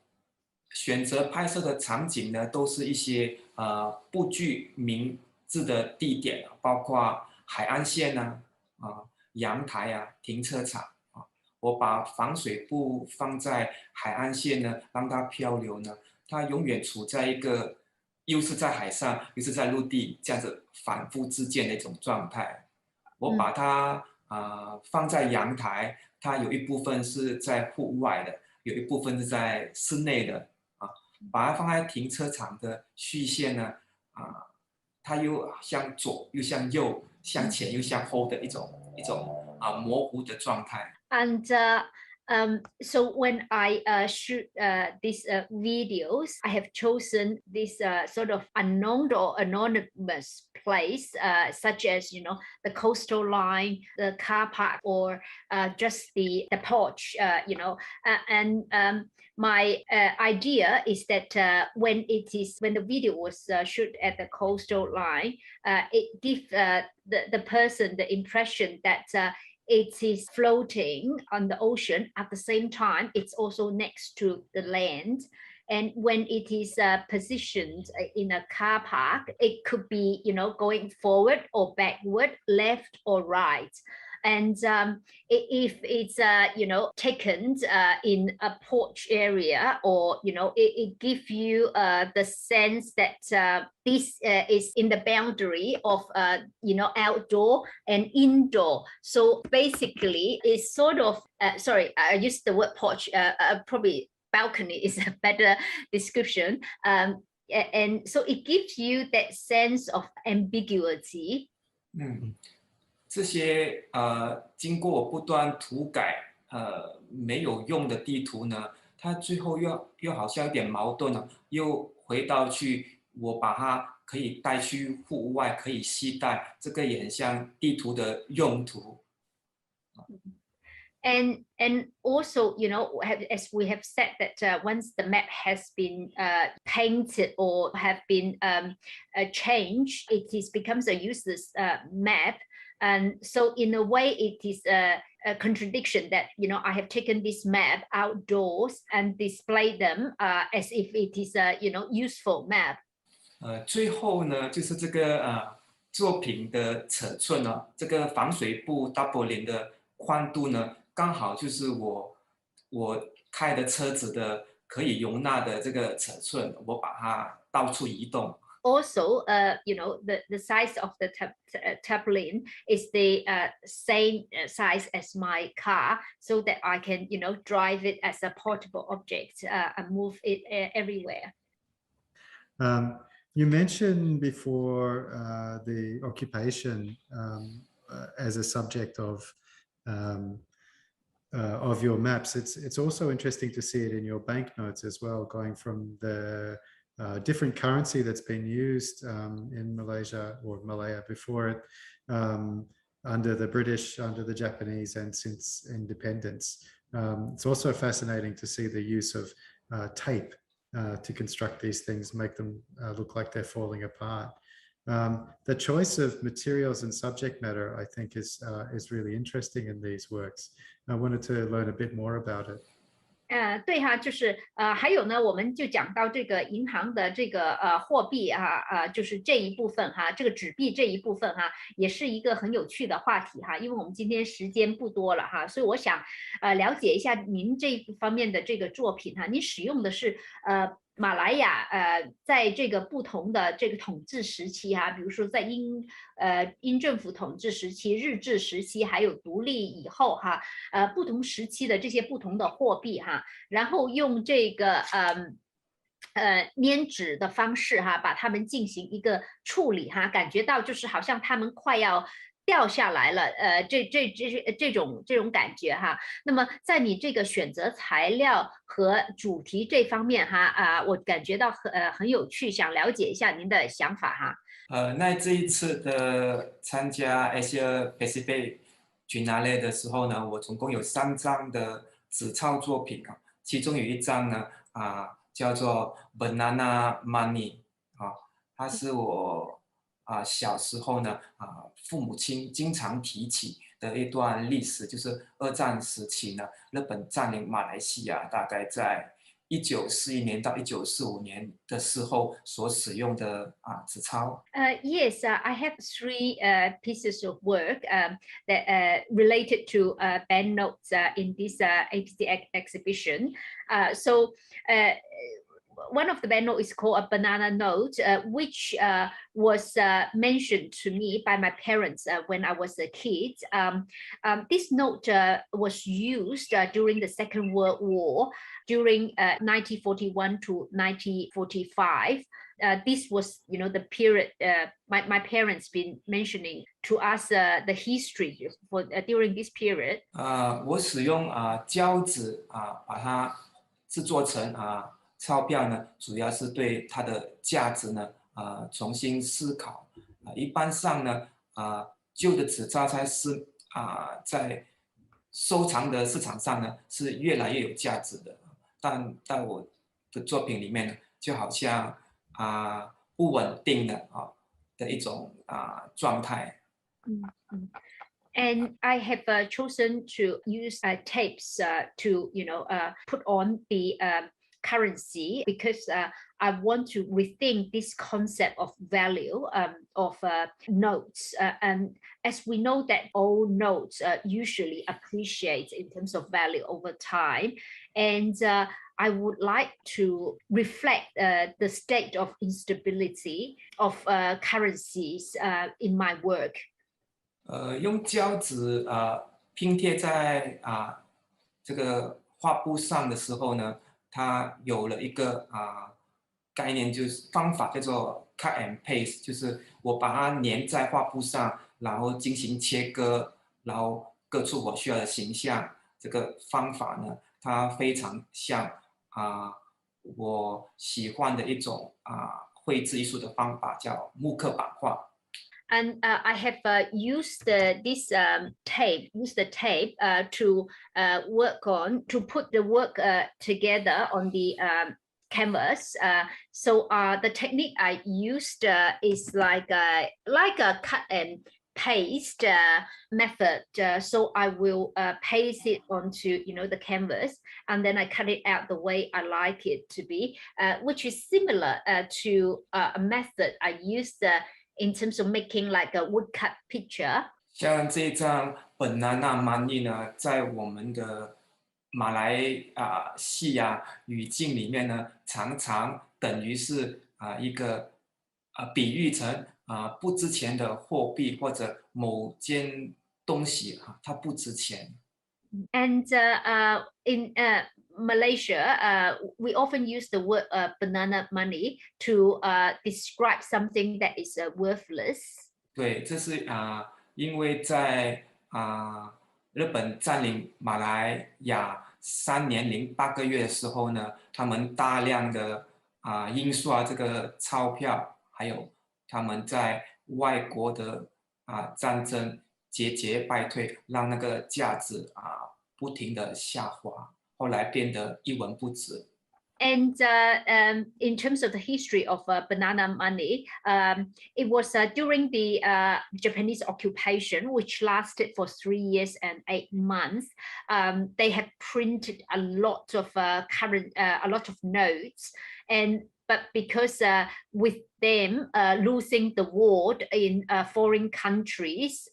选择拍摄的场景呢，都是一些不具名字的地点，包括海岸线阳台停车场我把防水布放在海岸线呢，让它漂流呢，它永远处在一个又是在海上又是在陆地这样子反复之间的一种状态。我把它放在阳台，它有一部分是在户外的，有一部分是在室内的。把它放在停车场的虚线呢，它又向左又向右，向前又向后的一种模糊的状态。And so when I shoot these videos, I have chosen this sort of unknown or anonymous place, such as, you know, the coastal line, the car park, or just the porch, you know, and my idea is that when the video was shot at the coastal line, it gives the person the impression that it is floating on the ocean. At the same time, it's also next to the land. And when it is positioned in a car park, it could be, you know, going forward or backward, left or right. And if it's, you know, taken in a porch area, or, you know, it gives you the sense that this is in the boundary of, you know, outdoor and indoor. So basically, it's sort of, sorry, I used the word porch, probably balcony is a better description. And so it gives you that sense of ambiguity. 这些经过我不断涂改没有用的地图呢，它最后又好像有点矛盾了，又回到去我把它可以带去户外，可以携带，这个也很像地图的用途。And also, you know, as we have said that once the map has been painted or have been changed, becomes a useless map. And so in a way, it is a contradiction that, you know, I have taken this map outdoors and displayed them as if it is a, you know, useful map. 最后呢，就是这个作品的尺寸呢，这个防水布 tarpaulin 的宽度呢，刚好就是我开的车子的可以容纳的这个尺寸，我把它到处移动。Also, you know, the size of the tarpaulin is the same size as my car, so that I can, you know, drive it as a portable object and move it everywhere. You mentioned before the occupation as a subject of your maps. It's also interesting to see it in your banknotes as well, going from the different currency that's been used in Malaysia or Malaya before it, under the British, under the Japanese, and since independence. It's also fascinating to see the use of tape to construct these things, make them look like they're falling apart. The choice of materials and subject matter, I think, is really interesting in these works. I wanted to learn a bit more about it. 对哈，就是还有呢，我们就讲到这个银行的这个货币啊，就是这一部分哈，这个纸币这一部分哈，也是一个很有趣的话题哈，因为我们今天时间不多了哈，所以我想了解一下您这一方面的这个作品哈，您使用的是马来亚在这个不同的这个统治时期哈，比如说在英政府统治时期、日治时期，还有独立以后哈，不同时期的这些不同的货币哈，然后用这个粘纸的方式哈，把它们进行一个处理哈，感觉到就是好像它们快要掉下来了，这种感觉哈。那么在你这个选择材料和主题这方面哈，我感觉到很有趣，想了解一下您的想法哈。那这一次的参加 Asia Pacific 举拿类的时候呢，我总共有3张的纸钞作品啊，其中有一张呢叫做 Banana Money 啊，它是我小时候呢父母亲经常提起的一段历史，就是2战时期呢，日本占领马来西亚，大概在1941年到1945年的时候所使用的纸钞。Yes, I have 3 pieces of work that related to banknotes in this APT exhibition. So one of the banknotes is called a banana note, which was mentioned to me by my parents when I was a kid. This note was used during the Second World War, during 1941 to 1945. This was, the period my parents been mentioning to us the history for during this period. 我使用胶纸把它制作成钞票呢，主要是对它的价值呢重新思考。一般上呢旧的纸钞才是在收藏的市场上呢是越来越有价值的，但在我的作品里面呢，就好像不稳定的一种状态。And I have chosen to use tapes to put on the currency because I want to rethink this concept of value of notes. And as we know that all notes usually appreciate in terms of value over time. And I would like to reflect the state of instability of currencies in my work. 用胶纸拼贴在这个画布上的时候呢，它有了一个概念，就是方法叫做 cut and paste， 就是我把它粘在画布上，然后进行切割，然后割出我需要的形象。这个方法呢，它非常像我喜欢的一种绘制艺术的方法，叫木刻版画。And I have used this tape to work on, to put the work together on the canvas. So the technique I used is like a cut and paste method. So I will paste it onto the canvas, and then I cut it out the way I like it to be, which is similar to a method I used in terms of making like a woodcut picture. 像这张 Banana Money 呢，在我们的马来西亚语境里面呢，常常等于是一个比喻成不值钱的货币或者某件东西它不值钱。And in Malaysia, we often use the word banana money to describe something that is worthless. 对，这是因为在日本占领马来亚3年零8个月的时候呢，他们大量的印刷这个钞票，还有他们在外国的战争节节败退，让那个价值不停的下滑。后来变得一文不值。And in terms of the history of banana money, it was during the Japanese occupation, which lasted for 3 years and 8 months. They had printed a lot of notes, but because with them losing the war in foreign countries,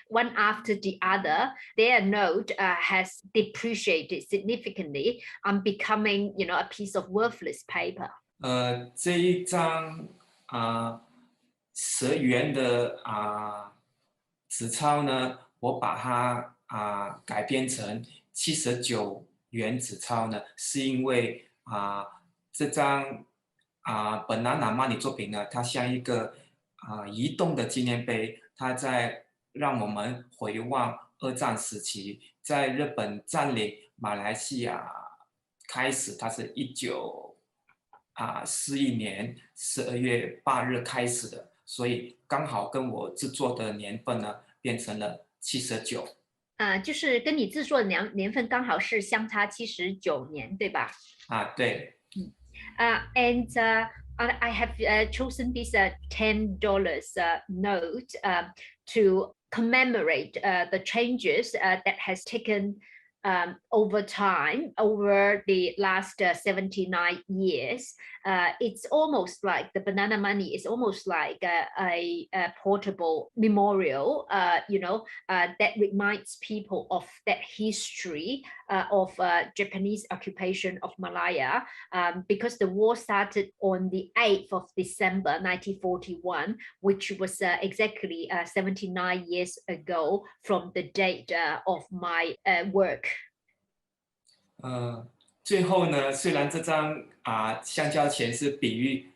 one after the other, their note has depreciated significantly, becoming, a piece of worthless paper. 这一张10元的纸钞呢，我把它改编成79元纸钞呢，是因为这张banana money 作品呢，它像一个移动的纪念碑，它在让我们回望2战时期，在日本占领马来西亚开始，它是1941年12月8日开始的，所以刚好跟我制作的年份呢变成了79。就是跟你制作的年份刚好是相差79年，对吧？对。And I have chosen this $10 note to commemorate the changes that has taken over time, over the last 79 years. It's almost like the banana money is almost like a portable memorial, that reminds people of that history of Japanese occupation of Malaya, because the war started on the 8th of December 1941, which was exactly 79 years ago from the date of my work. 最后呢，虽然这张香蕉钱是比喻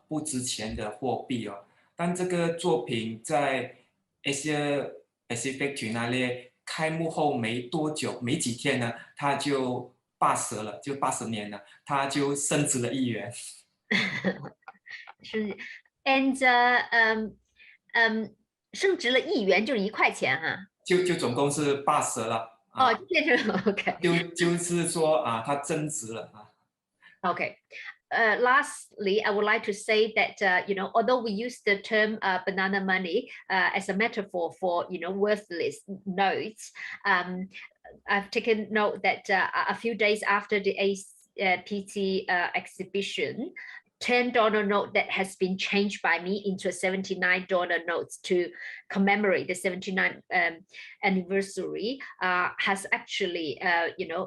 不值钱的货币哦，但这个作品在 Asia Pacific 那里开幕后没多久，没几天呢，它就80了，就80年了，它就升值了1元。是 ，and 升值了1元就是1块钱哈。就总共是80了。就变成 OK， 就是说它增值了OK. Lastly, I would like to say that although we use the term banana money as a metaphor for worthless notes, I've taken note that a few days after the APT exhibition, $10 note that has been changed by me into a $79 notes to commemorate the 79th anniversary has actually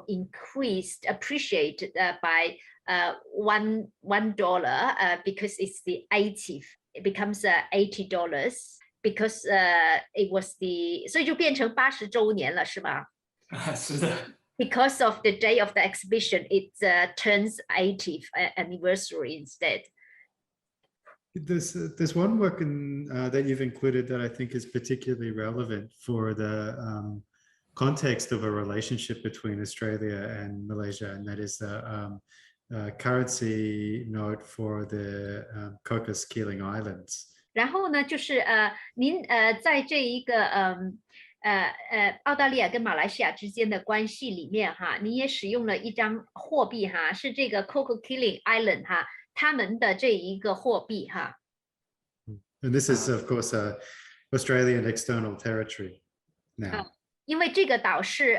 increased, appreciated by $1 because it's the 80th. It becomes $80 because it was the 所以就变成80周年了，是吗？是的。Because of the day of the exhibition, it turns 80th anniversary instead. There's one work that you've included that I think is particularly relevant for the context of a relationship between Australia and Malaysia, and that is the currency note for the Cocos Keeling Islands. 然后呢，就是您在这一个澳大利亚跟马来西亚之间的关系里面哈，你也使用了一张货币哈，是这个 Cocos Keeling Island 哈，他们的这一个货币哈。And this is of course Australian external territory now. 因为这个岛是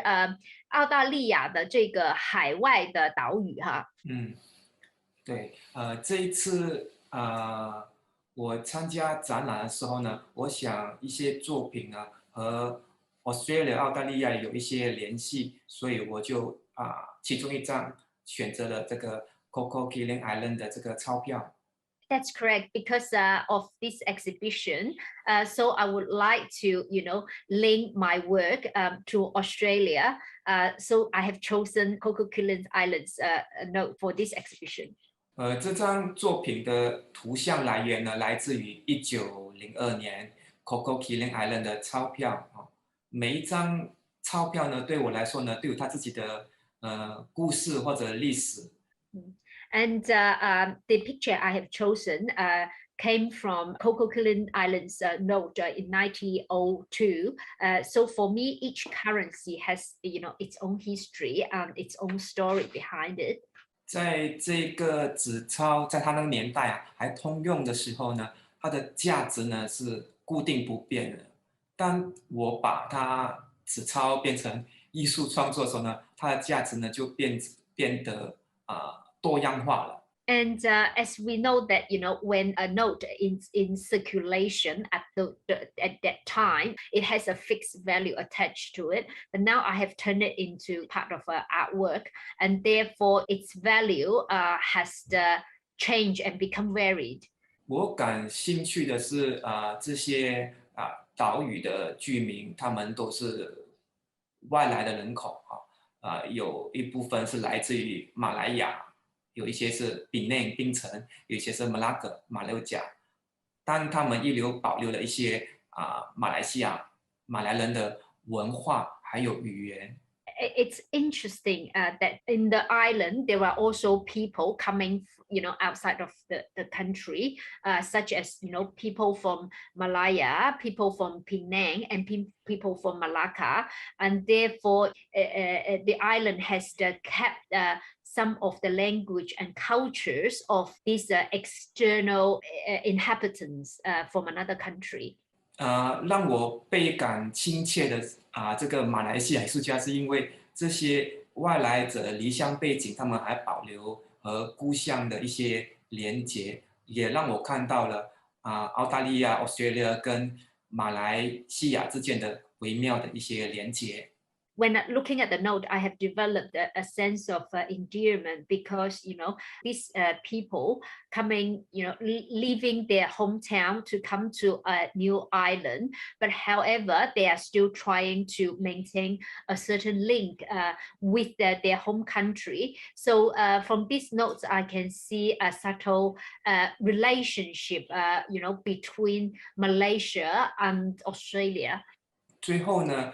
澳大利亚的这个海外的岛屿哈。对，这一次我参加展览的时候呢，我想一些作品呢和 Australia 澳大利亚有一些联系，所以我就其中一张选择了这个 Cocos Keeling Island 的这个钞票。That's correct, because of this exhibition. So I would like to, link my work to Australia. So I have chosen Cocos Keeling Islands note for this exhibition. 这张作品的图像来源呢，来自于1902年 Cocos Keeling Island 的钞票。每一张钞票呢，对我来说呢，都有它自己的故事或者历史。And the picture I have chosen came from Cocos Keeling Islands note in 1902. So for me, each currency has, its own history and its own story behind it. 在这个纸钞在它那个年代啊还通用的时候呢，它的价值呢是固定不变的。当我把它纸钞变成艺术创作的时候呢，它的价值呢就变得多样化了。And as we know that, when a note is in circulation at that time, it has a fixed value attached to it. But now I have turned it into part of artwork, and therefore its value has changed and become varied. 我感兴趣的是这些岛屿的居民，他们都是外来的人口有一部分是来自于马来亚。有一些是槟内槟城，有一些是马拉格马六甲，但他们遗留保留了一些马来西亚马来人的文化还有语言。It's interesting that in the island there are also people coming, outside of the country, such as people from Malaya, people from Penang, and people from Malacca, and therefore the island has kept some of the language and cultures of these external inhabitants from another country. 让我倍感亲切的这个马来西亚艺术家，是因为这些外来者的离乡背景，他们还保留和故乡的一些连结，也让我看到了澳大利亚 Australia 跟马来西亚之间的微妙的一些连结。When looking at the note, I have developed a sense of endearment because, these people coming, leaving their hometown to come to a new island, but however, they are still trying to maintain a certain link with their home country. So from these notes, I can see a subtle relationship, between Malaysia and Australia. 最后呢，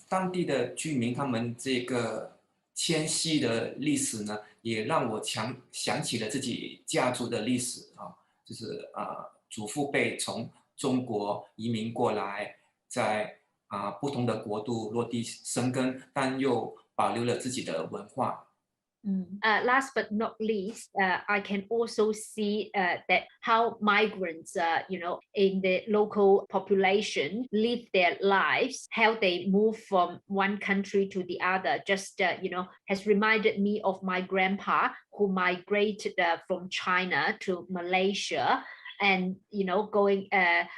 当地的居民他们这个迁徙的历史呢，也让我想起了自己家族的历史就是祖父辈从中国移民过来，在不同的国度落地生根，但又保留了自己的文化。Last but not least, I can also see that how migrants, in the local population live their lives, how they move from one country to the other, just, has reminded me of my grandpa who migrated from China to Malaysia. And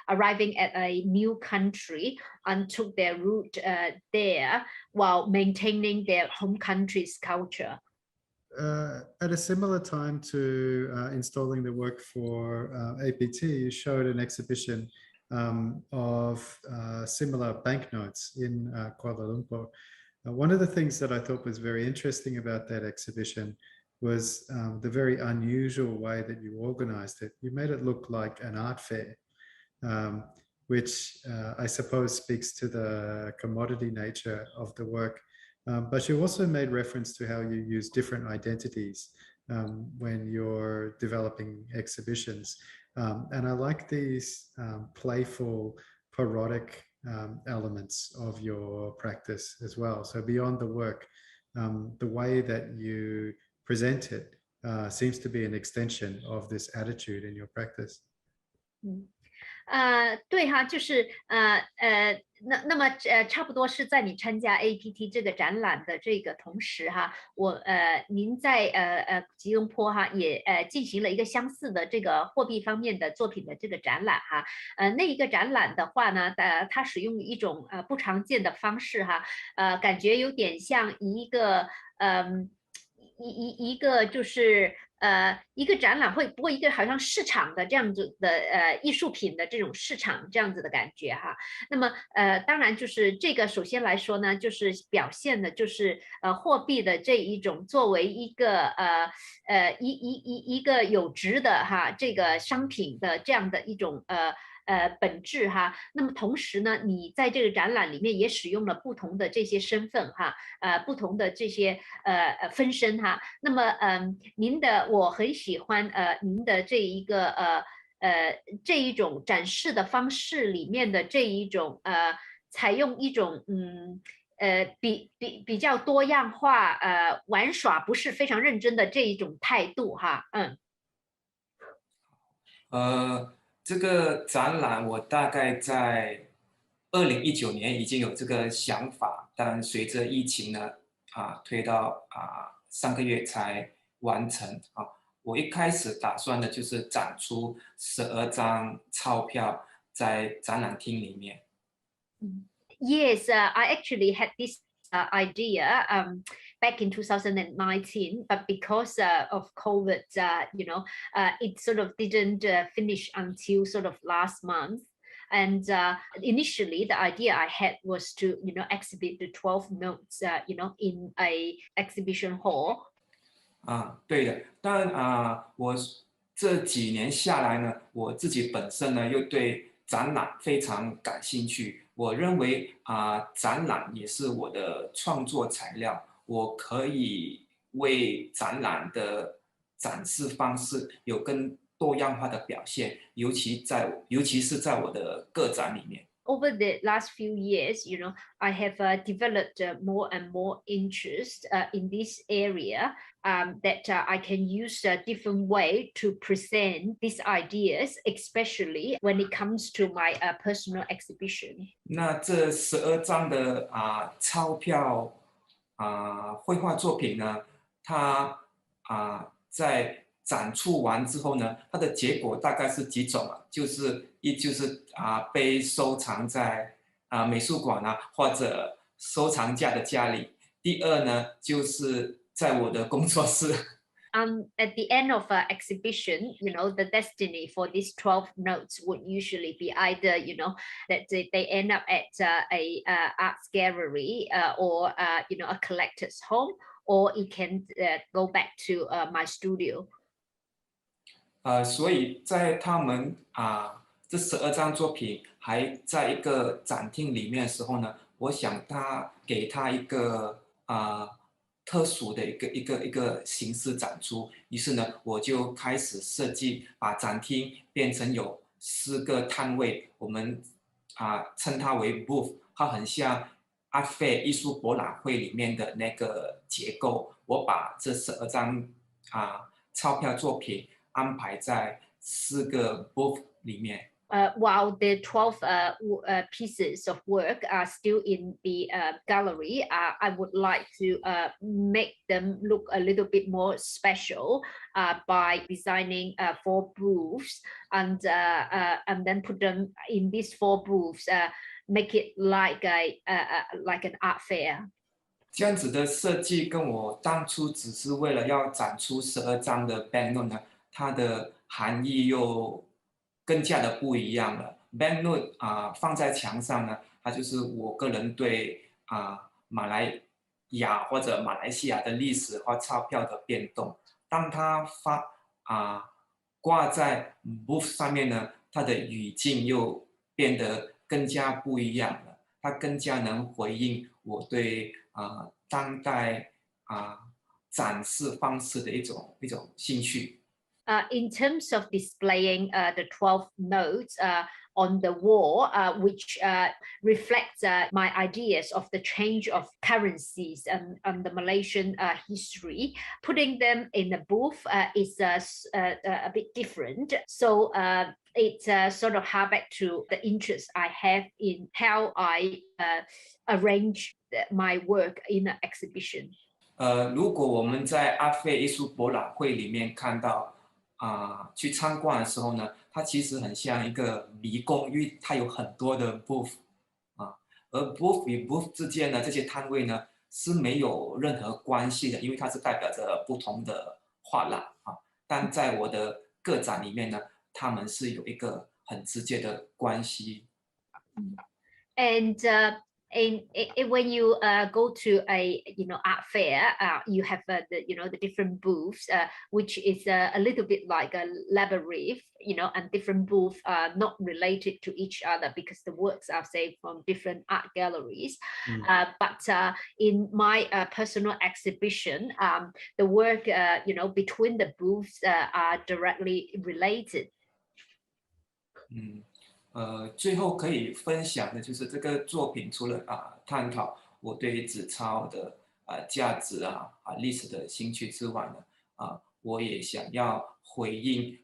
arriving at a new country and took their route there while maintaining their home country's culture. At a similar time to installing the work for APT, you showed an exhibition of similar banknotes in Kuala Lumpur. One of the things that I thought was very interesting about that exhibition was the very unusual way that you organized it. You made it look like an art fair, which I suppose speaks to the commodity nature of the work. But you also made reference to how you use different identities when you're developing exhibitions. And I like these playful, parodic elements of your practice as well. So beyond the work, the way that you present it seems to be an extension of this attitude in your practice. 对哈，就是那么差不多是在你参加 APT 这个展览的这个同时哈，您在吉隆坡哈也进行了一个相似的这个货币方面的作品的这个展览哈，那一个展览的话呢，它使用一种不常见的方式哈，感觉有点像一个一个就是一个展览会，不过一个好像市场的这样子的艺术品的这种市场这样子的感觉哈。那么当然就是这个首先来说呢，就是表现的就是货币的这一种作为一个一个有值的哈这个商品的这样的一种本质哈，那么同时呢，你在这个展览里面也使用了不同的这些身份哈，不同的这些分身哈。那么我很喜欢您的这一个这一种展示的方式里面的这一种采用一种比较多样化，玩耍不是非常认真的这一种态度哈，这个展览我大概在2019年已经有这个想法，但随着疫情呢，推到3个月才完成啊。我一开始打算的就是展出12张钞票在展览厅里面。Yes, I actually had this idea back in 2019, but because of COVID, it sort of didn't finish until sort of last month. And initially, the idea I had was to, exhibit the 12 notes, in a exhibition hall. 对的，但我这几年下来呢，我自己本身呢又对展览非常感兴趣。我认为展览也是我的创作材料，我可以为展览的展示方式有更多样化的表现，尤其是在我的个展里面。Over the last few years, I have developed more and more interest in this area that I can use a different way to present these ideas, especially when it comes to my personal exhibition. 那这12张的钞票绘画作品呢，它在展出完之后呢，它的结果大概是几种就是被收藏在美术馆或者收藏家的家里。第二呢，就是在我的工作室。At the end of an exhibition, the destiny for these 12 notes would usually be either, that they end up at a arts gallery or, a collector's home, or it can go back to my studio. 所以在他们这12张作品还在一个展厅里面的时候呢，我想给他一个特殊的一个形式展出。于是呢，我就开始设计，把展厅变成有4个摊位，我们称它为 booth， 它很像Art Fair 艺术博览会里面的那个结构。我把这12张钞票作品安排在4个 booth 里面。While the 12 pieces of work are still in the gallery, I would like to make them look a little bit more special by designing 4 booths and then put them in these 4 booths, make it like an art fair. 这样子的设计跟我当初只是为了要展出12张的 banknote 呢，它的含义又更加的不一样了。banknote 放在墙上呢，它就是我个人对马来亚或者马来西亚的历史或钞票的变动。当它挂在 booth 上面呢，它的语境又变得更加不一样了。它更加能回应我对当代展示方式的一种兴趣。In terms of displaying the 12 notes on the wall, which reflects my ideas of the change of currencies and the Malaysian history, putting them in a booth is a bit different. So it's sort of hark back to the interest I have in how I arrange my work in an exhibition. 如果我们在阿费艺术博览会里面看到去参观的时候呢，它其实很像一个迷宫，因为它有很多的 booth 而 booth 与 booth 之间的这些摊位呢是没有任何关系的，因为它是代表着不同的画廊但在我的个展里面呢，它们是有一个很直接的关系。And when you go to a art fair, you have the different booths, which is a little bit like a labyrinth, and different booths are not related to each other because the works are say from different art galleries. But in my personal exhibition, the work between the booths are directly related. 最后可以分享的就是这个作品除了探讨我对纸钞的价值历史的兴趣之外呢，我也想要回应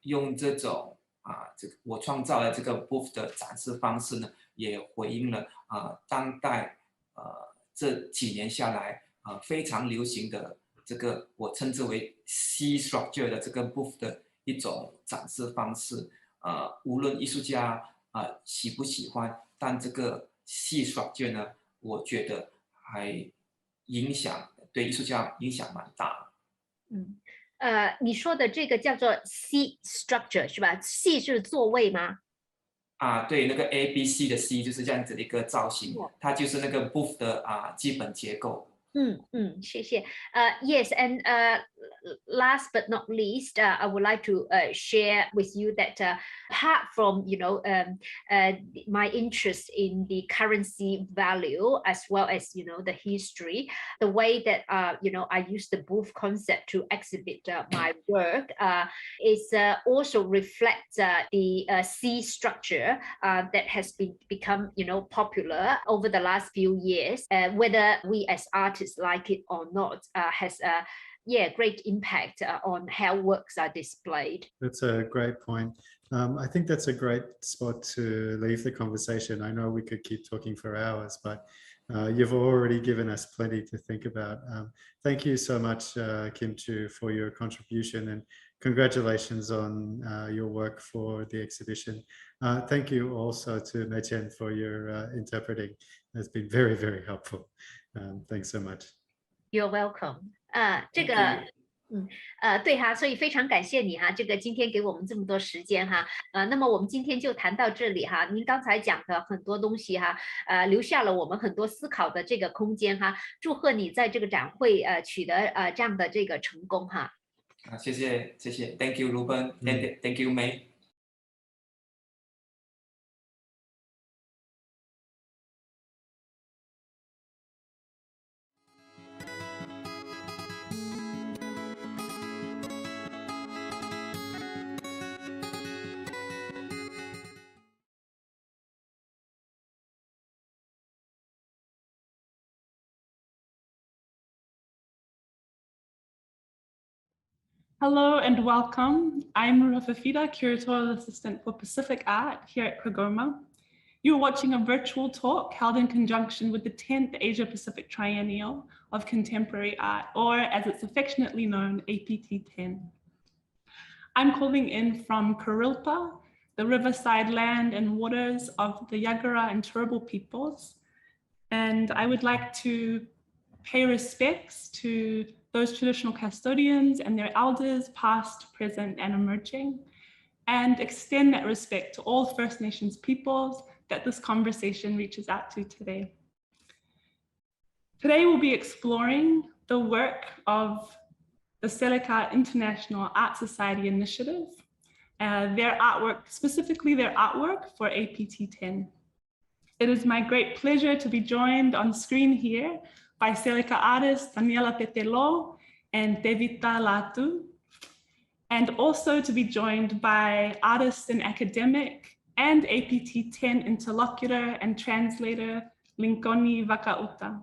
用这种这个我创造的这个 booth 的展示方式呢，也回应了当代这几年下来非常流行的这个我称之为 C structure 的这个 booth 的一种展示方式。无论艺术家喜不喜欢，但这个 C structure 呢，我觉得还对艺术家影响蛮大的。你说的这个叫做 C structure 是吧 ？C 是座位吗？对，那个 ABC 的 C 就是这样子的一个造型，它就是那个 booth 的基本结构。谢谢。Yes, and last but not least, I would like to share with you that apart from my interest in the currency value as well as the history, the way that I use the booth concept to exhibit my work is also reflects the C structure that has become popular over the last few years. Whether we as artists like it or not has a great impact on how works are displayed. That's a great point. I think that's a great spot to leave the conversation. I know we could keep talking for hours, but you've already given us plenty to think about. Thank you so much, Kim Chiew, for your contribution, and congratulations on your work for the exhibition. Thank you also to Mei Chen for your interpreting. It's been very, very helpful. Thanks so much. You're welcome. 这个对哈，所以非常感谢你哈，这个今天给我们这么多时间哈，那么我们今天就谈到这里哈。您刚才讲的很多东西哈，留下了我们很多思考的这个空间哈。祝贺你在这个展会取得这样的这个成功哈。谢谢谢谢 ，Thank you Reuben, Thank you May. Hello and welcome. I'm Ruth, Curatorial Assistant for Pacific Art here at QAGOMA. You are watching a virtual talk held in conjunction with the 10th Asia Pacific Triennial of Contemporary Art, or as it's affectionately known, APT10. I'm calling in from Kurilpa, the riverside land and waters of the Yagara and Turrbal peoples. And I would like to pay respects to those traditional custodians and their elders, past, present, and emerging, and extend that respect to all First Nations peoples that this conversation reaches out to today. Today, we'll be exploring the work of the Seleka International Art Society Initiative, their artwork, specifically their artwork for APT10. It is my great pleasure to be joined on screen here by Seleka artists Daniela Petelo and Devita Latu, and also to be joined by artist and academic and APT10 interlocutor and translator Linkoni Vaka'uta.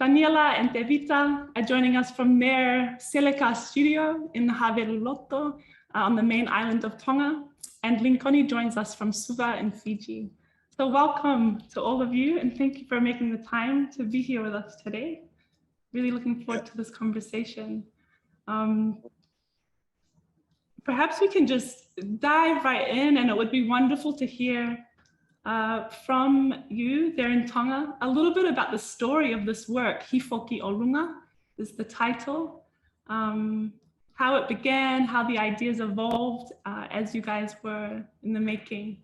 Daniela and Devita are joining us from their Seleka studio in Haveruloto on the main island of Tonga, and Linkoni joins us from Suva in Fiji. So welcome to all of you, and thank you for making the time to be here with us today. Really looking forward to this conversation. Perhaps we can just dive right in, and it would be wonderful to hear from you there in Tonga a little bit about the story of this work. Hifoki Olunga is the title. How it began, how the ideas evolved as you guys were in the making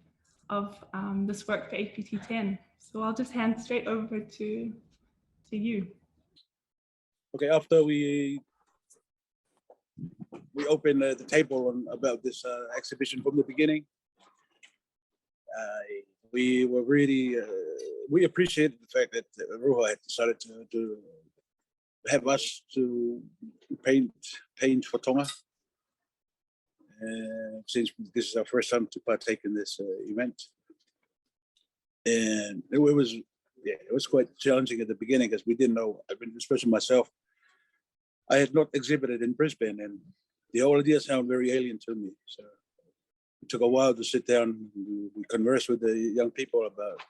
of this work for APT10. So I'll just hand straight over to you. Okay, after we opened the table about this exhibition from the beginning, we were really, we appreciated the fact that Ruha had decided to have us to paint for Tonga. Since this is our first time to partake in this event. And it was yeah, it was quite challenging at the beginning because we didn't know. I mean, especially myself, I had not exhibited in Brisbane, and the whole idea sounded very alien to me. So it took a while to sit down. We conversed with the young people about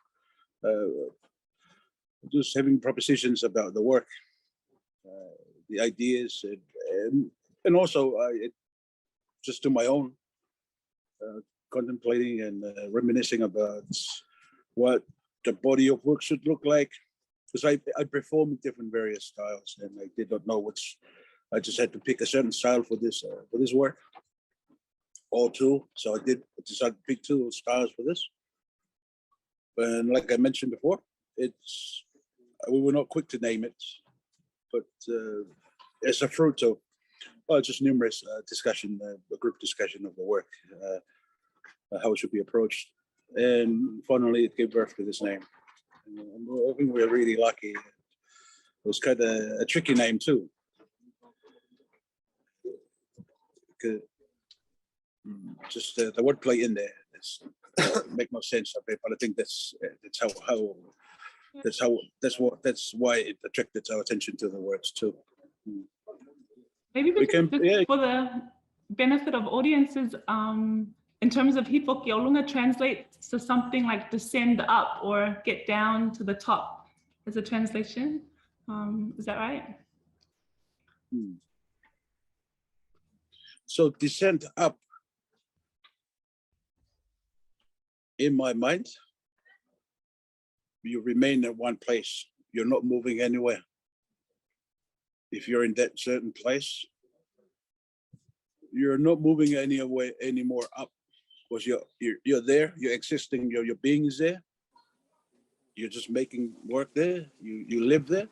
just having propositions about the work, the ideas, and also just to my own contemplating and reminiscing about what the body of work should look like. Because I performed different various styles, and I did not know which. I just had to pick a certain style for this work, or two. So I decided to pick two styles for this. And like I mentioned before, we were not quick to name it, but it's a fruit of just numerous discussion, a group discussion of the work, how it should be approached, and finally it gave birth to this name. I think we're really lucky. It was kind of a tricky name too. Just the wordplay in there make no sense of it, but I think that's why it attracted our attention to the words too. Maybe for the benefit of audiences, in terms of Hifok Yolunga translates to something like descend up or get down to the top as a translation. Is that right? So descend up, in my mind, you remain in one place. You're not moving anywhere. If you're in that certain place, you're not moving anywhere anymore up, because you're there, you're existing, your being is there. You're just making work there. You live there.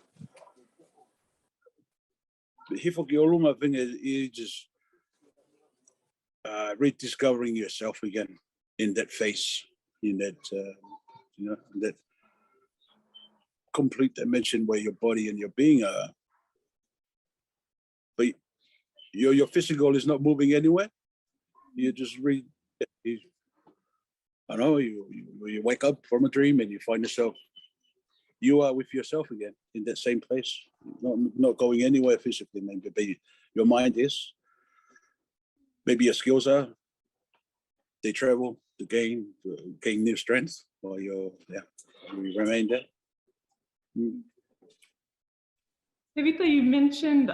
The Hifok Yolunga thing is just rediscovering yourself again in that face, in that in that complete dimension where your body and your being are. But your physical is not moving anywhere. You just I know you wake up from a dream and you find yourself, you are with yourself again in that same place, not going anywhere physically. Maybe your mind is, maybe your skills are, they travel to gain new strength, or you remain there. Vayeda, you mentioned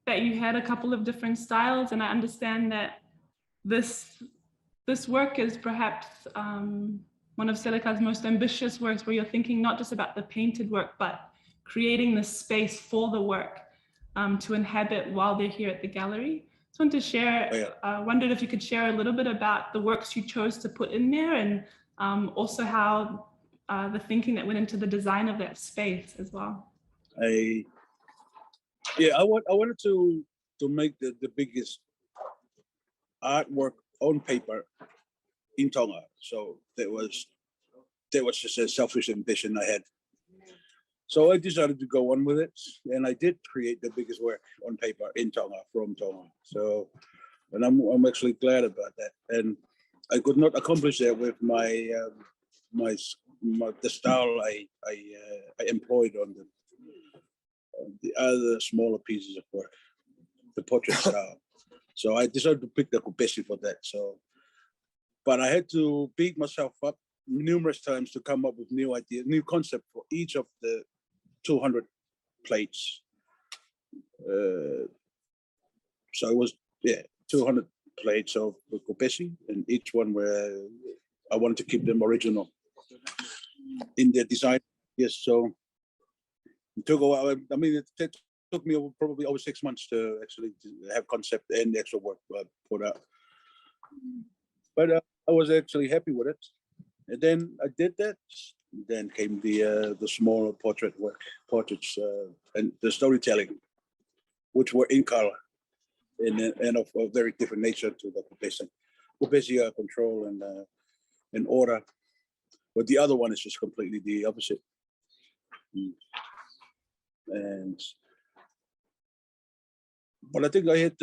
that you had a couple of different styles, and I understand that this work is perhaps one of Seleka's most ambitious works, where you're thinking not just about the painted work, but creating the space for the work to inhabit while they're here at the gallery. I just wanted to share, wondered if you could share a little bit about the works you chose to put in there, and also how the thinking that went into the design of that space as well. I wanted to make the biggest artwork on paper in Tonga. So that was just a selfish ambition I had. So I decided to go on with it, and I did create the biggest work on paper in Tonga, from Tonga. So, and I'm actually glad about that. And I could not accomplish that with the style I employed on the other smaller pieces of work, the portrait style. So I decided to pick the Lopesi for that. So, but I had to beat myself up numerous times to come up with new ideas, new concept for each of the 200 plates. So it was 200 plates of Lopesi, and each one where I wanted to keep them original in their design. Yes, so it took a while. I mean, it took me probably over 6 months to actually have concept and the actual work put out. But I was actually happy with it. And then I did that. Then came the smaller portraits, and the storytelling, which were in color and of a very different nature to the Lopesi. Lopesi are control and order, but the other one is just completely the opposite. But I think I had,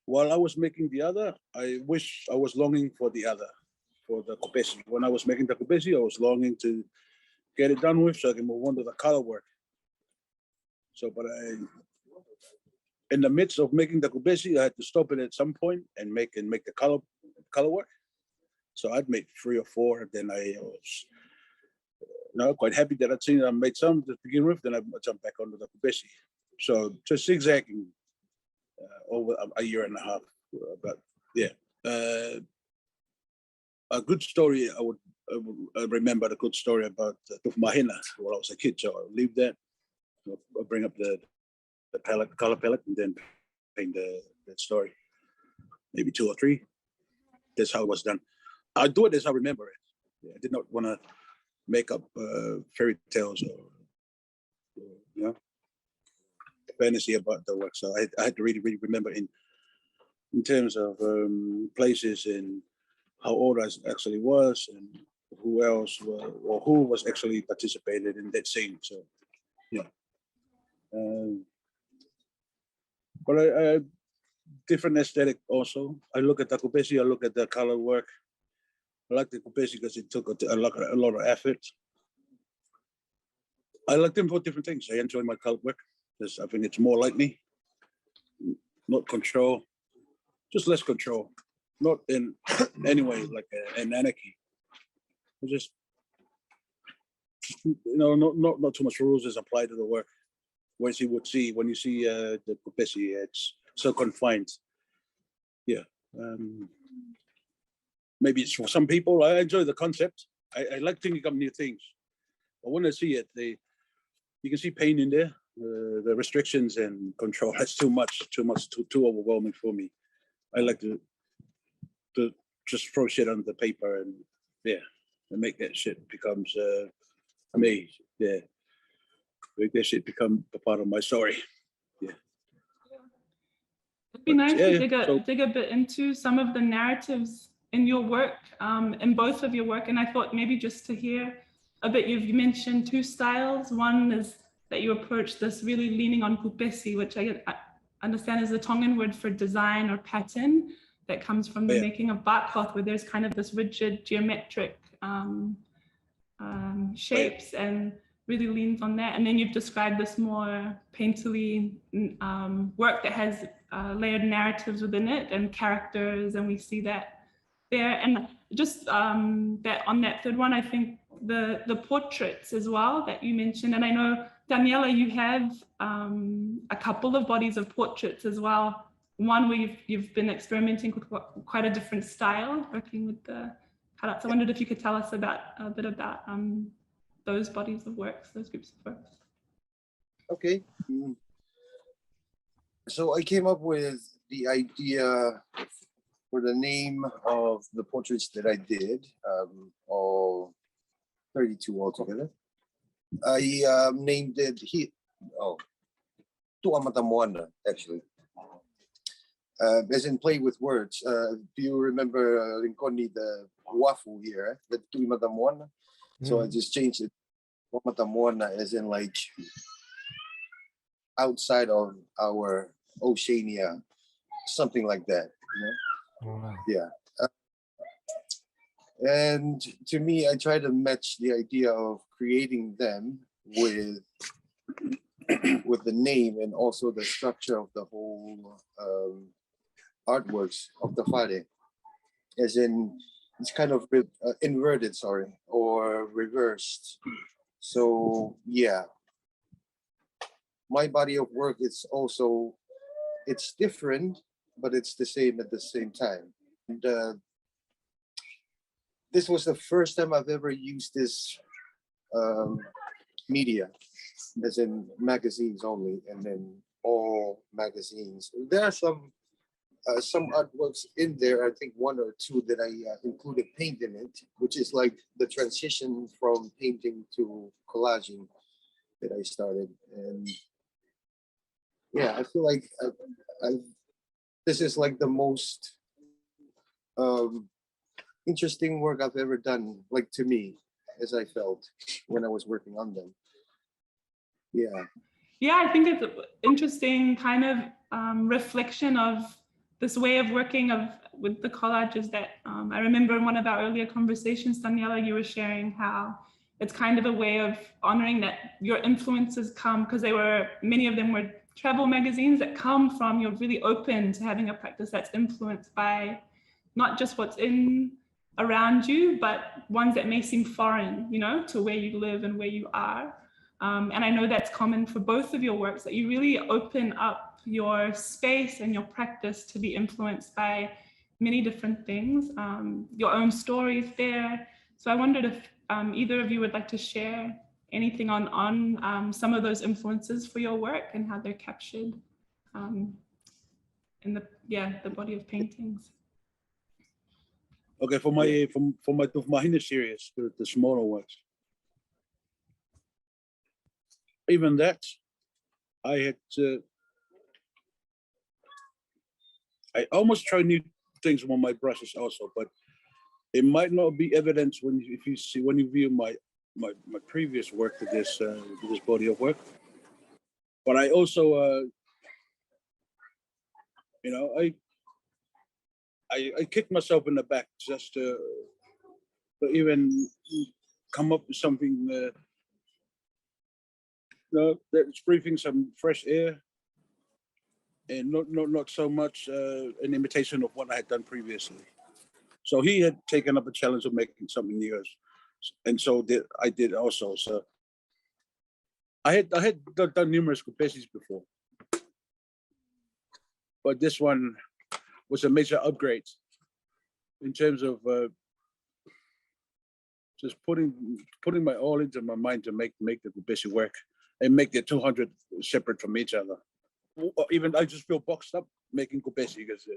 while I was making the other, I wish I was longing for the other. for the Lopesi. When I was making the Lopesi, I was longing to get it done with so I can move on to the color work. So, but in the midst of making the Lopesi, I had to stop it at some point and make the color work. So I'd made 3 or 4, and then I was quite happy that I'd seen I made some to begin with. Then I jumped back onto the Lopesi. So just zigzagging over a year and a half. But yeah, a good story. I would remember a good story about Tufmahina when I was a kid. So I'll leave that. I'll bring up the palette, color palette, and then paint that story. Maybe 2 or 3. That's how it was done. I do it as I remember it. Yeah, I did not want to make up fairy tales or fantasy about the work. So I had to really remember in terms of places and how old I actually was and who else or who was actually participated in that scene. So yeah. But I different aesthetic also. I look at the Lopesi, I look at the color work. I like the Lopesi because it took a lot of effort. I like them for different things. I enjoy my color work because I think it's more like me, not control, just less control, not in any way like an anarchy. Just not too much rules is applied to the work. When you see the Lopesi, it's so confined. Yeah. Maybe it's for some people. I enjoy the concept. I like thinking up new things. But when I see it, you can see pain in there. The restrictions and control. That's too much, too overwhelming for me. I like to just throw shit on the paper and make that shit becomes me. Yeah, make that shit become a part of my story. Yeah. It'd be nice to dig a bit into some of the narratives in your work, in both of your work. And I thought maybe just to hear a bit, you've mentioned 2 styles. One is that you approach this really leaning on Lopesi, which I understand is the Tongan word for design or pattern that comes from the making of bark cloth, where there's kind of this rigid geometric shapes and really leans on that. And then you've described this more painterly work that has layered narratives within it and characters, and we see that there. And just that on that third one, I think the portraits as well that you mentioned, and I know Daniela, you have a couple of bodies of portraits as well. One where you've been experimenting with quite a different style, working with the cutouts. I wondered if you could tell us a bit about those bodies of works, those groups of works. Okay. So I came up with the idea for the name of the portraits that I did, all 32 altogether. I named it Tuamatamoana, actually. As in play with words. Do you remember Rinconi, the wafu here, the Tuamatamoana? So I just changed it, Tuamatamoana, as in like outside of our Oceania, something like that, you know? Wow. Yeah. And to me, I try to match the idea of creating them with the name and also the structure of the whole artworks of the Fade, as in it's kind of inverted, or reversed. So yeah, my body of work is also, it's different, but it's the same at the same time. And this was the first time I've ever used this media, as in magazines only, and then all magazines. There are some artworks in there, I think 1 or 2 that I included paint in it, which is like the transition from painting to collaging that I started. And yeah, I feel like this is like the most interesting work I've ever done, like to me, as I felt when I was working on them. Yeah. Yeah, I think it's an interesting kind of reflection of this way of working with the collages that I remember in one of our earlier conversations, Daniela, you were sharing how it's kind of a way of honoring that your influences come, because many of them were travel magazines that come from, you're really open to having a practice that's influenced by not just what's around you, but ones that may seem foreign, to where you live and where you are. And I know that's common for both of your works, that you really open up your space and your practice to be influenced by many different things, your own stories there. So I wondered if either of you would like to share anything on some of those influences for your work and how they're captured in the body of paintings. Okay, for my Mahina series, the smaller ones, even that, I almost try new things with my brushes also, but it might not be evident when you view my previous work to this body of work. But I also I kicked myself in the back just to even come up with something that's breathing some fresh air, and not so much an imitation of what I had done previously. So he had taken up a challenge of making something new, and so I did also. So I had done numerous Lopesis before, but this one was a major upgrade in terms of just putting my all into my mind to make the Lopesi work and make the 200 separate from each other. Even I just feel boxed up making Lopesi because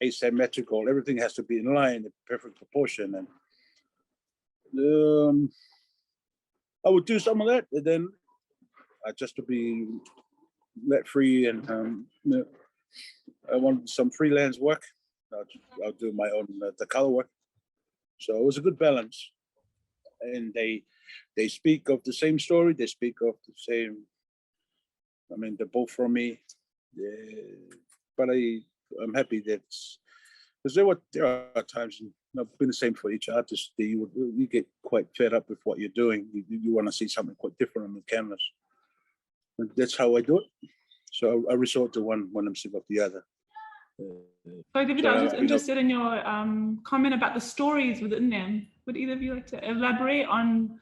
asymmetrical, everything has to be in line, in perfect proportion, and I would do some of that, and then just to be let free, and I want some freelance work. I'll do my own the color work. So it was a good balance, and they speak of the same story. They speak of the same. I mean, they're both from me, but I'm happy that because there are times, been the same for each artist. You get quite fed up with what you're doing. You want to see something quite different on the canvas. And that's how I do it. So I resort to one instead of the other. Sorry, David, I was just interested in your comment about the stories within them. Would either of you like to elaborate on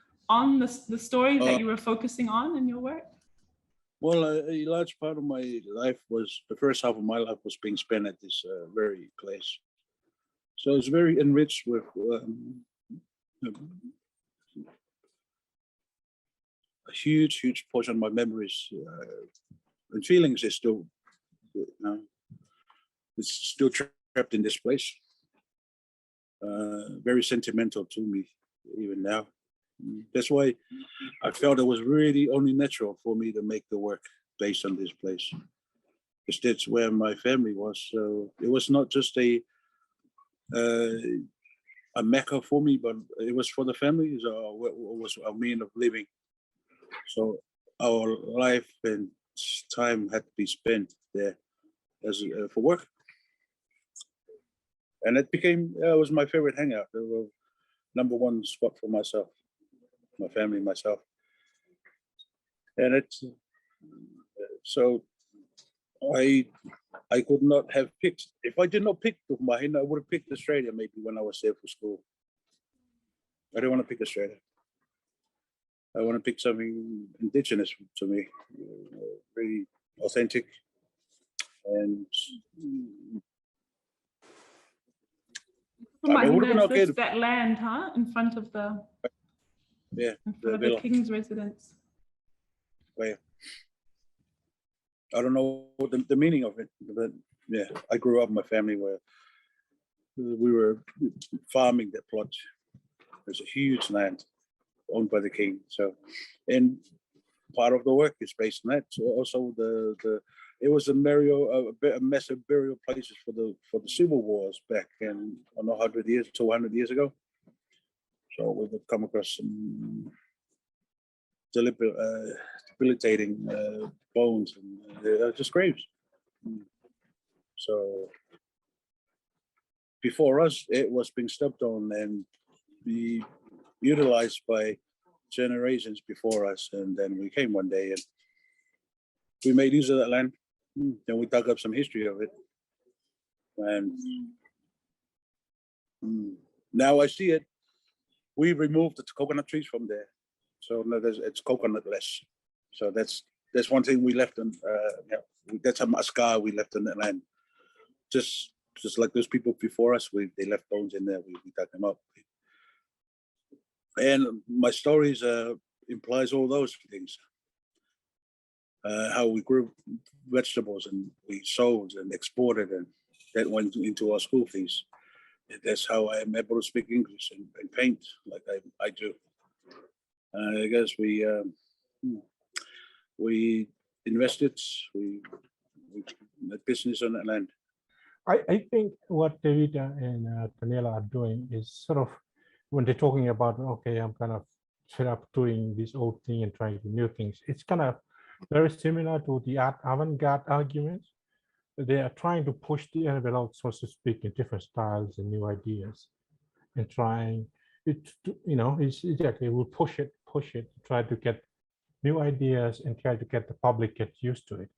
the stories that you were focusing on in your work? Well, a large part of my life the first half of my life was being spent at this very place. So it's very enriched with a huge portion of my memories and feelings is still, it's still trapped in this place. Very sentimental to me even now. That's why I felt it was really only natural for me to make the work based on this place, because that's where my family was. So it was not just a mecca for me, but it was for the family. So it was our mean of living. So our life and time had to be spent there as for work, and it became was my favorite hangout. It was #1 spot for myself, my family, myself, and it's so I could not have picked, if I did not pick Mahina, I would have picked Australia maybe when I was there for school. I didn't want to pick Australia. I want to pick something indigenous to me, really authentic, and it would have been okay. That land, huh, in front of the the king's residence. Where I don't know the meaning of it, but yeah, I grew up in my family where we were farming that plot. There's a huge land owned by the king. So, and part of the work is based on that. So also it was a massive burial places for the civil wars back in 100 years, 200 years ago. So we would come across some debilitating bones and just graves. So before us, it was being stepped on and be utilized by generations before us. And then we came one day and we made use of that land. Then we dug up some history of it. And now I see it. We removed the coconut trees from there. So now it's coconut-less. So that's one thing we left on, that's a scar we left on that land. Just like those people before us, they left bones in there, we dug them up. And my stories implies all those things. How we grew vegetables and we sold and exported, and that went into our school fees. That's how I am able to speak English and paint like I do. I guess we invested, we had business on that land. I think what Vayeda and Daniela are doing is sort of, when they're talking about, okay, I'm kind of fed up doing this old thing and trying to do new things, it's kind of very similar to the avant-garde arguments. They are trying to push the envelope, so to speak, in different styles and new ideas, and trying it to, it's exactly, we'll push it, try to get new ideas and try to get the public get used to it.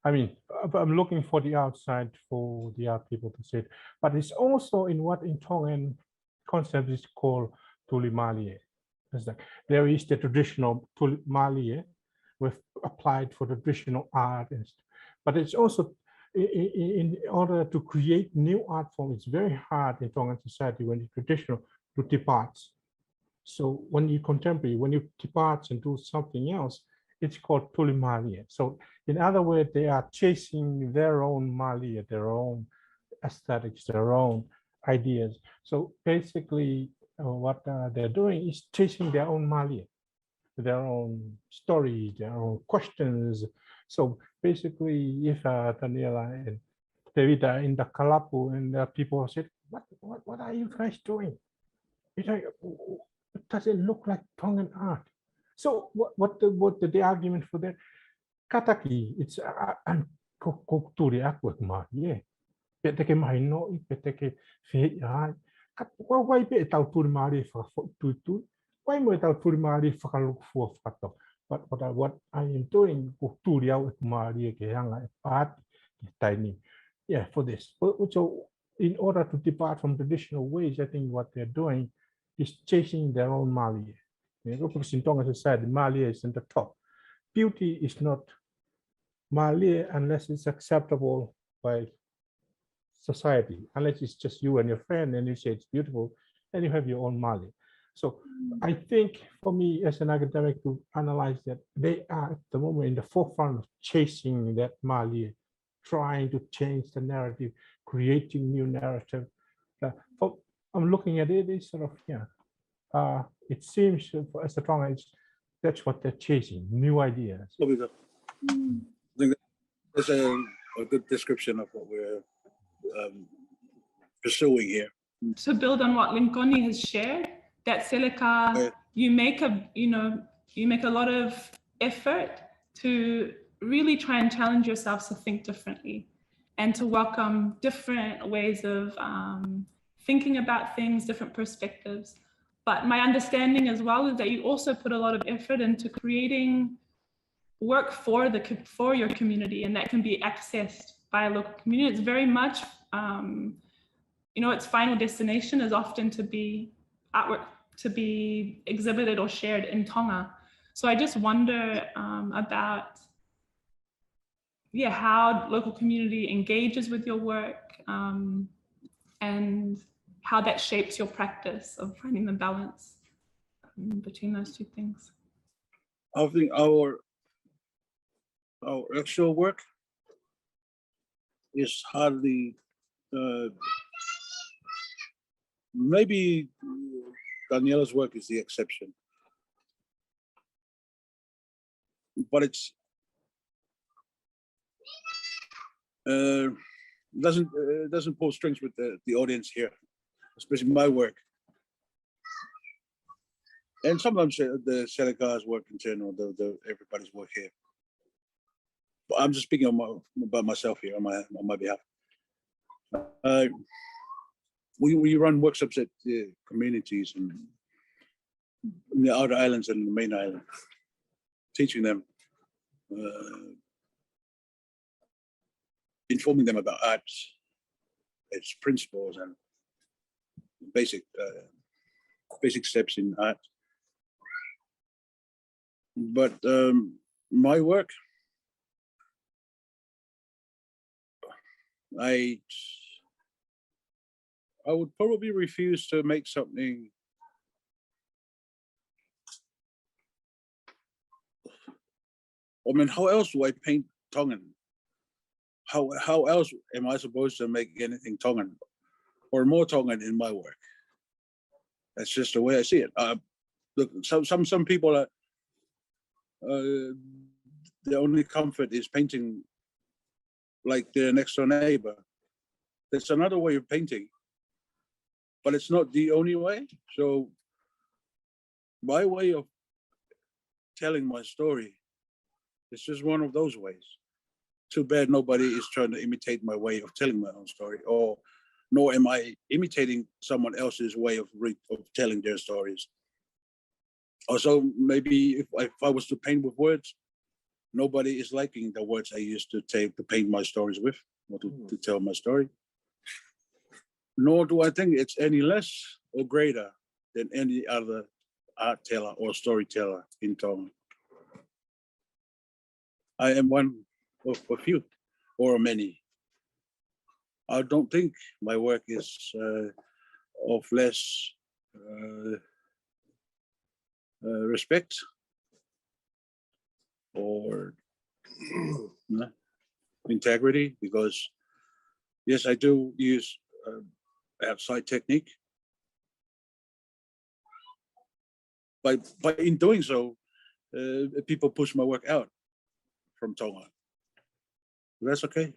I'm looking for the outside, for the art people to say it, but it's also in what in Tongan concept is called tulimalie. It's like there is the traditional tulimalie with applied for traditional art, but it's also in order to create new art form, it's very hard in Tongan society when the traditional to departs. So when you contemporary, when you depart and do something else, it's called tulimalie. So in other words, they are chasing their own malie, their own aesthetics, their own ideas. So basically, what they're doing is chasing their own malie, their own stories, their own questions. So basically, if Daniela and Vayeda in the Kalapu and people said, what are you guys doing? It's like, it doesn't look like Tongan art. So what the argument for that? Kataki, it's an kulturi aku ma ye. Peteke mahino, peteke fe ai. Why be tau turi mari for tu? Why mo tau turi mari for look for fato? But what I am doing, kulturi au mari ke hanga part tiny. Yeah, for this. So in order to depart from traditional ways, I think what they're doing is chasing their own malie. Because in Tongan society, malie is in the top. Beauty is not malie unless it's acceptable by society, unless it's just you and your friend and you say it's beautiful and you have your own malie. So I think for me as an academic to analyze that, they are at the moment in the forefront of chasing that malie, trying to change the narrative, creating new narrative. I'm looking at it, it's sort of, it seems as a Tongan, that's what they're chasing, new ideas. I think that's a good description of what we're pursuing here. To build on what Linkoni has shared, that Seleka, you make a lot of effort to really try and challenge yourselves to think differently and to welcome different ways of thinking about things, different perspectives. But my understanding as well is that you also put a lot of effort into creating work for your community, and that can be accessed by a local community. It's very much, its final destination is often to be artwork to be exhibited or shared in Tonga. So I just wonder about, how local community engages with your work and how that shapes your practice of finding the balance between those two things. I think our actual work is hardly, maybe Daniela's work is the exception, but it's doesn't pull strings with the audience here, especially my work. And sometimes the Seleka's work in general, everybody's work here. But I'm just speaking about myself here on my behalf. we run workshops at communities and in the outer islands and the main island, teaching them, informing them about arts, its principles and basic steps in art. But my work, I would probably refuse to make something I mean, how else do I paint Tongan? How else am I supposed to make anything Tongan or more Tongan in my work? That's just the way I see it. Look, some people are their only comfort is painting like their next door neighbor. That's another way of painting, but it's not the only way. So my way of telling my story is just one of those ways. Too bad nobody is trying to imitate my way of telling my own story, or nor am I imitating someone else's way of telling their stories. Also, maybe if I was to paint with words, nobody is liking the words I used to paint my stories with, or to tell my story. Nor do I think it's any less or greater than any other art teller or storyteller in Tonga. I am one of a few or many. I don't think my work is of less respect or integrity, because yes, I do use outside technique, but in doing so, people push my work out from Tonga. That's okay.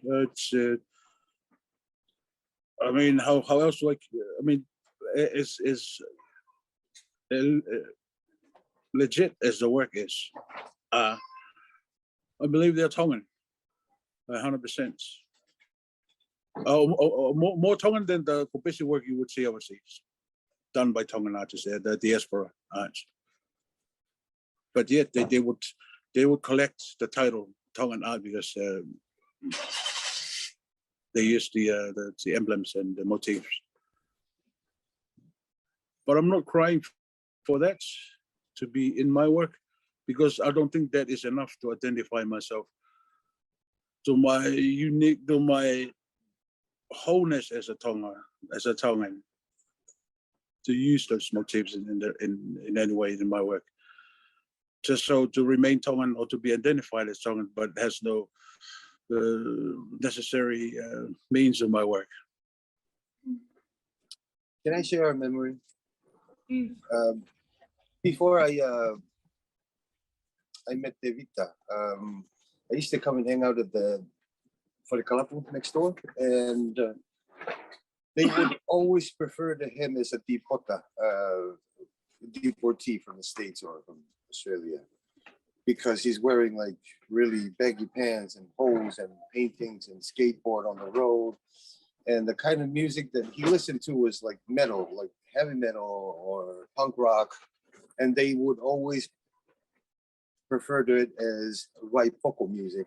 I mean, how else do I mean, is legit as the work is. I believe they're Tongan, 100%. More Tongan than the Lopesi work you would see overseas, done by Tongan artists, the diaspora arts. But yet they would collect the title Tongan art because they use the emblems and the motifs. But I'm not crying for that to be in my work, because I don't think that is enough to identify myself, to my wholeness as a Tongan, to use those motifs in any way in my work. Just so to remain Tongan or to be identified as Tongan, but has no necessary means of my work. Can I share a memory? Before I met Thebe, I used to come and hang out at the Wharekalapu next door, and they would always refer to him as a deporta, deportee from the States or from Australia, because he's wearing like really baggy pants and hose and paintings and skateboard on the road. And the kind of music that he listened to was like metal, like heavy metal or punk rock. And they would always refer to it as Waipoko music.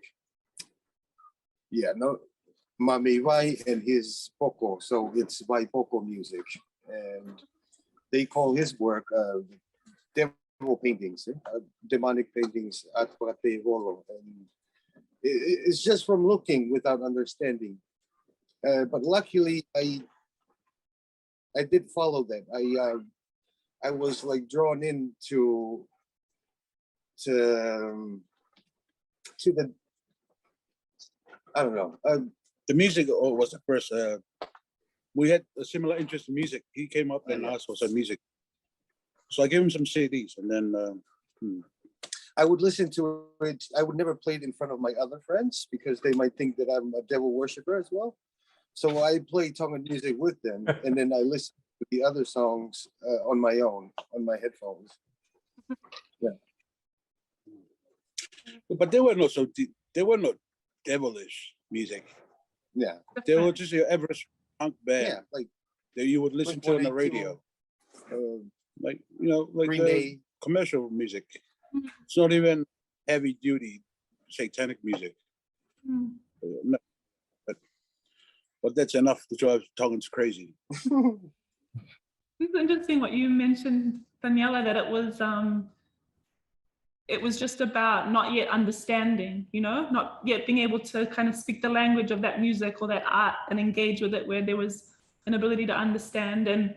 Yeah, no, Mami Wai and his Poko, so it's Waipoko music. And they call his work devil paintings, demonic paintings at Vaka'uta. And it's just from looking without understanding. But luckily, I did follow that. I was like drawn into the, I don't know. The music was the first. We had a similar interest in music. He came up and asked for some music. So I gave him some CDs, and then I would listen to it. I would never play it in front of my other friends because they might think that I'm a devil worshiper as well. So I play Tongan music with them, and then I listen to the other songs on my own, on my headphones. Yeah. But they were not devilish music. Yeah. They were just your average punk band. Yeah, like that you would listen to on the radio, like like commercial music. It's not even heavy duty satanic music. No, but that's enough to drive tongues crazy. It's interesting what you mentioned, Daniela, that it was just about not yet understanding, you know, not yet being able to kind of speak the language of that music or that art and engage with it, where there was an ability to understand. And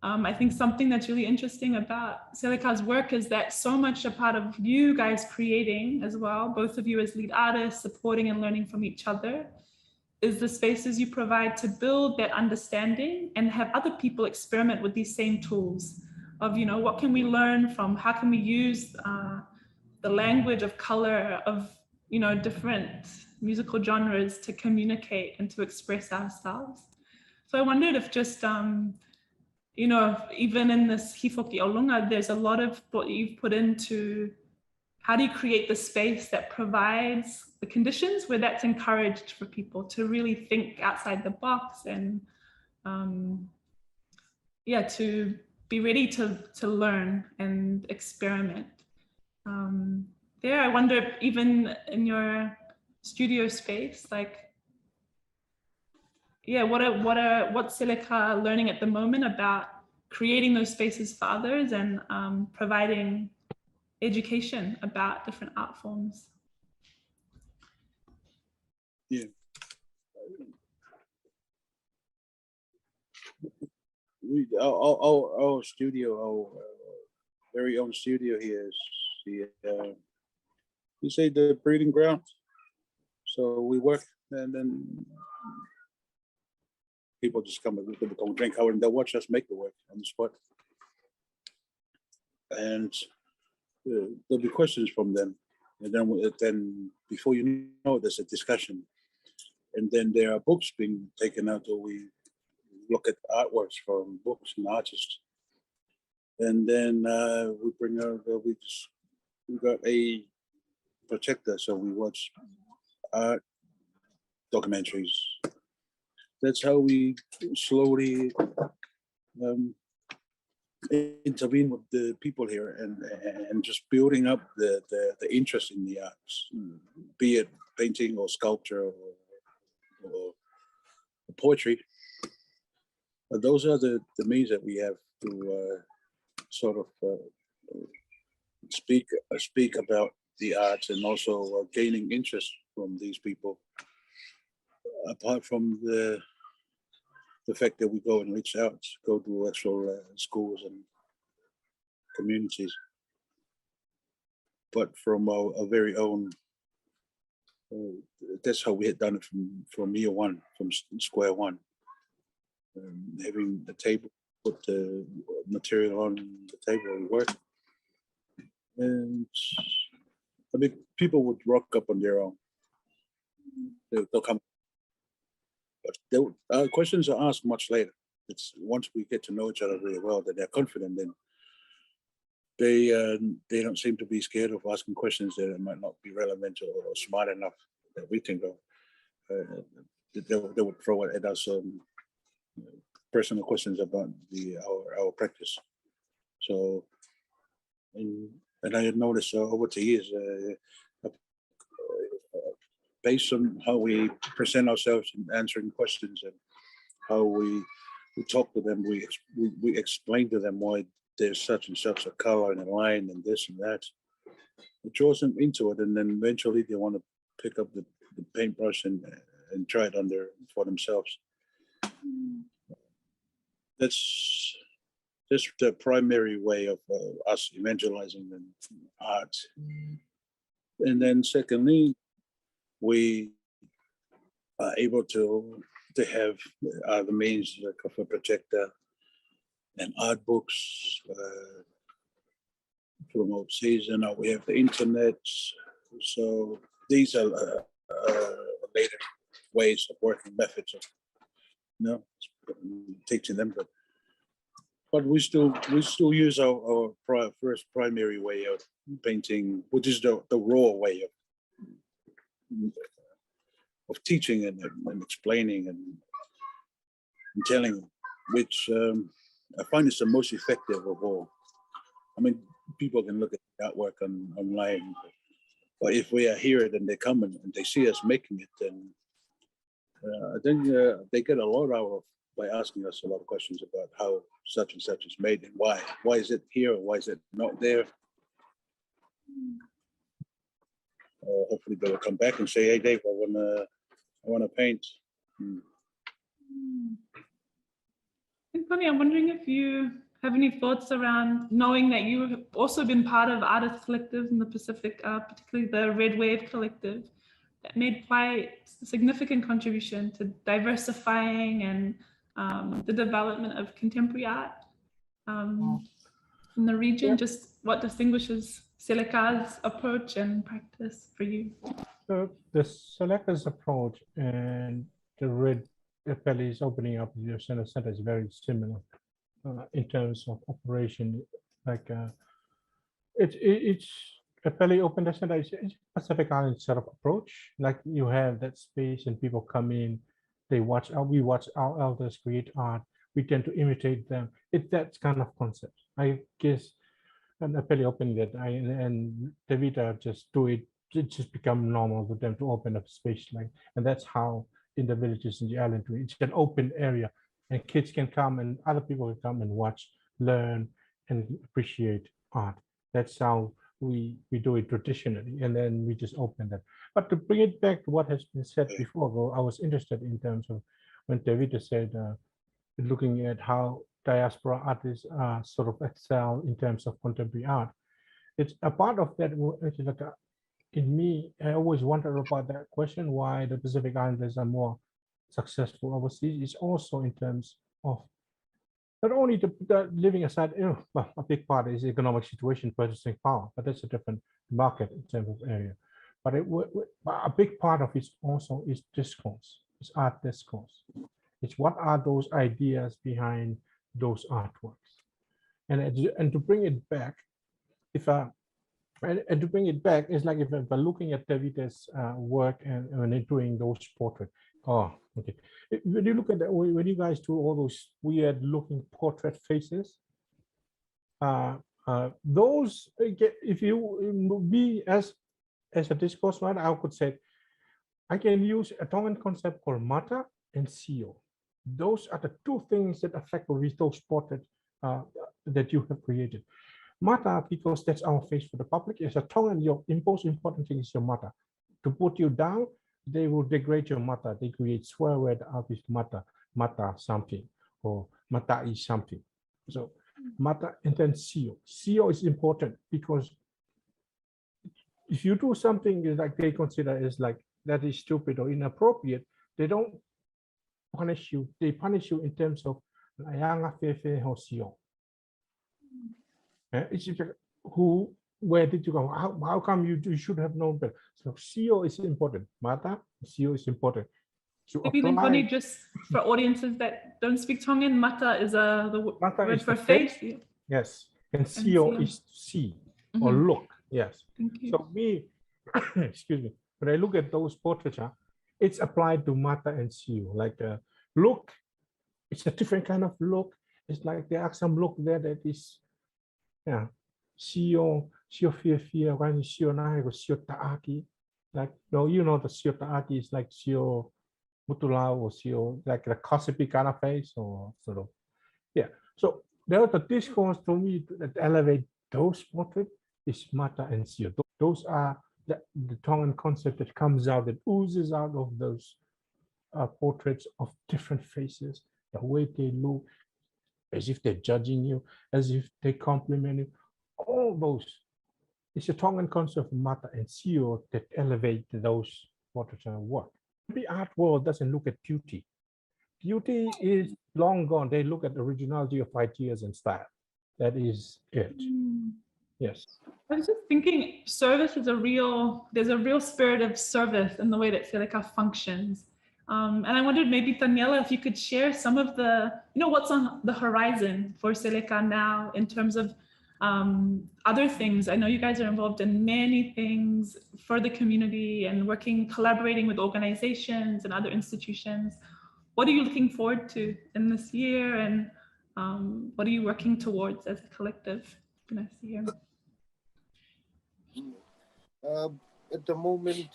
I think something that's really interesting about Seleka's work is that so much a part of you guys creating as well, both of you as lead artists, supporting and learning from each other, is the spaces you provide to build that understanding and have other people experiment with these same tools of, you know, what can we learn from, how can we use the language of color, of, you know, different musical genres to communicate and to express ourselves. So I wondered if just, you know, even in this Hifoki Olunga, there's a lot of what you've put into how do you create the space that provides the conditions where that's encouraged for people to really think outside the box and, yeah, to be ready to learn and experiment. There, I wonder, even in your studio space, like, yeah, what's Seleka learning at the moment about creating those spaces for others and providing education about different art forms? Yeah. Our studio, our very own studio here is the, you say the breeding ground. So we work and then people just come and drink out and they'll watch us make the work on the spot. And there'll be questions from them. And then before you know, there's a discussion. And then there are books being taken out, or we look at artworks from books and artists. And then we bring out, we got a projector, so we watch art documentaries. That's how we slowly intervene with the people here and just building up the interest in the arts, be it painting or sculpture or poetry. But those are the means that we have to sort of speak about the arts and also gaining interest from these people. Apart from the fact that we go and reach out, go to actual schools and communities. But from our very own, that's how we had done it from year one, from square one. Having a table, put the material on the table and work. And I mean, people would rock up on their own. They'll come. But questions are asked much later. It's once we get to know each other really well, that they're confident, then they don't seem to be scared of asking questions that might not be relevant or smart enough that we think of. They would throw at us personal questions about our practice. So, and I had noticed over the years, based on how we present ourselves in answering questions and how we talk to them, we explain to them why there's such and such a color and a line and this and that. It draws them into it, and then eventually they want to pick up the paintbrush and try it for themselves. That's the primary way of us evangelizing art. And then secondly, we are able to have the means like of a projector and art books from overseas, and now we have the internet. So these are later ways of working, methods of teaching them, but we still use our first primary way of painting, which is the raw way of teaching and explaining and telling. which I find is the most effective of all. I mean, people can look at the artwork online, but if we are here, then they come and they see us making it, then I think they get a lot out of by asking us a lot of questions about how such and such is made and why. Why is it here? Or why is it not there? Hopefully they will come back and say, "Hey, Dave, I wanna paint." And Connie, I'm wondering if you have any thoughts around knowing that you've also been part of artist collectives in the Pacific, particularly the Red Wave Collective, that made quite a significant contribution to diversifying and the development of contemporary art in the region. Just what distinguishes Seleka's approach and practice for you? So the Seleka's approach and the Red Pelly's opening up your center is very similar in terms of operation. Like it's a Pelly open center is Pacific Island sort of approach. Like you have that space and people come in, they watch. We watch our elders create art. We tend to imitate them. It's that kind of concept. I guess. And Pelly opening that, and Thebe just do it. It just become normal for them to open up space like, and that's how in the villages in the island it's an open area, and kids can come and other people can come and watch, learn, and appreciate art. That's how we do it traditionally, and then we just open that. But to bring it back to what has been said before, I was interested in terms of when Thebe said, looking at how diaspora artists sort of excel in terms of contemporary art. It's a part of that. Like in me, I always wondered about that question: why the Pacific Islanders are more successful overseas. It's also in terms of not only the living aside. Well, a big part is economic situation, purchasing power, but that's a different market in terms of area. But a big part of it also is discourse. It's art discourse. It's what are those ideas behind those artworks, and to bring it back, and to bring it back, it's like if we're looking at Thebe's work and when they're doing those portraits. Oh, okay. When you look at when you guys do all those weird looking portrait faces, those if you be as a discourse writer, I could say I can use a Tongan concept called mata and sio. Those are the two things that affect with those portraits that you have created. Mata, because that's our face for the public, is a Tongan. Your most important thing is your mata. To put you down, they will degrade your mata. They create swear word out with mata something, or mata is something. So mata and then sio. Sio is important because if you do something like they consider is like that is stupid or inappropriate, they don't punish you. They punish you in terms of it's where did you go? How come you should have known better? So CEO is important. Mata, CEO is important. Maybe then, Connie, just for audiences that don't speak Tongan, mata is the word for face. Yes, and CEO is to see or look. Yes. Thank you. So me, excuse me, when I look at those portraits, it's applied to mata and CEO. Like look, it's a different kind of look. It's like there are some look there that is, yeah, CEO fear, when CEO na go CEO taaki. Like no, you know the CEO taaki is like CEO mutula or CEO like the gossipy kind of face or sort of, yeah. So there are the discourse to me that elevate those portraits is mata and CEO. Those are the Tongan concept that comes out, that oozes out of those portraits of different faces, the way they look, as if they're judging you, as if they compliment you. All those. It's a Tongan concept of mata and CEO that elevate those portraits and work. The art world doesn't look at beauty. Beauty is long gone. They look at the originality of ideas and style. That is it. Yes. I was just thinking service is there's a real spirit of service in the way that Seleka functions. And I wondered maybe, Daniela, if you could share some of the, what's on the horizon for Seleka now in terms of other things. I know you guys are involved in many things for the community and collaborating with organizations and other institutions. what are you looking forward to in this year, and what are you working towards as a collective in this year? At the moment,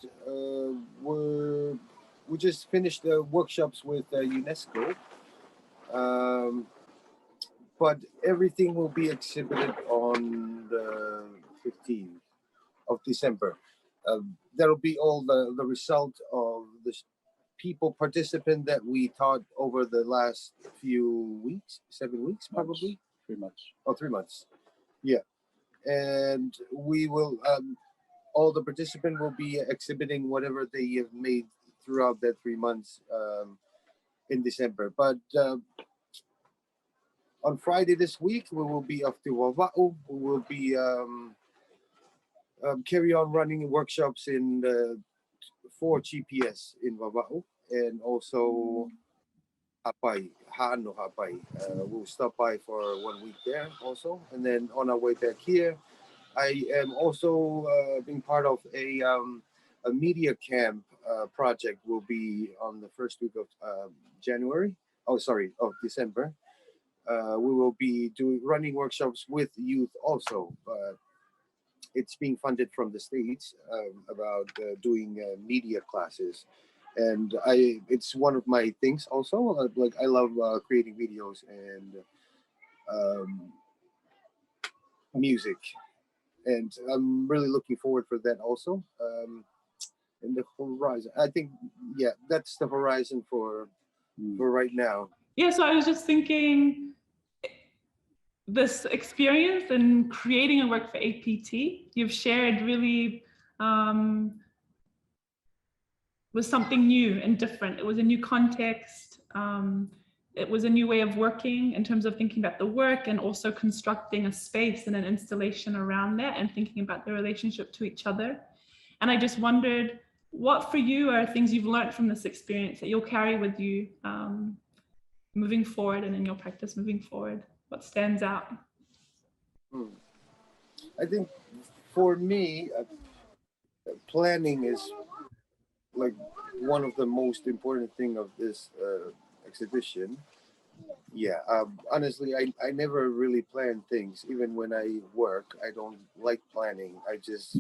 we just finished the workshops with UNESCO, but everything will be exhibited on the 15th of December. That'll be all the result of the participant that we taught over the last few weeks, 7 weeks probably? 3 months. Oh, 3 months. Yeah. And we will, all the participants will be exhibiting whatever they have made throughout that 3 months in December. But on Friday this week, we will be off to Vaka'uta. We will be carry on running workshops in 4 GPS in Vaka'uta, and also Hapai, Ha'ano Hapai. We'll stop by for 1 week there also. And then on our way back here, I am also being part of a media camp project. Will be on the first week of December. We will be running workshops with youth also, but it's being funded from the States about doing media classes. And it's one of my things also. Like I love creating videos and music, and I'm really looking forward for that also. In the horizon, I think, yeah, that's the horizon for right now. Yeah, so I was just thinking, this experience in creating a work for APT, you've shared really was something new and different. It was a new context. It was a new way of working in terms of thinking about the work, and also constructing a space and an installation around that, and thinking about the relationship to each other. And I just wondered, what for you are things you've learned from this experience that you'll carry with you moving forward, and in your practice moving forward? What stands out? I think for me, planning is like one of the most important thing of this exhibition. Yeah, honestly, I never really plan things. Even when I work, I don't like planning. I just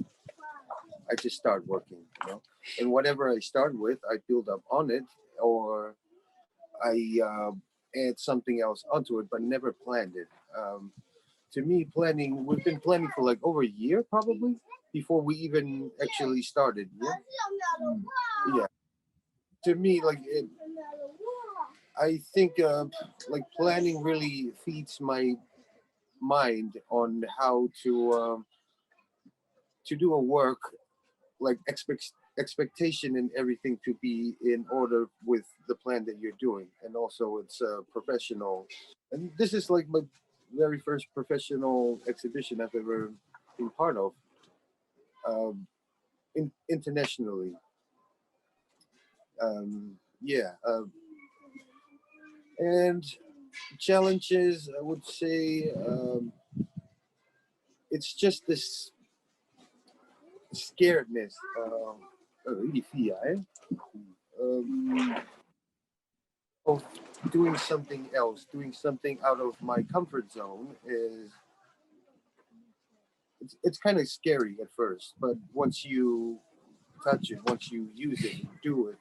start working, you know. And whatever I start with, I build up on it, or I add something else onto it, but never planned it. To me, planning, we've been planning for like over a year probably before we even actually started. Yeah. Yeah. To me, like I think like planning really feeds my mind on how to do a work, like expectation and everything to be in order with the plan that you're doing. And also it's professional. And this is like my very first professional exhibition I've ever been part of internationally. Yeah. And challenges, I would say, it's just this scaredness of doing something else, doing something out of my comfort zone. It's kind of scary at first, but once you touch it, once you use it, do it,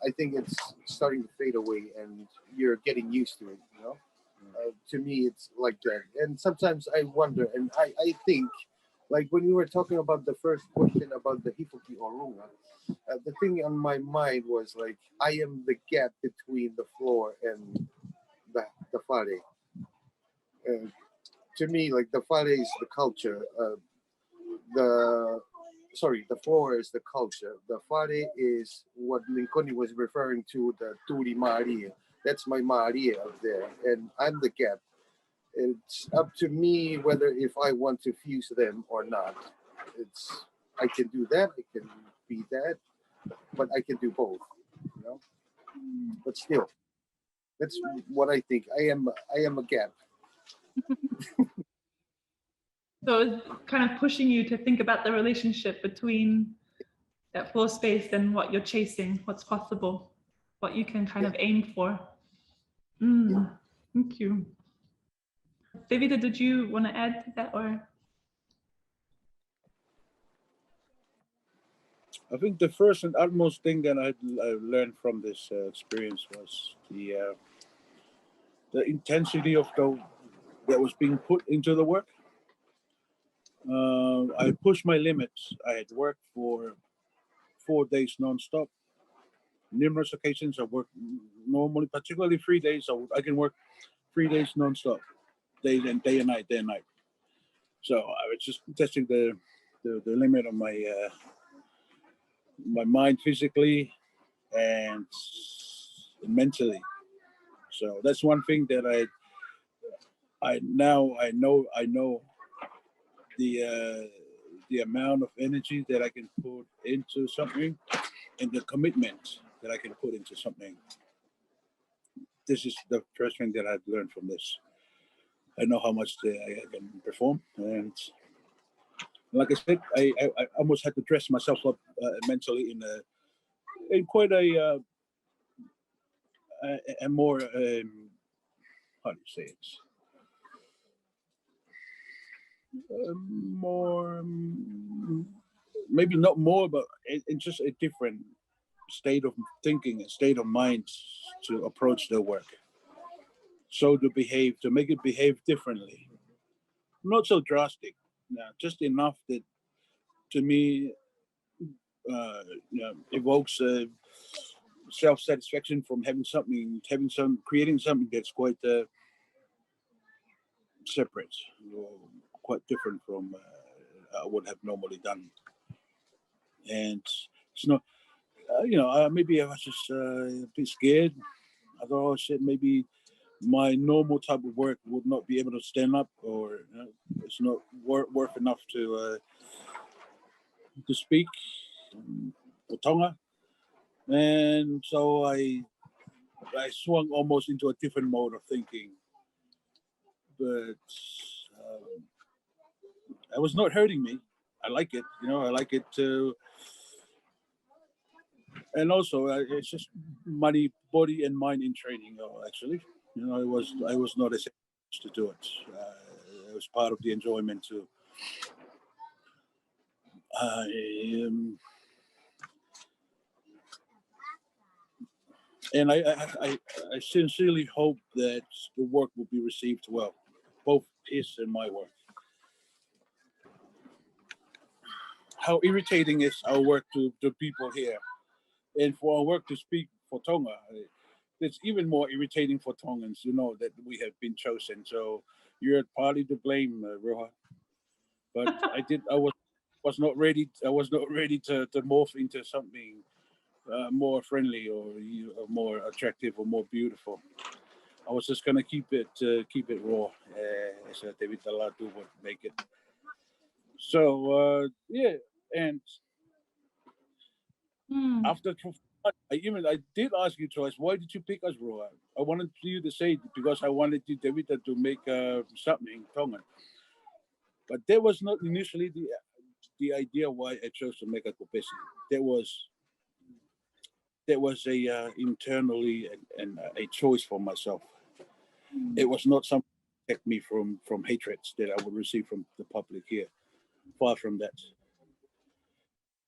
I think it's starting to fade away, and you're getting used to it, you know. To me, it's like that. And sometimes I wonder, and I think, like when we were talking about the first question about the Hifuki Orunga, the thing on my mind was like, I am the gap between the floor and the fare. To me, like the fare is the culture. The floor is the culture. The fare is what Minkoni was referring to, the Turi Maria. That's my Maria up there, and I'm the gap. It's up to me whether if I want to fuse them or not. I can do that, I can be that, but I can do both, you know. But still, that's what I think. I am a gap. So it's kind of pushing you to think about the relationship between that floor space and what you're chasing, what's possible. what you can kind of aim for. Thank you. Vayeda, did you want to add to that, or? I think the first and utmost thing that I learned from this experience was the intensity of that was being put into the work. I pushed my limits. I had worked for 4 days non-stop. Numerous occasions I worked normally, particularly 3 days. I can work 3 days non-stop, day and night, day and night. So I was just testing the limit of my my mind physically and mentally. So that's one thing that I know the amount of energy that I can put into something and the commitment that I can put into something. This is the first thing that I've learned from this. I know how much I can perform, and like I said, I almost had to dress myself up mentally in quite a more how do you say it? More, maybe not more, but in just a different state of thinking, a state of mind to approach the work. So to make it behave differently. Not so drastic, just enough that to me evokes self-satisfaction from creating something that's quite separate, quite different from I would have normally done. And it's not, maybe I was just a bit scared. I thought, maybe my normal type of work would not be able to stand up, or it's not worth enough to speak for Tonga. And so I swung almost into a different mode of thinking. But it was not hurting me. I like it, I like it too. And also, it's just money, body and mind in training. Actually, I was not as to do it. It was part of the enjoyment too. And I sincerely hope that the work will be received well, both his and my work. How irritating is our work to people here, and for our work to speak for Tonga, it's even more irritating for Tongans, that we have been chosen. So you're partly to blame, Roha. But I was not ready. I was not ready to morph into something more friendly or more attractive or more beautiful. I was just gonna keep it raw, as David Dalatu would make it. So yeah, and after I did ask you twice, why did you pick us, Roa? I wanted you to say because I wanted you, David, to make something Tongan. But that was not initially the idea why I chose to make a Lopesi. That was a internally and a choice for myself. It was not something that kept me from hatreds that I would receive from the public here. Far from that.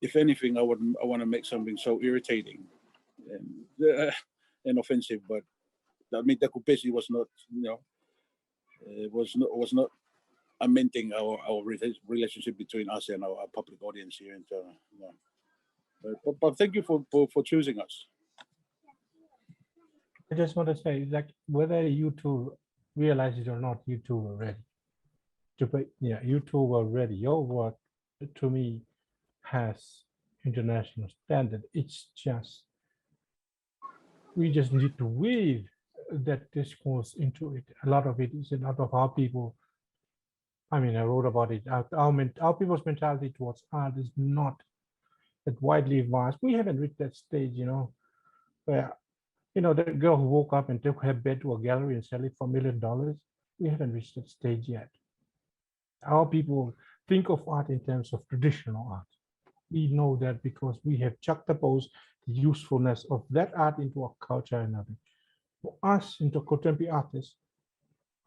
If anything, I want to make something so irritating and offensive. But I mean, the Lopesi was not, it was not amending our relationship between us and our public audience here in Tonga. But thank you for choosing us. I just want to say, like, whether you two realize it or not, you two were ready. You two were ready. Your work, to me, has international standard. It's just, we just need to weave that discourse into it. A lot of it is a lot of how people, I mean, I wrote about it. Our people's mentality towards art is not that widely vast. We haven't reached that stage, where, the girl who woke up and took her bed to a gallery and sell it for $1 million. We haven't reached that stage yet. Our people think of art in terms of traditional art. we know that because we have juxtaposed the usefulness of that art into our culture and everything. For us, into contemporary artists,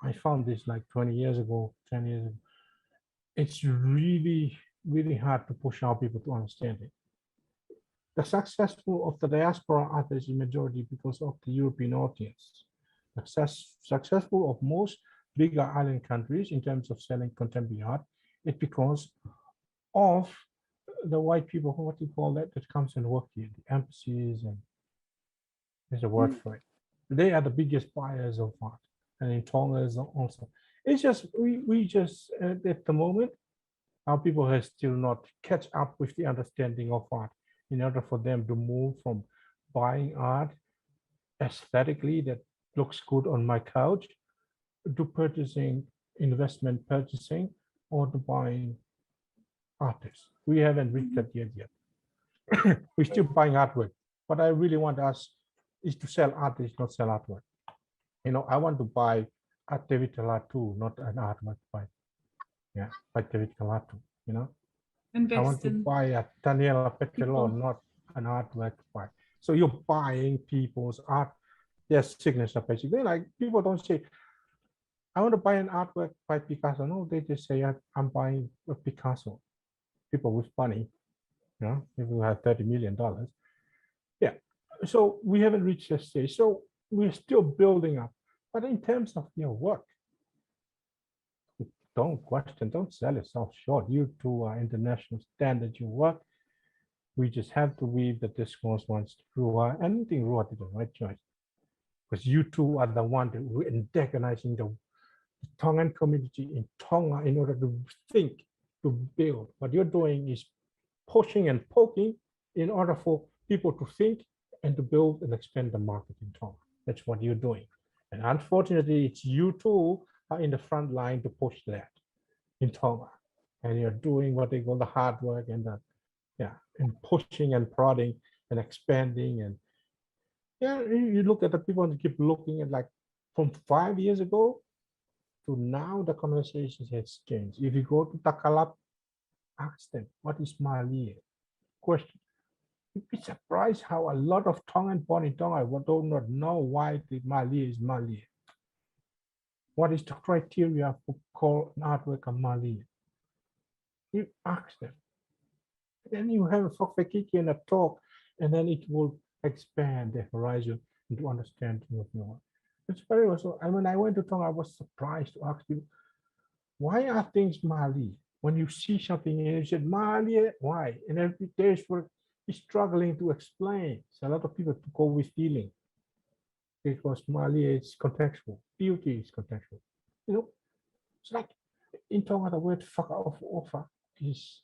I found this like 20 years ago, 10 years ago. It's really, really hard to push our people to understand it. The successful of the diaspora artists is majority because of the European audience. Successful of most bigger island countries in terms of selling contemporary art, it's because of the white people, what you call that comes and work here, the embassies, and there's a word for it. They are the biggest buyers of art, and in Tonga also. It's just, we just, at the moment, our people have still not catch up with the understanding of art in order for them to move from buying art aesthetically that looks good on my couch to purchasing, investment purchasing, or to buying artists. We haven't reached that yet. We're still buying artwork. What I really want us is to sell artists, not sell artwork. You know, I want to buy art David too, not an artwork by David too, you know. I want to buy a Daniela Petello, not an artwork by. So you're buying people's art, their signature basically. Like people don't say, I want to buy an artwork by Picasso. No, they just say I'm buying a Picasso. People with money, you know, people who have $30 million. Yeah. So we haven't reached that stage. So we're still building up. But in terms of your work, don't question, don't sell yourself short. You two are international standard, your work. We just have to weave the discourse once through. And I think Ruth did the right choice. Because you two are the one who are antagonizing the Tongan community in Tonga in order to think, to build. What you're doing is pushing and poking in order for people to think and to build and expand the market in Tonga. That's what you're doing. And unfortunately, it's you two are in the front line to push that in Tonga. And you're doing what they call the hard work and the, and pushing and prodding and expanding. And you look at the people and keep looking at like from 5 years ago to now, the conversations has changed. If you go to Takalap, ask them, what is Mali? Question. You'd be surprised how a lot of Tongan born in Tonga do not know why the Mali is Mali. What is the criteria for call an artwork a Mali? You ask them. Then you have a Fokfekiki and a talk, and then it will expand the horizon into understanding of your work. It's very also, and when I went to Tonga, I was surprised to ask you, why are things Mali? When you see something and you said, Mali, why? And every day is struggling to explain. So a lot of people to go with feeling because Mali is contextual, beauty is contextual. You know, it's like in Tonga, the word Vaka'uta is,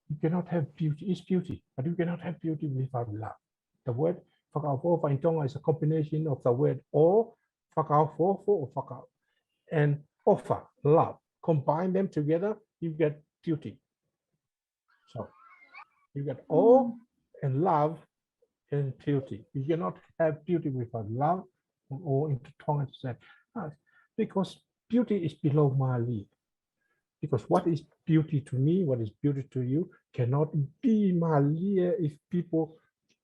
you cannot have beauty, it's beauty, but you cannot have beauty without love. The word Vaka'uta in Tonga is a combination of the word o, Vaka'uta or Vaka'u, and ofa, love. Combine them together, you get beauty. So you get o and love and beauty. You cannot have beauty without love or into Tonga said. Because beauty is below Mali. Because what is beauty to me, what is beauty to you, cannot be Mali if people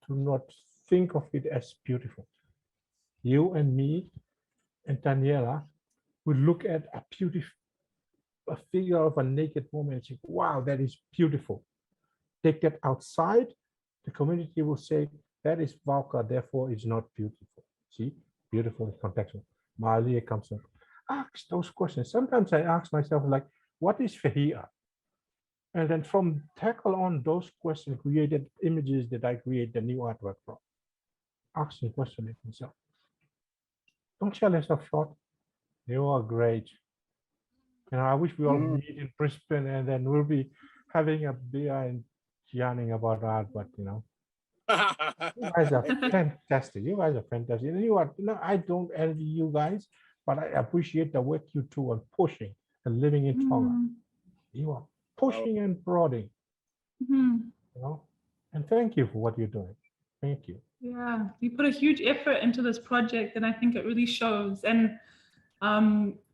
do not think of it as beautiful. You and me and Daniela would look at a figure of a naked woman and say, wow, that is beautiful. Take that outside, the community will say, that is Valka, therefore it's not beautiful. See, beautiful is contextual. Mali comes up. Ask those questions. Sometimes I ask myself, like, what is Fahia? And then from tackle on those questions, created images that I create the new artwork from. Asking questions myself. Don't sell yourself short. You are great. And I wish we all meet in Brisbane and then we'll be having a beer and yarning about art, but you know. You guys are fantastic. You guys are fantastic. And you are, I don't envy you guys, but I appreciate the work you do on pushing and living in Tonga. You are pushing and prodding. You know, and thank you for what you're doing. Thank you. Yeah, you put a huge effort into this project, and I think it really shows. And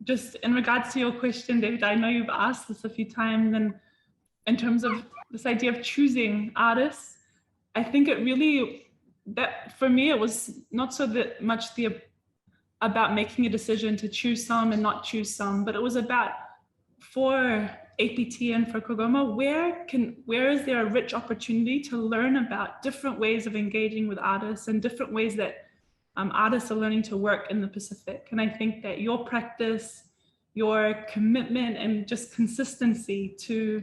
just in regards to your question, David, I know you've asked this a few times, and in terms of this idea of choosing artists, I think it really, that for me, it was not so that much about making a decision to choose some and not choose some, but it was about, for APT and for QAGOMA, where is there a rich opportunity to learn about different ways of engaging with artists and different ways that artists are learning to work in the Pacific. And I think that your practice, your commitment, and just consistency to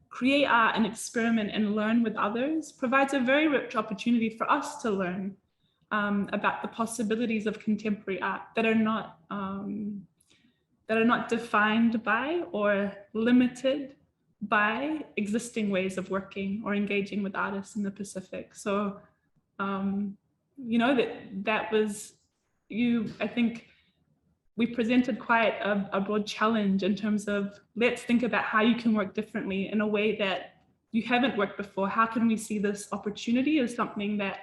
create art and experiment and learn with others provides a very rich opportunity for us to learn about the possibilities of contemporary art that are not defined by or limited by existing ways of working or engaging with artists in the Pacific. So, you know, that was you, I think we presented quite a broad challenge in terms of, let's think about how you can work differently in a way that you haven't worked before. How can we see this opportunity as something that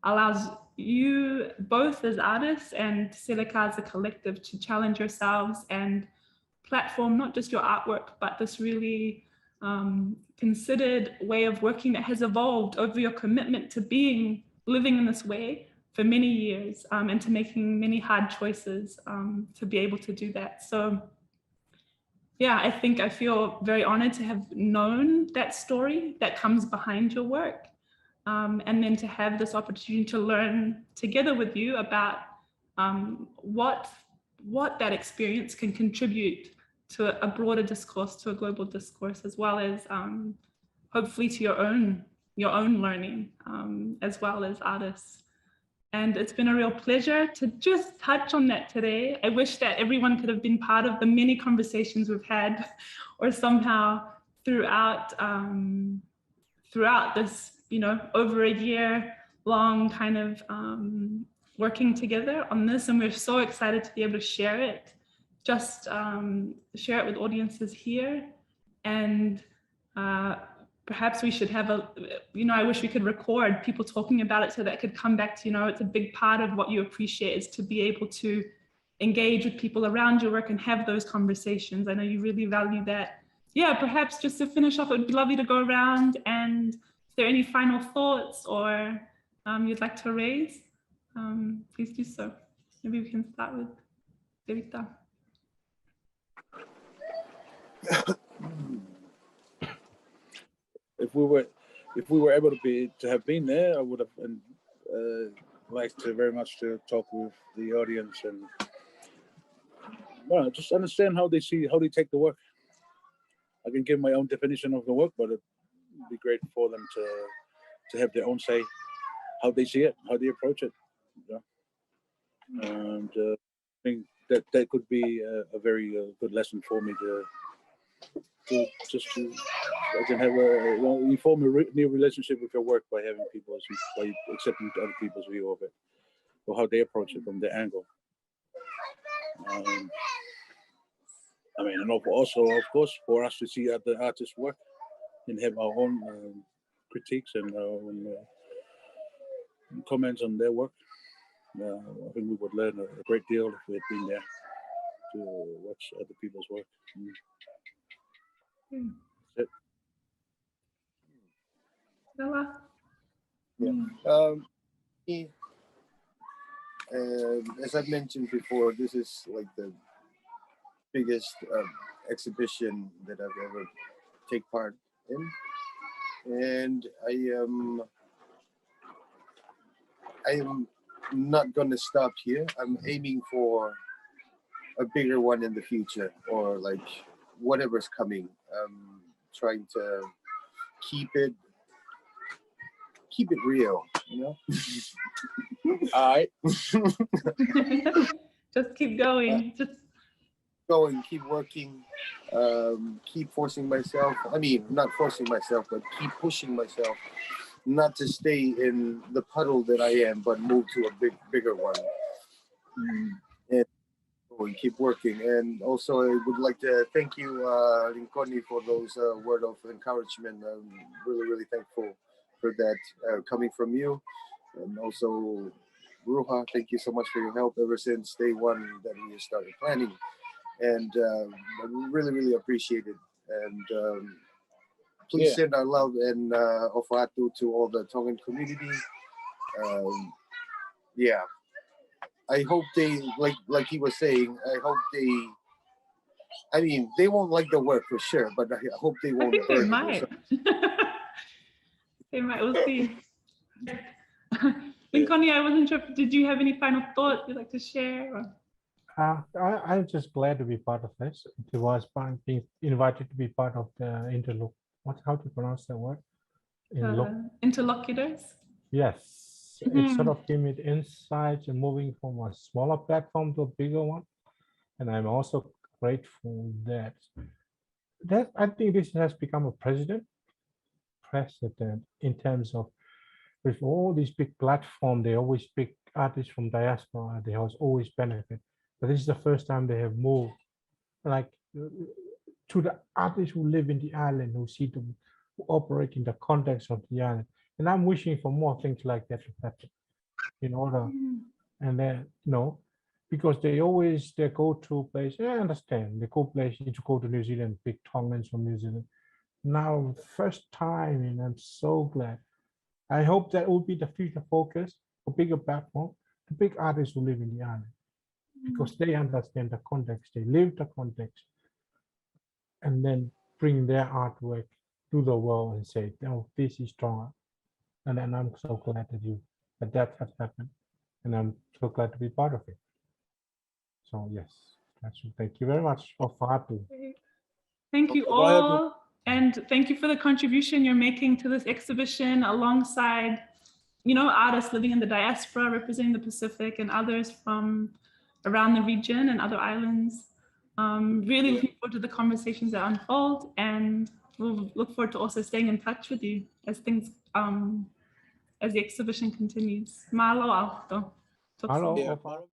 allows you both as artists and Seleka as a collective to challenge yourselves and platform not just your artwork, but this really considered way of working that has evolved over your commitment to living in this way for many years and to making many hard choices to be able to do that. So yeah, I feel very honored to have known that story that comes behind your work. And then to have this opportunity to learn together with you about what that experience can contribute to a broader discourse, to a global discourse, as well as hopefully to your own learning, as well as artists. And it's been a real pleasure to just touch on that today. I wish that everyone could have been part of the many conversations we've had, or somehow throughout this, you know, over a year long kind of working together on this. And we're so excited to be able to share it, share it with audiences here. And perhaps we should have I wish we could record people talking about it so that it could come back to, it's a big part of what you appreciate is to be able to engage with people around your work and have those conversations. I know you really value that. Yeah, perhaps just to finish off, it would be lovely to go around, and if there are any final thoughts or you'd like to raise, please do so. Maybe we can start with Vayeda. If we were able to have been there, I would have liked to very much to talk with the audience and just understand how they take the work. I can give my own definition of the work, but it'd be great for them to have their own say, how they see it, how they approach it. And I think that could be a very good lesson for me to I can have you form a new relationship with your work by having by accepting other people's view of it, or how they approach it from their angle. And also, of course, for us to see other artists' work and have our own critiques and our own comments on their work. I think we would learn a great deal if we had been there to watch other people's work. That's it. As I've mentioned before, this is like the biggest exhibition that I've ever take part in, and I am not going to stop here. I'm aiming for a bigger one in the future, or like whatever's coming. Trying to keep it real, All right. Just keep going. Keep working, keep forcing myself. I mean, not forcing myself, but keep pushing myself not to stay in the puddle that I am, but move to a bigger one. And keep working. And also, I would like to thank you, Rinconi, for those words of encouragement. I'm really, really thankful for that coming from you. And also, Ruha, thank you so much for your help ever since day one that we started planning. And I really, really appreciate it. And please send our love and ofatu to all the Tongan community. Yeah, I hope they, like he was saying, I hope they, I mean, they won't like the work for sure, but I hope they won't. I think they might. They might, we'll see. Connie, I wasn't sure, did you have any final thoughts you'd like to share? Or? I'm just glad to be part of this. It was being invited to be part of the how to pronounce that word? Interlocutors? Yes, it sort of gave me the insights and moving from a smaller platform to a bigger one. And I'm also grateful that I think this has become a precedent in terms of with all these big platforms, they always pick artists from diaspora, they always benefit. But this is the first time they have moved like to the artists who live in the island, who see them, who operate in the context of the island. And I'm wishing for more things like that to happen in order, and then, because they always, their go-to place, I understand, the go-place to go to New Zealand, big Tongans from New Zealand. Now, first time, and I'm so glad. I hope that will be the future focus, a bigger platform, the big artists who live in the island, because they understand the context, they live the context, and then bring their artwork to the world and say, oh, this is stronger. And then I'm so glad that has happened, and I'm so glad to be part of it. So yes, thank you very much for Fatu. Thank you all. And thank you for the contribution you're making to this exhibition alongside, artists living in the diaspora, representing the Pacific, and others from around the region and other islands. Really looking forward to the conversations that unfold, and we'll look forward to also staying in touch with you as things, as the exhibition continues. Mahalo. Mahalo.